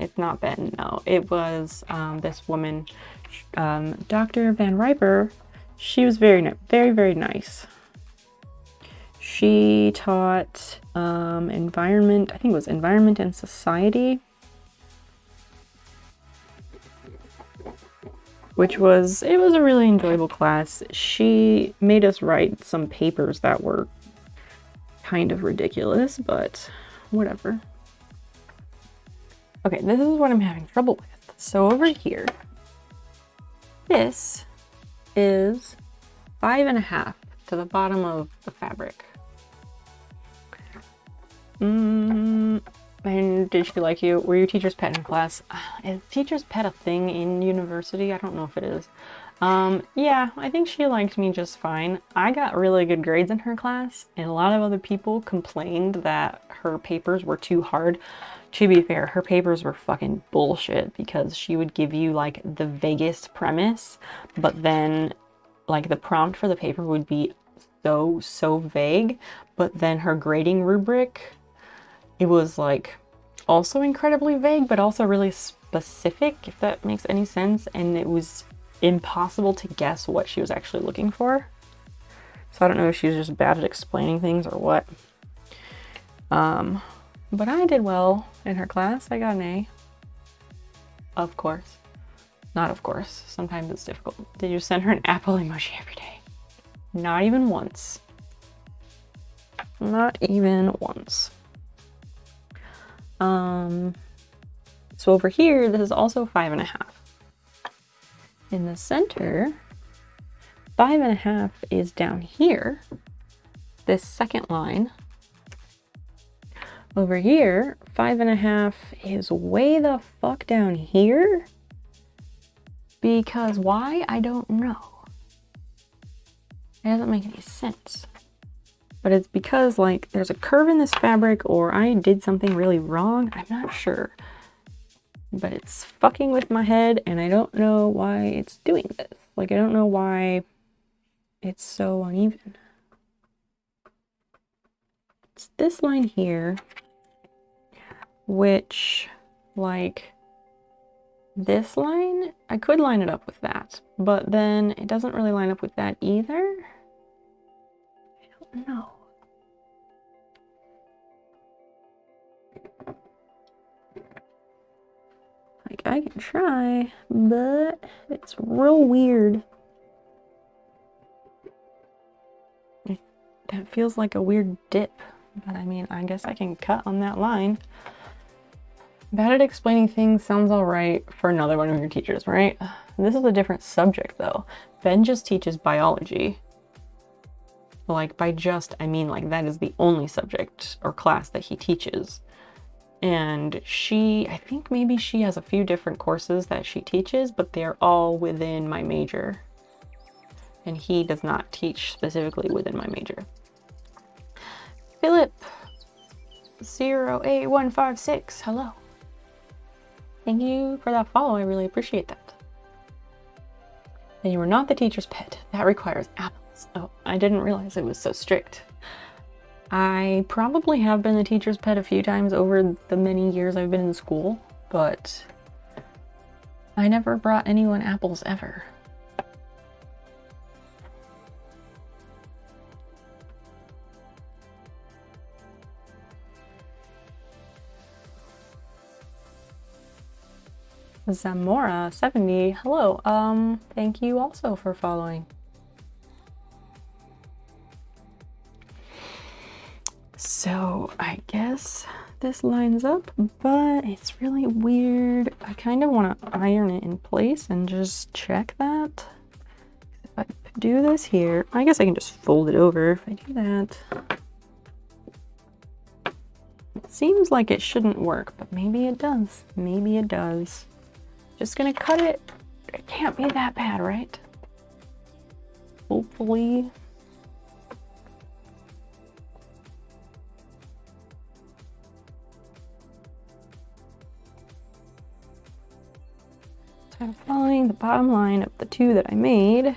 no. It was this woman, Dr. Van Riper. She was very, very nice. She taught environment, I think it was environment and society, which was, it was a really enjoyable class. She made us write some papers that were kind of ridiculous, but whatever. Okay, this is what I'm having trouble with. So over here, this is 5.5 to the bottom of the fabric. And did she like you? Were you teacher's pet in class? Is teacher's pet a thing in university? I don't know if it is. Yeah, I think she liked me just fine. I got really good grades in her class, and a lot of other people complained that her papers were too hard. To be fair, her papers were fucking bullshit, because she would give you like the vaguest premise, but then like the prompt for the paper would be so vague, but then her grading rubric, it was like also incredibly vague, but also really specific, if that makes any sense. And it was impossible to guess what she was actually looking for. So I don't know if she was just bad at explaining things or what. But I did well in her class. I got an A. Of course. Not of course. Sometimes it's difficult. Did you send her an apple emoji every day? Not even once. Not even once. So over here, this is also 5.5. In the center, 5.5 is down here, this second line. Over here, 5.5 is way the fuck down here. Because why? I don't know. It doesn't make any sense. But it's because like there's a curve in this fabric, or I did something really wrong. I'm not sure. But it's fucking with my head, and I don't know why it's doing this. Like, I don't know why it's so uneven. It's this line here, which, like, this line, I could line it up with that, but then it doesn't really line up with that either. I don't know. Like, I can try, but it's real weird. That feels like a weird dip, but I mean, I guess I can cut on that line. Bad at explaining things sounds all right for another one of your teachers, right? This is a different subject though. Ben just teaches biology. Like, by just, I mean like that is the only subject or class that he teaches. And she, I think maybe she has a few different courses that she teaches, but they're all within my major. And he does not teach specifically within my major. Philip 08156, hello. Thank you for that follow, I really appreciate that. And you are not the teacher's pet. That requires apples. Oh, I didn't realize it was so strict. I probably have been the teacher's pet a few times over the many years I've been in school, but I never brought anyone apples ever. Zamora 70, hello. Thank you also for following. So I guess this lines up, but it's really weird. I kind of want to iron it in place and just check that. If I do this here, I guess I can just fold it over. If I do that, it seems like it shouldn't work, but maybe it does. Maybe it does. Just gonna cut it. It can't be that bad, right? Hopefully. So I'm following the bottom line of the two that I made.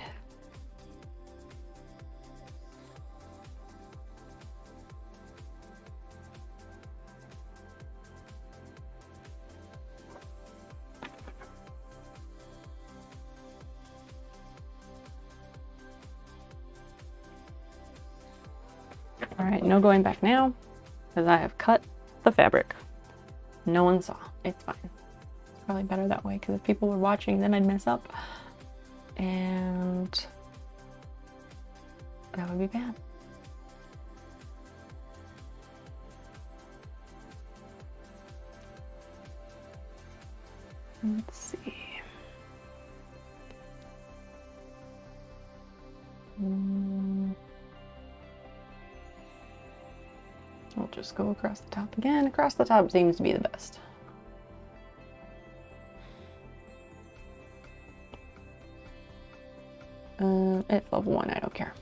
All right, no going back now, because I have cut the fabric. No one saw. It's fine. It's probably better that way, because if people were watching, then I'd mess up. And that would be bad. Let's see. We'll just go across the top again. Across the top seems to be the best. It's level 1, I don't care.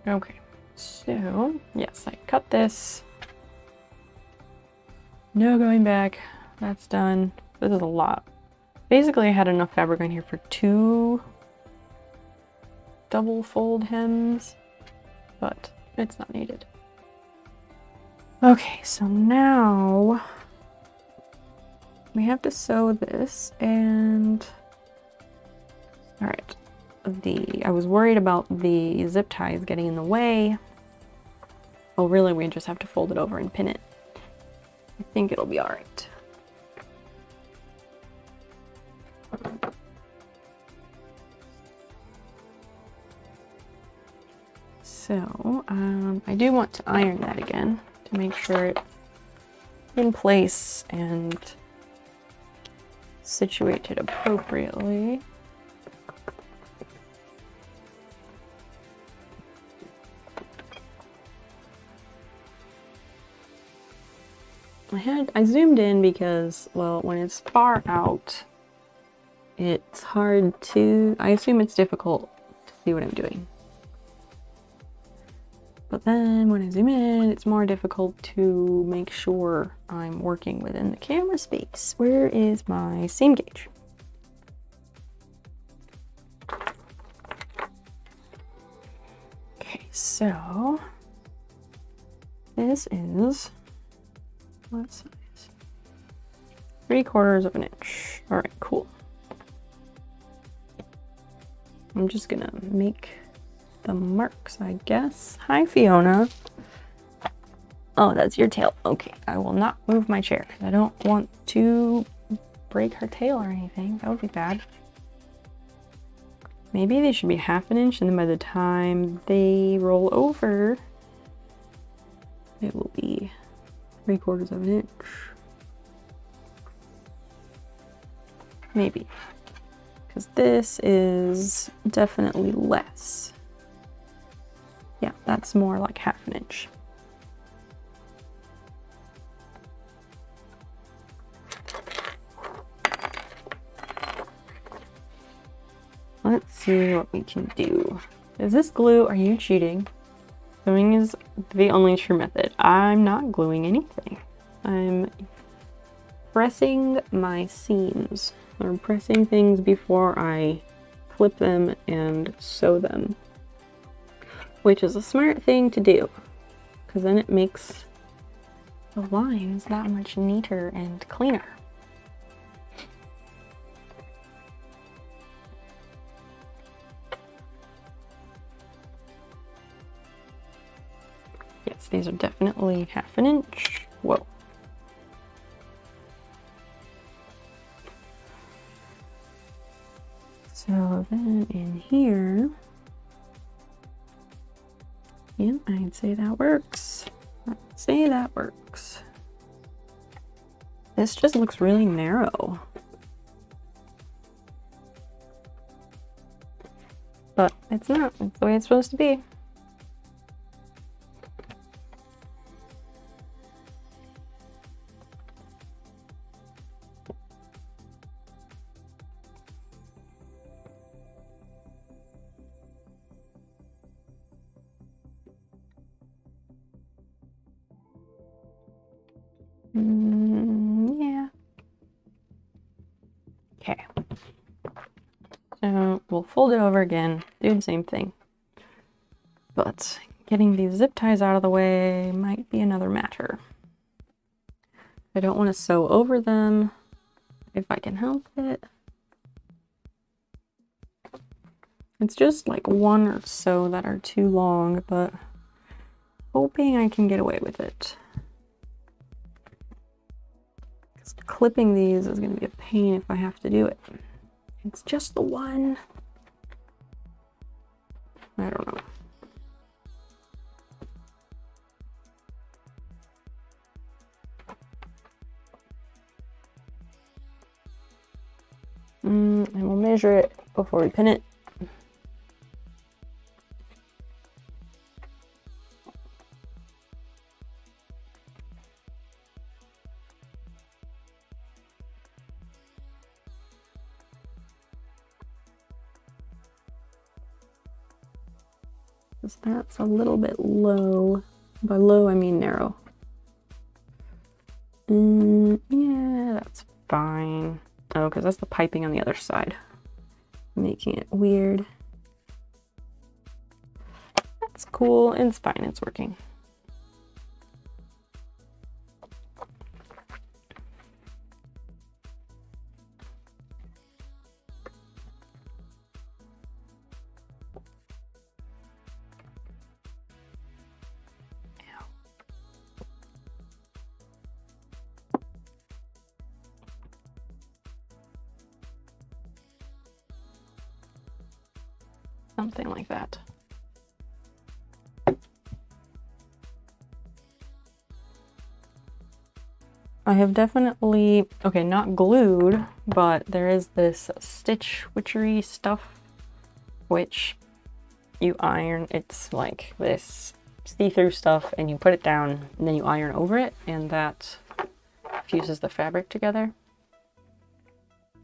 Okay, so yes, I cut this. No going back. That's done. This is a lot. Basically, I had enough fabric on here for 2 double fold hems, but it's not needed. Okay, so now we have to sew this, and all right. I was worried about the zip ties getting in the way. Oh, really? We just have to fold it over and pin it. I think it'll be all right. So, I do want to iron that again to make sure it's in place and situated appropriately. I zoomed in because, well, when it's far out, it's hard to, I assume it's difficult to see what I'm doing. But then when I zoom in, it's more difficult to make sure I'm working within the camera space. Where is my seam gauge? Okay, so this is, what size? 3/4 of an inch. All right, cool. I'm just gonna make the marks, I guess. Hi, Fiona. Oh, that's your tail. Okay, I will not move my chair. I don't want to break her tail or anything. That would be bad. Maybe they should be 1/2 inch, and then by the time they roll over, it will be 3/4 of an inch. Maybe. Because this is definitely less. Yeah, that's more like 1/2 inch. Let's see what we can do. Is this glue? Are you cheating? Gluing is the only true method. I'm not gluing anything. I'm pressing my seams. I'm pressing things before I clip them and sew them, which is a smart thing to do because then it makes the lines that much neater and cleaner. Yes, these are definitely 1/2 inch. Whoa. So then in here, yeah, I'd say that works. I'd say that works. This just looks really narrow. But it's not. It's the way it's supposed to be. Yeah. Okay. So we'll fold it over again, do the same thing. But getting these zip ties out of the way might be another matter. I don't want to sew over them if I can help it. It's just like one or so that are too long, but hoping I can get away with it. Clipping these is going to be a pain if I have to do it. It's just the one. I don't know. And we'll measure it before we pin it. That's a little bit low. By low, I mean narrow. Yeah, that's fine. Oh, because that's the piping on the other side, making it weird. That's cool. It's fine. It's working. Something like that. I have definitely, okay, not glued, but there is this stitch witchery stuff, which you iron. It's like this see-through stuff, and you put it down, and then you iron over it, and that fuses the fabric together.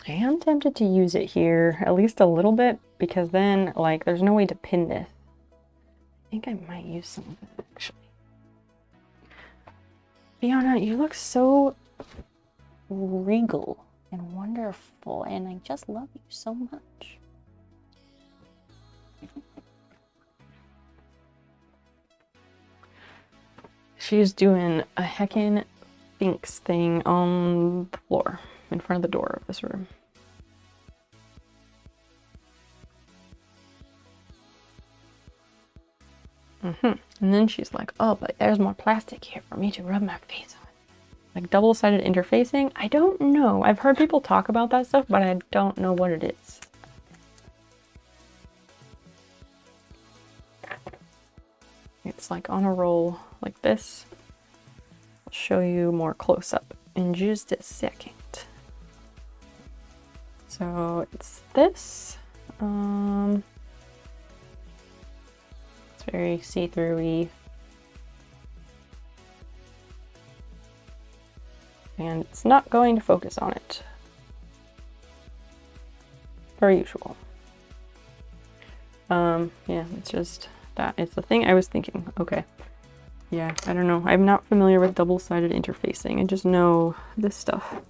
I am tempted to use it here, at least a little bit, because then, like, there's no way to pin this. I think I might use some of it, actually. Fiona, you look so regal and wonderful, and I just love you so much. She's doing a heckin' Sphinx thing on the floor in front of the door of this room. And then she's like, oh, but there's more plastic here for me to rub my face on. Like double-sided interfacing? I don't know. I've heard people talk about that stuff, but I don't know what it is. It's like on a roll like this. I'll show you more close up in just a second. So it's this. It's very see-through-y. And it's not going to focus on it. Per usual. Yeah, it's just that. It's the thing I was thinking. Okay. yeah, I don't know. I'm not familiar with double-sided interfacing. I just know this stuff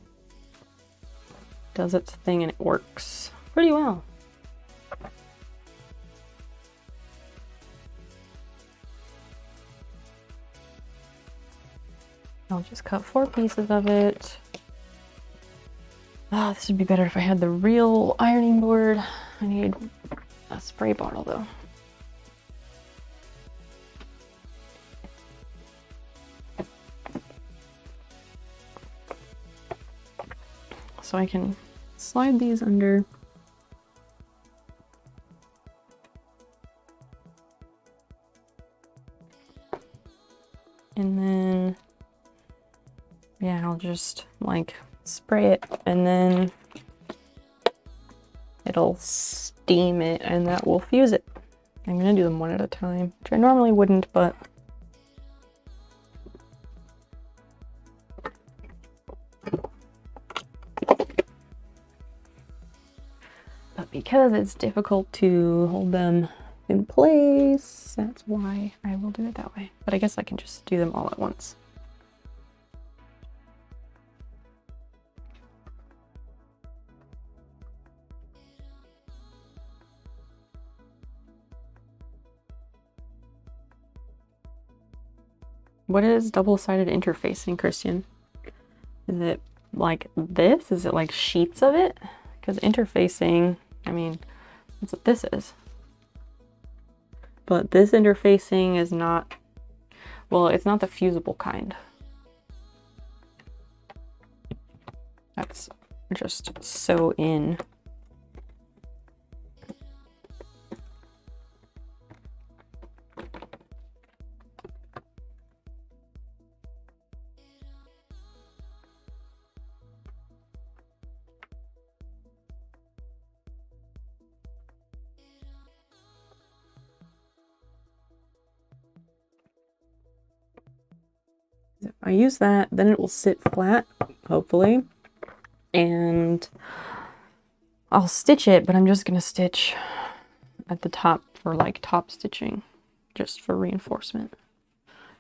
does its thing and it works pretty well. I'll just cut 4 pieces of it. Ah, this would be better if I had the real ironing board. I need a spray bottle though. So I can slide these under. And then, yeah, I'll just like spray it and then it'll steam it and that will fuse it. I'm gonna do them one at a time, which I normally wouldn't, but because it's difficult to hold them in place, that's why I will do it that way. But I guess I can just do them all at once. What is double-sided interfacing, Christian? Is it like this? Is it like sheets of it? Because interfacing, I mean, that's what this is. But this interfacing is not, well, it's not the fusible kind. That's just sew in. If I use that, then it will sit flat, hopefully, and I'll stitch it, but I'm just gonna stitch at the top for like top stitching, just for reinforcement.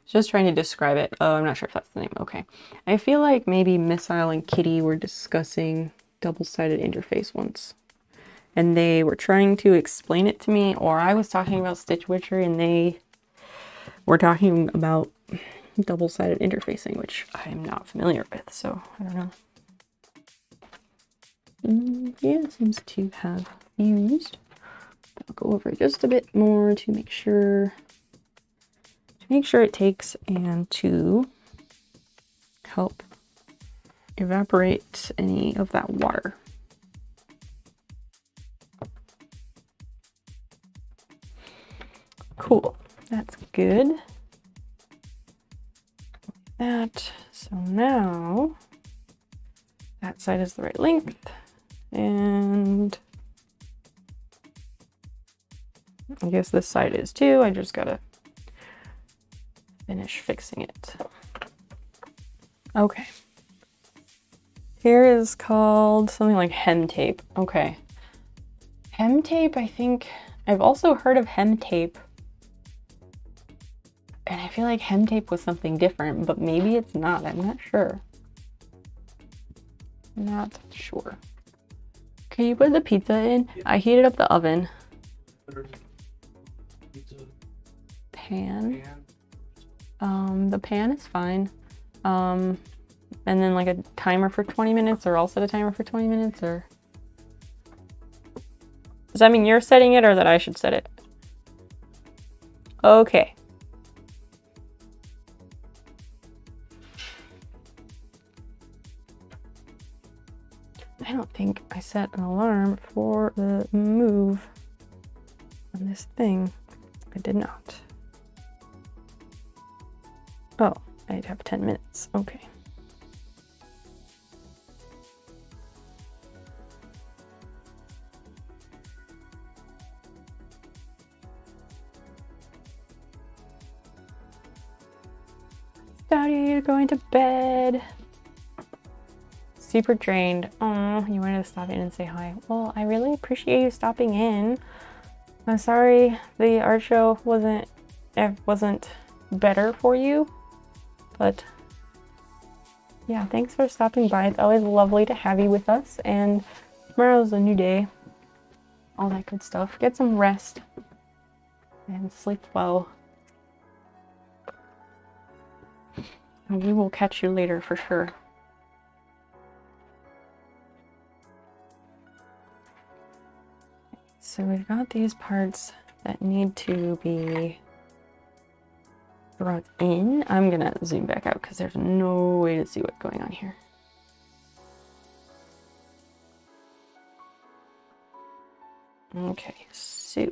Just trying to describe it. Oh, I'm not sure if that's the name. Okay. I feel like maybe Missile and Kitty were discussing double-sided interface once, and they were trying to explain it to me, or I was talking about Stitch Witcher and they were talking about double-sided interfacing, which I'm not familiar with, so I don't know. Yeah, it seems to have fused. I'll go over it just a bit more to make sure it takes and to help evaporate any of that water. Cool, that's good. That, so now that side is the right length, and I guess this side is too. I just gotta finish fixing it. Okay, here is called something like hem tape. Okay, hem tape, I think I've also heard of hem tape. And I feel like hem tape was something different, but maybe it's not. I'm not sure. Not sure. Can you put the pizza in? Yeah. I heated up the oven. Pan. The pan is fine. And then like a timer for 20 minutes, or I'll set a timer for 20 minutes, or... Does that mean you're setting it or that I should set it? Okay. I don't think I set an alarm for the move on this thing. I did not. Oh, I'd have 10 minutes. Okay. Stouty, you're going to bed. Super drained. Oh, you wanted to stop in and say hi. Well, I really appreciate you stopping in. I'm sorry the art show wasn't better for you. But yeah, thanks for stopping by. It's always lovely to have you with us, and tomorrow's a new day. All that good stuff. Get some rest and sleep well. And we will catch you later for sure. So we've got these parts that need to be brought in. I'm gonna zoom back out because there's no way to see what's going on here. Okay, so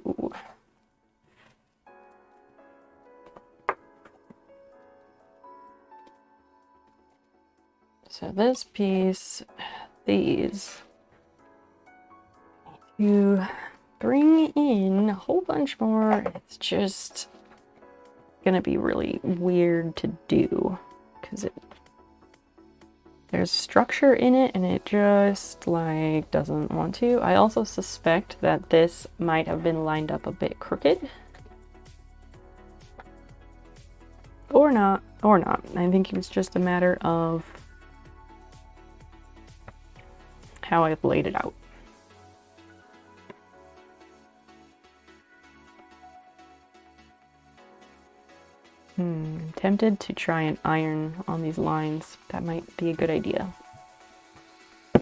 this piece, these, you bring in a whole bunch more. It's just gonna be really weird to do because there's structure in it and it just like doesn't want to. I also suspect that this might have been lined up a bit crooked. Or not. I think it was just a matter of how I've laid it out. Tempted to try and iron on these lines. That might be a good idea. So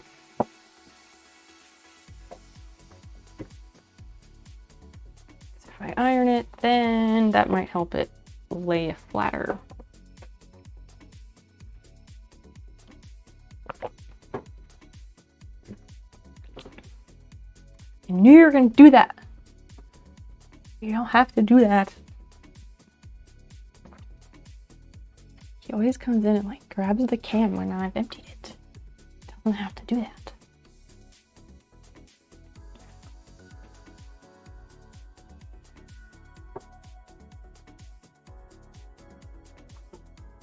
if I iron it, then that might help it lay flatter. I knew you were gonna do that. You don't have to do that. He always comes in and like grabs the can when I've emptied it. Doesn't have to do that.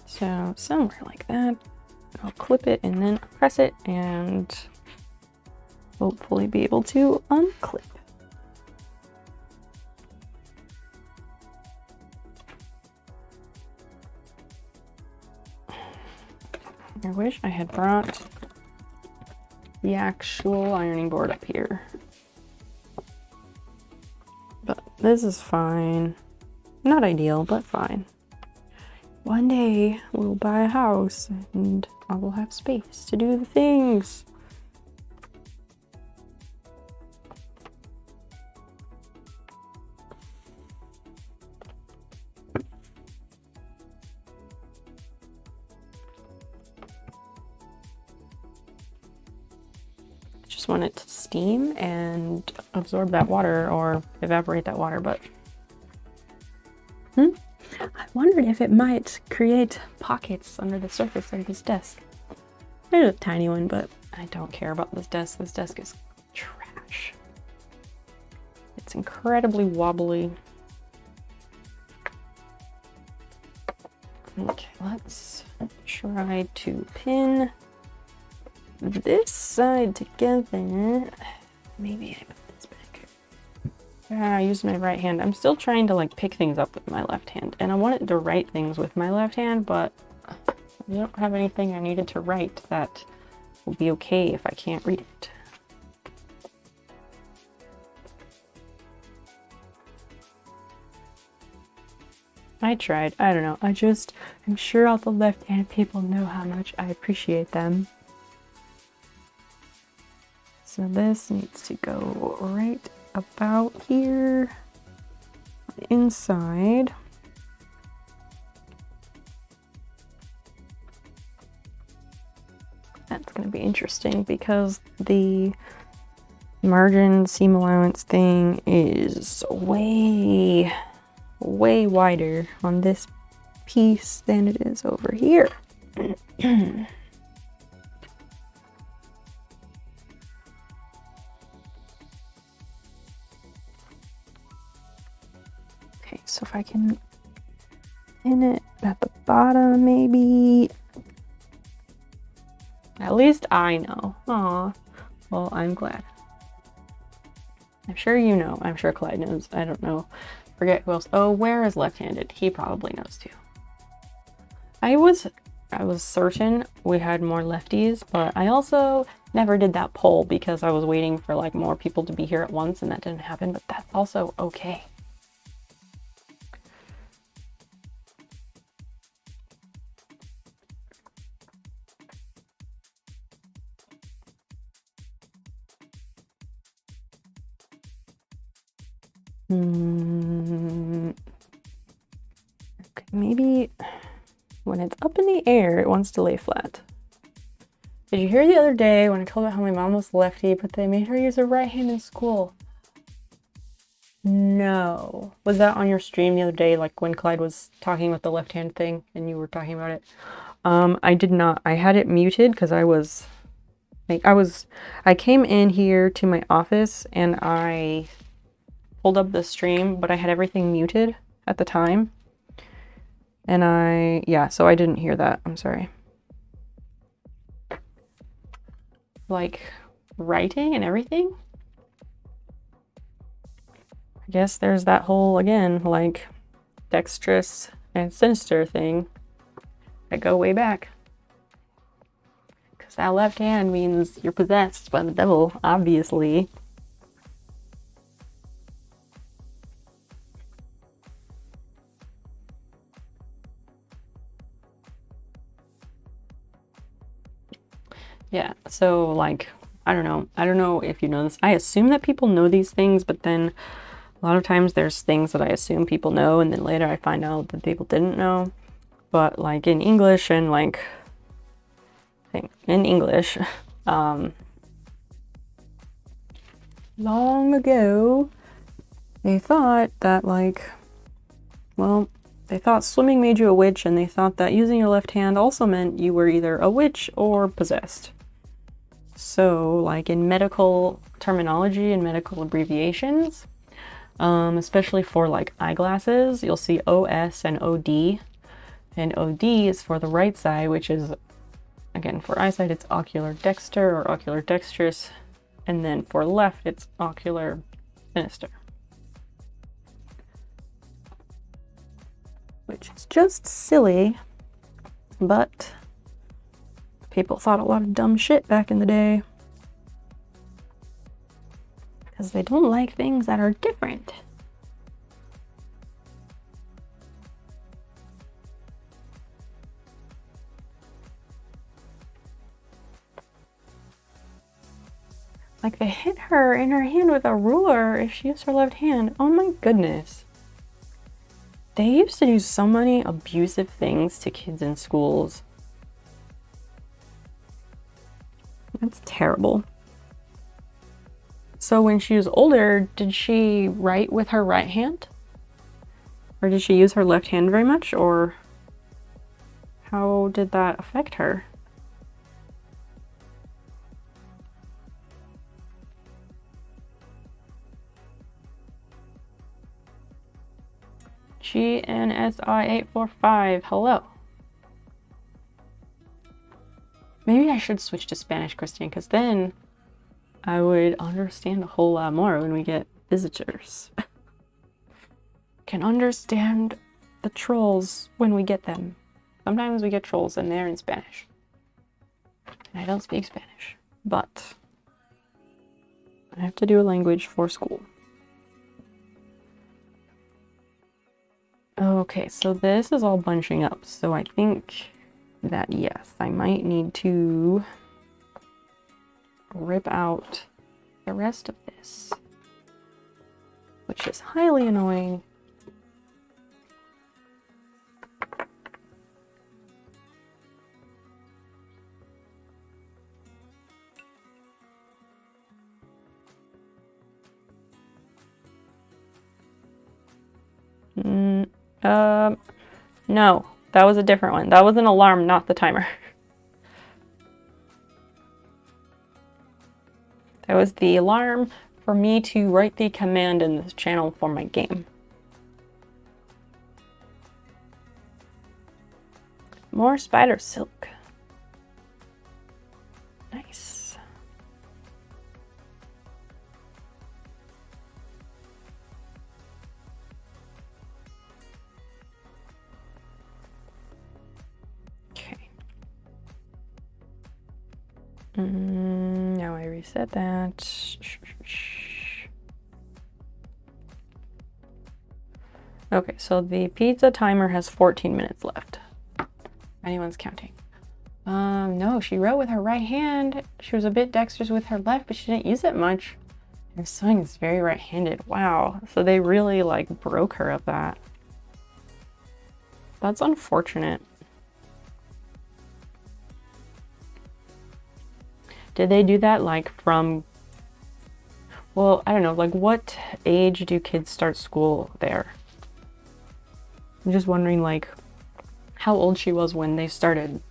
So somewhere like that, I'll clip it and then press it and hopefully be able to unclip. I wish I had brought the actual ironing board up here. But this is fine. Not ideal, but fine. One day we'll buy a house and I will have space to do the things. Just want it to steam and absorb that water or evaporate that water, but I wondered if it might create pockets under the surface of this desk. There's a tiny one, but I don't care about this desk. This desk is trash. It's incredibly wobbly. Okay, let's try to pin this side together. Maybe I put this back. I used my right hand. I'm still trying to like pick things up with my left hand, and I wanted to write things with my left hand, but I don't have anything I needed to write that will be okay if I can't read it. I tried. I don't know. I'm sure all the left-handed people know how much I appreciate them. So this needs to go right about here, inside. That's going to be interesting because the margin seam allowance thing is way wider on this piece than it is over here. Okay, so if I can pin it at the bottom, maybe. At least I know. Aw. Well, I'm glad. I'm sure you know. I'm sure Clyde knows. I don't know. Forget who else. Oh, Ware is left-handed. He probably knows too. I was certain we had more lefties, but I also never did that poll because I was waiting for like more people to be here at once and that didn't happen, but that's also okay. Okay, maybe when it's up in the air, it wants to lay flat. Did you hear the other day when I told about how my mom was lefty, but they made her use her right hand in school? No. Was that on your stream the other day, like when Clyde was talking about the left hand thing and you were talking about it? I did not. I had it muted because I came in here to my office and I pulled up the stream, but I had everything muted at the time. And so I didn't hear that. I'm sorry. Like writing and everything? I guess there's that whole, again, like dexterous and sinister thing that go way back. Because that left hand means you're possessed by the devil, obviously. Yeah, so like, I don't know if you know this. I assume that people know these things, but then a lot of times there's things that I assume people know, and then later I find out that people didn't know. But like in English and like, in English, long ago, they thought that like, well, they thought swimming made you a witch, and they thought that using your left hand also meant you were either a witch or possessed. So like in medical terminology and medical abbreviations, especially for like eyeglasses, you'll see OS and OD. And OD is for the right side, which is, again, for eyesight, it's ocular dexter or ocular dexterous. And then for left, it's ocular sinister. Which is just silly, but people thought a lot of dumb shit back in the day. Because they don't like things that are different. Like they hit her in her hand with a ruler if she used her left hand. Oh my goodness. They used to do so many abusive things to kids in schools. That's terrible. So when she was older, did she write with her right hand? Or did she use her left hand very much? Or how did that affect her? GNSI845, hello. Maybe I should switch to Spanish, Christian, because then I would understand a whole lot more when we get visitors. Can understand the trolls when we get them. Sometimes we get trolls and they're in Spanish. And I don't speak Spanish, but I have to do a language for school. Okay, so this is all bunching up, so I think that yes, I might need to rip out the rest of this, which is highly annoying. No, that was a different one. That was an alarm, not the timer. That was the alarm for me to write the command in this channel for my game. More spider silk. Nice. Now I reset that. Okay, so the pizza timer has 14 minutes left. Anyone's counting. No, she wrote with her right hand. She was a bit dexterous with her left, but she didn't use it much. Her sewing is very right-handed. Wow. So they really like broke her of that. That's unfortunate. Did they do that like from, well, I don't know, like what age do kids start school there? I'm just wondering like how old she was when they started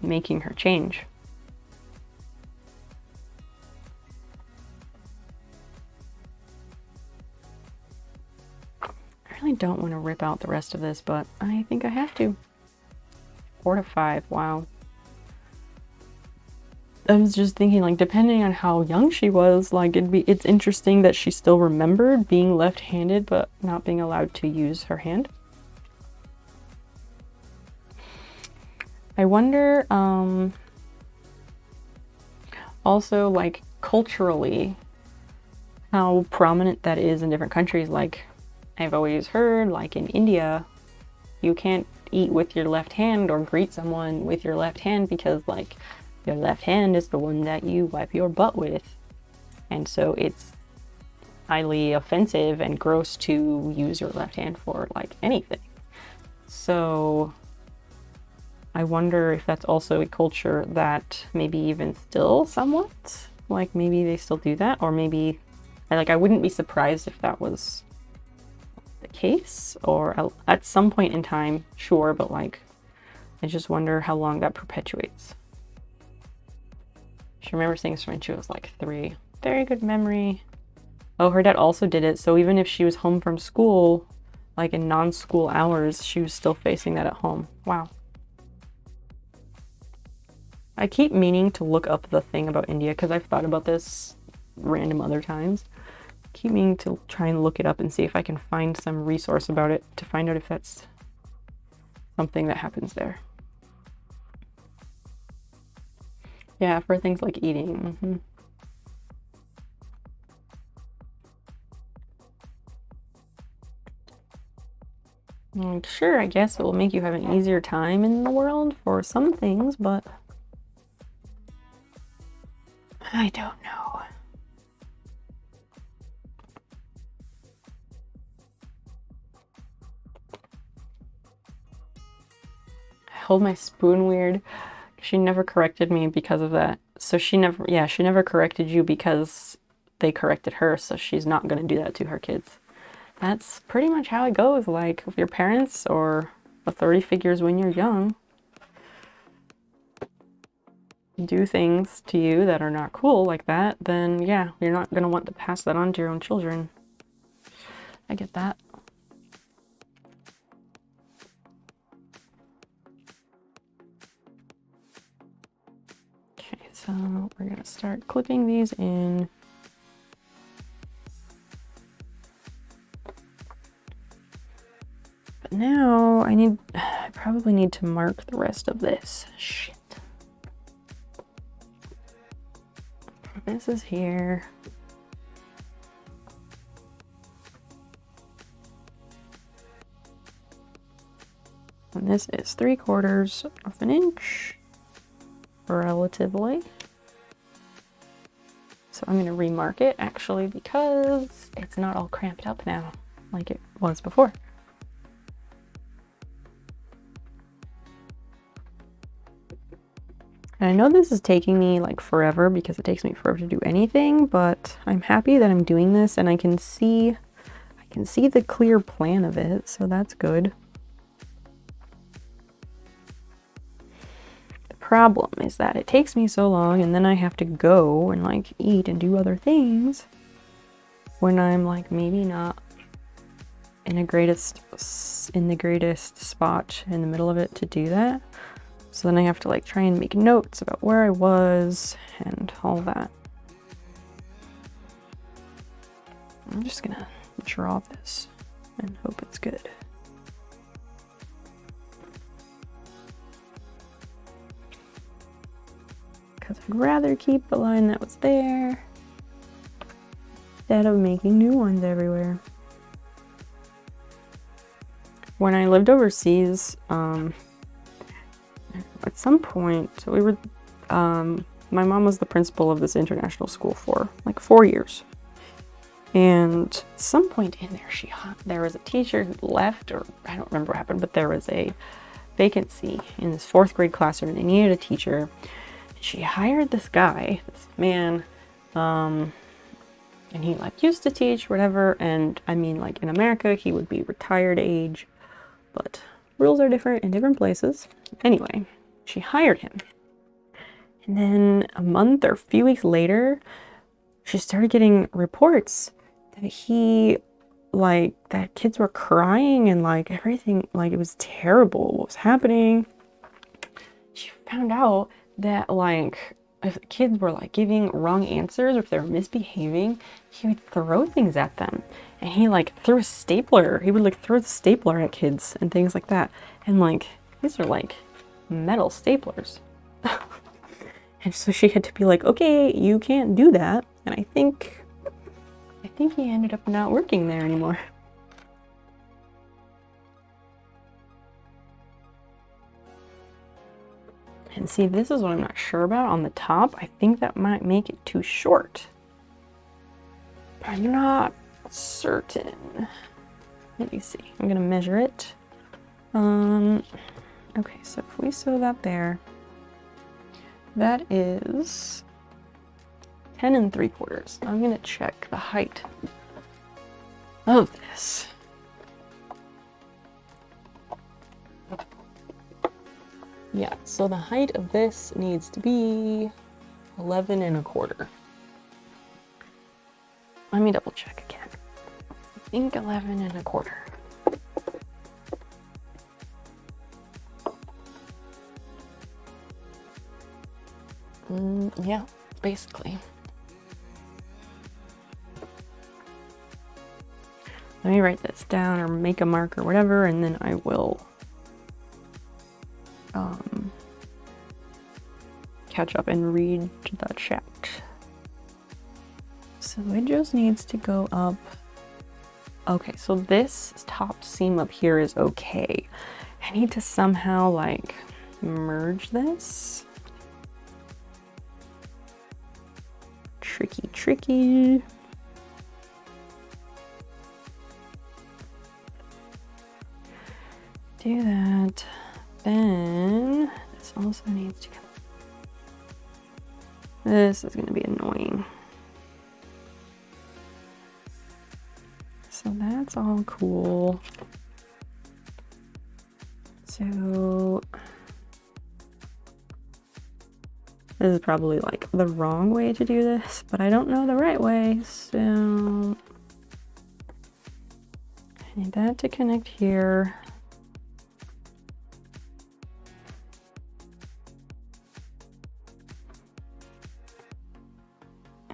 making her change. I really don't want to rip out the rest of this, but I think I have to. 4 to 5, wow. I was just thinking, like, depending on how young she was, like, it's interesting that she still remembered being left-handed, but not being allowed to use her hand. I wonder, also, like, culturally, how prominent that is in different countries. Like, I've always heard, like, in India, you can't eat with your left hand or greet someone with your left hand because, like, your left hand is the one that you wipe your butt with. And so it's highly offensive and gross to use your left hand for, like, anything. So I wonder if that's also a culture that maybe even still somewhat, like, maybe they still do that, or maybe, like, I wouldn't be surprised if that was the case, or at some point in time, sure, but, like, I just wonder how long that perpetuates. She remembers things from when she was like 3. Very good memory. Oh, her dad also did it, so even if she was home from school, like in non-school hours, she was still facing that at home. Wow. I keep meaning to look up the thing about India because I've thought about this random other times. Keep meaning to try and look it up and see if I can find some resource about it to find out if that's something that happens there. Yeah, for things like eating. Like, sure, I guess it will make you have an easier time in the world for some things, but I don't know. I hold my spoon weird. She never corrected me because of that. So she never corrected you because they corrected her, so she's not gonna do that to her kids. That's pretty much how it goes, like, with your parents or authority figures when you're young. Do things to you that are not cool like that, then yeah, you're not gonna want to pass that on to your own children. I get that. Okay, so we're gonna start clipping these in. But now I probably need to mark the rest of this. Shit. This is here. And this is 3/4 of an inch, relatively. So I'm gonna remark it actually because it's not all cramped up now like it was before. And I know this is taking me like forever because it takes me forever to do anything, but I'm happy that I'm doing this and I can see the clear plan of it, so that's good. The problem is that it takes me so long and then I have to go and like eat and do other things when I'm like maybe not in the greatest spot in the middle of it to do that. So then I have to like try and make notes about where I was and all that. I'm just gonna draw this and hope it's good. because I'd rather keep the line that was there instead of making new ones everywhere. When I lived overseas, at some point, so we were, my mom was the principal of this international school for like 4 years. And at some point in there, there was a teacher who left, or I don't remember what happened, but there was a vacancy in this 4th grade classroom. They needed a teacher. She hired this guy, this man, and he like used to teach, whatever. And I mean, like in America, he would be retired age, but rules are different in different places. Anyway, she hired him. And then a month or a few weeks later, she started getting reports that that kids were crying and like everything, like it was terrible what was happening. She found out that like if kids were like giving wrong answers or if they were misbehaving, he would throw things at them. And he like threw a stapler. He would like throw the stapler at kids and things like that. And like, these are like metal staplers. And so she had to be like, okay, you can't do that. And I think he ended up not working there anymore. And see, this is what I'm not sure about on the top. I think that might make it too short. But I'm not certain. Let me see. I'm gonna measure it. Okay, so if we sew that there, that is 10 3/4. I'm gonna check the height of this. Yeah, so the height of this needs to be 11 1/4. Let me double check again. I think 11 1/4. Yeah, basically. Let me write this down or make a mark or whatever, and then I will catch up and read the chat. So it just needs to go up. Okay, so this top seam up here is okay. I need to somehow like merge this. Tricky. Do that. Then this also needs to go. This is going to be annoying. So that's all cool. So this is probably like the wrong way to do this, but I don't know the right way. So I need that to connect here.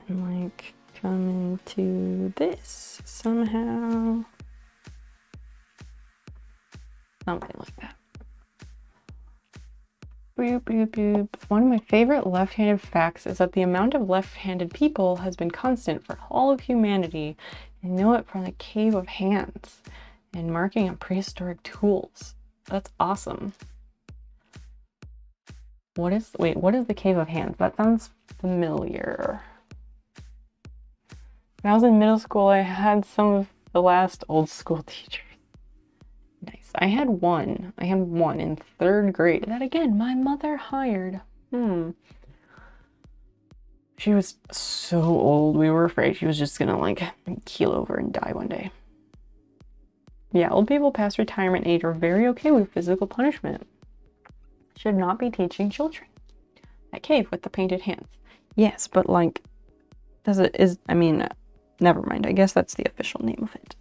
And like come into this somehow. Something like that. Boop, boop, boop. One of my favorite left-handed facts is that the amount of left-handed people has been constant for all of humanity. I know it from the Cave of Hands and marking on prehistoric tools. That's awesome. What is the Cave of Hands? That sounds familiar. When I was in middle school, I had some of the last old school teachers. Nice. I had one in 3rd grade that again, my mother hired. She was so old. We were afraid she was just gonna like keel over and die one day. Yeah, old people past retirement age are very okay with physical punishment. Should not be teaching children. That cave with the painted hands. Yes, but like, never mind. I guess that's the official name of it.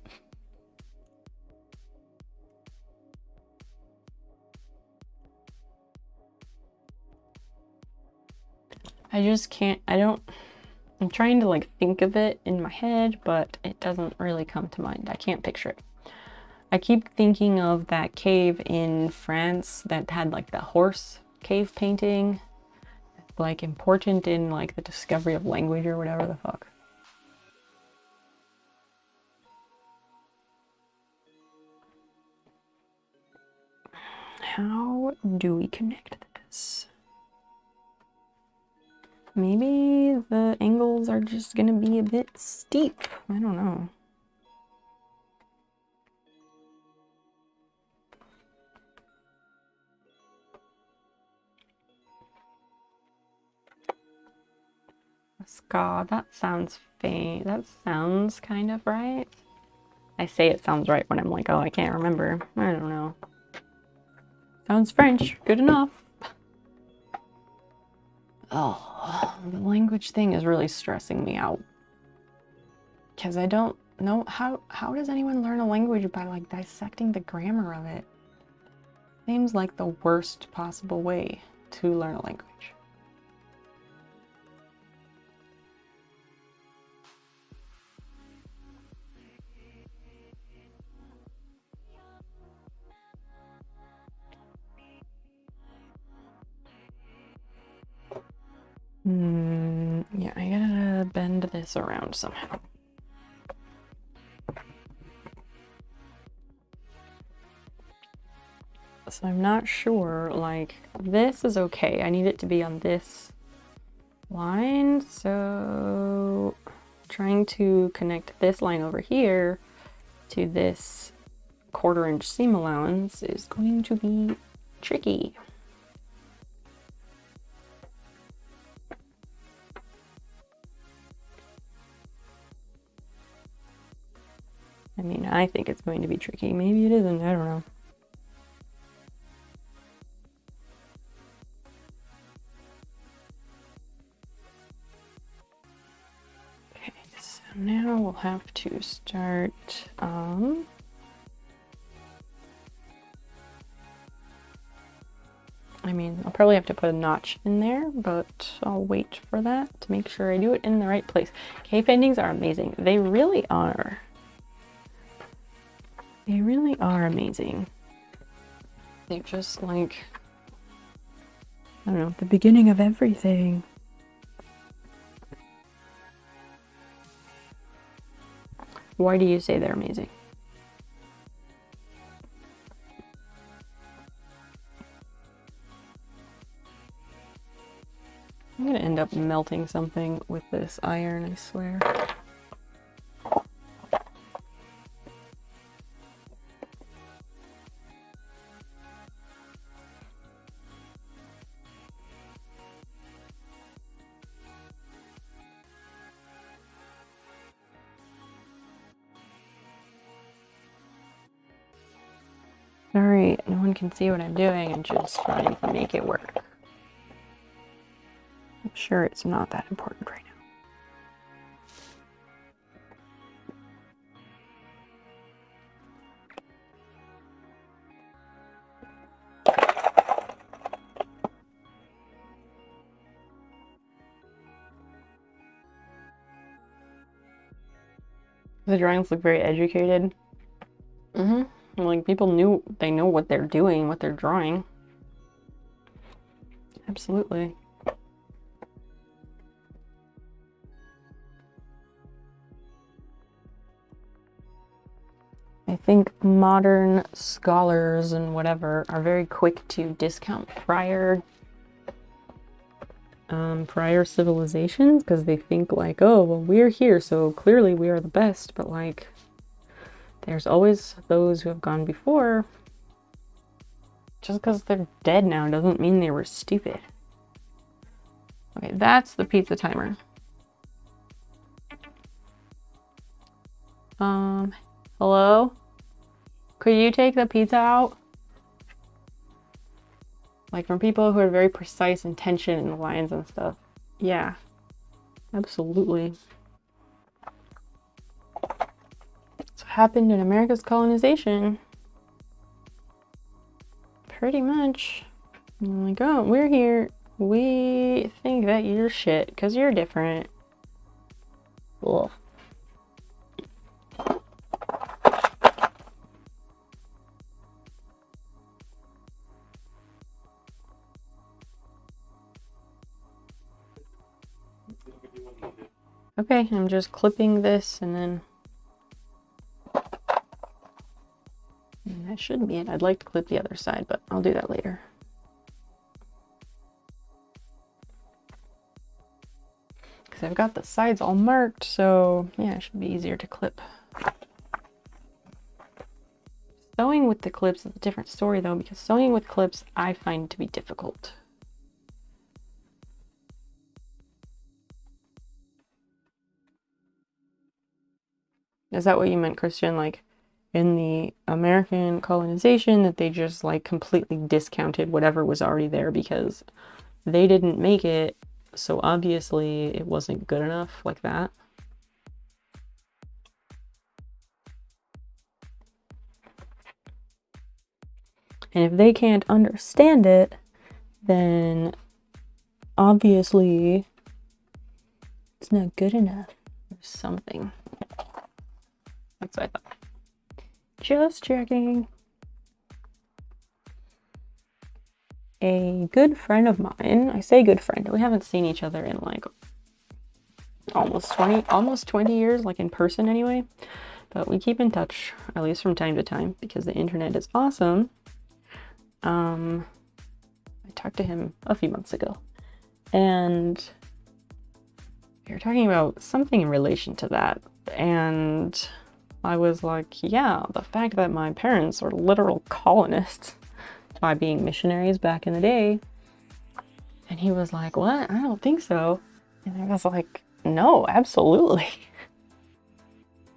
I'm trying to like think of it in my head, but it doesn't really come to mind. I can't picture it. I keep thinking of that cave in France that had like the horse cave painting. like important in like the discovery of language or whatever the fuck. How do we connect this? Maybe the angles are just gonna be a bit steep. I don't know. Ska, that sounds faint. That sounds kind of right. I say it sounds right when I'm like, oh, I can't remember. I don't know. Sounds French. Good enough. Oh, the language thing is really stressing me out. Because I don't know how does anyone learn a language by like dissecting the grammar of it? Seems like the worst possible way to learn a language. Yeah, I gotta bend this around somehow. So I'm not sure, like, this is okay. I need it to be on this line, so trying to connect this line over here to this 1/4 inch seam allowance is going to be tricky. I mean, I think it's going to be tricky. Maybe it isn't, I don't know. Okay, so now we'll have to start, I mean, I'll probably have to put a notch in there, but I'll wait for that to make sure I do it in the right place. Cave paintings are amazing. They really are. They really are amazing. They're just like, I don't know, the beginning of everything. Why do you say they're amazing? I'm gonna end up melting something with this iron, I swear. Sorry, no one can see what I'm doing. I'm just trying to make it work. I'm sure it's not that important right now. The drawings look very educated. Like people they know what they're doing, what they're drawing. Absolutely. I think modern scholars and whatever are very quick to discount prior civilizations because they think like, oh, well, we're here, so clearly we are the best, but like there's always those who have gone before. Just because they're dead now doesn't mean they were stupid. Okay, that's the pizza timer. Hello? Could you take the pizza out? Like from people who are very precise in tension and lines and stuff. Yeah, absolutely. That's what happened in America's colonization. Pretty much. I'm like, oh, we're here. We think that you're shit because you're different. Ugh. Okay, I'm just clipping this and then that should be it. I'd like to clip the other side, but I'll do that later. Because I've got the sides all marked, so yeah, it should be easier to clip. Sewing with the clips is a different story though, because sewing with clips I find to be difficult. Is that what you meant, Christian? Like in the American colonization, that they just like completely discounted whatever was already there because they didn't make it, so obviously it wasn't good enough, like that? And if they can't understand it, then obviously it's not good enough or something. That's what I thought. Just checking. A good friend of mine, I say good friend, we haven't seen each other in like almost 20 years, like in person anyway, but we keep in touch, at least from time to time, because the internet is awesome. I talked to him a few months ago, and we were talking about something in relation to that, and I was like, yeah, the fact that my parents were literal colonists by being missionaries back in the day. And he was like, what? I don't think so. And I was like, no, absolutely.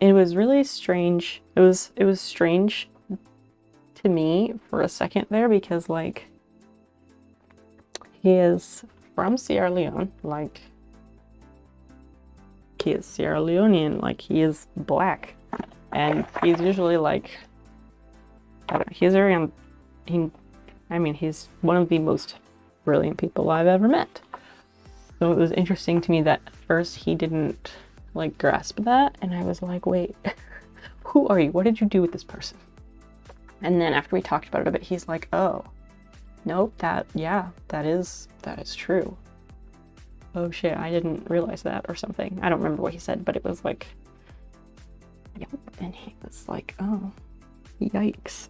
It was really strange. It was strange to me for a second there because like he is from Sierra Leone, like he is Sierra Leonean, like he is black, and he's usually like, I don't know, he's very he's one of the most brilliant people I've ever met. So it was interesting to me that at first he didn't like grasp that, and I was like, wait, who are you? What did you do with this person? And then after we talked about it a bit, he's like, oh, nope, that is true. Oh shit, I didn't realize that or something. I don't remember what he said, but it was like, yep. And he was like, oh, yikes.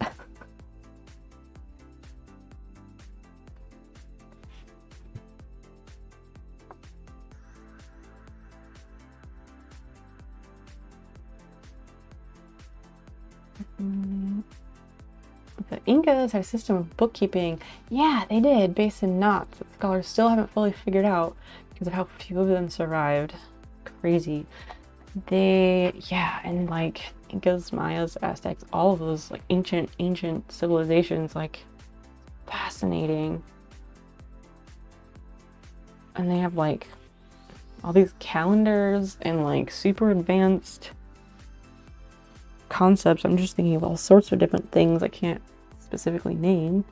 The Incas had a system of bookkeeping. Yeah, they did, based in knots that scholars still haven't fully figured out because of how few of them survived. Crazy. And like Incas, Mayas, Aztecs, all of those like ancient civilizations, like fascinating. And they have like all these calendars and like super advanced concepts. I'm just thinking of all sorts of different things I can't specifically name.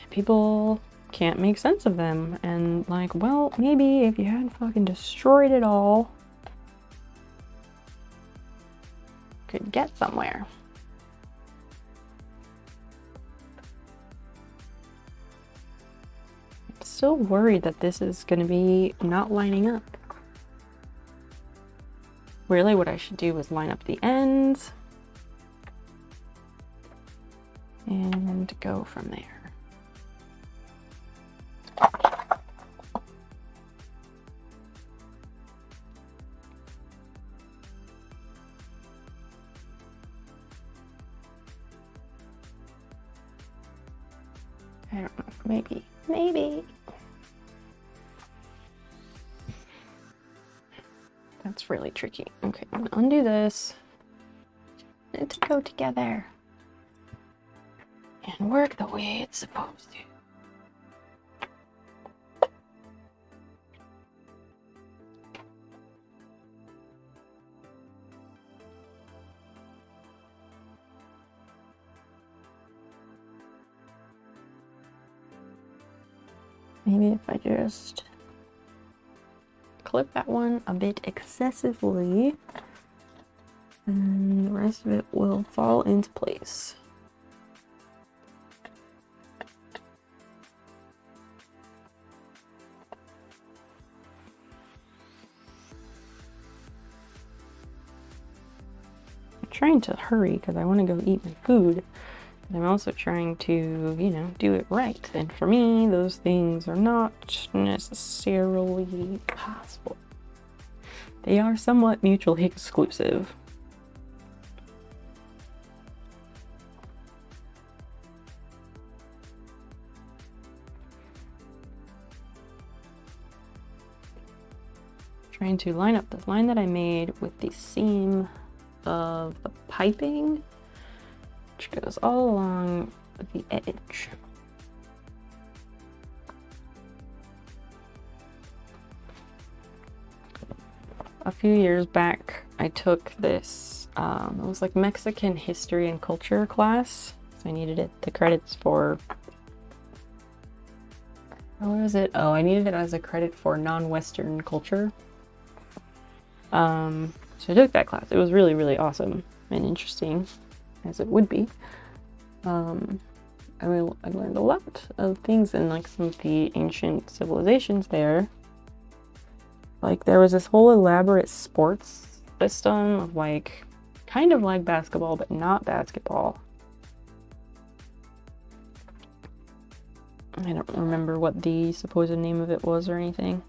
And people can't make sense of them. And like, well, maybe if you hadn't fucking destroyed it all, could get somewhere. I'm still worried that this is going to be not lining up. Really, what I should do is line up the ends and go from there. I don't know, maybe. That's really tricky. Okay, I'm gonna undo this. It's go together and work the way it's supposed to. Maybe if I just clip that one a bit excessively, and the rest of it will fall into place. trying to hurry because I want to go eat my food. But I'm also trying to, you know, do it right. And for me, those things are not necessarily possible. They are somewhat mutually exclusive. Trying to line up the line that I made with the seam of the piping, which goes all along the edge. A few years back, I took this, it was like Mexican history and culture class. So I needed the credits for, what was it? Oh, I needed it as a credit for non-Western culture. So I took that class. It was really, really awesome and interesting, as it would be. I learned a lot of things in like some of the ancient civilizations there. Like there was this whole elaborate sports system of like, kind of like basketball, but not basketball. I don't remember what the supposed name of it was or anything.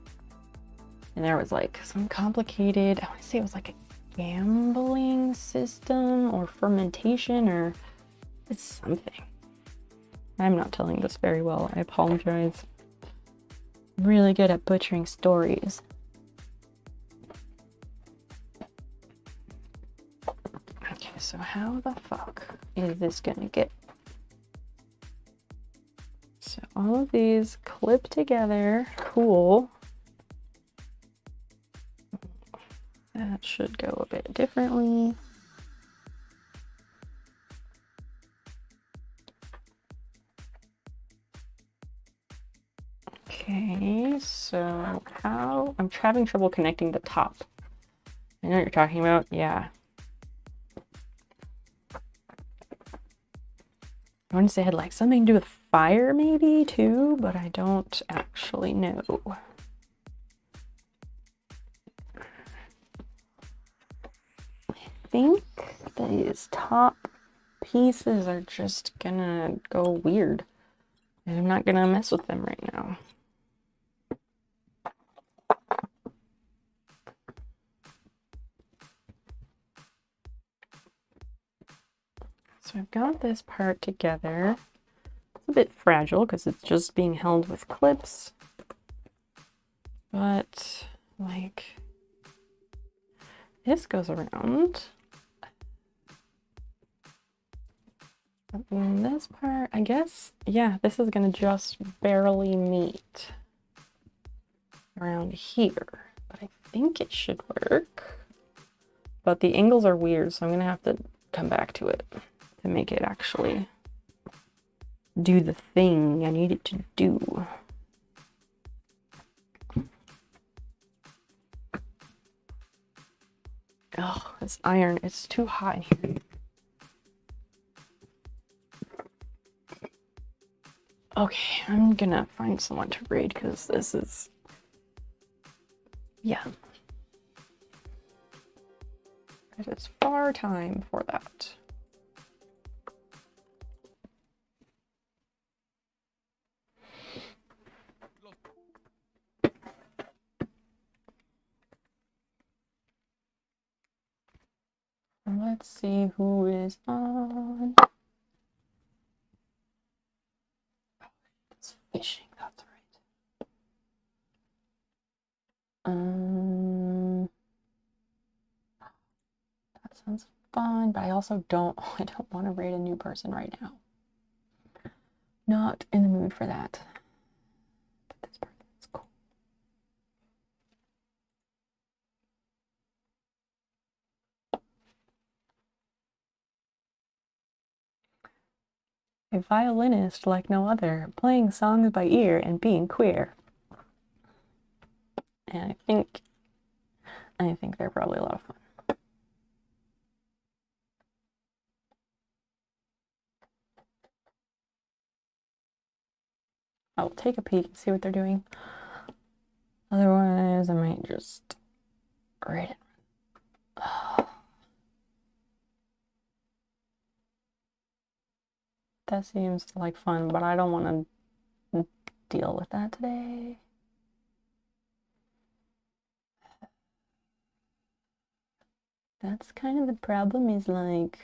And there was like some complicated, I want to say it was like a gambling system or fermentation or it's something. I'm not telling this very well. I apologize. I'm really good at butchering stories. Okay, so how the fuck is this gonna get? So all of these clip together. Cool. That should go a bit differently. Okay, so how I'm having trouble connecting the top. I know what you're talking about. Yeah. I want to say it had like something to do with fire maybe too, but I don't actually know. I think these top pieces are just gonna go weird. And I'm not gonna mess with them right now. So I've got this part together. It's a bit fragile because it's just being held with clips. But like this goes around. And this part, I guess, yeah, this is gonna just barely meet around here. But I think it should work. But the angles are weird, so I'm gonna have to come back to it to make it actually do the thing I need it to do. Oh, this iron, it's too hot in here. Okay, I'm gonna find someone to raid because this is, yeah. It is far time for that. Let's see who is on. It's fishing, that's right. That sounds fun, but I also don't want to raid a new person right now. Not in the mood for that. But this part is cool. A violinist like no other, playing songs by ear and being queer. And I think they're probably a lot of fun. I'll take a peek and see what they're doing. Otherwise, I might just raid it. That seems like fun, but I don't want to deal with that today. That's kind of the problem, is like,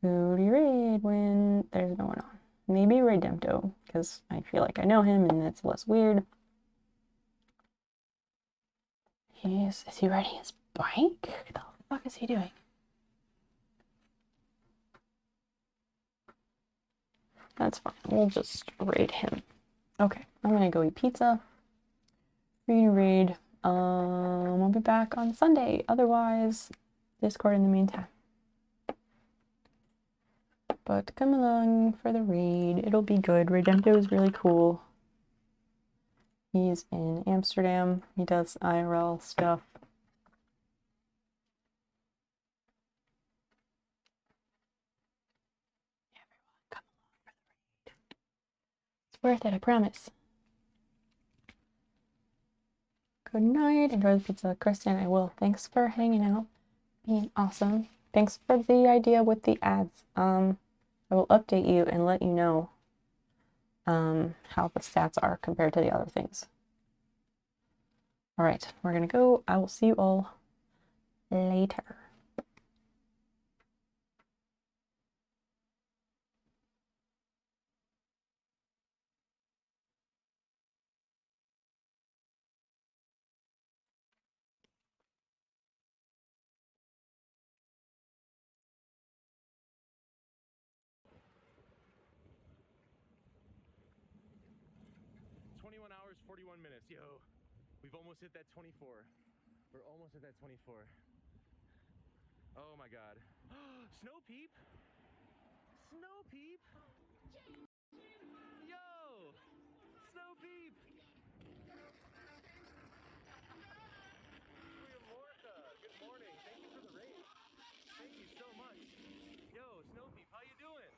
who do you raid when there's no one on? Maybe Redempto, because I feel like I know him and it's less weird. Is he riding his bike? What the fuck is he doing? That's fine. We'll just raid him. Okay, I'm gonna go eat pizza. We're gonna raid. We'll be back on Sunday. Otherwise, Discord in the meantime. But come along for the raid. It'll be good. Redempto is really cool. He's in Amsterdam. He does IRL stuff. Everyone, come along for the raid. It's worth it, I promise. Good night. Enjoy the pizza. Kristen, I will. Thanks for hanging out. Being awesome. Thanks for the idea with the ads. I will update you and let you know how the stats are compared to the other things. All right, we're gonna go. I will see you all later. Hours, 41 minutes. Yo, we've almost hit that 24. We're almost at that 24. Oh my god. Snow Peep? Snow Peep? Yo! Snow Peep! Good morning. Thank you for the raid. Thank you so much. Yo, Snow Peep, how you doing?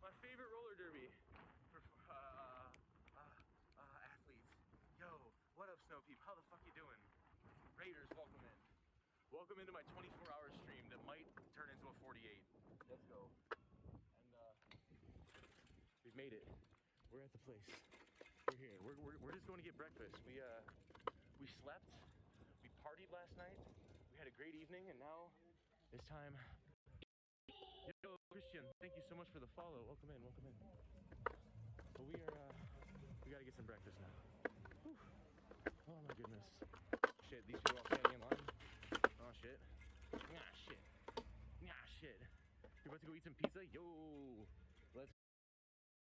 My favorite roller derby for athletes. Yo, what up, Snow Peep? How the fuck you doing? Raiders, welcome in. Welcome into my 24-hour stream that might turn into a 48. Let's go. And we've made it. We're at the place. We're here. We're just going to get breakfast. We slept. We partied last night. We had a great evening, and now it's time. Yo, Christian, thank you so much for the follow. Welcome in. Welcome in. But we gotta get some breakfast now. Whew. Oh my goodness. Shit, these people all standing in line. Oh shit. Nah shit. Nah shit. You about to go eat some pizza? Yo.